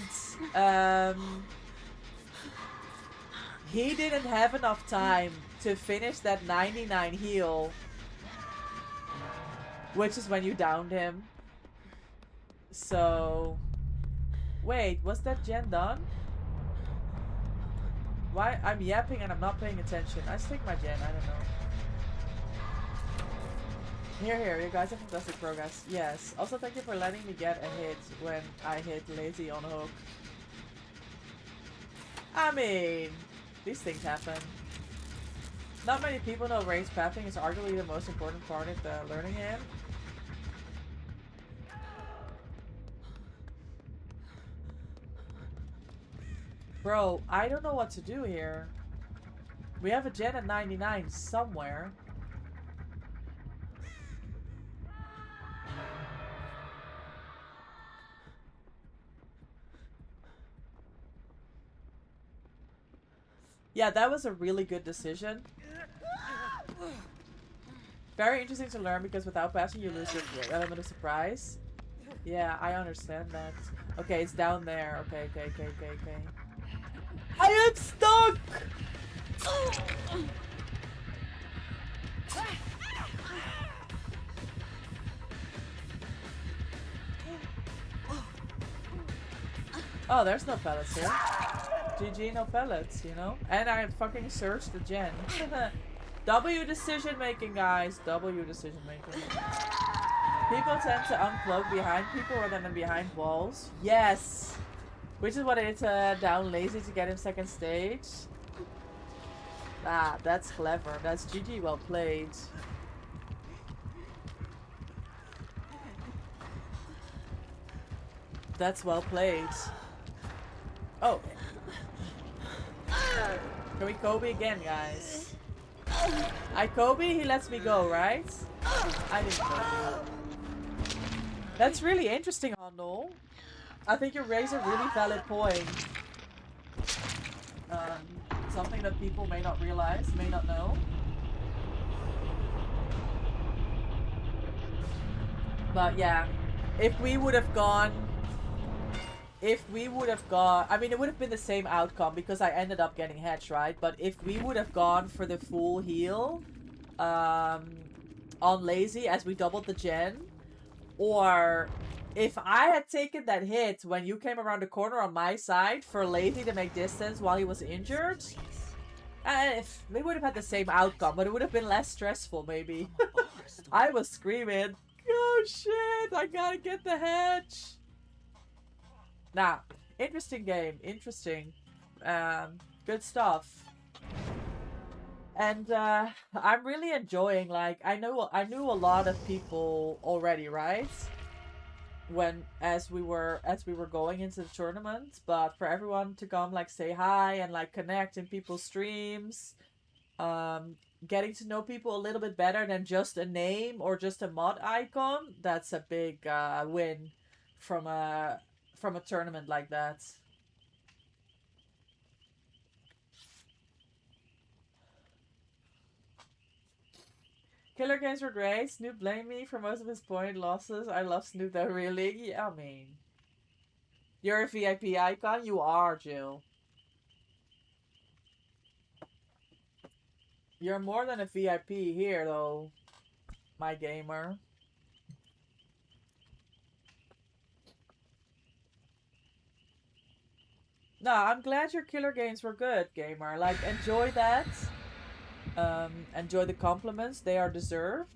he didn't have enough time to finish that 99 heal, which is when you downed him. So wait, was that gen done? Why? I'm yapping and I'm not paying attention. I stick my gen, I don't know. Here, you guys have fantastic progress. Yes. Also, thank you for letting me get a hit when I hit Lazy on hook. I mean, these things happen. Not many people know range pathing is arguably the most important part of the learning it. Bro, I don't know what to do here. We have a gen at 99 somewhere. Yeah, that was a really good decision. Very interesting to learn because without passing you lose your element of surprise. Yeah, I understand that. Okay, it's down there. Okay. I am stuck! Oh, there's no pellets here. GG, no pellets, you know? And I fucking searched the gen. W decision making, guys. W decision making. People tend to uncloak behind people rather than behind walls. Yes! Which is what I did to down Lazy to get him second stage. Ah, that's clever. That's GG, well played. That's well played. Oh. Can we Kobe again, guys? I Kobe, he lets me go, right? I didn't Kobe. That's really interesting, Handel. I think you raise a really valid point. Something that people may not realize, may not know. But yeah, if we would have gone... I mean, it would have been the same outcome because I ended up getting hatched, right? But if we would have gone for the full heal on Lazy as we doubled the gen, or if I had taken that hit when you came around the corner on my side for Lazy to make distance while he was injured, we would have had the same outcome, but it would have been less stressful, maybe. I was screaming, oh shit, I gotta get the hatch. Nah, interesting game, interesting. Good stuff. And I'm really enjoying, like, I knew a lot of people already, right? As we were going into the tournament, but for everyone to come, like, say hi and like connect in people's streams, getting to know people a little bit better than just a name or just a mod icon, that's a big win from a tournament like that. Killer games were great. Snoop blamed me for most of his point losses. I love Snoop though, really. Yeah, I mean, you're a VIP icon. You are, Jill. You're more than a VIP here, though, my gamer. No, I'm glad your killer games were good, gamer. Like, enjoy that. Enjoy the compliments. They are deserved.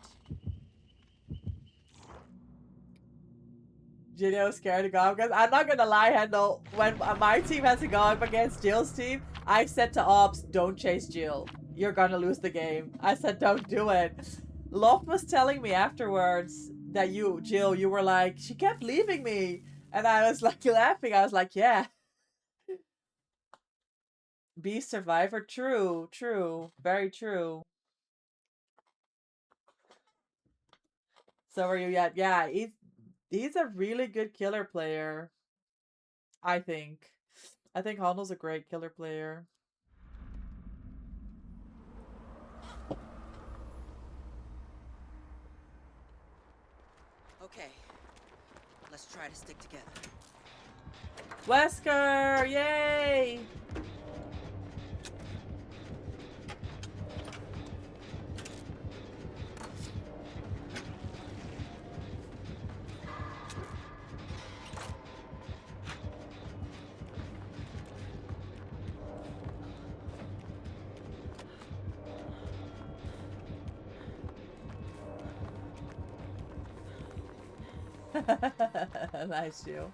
Gino's scared to go up against... I'm not gonna lie, Handel. When my team has to go up against Jill's team, I said to Ops, don't chase Jill. You're gonna lose the game. I said, don't do it. Loft was telling me afterwards that Jill, you were like, she kept leaving me. And I was like laughing. I was like, yeah. Be survivor. True. Very true. So are you yet? Yeah, he's a really good killer player. I think. I think Handel's a great killer player. Okay, let's try to stick together. Wesker! Yay! Nice, you.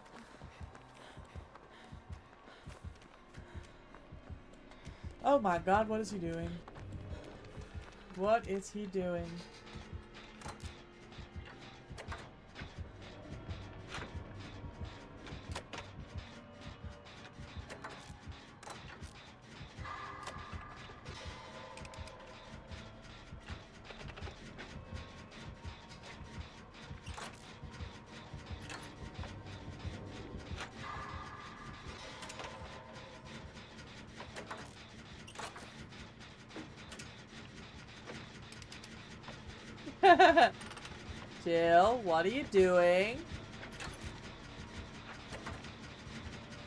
Oh my god, what is he doing? What is he doing? Jill, what are you doing?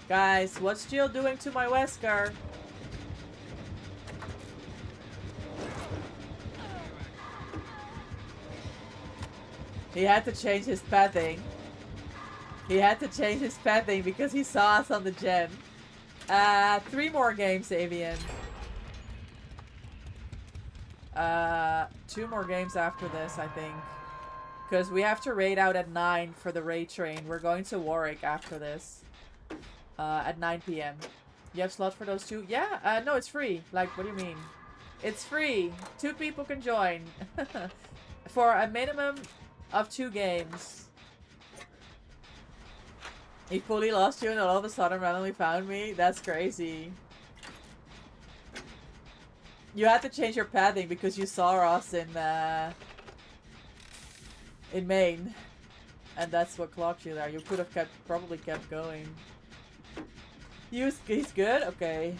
Guys, what's Jill doing to my Wesker? He had to change his pathing. He had to change his pathing because he saw us on the gen. 3 more games, Avian. 2 more games after this, I think. Because we have to raid out at 9 for the raid train. We're going to Warwick after this. At 9 p.m. You have slot for those 2? Yeah, no, it's free. Like, what do you mean? It's free. 2 people can join. For a minimum of 2 games. He fully lost you and all of a sudden randomly found me? That's crazy. You had to change your pathing because you saw us in Maine. And that's what clocked you there. You could have probably kept going. He's good? Okay.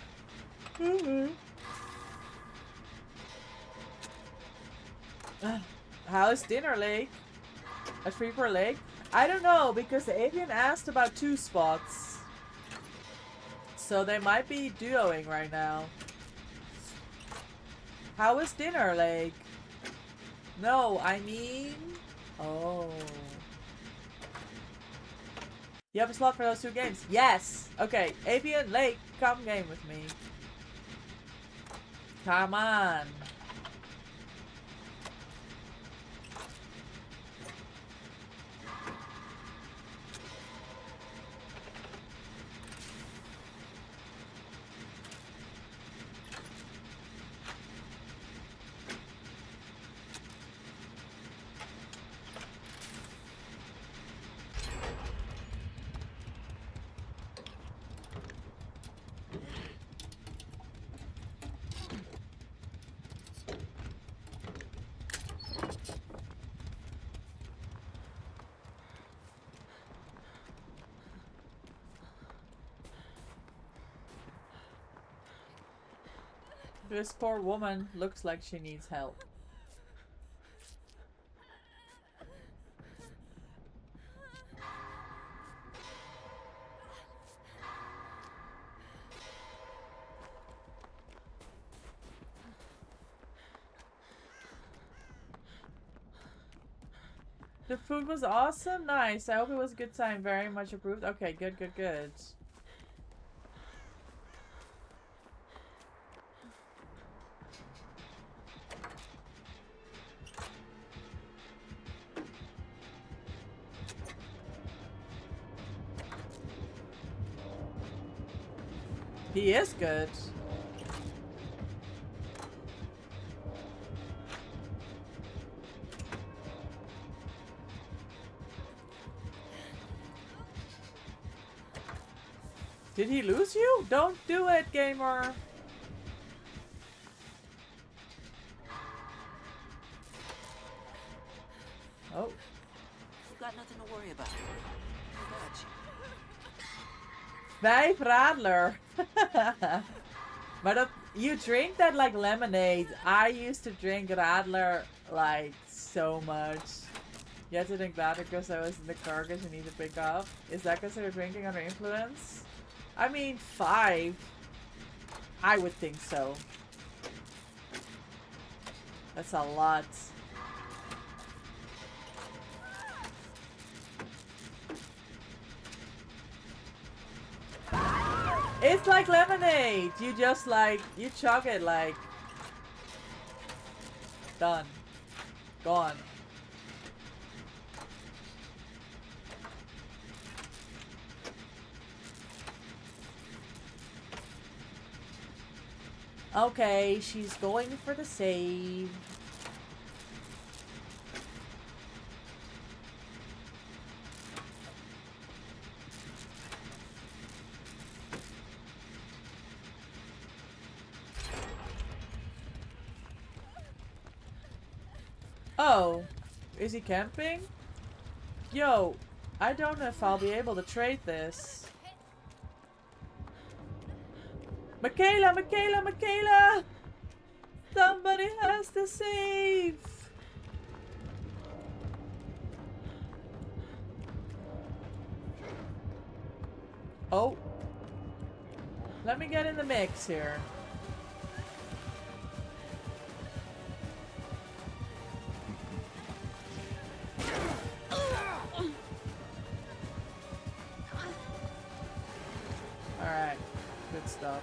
How's dinner, Lake? A free for Lake? I don't know, because the Avian asked about 2 spots. So they might be duoing right now. How was dinner, Lake? No, I mean... Oh. You have a slot for those 2 games? Yes! Okay, Avian, Lake, come game with me. Come on. This poor woman looks like she needs help. The food was awesome. Nice. I hope it was a good time. Very much approved. Okay, good, good, good. He is good. Did he lose you? Don't do it, gamer. Oh, got nothing to worry about. I got you. 5 Radler. Maar dat, you drink that like lemonade. I used to drink Radler like so much. You had to drink that because I was in the car because you need to pick up. Is that because you're drinking under influence? I mean, 5. I would think so. That's a lot. It's like lemonade. You just like, you chug it like. Done. Gone. Okay, she's going for the save. Oh, is he camping? Yo, I don't know if I'll be able to trade this. Michaela, Michaela, Michaela! Somebody has to save! Oh. Let me get in the mix here. Alright. Good stuff.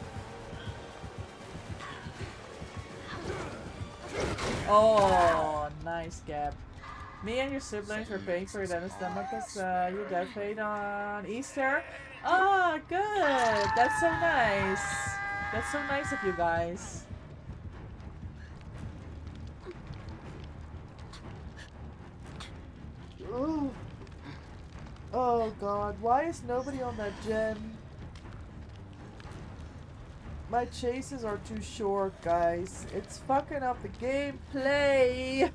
Oh, nice, Gab. Me and your siblings were paying for your dentist stomach because your dad paid on Easter. Oh, good. That's so nice. That's so nice of you guys. Ooh. Oh god, why is nobody on that gen? My chases are too short, guys. It's fucking up the gameplay.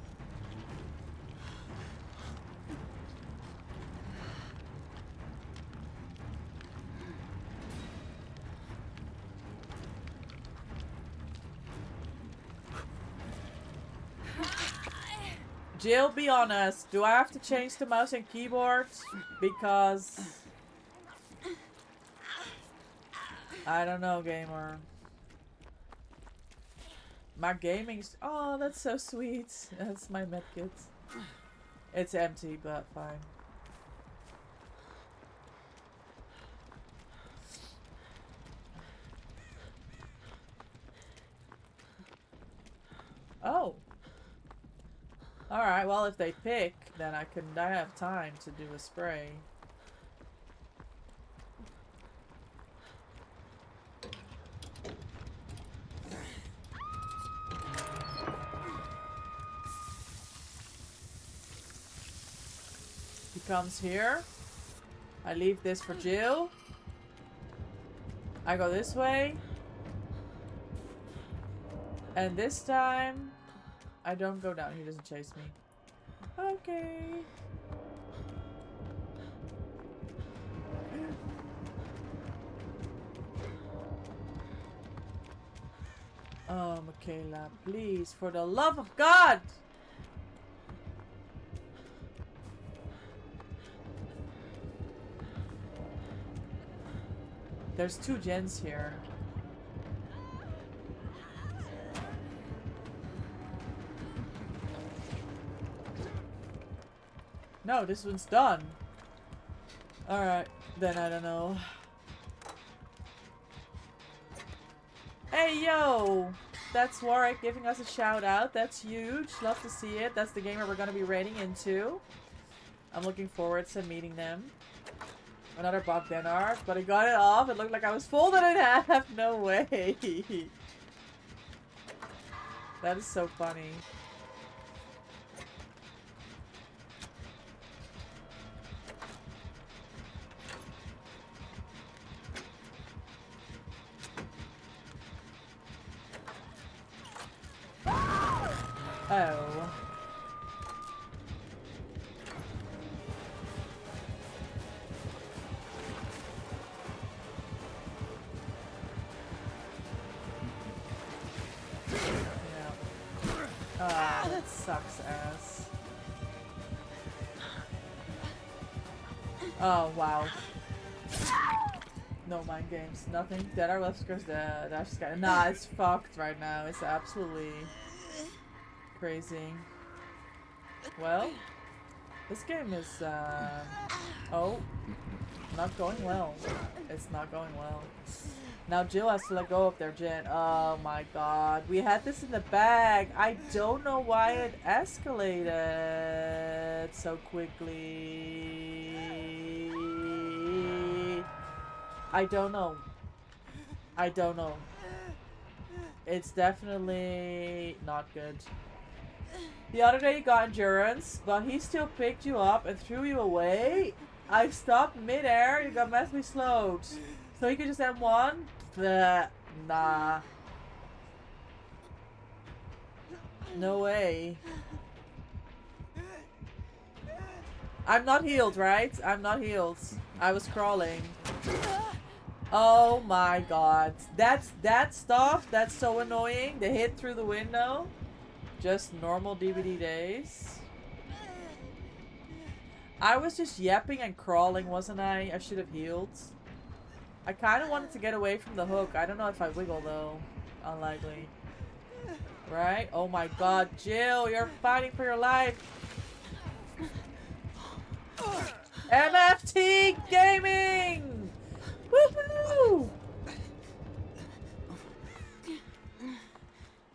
Jill, be honest. Do I have to change the mouse and keyboard? Because I don't know, gamer. My gaming's... Oh, that's so sweet. That's my medkit. It's empty, but fine. Oh. Alright, well if they pick, then I have time to do a spray. He comes here. I leave this for Jill. I go this way. And this time, I don't go down. He doesn't chase me. Okay. Oh, Michaela, please, for the love of God! There's 2 gens here. No, this one's done. Alright, then I don't know. Hey, yo! That's Warwick giving us a shout out. That's huge. Love to see it. That's the gamer we're going to be raiding into. I'm looking forward to meeting them. Another Bogdan art, but I got it off. It looked like I was folded in half. No way. That is so funny. Oh. sucks ass. Oh, wow. No mind games. Nothing. Dead or left scores dead. That's just nah, it's fucked right now. It's absolutely crazy. Well, this game is, oh, not going well. It's not going well. Now Jill has to let go of their Jen. Oh my god. We had this in the bag. I don't know why it escalated so quickly. I don't know. I don't know. It's definitely not good. The other day you got endurance, but he still picked you up and threw you away. I stopped mid-air, you got massively slowed. So you could just M1? Bleh. Nah. No way. I'm not healed, right? I'm not healed. I was crawling. Oh my god. That stuff, that's so annoying. The hit through the window. Just normal DVD days. I was just yapping and crawling, wasn't I? I should have healed. I kind of wanted to get away from the hook. I don't know if I wiggle though. Unlikely. Right? Oh my god, Jill, you're fighting for your life. MFT Gaming! Woohoo!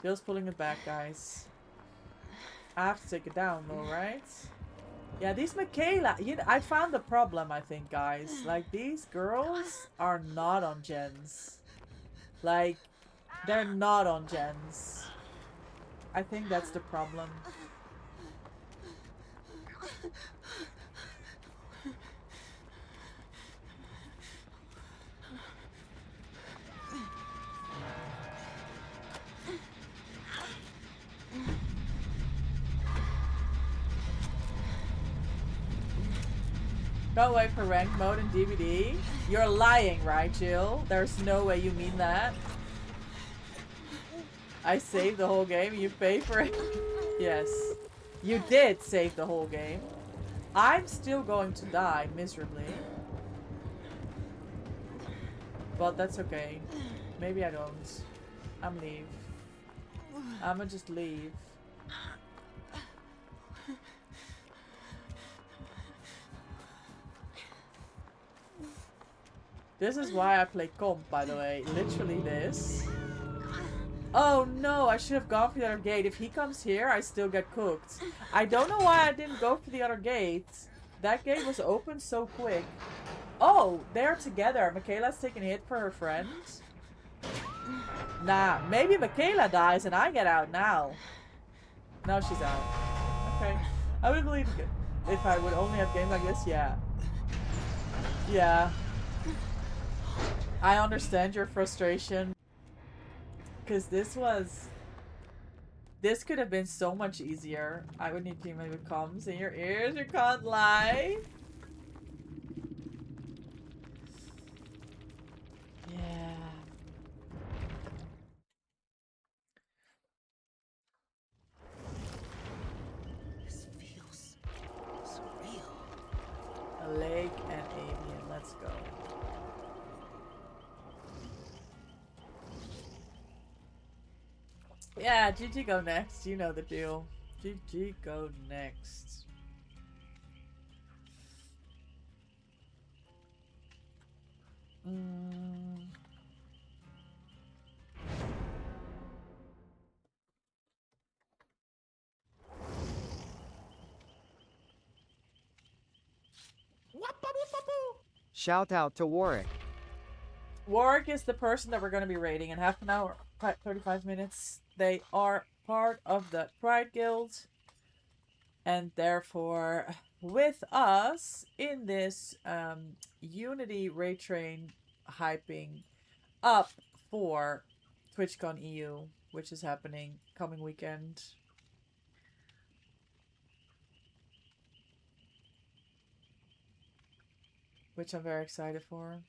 Jill's pulling it back, guys. I have to take it down though, right? Yeah, these Michaela, I found the problem, I think, guys. Like, these girls are not on gens. Like, they're not on gens. I think that's the problem. Can't wait for ranked mode in DVD. You're lying, right, Jill? There's no way you mean that. I saved the whole game. You paid for it. Yes. You did save the whole game. I'm still going to die miserably. But that's okay. Maybe I don't. I'm leave. I'ma just leave. This is why I play comp, by the way. Literally this. Oh no, I should have gone for the other gate. If he comes here, I still get cooked. I don't know why I didn't go for the other gate. That gate was open so quick. Oh, they're together. Michaela's taking a hit for her friend. Nah, maybe Michaela dies and I get out now. No, she's out. Okay. I would believe it if I would only have games like this, yeah. Yeah. I understand your frustration. Because this could have been so much easier. I would need teammate with comms in your ears, you can't lie. Yeah. This feels surreal. A lake and avian, let's go. Yeah, GG go next. You know the deal. GG go next. Shout out to Warwick. Warwick is the person that we're going to be raiding in half an hour, 35 minutes. They are part of the Pride Guild. And therefore, with us in this Unity Raid Train hyping up for TwitchCon EU, which is happening coming weekend. Which I'm very excited for.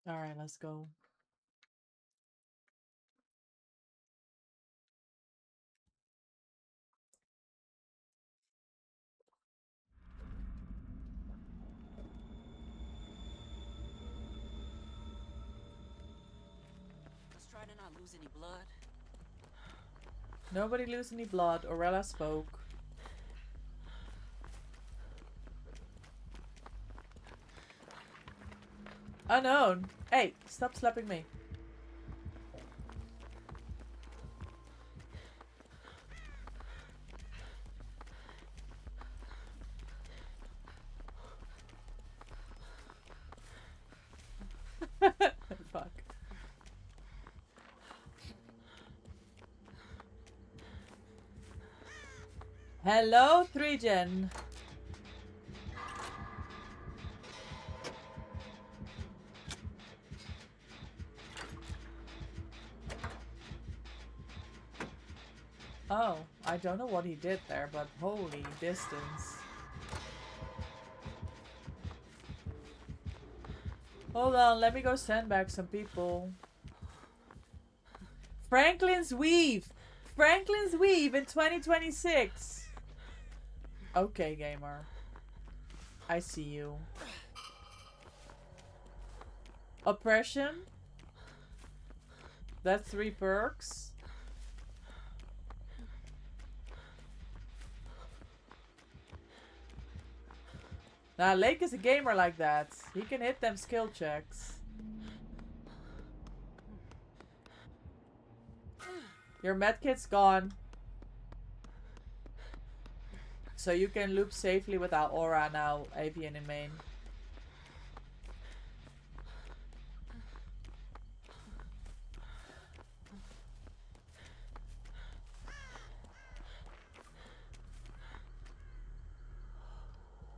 Alright, let's go. Let's try to not lose any blood. Nobody lose any blood. Orella spoke. Unknown. Hey, stop slapping me. Fuck. Hello, 3gen. Oh, I don't know what he did there, but holy distance. Hold on, let me go send back some people. Franklin's Weave! Franklin's Weave in 2026! Okay, gamer. I see you. Oppression? That's 3 perks. Nah, Lake is a gamer like that. He can hit them skill checks. Your medkit's gone. So you can loop safely without aura now, Avian in main.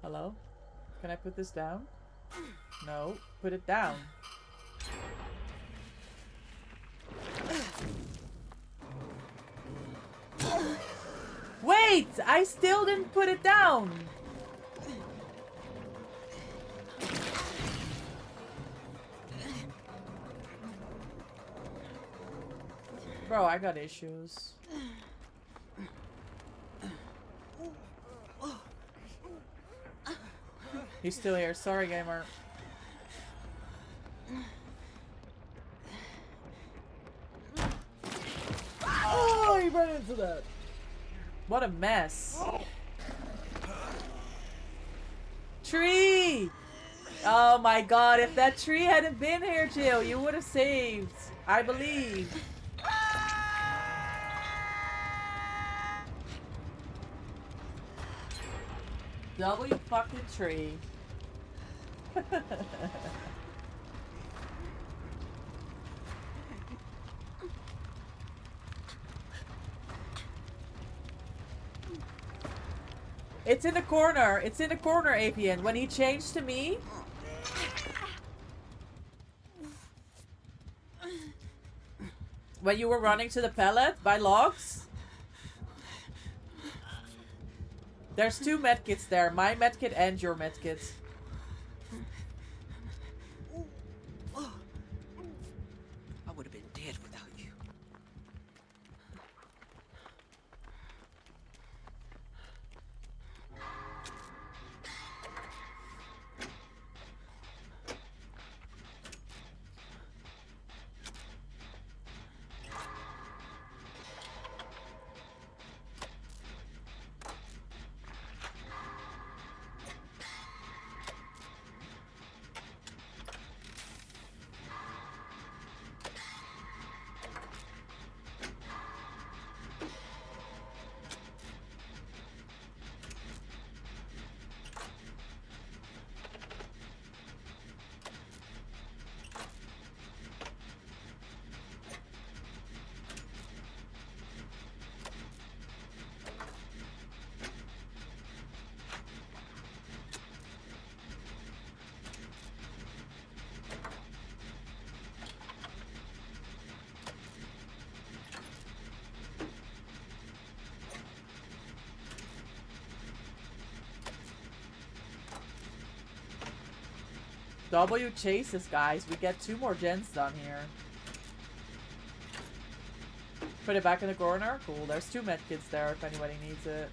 Hello? Can I put this down? No. Put it down. Wait! I still didn't put it down! Bro, I got issues. He's still here. Sorry, gamer. Oh, he ran into that. What a mess. Tree! Oh my god, if that tree hadn't been here, Jill, you would have saved. I believe. W fucking tree. It's in the corner. It's in the corner, Apian. When he changed to me. When you were running to the pallet by logs. There's 2 medkits there. My medkit and your medkit. I would have been dead without you. W chases, guys. We get 2 more gens done here. Put it back in the corner. Cool. There's 2 medkits there if anybody needs it.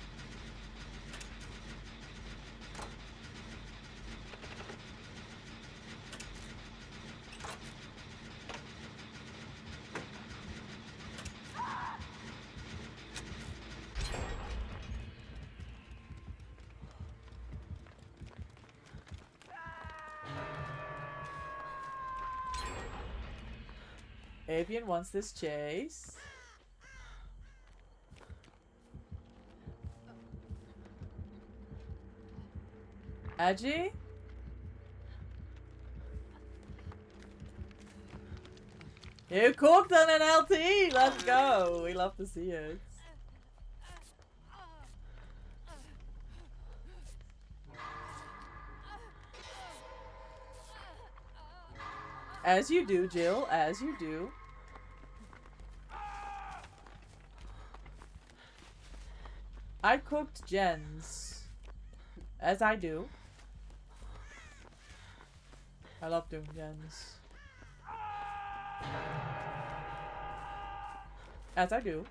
Avian wants this chase. Edgy? You cooked on an LT! Let's go! We love to see it. As you do, Jill. As you do. I cooked gens. As I do. I love doing gens. As I do.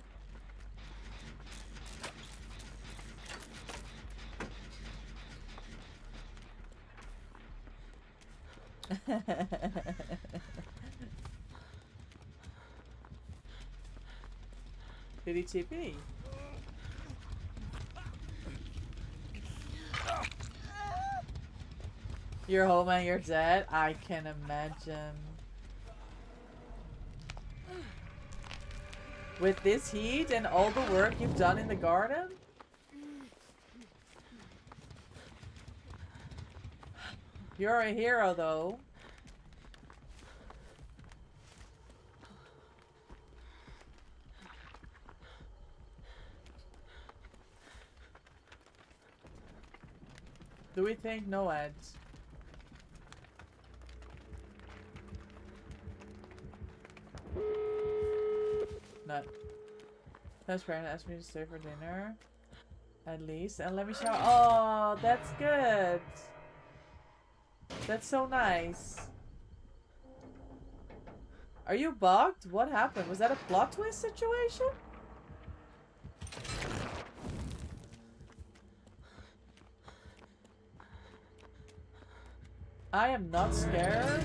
Did he TP? You're home and you're dead? I can imagine. With this heat and all the work you've done in the garden? You're a hero, though. Do we think no ads? No. That's parent asked me to stay for dinner. At least. And let me shower. Oh, that's good. That's so nice. Are you bugged? What happened? Was that a plot twist situation? I am not scared.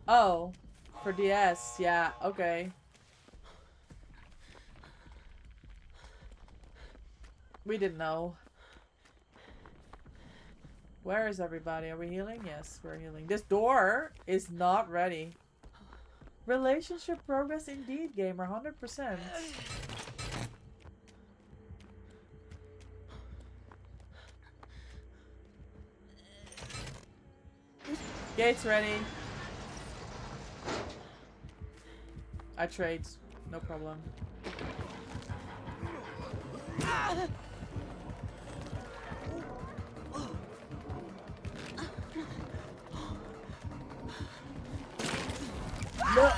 Oh, for DS, yeah, okay. We didn't know. Where is everybody? Are we healing? Yes, we're healing. This door is not ready. Relationship progress indeed, gamer. 100%. Gates ready. I trade. No problem. No.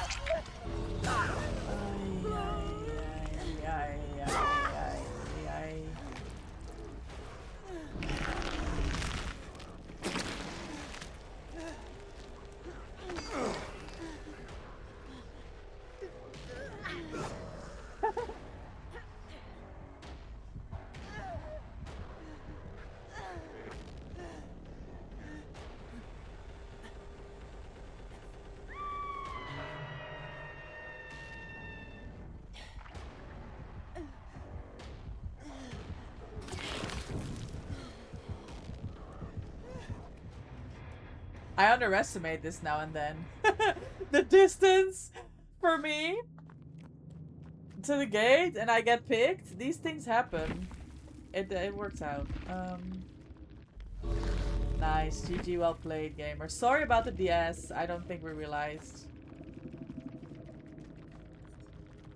I underestimate this now and then. The distance for me to the gate and I get picked. These things happen. It works out. Nice. GG, well played, gamer. Sorry about the DS. I don't think we realized.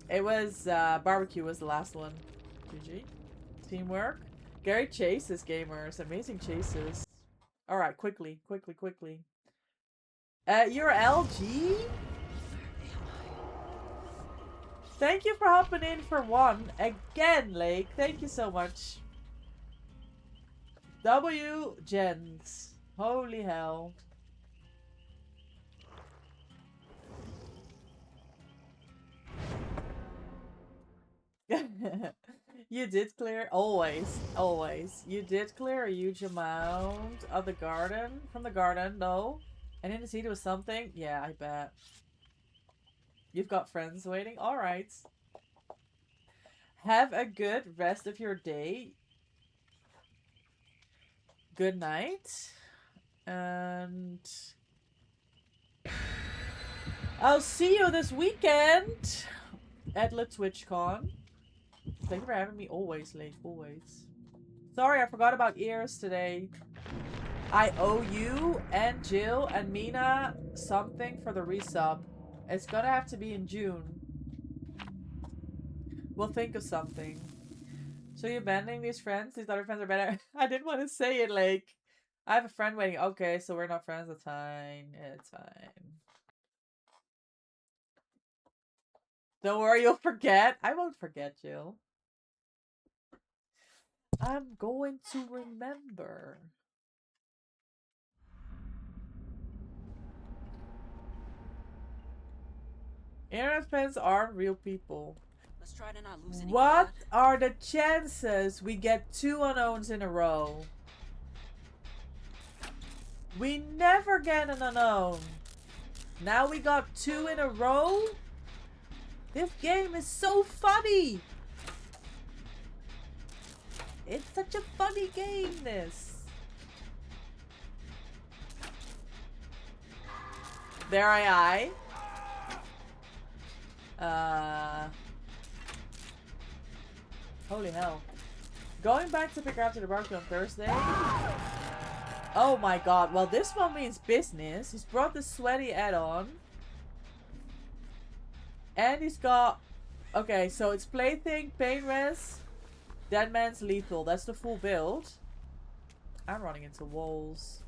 It was barbecue was the last one. GG. Teamwork. Gary chases, gamers. Amazing chases. Alright, quickly. You're LG? Thank you for hopping in for one. Again, Lake. Thank you so much. W gens. Holy hell. You did clear always. You did clear a huge amount of the garden from the garden, no? And in the sea there was something? Yeah, I bet. You've got friends waiting? Alright. Have a good rest of your day. Good night. And I'll see you this weekend at La TwitchCon. Thank you for having me always, late. Always. Sorry, I forgot about ears today. I owe you and Jill and Mina something for the resub. It's gonna have to be in June. We'll think of something. So you're abandoning these friends? These other friends are better? I didn't want to say it like... I have a friend waiting. Okay, so we're not friends. That's fine. It's fine. Don't worry, you'll forget. I won't forget, Jill. I'm going to remember. Internet fans aren't real people. Let's try to not lose any What blood. are the chances we get 2 unknowns in a row? We never get an unknown. Now we got 2 in a row? This game is so funny. It's such a funny game, this. There I. Holy hell. Going back to pick her up to the barbecue on Thursday. Oh my god. Well, this one means business. He's brought the sweaty add-on. And he's got... Okay, so it's Plaything, Pain Res, Dead Man's Lethal. That's the full build. I'm running into walls.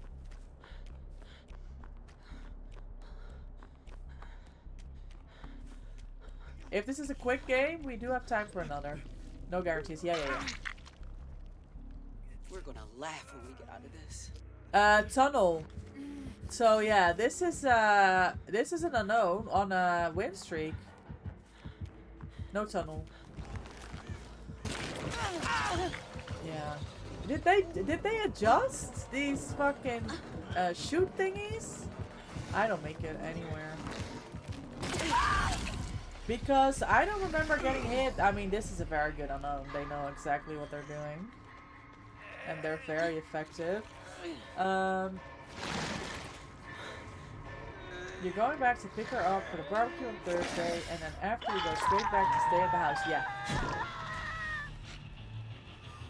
If this is a quick game, we do have time for another. No guarantees. Yeah. We're gonna laugh when we get out of this. Tunnel. So yeah, this is an unknown on a win streak. No tunnel. Yeah. Did they adjust these fucking shoot thingies? I don't make it anywhere. Because I don't remember getting hit. I mean, this is a very good unknown. They know exactly what they're doing. And they're very effective. You're going back to pick her up for the barbecue on Thursday, and then after you go straight back to stay at the house. Yeah.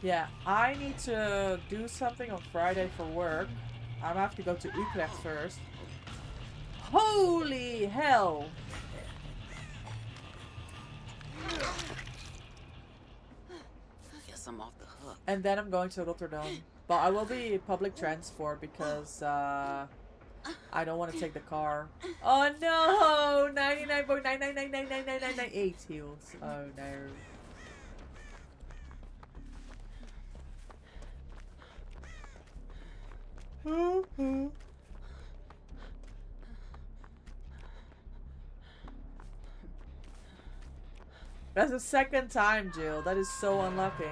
Yeah, I need to do something on Friday for work. I'm gonna have to go to Utrecht first. Holy hell! Guess I'm off the hook. And then I'm going to Rotterdam. But I will be public transport because I don't want to take the car. Oh no! 99.999999998 heals. Oh no. That's the second time, Jill. That is so unlucky.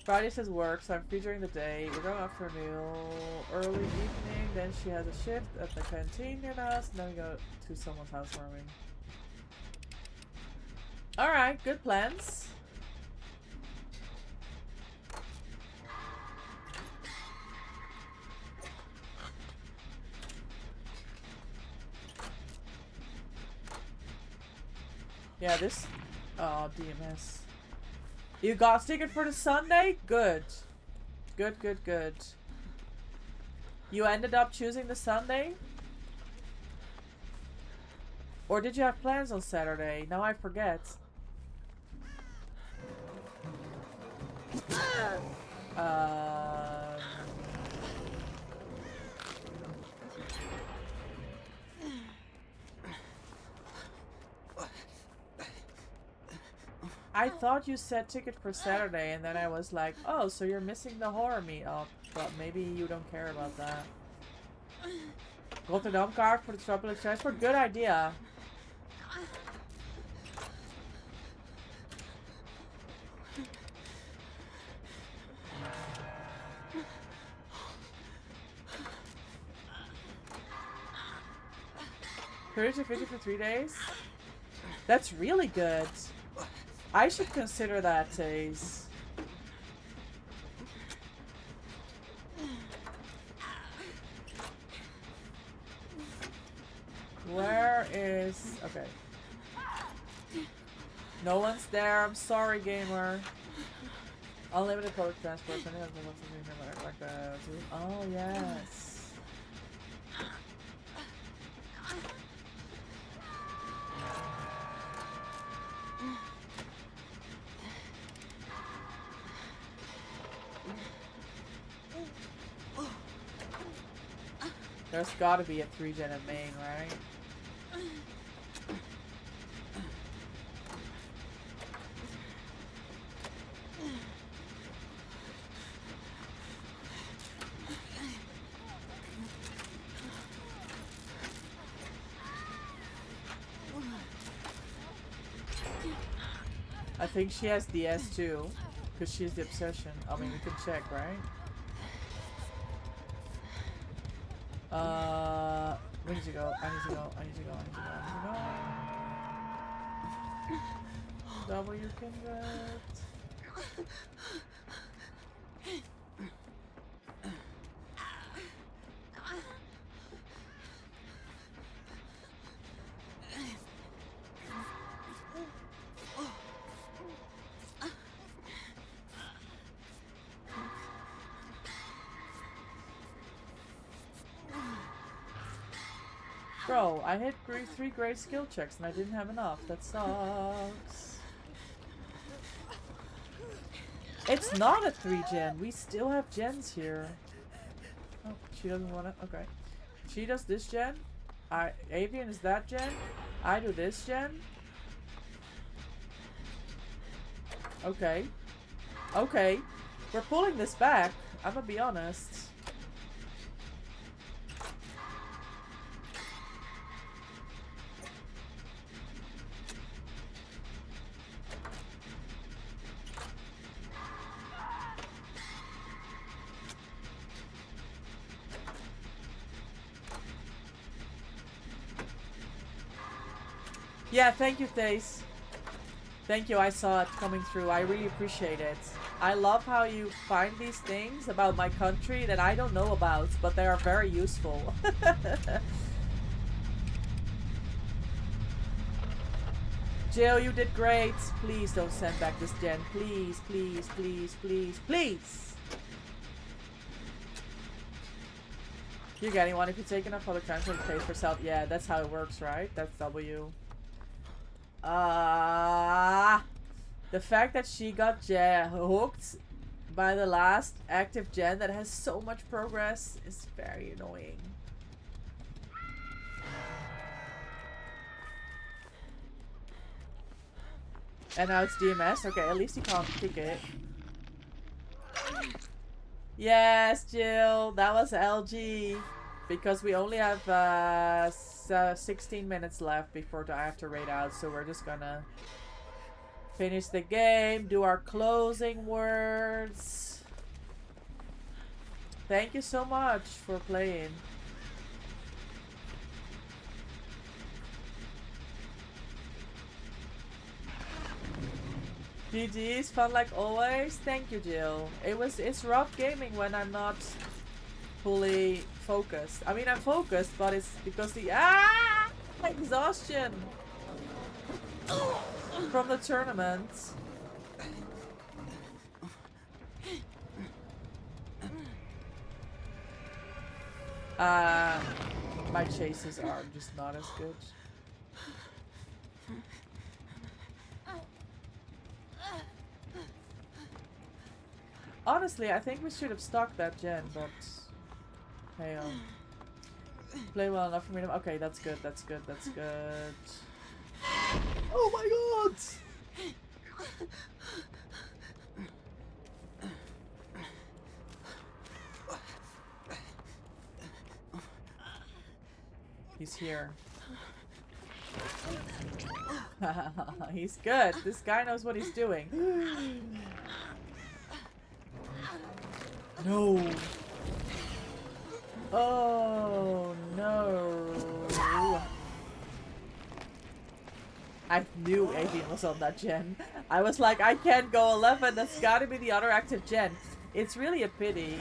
Friday says work, so I'm free during the day. We're going out for a meal early evening. Then she has a shift at the canteen near the house. And then we go to someone's housewarming. Alright, good plans. Yeah, this... Oh, DMS. You got ticket for the Sunday? Good. Good. You ended up choosing the Sunday? Or did you have plans on Saturday? Now I forget. I thought you said ticket for Saturday, and then I was like, oh, so you're missing the horror meetup. But maybe you don't care about that. Rotterdam card for the Tropic Transport. Good idea. Courage of 50 for 3 days? That's really good. I should consider that, Taze. Where is... Okay. No one's there. I'm sorry, gamer. Unlimited public transport. Like that. Oh, yes. There's gotta be a 3-gen in Maine, right? I think she has DS too, because she's the obsession. I mean, we can check, right? We need to go. I need to go. I need to go. I need to go. I need to go. W can get. Bro, I hit 3 great skill checks and I didn't have enough. That sucks. It's not a 3-gen. We still have gens here. Oh, she doesn't want it. Okay. She does this gen. Avian is that gen. I do this gen. Okay. Okay. We're pulling this back. I'm gonna be honest. Yeah, thank you, Thace. Thank you, I saw it coming through. I really appreciate it. I love how you find these things about my country that I don't know about, but they are very useful. Jill, you did great. Please don't send back this gen. Please, please, please, please, please. You're getting one if you take enough public transport to pay for self. Yeah, that's how it works, right? That's W. The fact that she got hooked by the last active gen that has so much progress is very annoying. And now it's DMS. Okay, at least he can't kick it. Yes, Jill, that was LG. Because we only have 16 minutes left before I have to raid out, so we're just gonna finish the game, do our closing words. Thank you so much for playing. GG's, fun like always. Thank you, Jill. It's rough gaming when I'm not fully focused. I mean, I'm focused, but it's because the exhaustion from the tournament. My chases are just not as good. Honestly, I think we should have stocked that gen, but hey, play well enough for me to... Okay, that's good, that's good, that's good. Oh my god! He's here. He's good. This guy knows what he's doing. No. Oh no. I knew Avian was on that gen. I was like, I can't go 11. That's gotta be the other active gen. It's really a pity.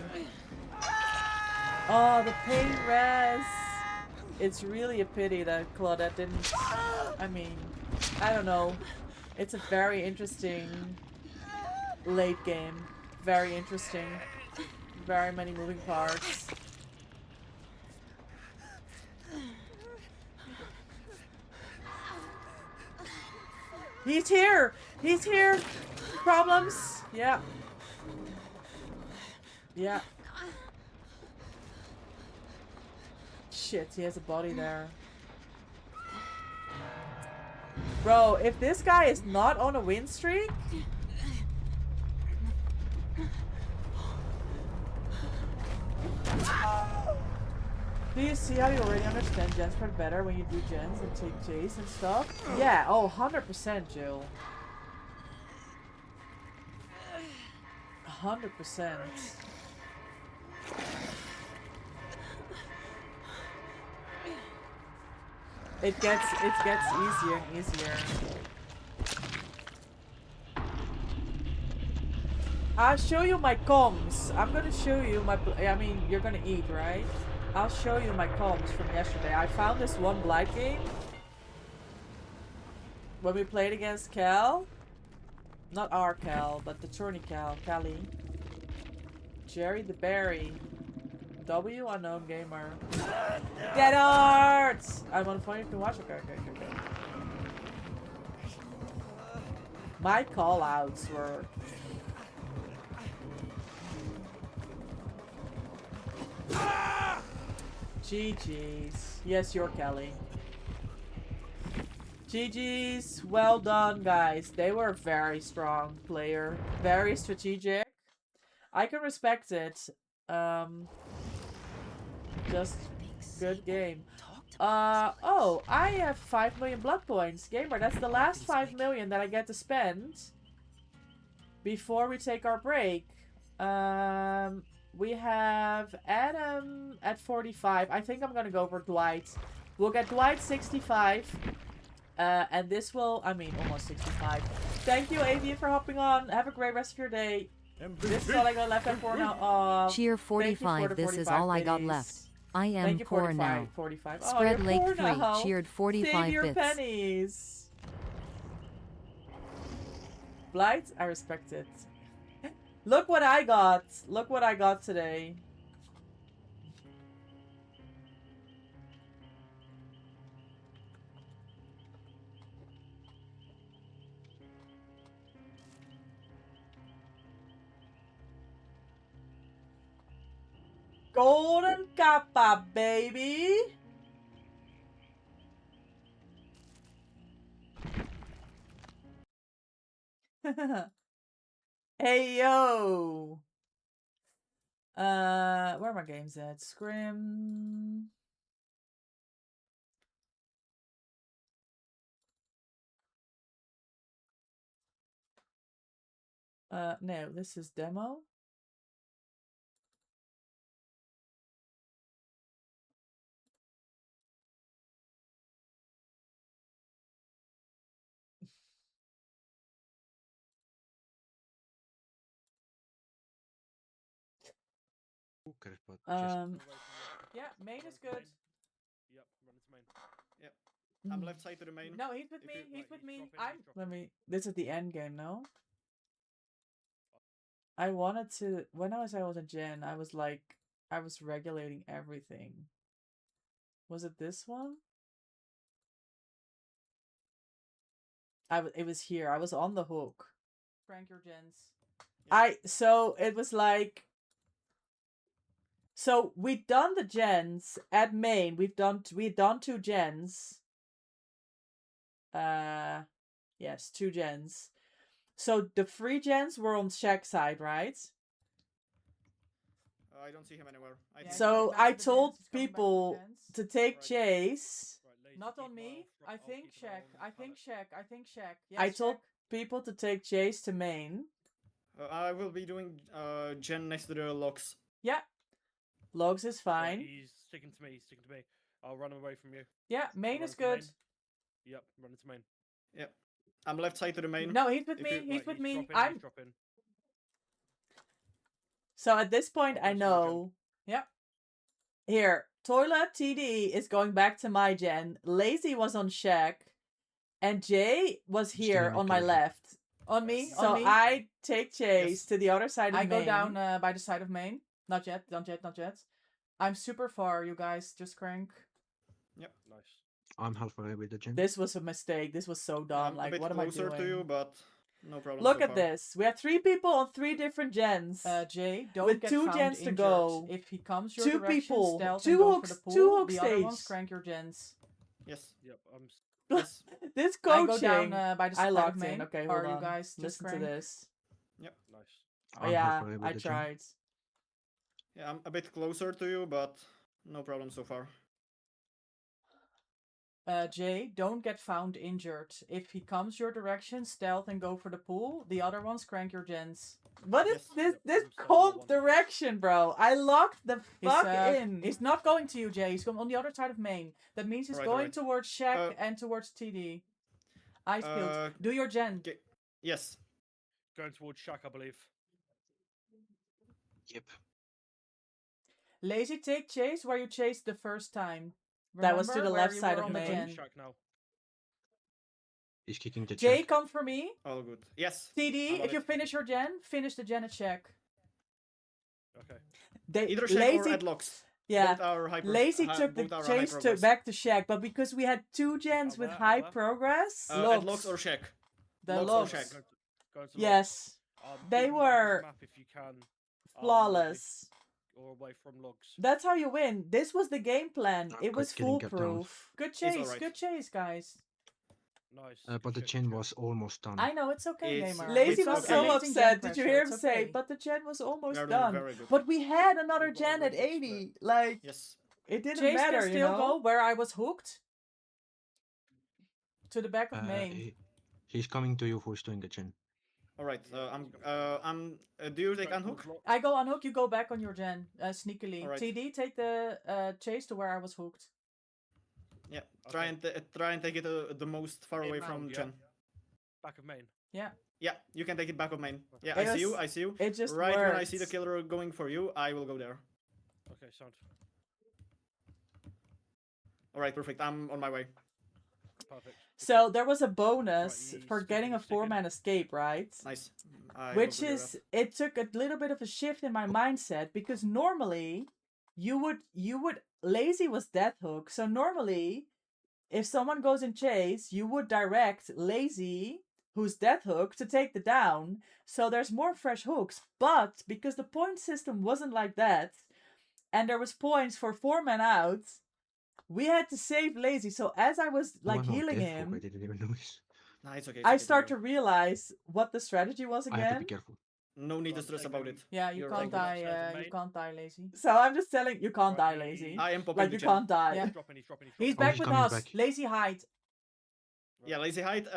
Oh, the pain res. It's really a pity that Claudette didn't. I mean, I don't know. It's a very interesting late game. Very interesting. Very many moving parts. He's here! He's here! Problems? Yeah. Yeah. Shit, he has a body there. Bro, if this guy is not on a win streak... Do you see how you already understand gens part better when you do gens and take Jace and stuff? Yeah, oh, 100%, Jill. 100%. It gets easier and easier. I'll show you my comms. I'm gonna show you my. I mean, you're gonna eat, right? I'll show you my comms from yesterday. I found this one Blight game when we played against Cal. Not our Cal, but the tourney Cal, Callie. Jerry the Berry. W unknown gamer. Dead Arts! I'm on phone, you can watch. Okay. My call outs were. GG's. Yes, you're Kelly. GG's. Well done, guys. They were a very strong player. Very strategic. I can respect it. Just good game. Oh, I have 5 million blood points. Gamer, that's the last 5 million that I get to spend before we take our break. We have Adam at 45. I think I'm gonna go for Dwight. We'll get Dwight 65. And this will, I mean, almost 65. Thank you, Avian, for hopping on. Have a great rest of your day. This is all I got left for now. Cheer 45. This is all I got left. I am poor now. 45. Spread you're Lake poor 3 now. cheered 45 Save your bits. pennies. Blight, I respect it. Look what I got. Look what I got today. Golden Kappa, baby. Hey yo. Where are my games at? Scrim. No, this is demo. Yeah, main is good. Yep, run into main. Yep. I'm left side to the main. No, he's with If me. you- He's like, with me. drop in, I'm. drop Let in. me. This is the end game, no? I wanted to. When I was a gen, I was like, I was regulating everything. Was it this one? It was here. I was on the hook. Crank your gens. So it was like. So we'd done the gens at main. We'd done 2 gens. Yes, 2 gens. So the free gens were on Shaq's side, right? I don't see him anywhere. I think So back I to the told gens, coming back to the people gens. to take Right. Chase. Right, Lazy, Not keep on him me. out, I I'll think keep him Shaq. on I think pallet. Shaq. I think Shaq. I Yes, told Shaq. people to take Chase to main. I will be doing gen next to the locks. Yeah. Logs is Right, fine. he's sticking to me. He's sticking to me. I'll run him away from you. Yeah, I'll main run is to main. good. Yep, run into main. Yep. I'm left side to the main. No, he's with If me. you- He's right, with he's me. dropping, I'm He's dropping. so at this point I I'll go to your gen. know. Yep. Here, Toilet TD is going back to my gen. Lazy was on Shaq, and Jay was Still here in on my Killer. left. On me. So on me. I take Chase Yes. to the other side of I go main. down by the side of main. Not yet. Not yet. Not yet. I'm super far, you guys. Just crank. Yep. Nice. I'm halfway with the gen. This was a mistake. This was so dumb. I'm a Like, bit what am I closer doing? to you, but no problem. Look so at far. this. We have 3 people on 3 different gens. Jay, don't With get 2 found gens to injured. go. If he comes your 2 direction, people. stealth 2 and go hooks. for the pool. 2 hook the other ones, stage. crank your gens. Yes. Yep. I'm. Yes. This I coaching. go down by the I side locked of main. in. Okay, Or hold you on. guys just Listen to crank. this. Yep. Nice. Oh I'm yeah, halfway with I the gen. tried. Yeah, I'm a bit closer to you, but no problem so far. Jay, don't get found injured. If he comes your direction, stealth and go for the pool. The other ones, crank your gens. What is Yes. this? Yep, This I'm still cold one. direction, bro. I locked the fuck in. He's not going to you, Jay. He's going on the other side of main. That means he's Alright, going alright. towards Shaq Uh, and towards TD. Eyes peeled. Uh, Do your gen. Yes. Going towards Shaq, I believe. Yep. Lazy, take chase where you chased the first time. That was to Remember the where left you side were of on the main. gen. Shaq now. He's kicking the Jay, check. come for me. All good. Yes. TD, I'm on if you it. finish your gen, finish the gen at Shaq. Okay. They, Either Shaq lazy, or Adlocks. yeah. Both are hyper, Lazy took the both are high chase to progress. back to Shaq, but because we had 2 gens with where? high Where? progress, Adlocks or Shaq. The Locks or logs. Shaq? yes, Go to Locks. they keep them back were off map if you can, flawless. or away from logs. That's how you win. This was the game plan. I'm It was quite getting kept down. foolproof. Good chase, alright. good chase, guys. Nice. But good the shit, chain good shit. was almost done. I know, it's okay, It's- gamer. Lazy It's was okay. so Amazing upset. gen Did you pressure, hear him it's say, okay. but the gen was almost They're doing done. very good. But we had another We've got a gen at really good 80. Like, Yes. it didn't Chase matter, can you still know? go where I was hooked. To the back of Uh, main. he's coming to you who's doing the gen. All right. I'm. Do you take unhook? I go unhook, you go back on your gen, sneakily. Alright. TD, take the chase to where I was hooked. Yeah. Try and take it the most far away Inbound, from yeah. Gen. Back of main. Yeah. Yeah, you can take it back of main. Yeah, It I see you. was- I see you. It just Right worked. when I see the killer going for you, I will go there. Okay, sound. All right, perfect. I'm on my way. Perfect. So there was a bonus Right, for he's getting a sticking. 4-man escape, right? Nice. I Which will do is, it took a little bit of a shift in my mindset because normally you would Lazy was death hook. So normally if someone goes in chase, you would direct Lazy, who's death hook, to take the down. So there's more fresh hooks. But because the point system wasn't like that, and there was points for 4-man out, we had to save Lazy. So as I was like One more healing death hook, him, I didn't even notice. Nah, it's okay. I start to realize what the strategy was I have to again. be careful. No need to Right, stress take about him. it. Yeah, you You're can't right. die. Upstairs in You main. can't die, Lazy. So I'm just telling you can't die Right, Lazy. I am popping Like the you Gen. can't die. Yeah. He's dropping, he's dropping, He's Oh, back he's with coming us. back. Lazy hide. Yeah, lazy hide.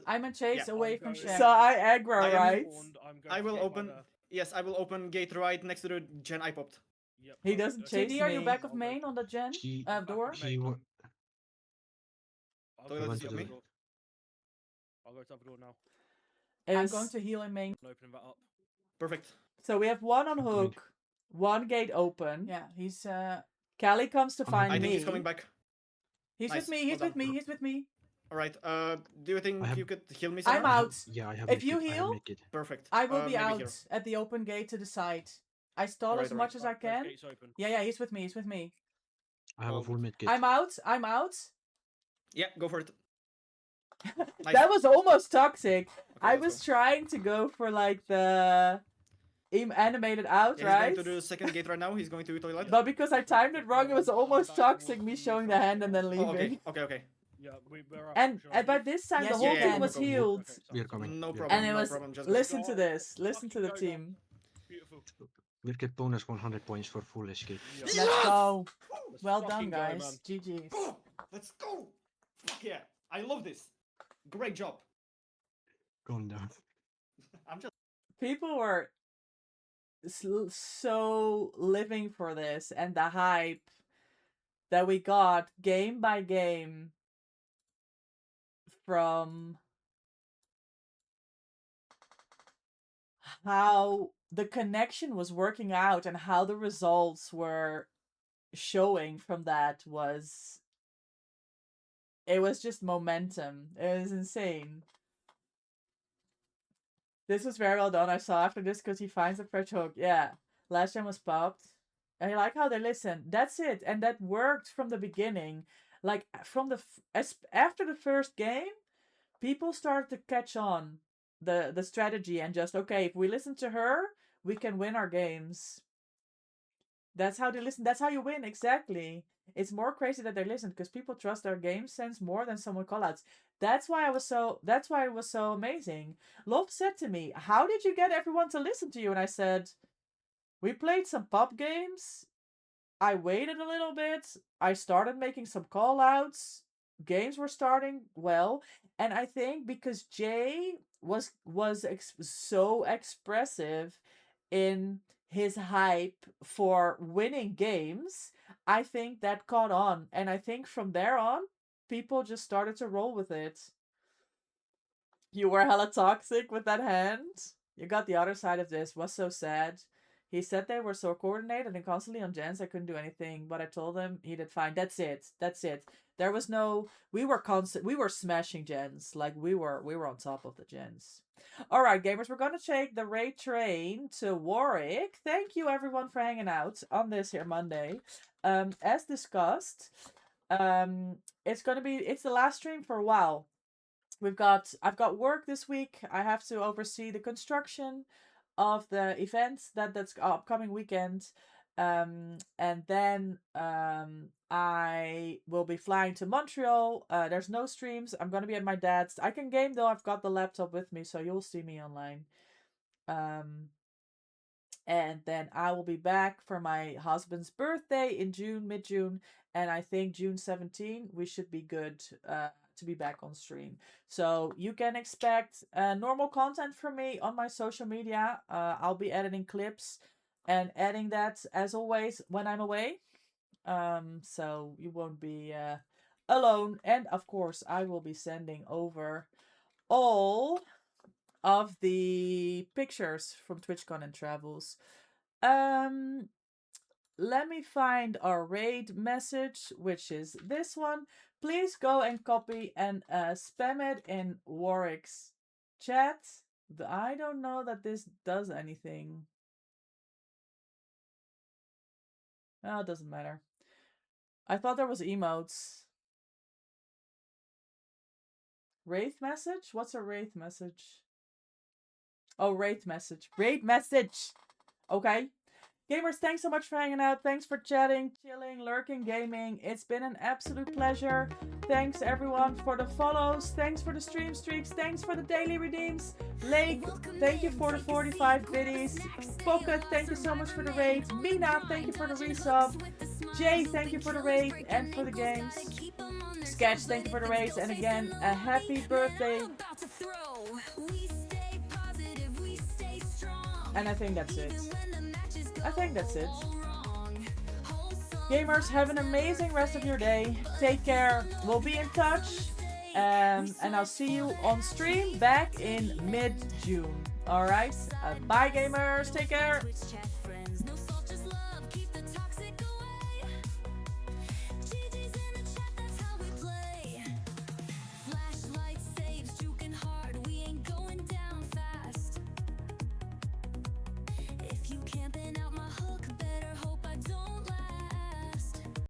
I'm in chase Yeah. away I'm from going- Shaq. So I aggro, I am right? I'm going I to will get open. by the- Yes, I will open gate right next to the Gen I popped. Yep, He perfect, doesn't okay. chase TD, are you me. back of I'll go- main on the gen? He, Door? he wa- I'll Toilet go is to with the other me. door. I'll go to the other door now. It I'm was- going to heal in main. I'm opening that up. Perfect. So we have one on I'm coming. hook, one gate open. Yeah, he's Callie comes to I'm find I me. think he's coming back. with Nice, me. well He's with done. me. He's with me. All right. Do you think I have- you could heal me? I'm Sarah? out. yeah, I have If make you it, I have heal, make it. Perfect. I will be maybe out here. at the open gate to the side. I stall Alright, as alright. much as I Those can. gates open. Yeah, he's with me. He's with me. I have Oh, a full good. mid kit. I'm out. I'm out. Yeah, go for it. Nice. That was almost toxic. Okay, I let's was go. trying to go for like the animated out, Yeah, right? He's going to the second gate right now. He's going to the toilet. But because I timed it wrong, it was almost toxic me showing the hand and then Oh, leaving. okay. Okay. Okay. Yeah, we're up. And Shall I by leave? this time, Yes, the you whole Yeah, team yeah, was no problem. healed. Okay, We're sounds coming. No We're problem. And it coming. No was, problem. Just go. listen to Go. this. Listen to Fucking the go, Dom. team. Beautiful. We'll get bonus 100 points for full escape. Yes. Let's go. Let's Well done, fucking go, man. guys. GG's. Let's go. Fuck yeah. I love this. Great job. Calm down. I'm just. People were so living for this, and the hype that we got game by game from how the connection was working out and how the results were showing from that was, it was just momentum. It was insane. This was very well done. I saw after this because he finds a fresh hook. Yeah, last gen was popped. I like how they listen. That's it, and that worked from the beginning. Like from the after the first game, people started to catch on the strategy and just, okay, if we listen to her, we can win our games. That's how they listen. That's how you win, exactly. It's more crazy that they listen because people trust their game sense more than someone callouts. That's why it was so amazing. Love said to me, "How did you get everyone to listen to you?" And I said, "We played some pub games. I waited a little bit. I started making some callouts. Games were starting well, and I think because Jay was so expressive in his hype for winning games, I think that caught on, and I think from there on, people just started to roll with it. You were hella toxic with that hand. You got the other side of this. Was so sad. He said they were so coordinated and constantly on gens I couldn't do anything, but I told him he did fine. That's it. There was no, we were smashing gens. Like we were on top of the gens. All right, gamers, we're going to take the raid train to Warwick. Thank you everyone for hanging out on this here Monday. As discussed, it's the last stream for a while. I've got work this week. I have to oversee the construction of the events that's upcoming weekend. And then I will be flying to Montreal. There's no streams. I'm gonna be at my dad's. I can game though. I've got the laptop with me, so you'll see me online. And then I will be back for my husband's birthday in June, mid-June, and I think June 17 we should be good to be back on stream. So you can expect normal content from me on my social media. I'll be editing clips and adding that as always when I'm away. So you won't be alone. And of course, I will be sending over all of the pictures from TwitchCon and Travels. Let me find our raid message, which is this one. Please go and copy and spam it in Warwick's chat. I don't know that this does anything. Oh, it doesn't matter. I thought there was emotes. Wraith message? What's a Wraith message? Oh, Wraith message. Raid message! Okay. Gamers, thanks so much for hanging out. Thanks for chatting, chilling, lurking, gaming. It's been an absolute pleasure. Thanks everyone for the follows. Thanks for the stream streaks. Thanks for the daily redeems. Lake, thank you for the 45 biddies. Pocket, thank you so much for the raid. Mina, thank you for the resub. Jay, thank you for the raid and for the games. Sketch, thank you for the raid. And again, a happy birthday. And I think that's it. Gamers, have an amazing rest of your day. Take care. We'll be in touch. And I'll see you on stream back in mid-June. Alright? Bye, gamers. Take care.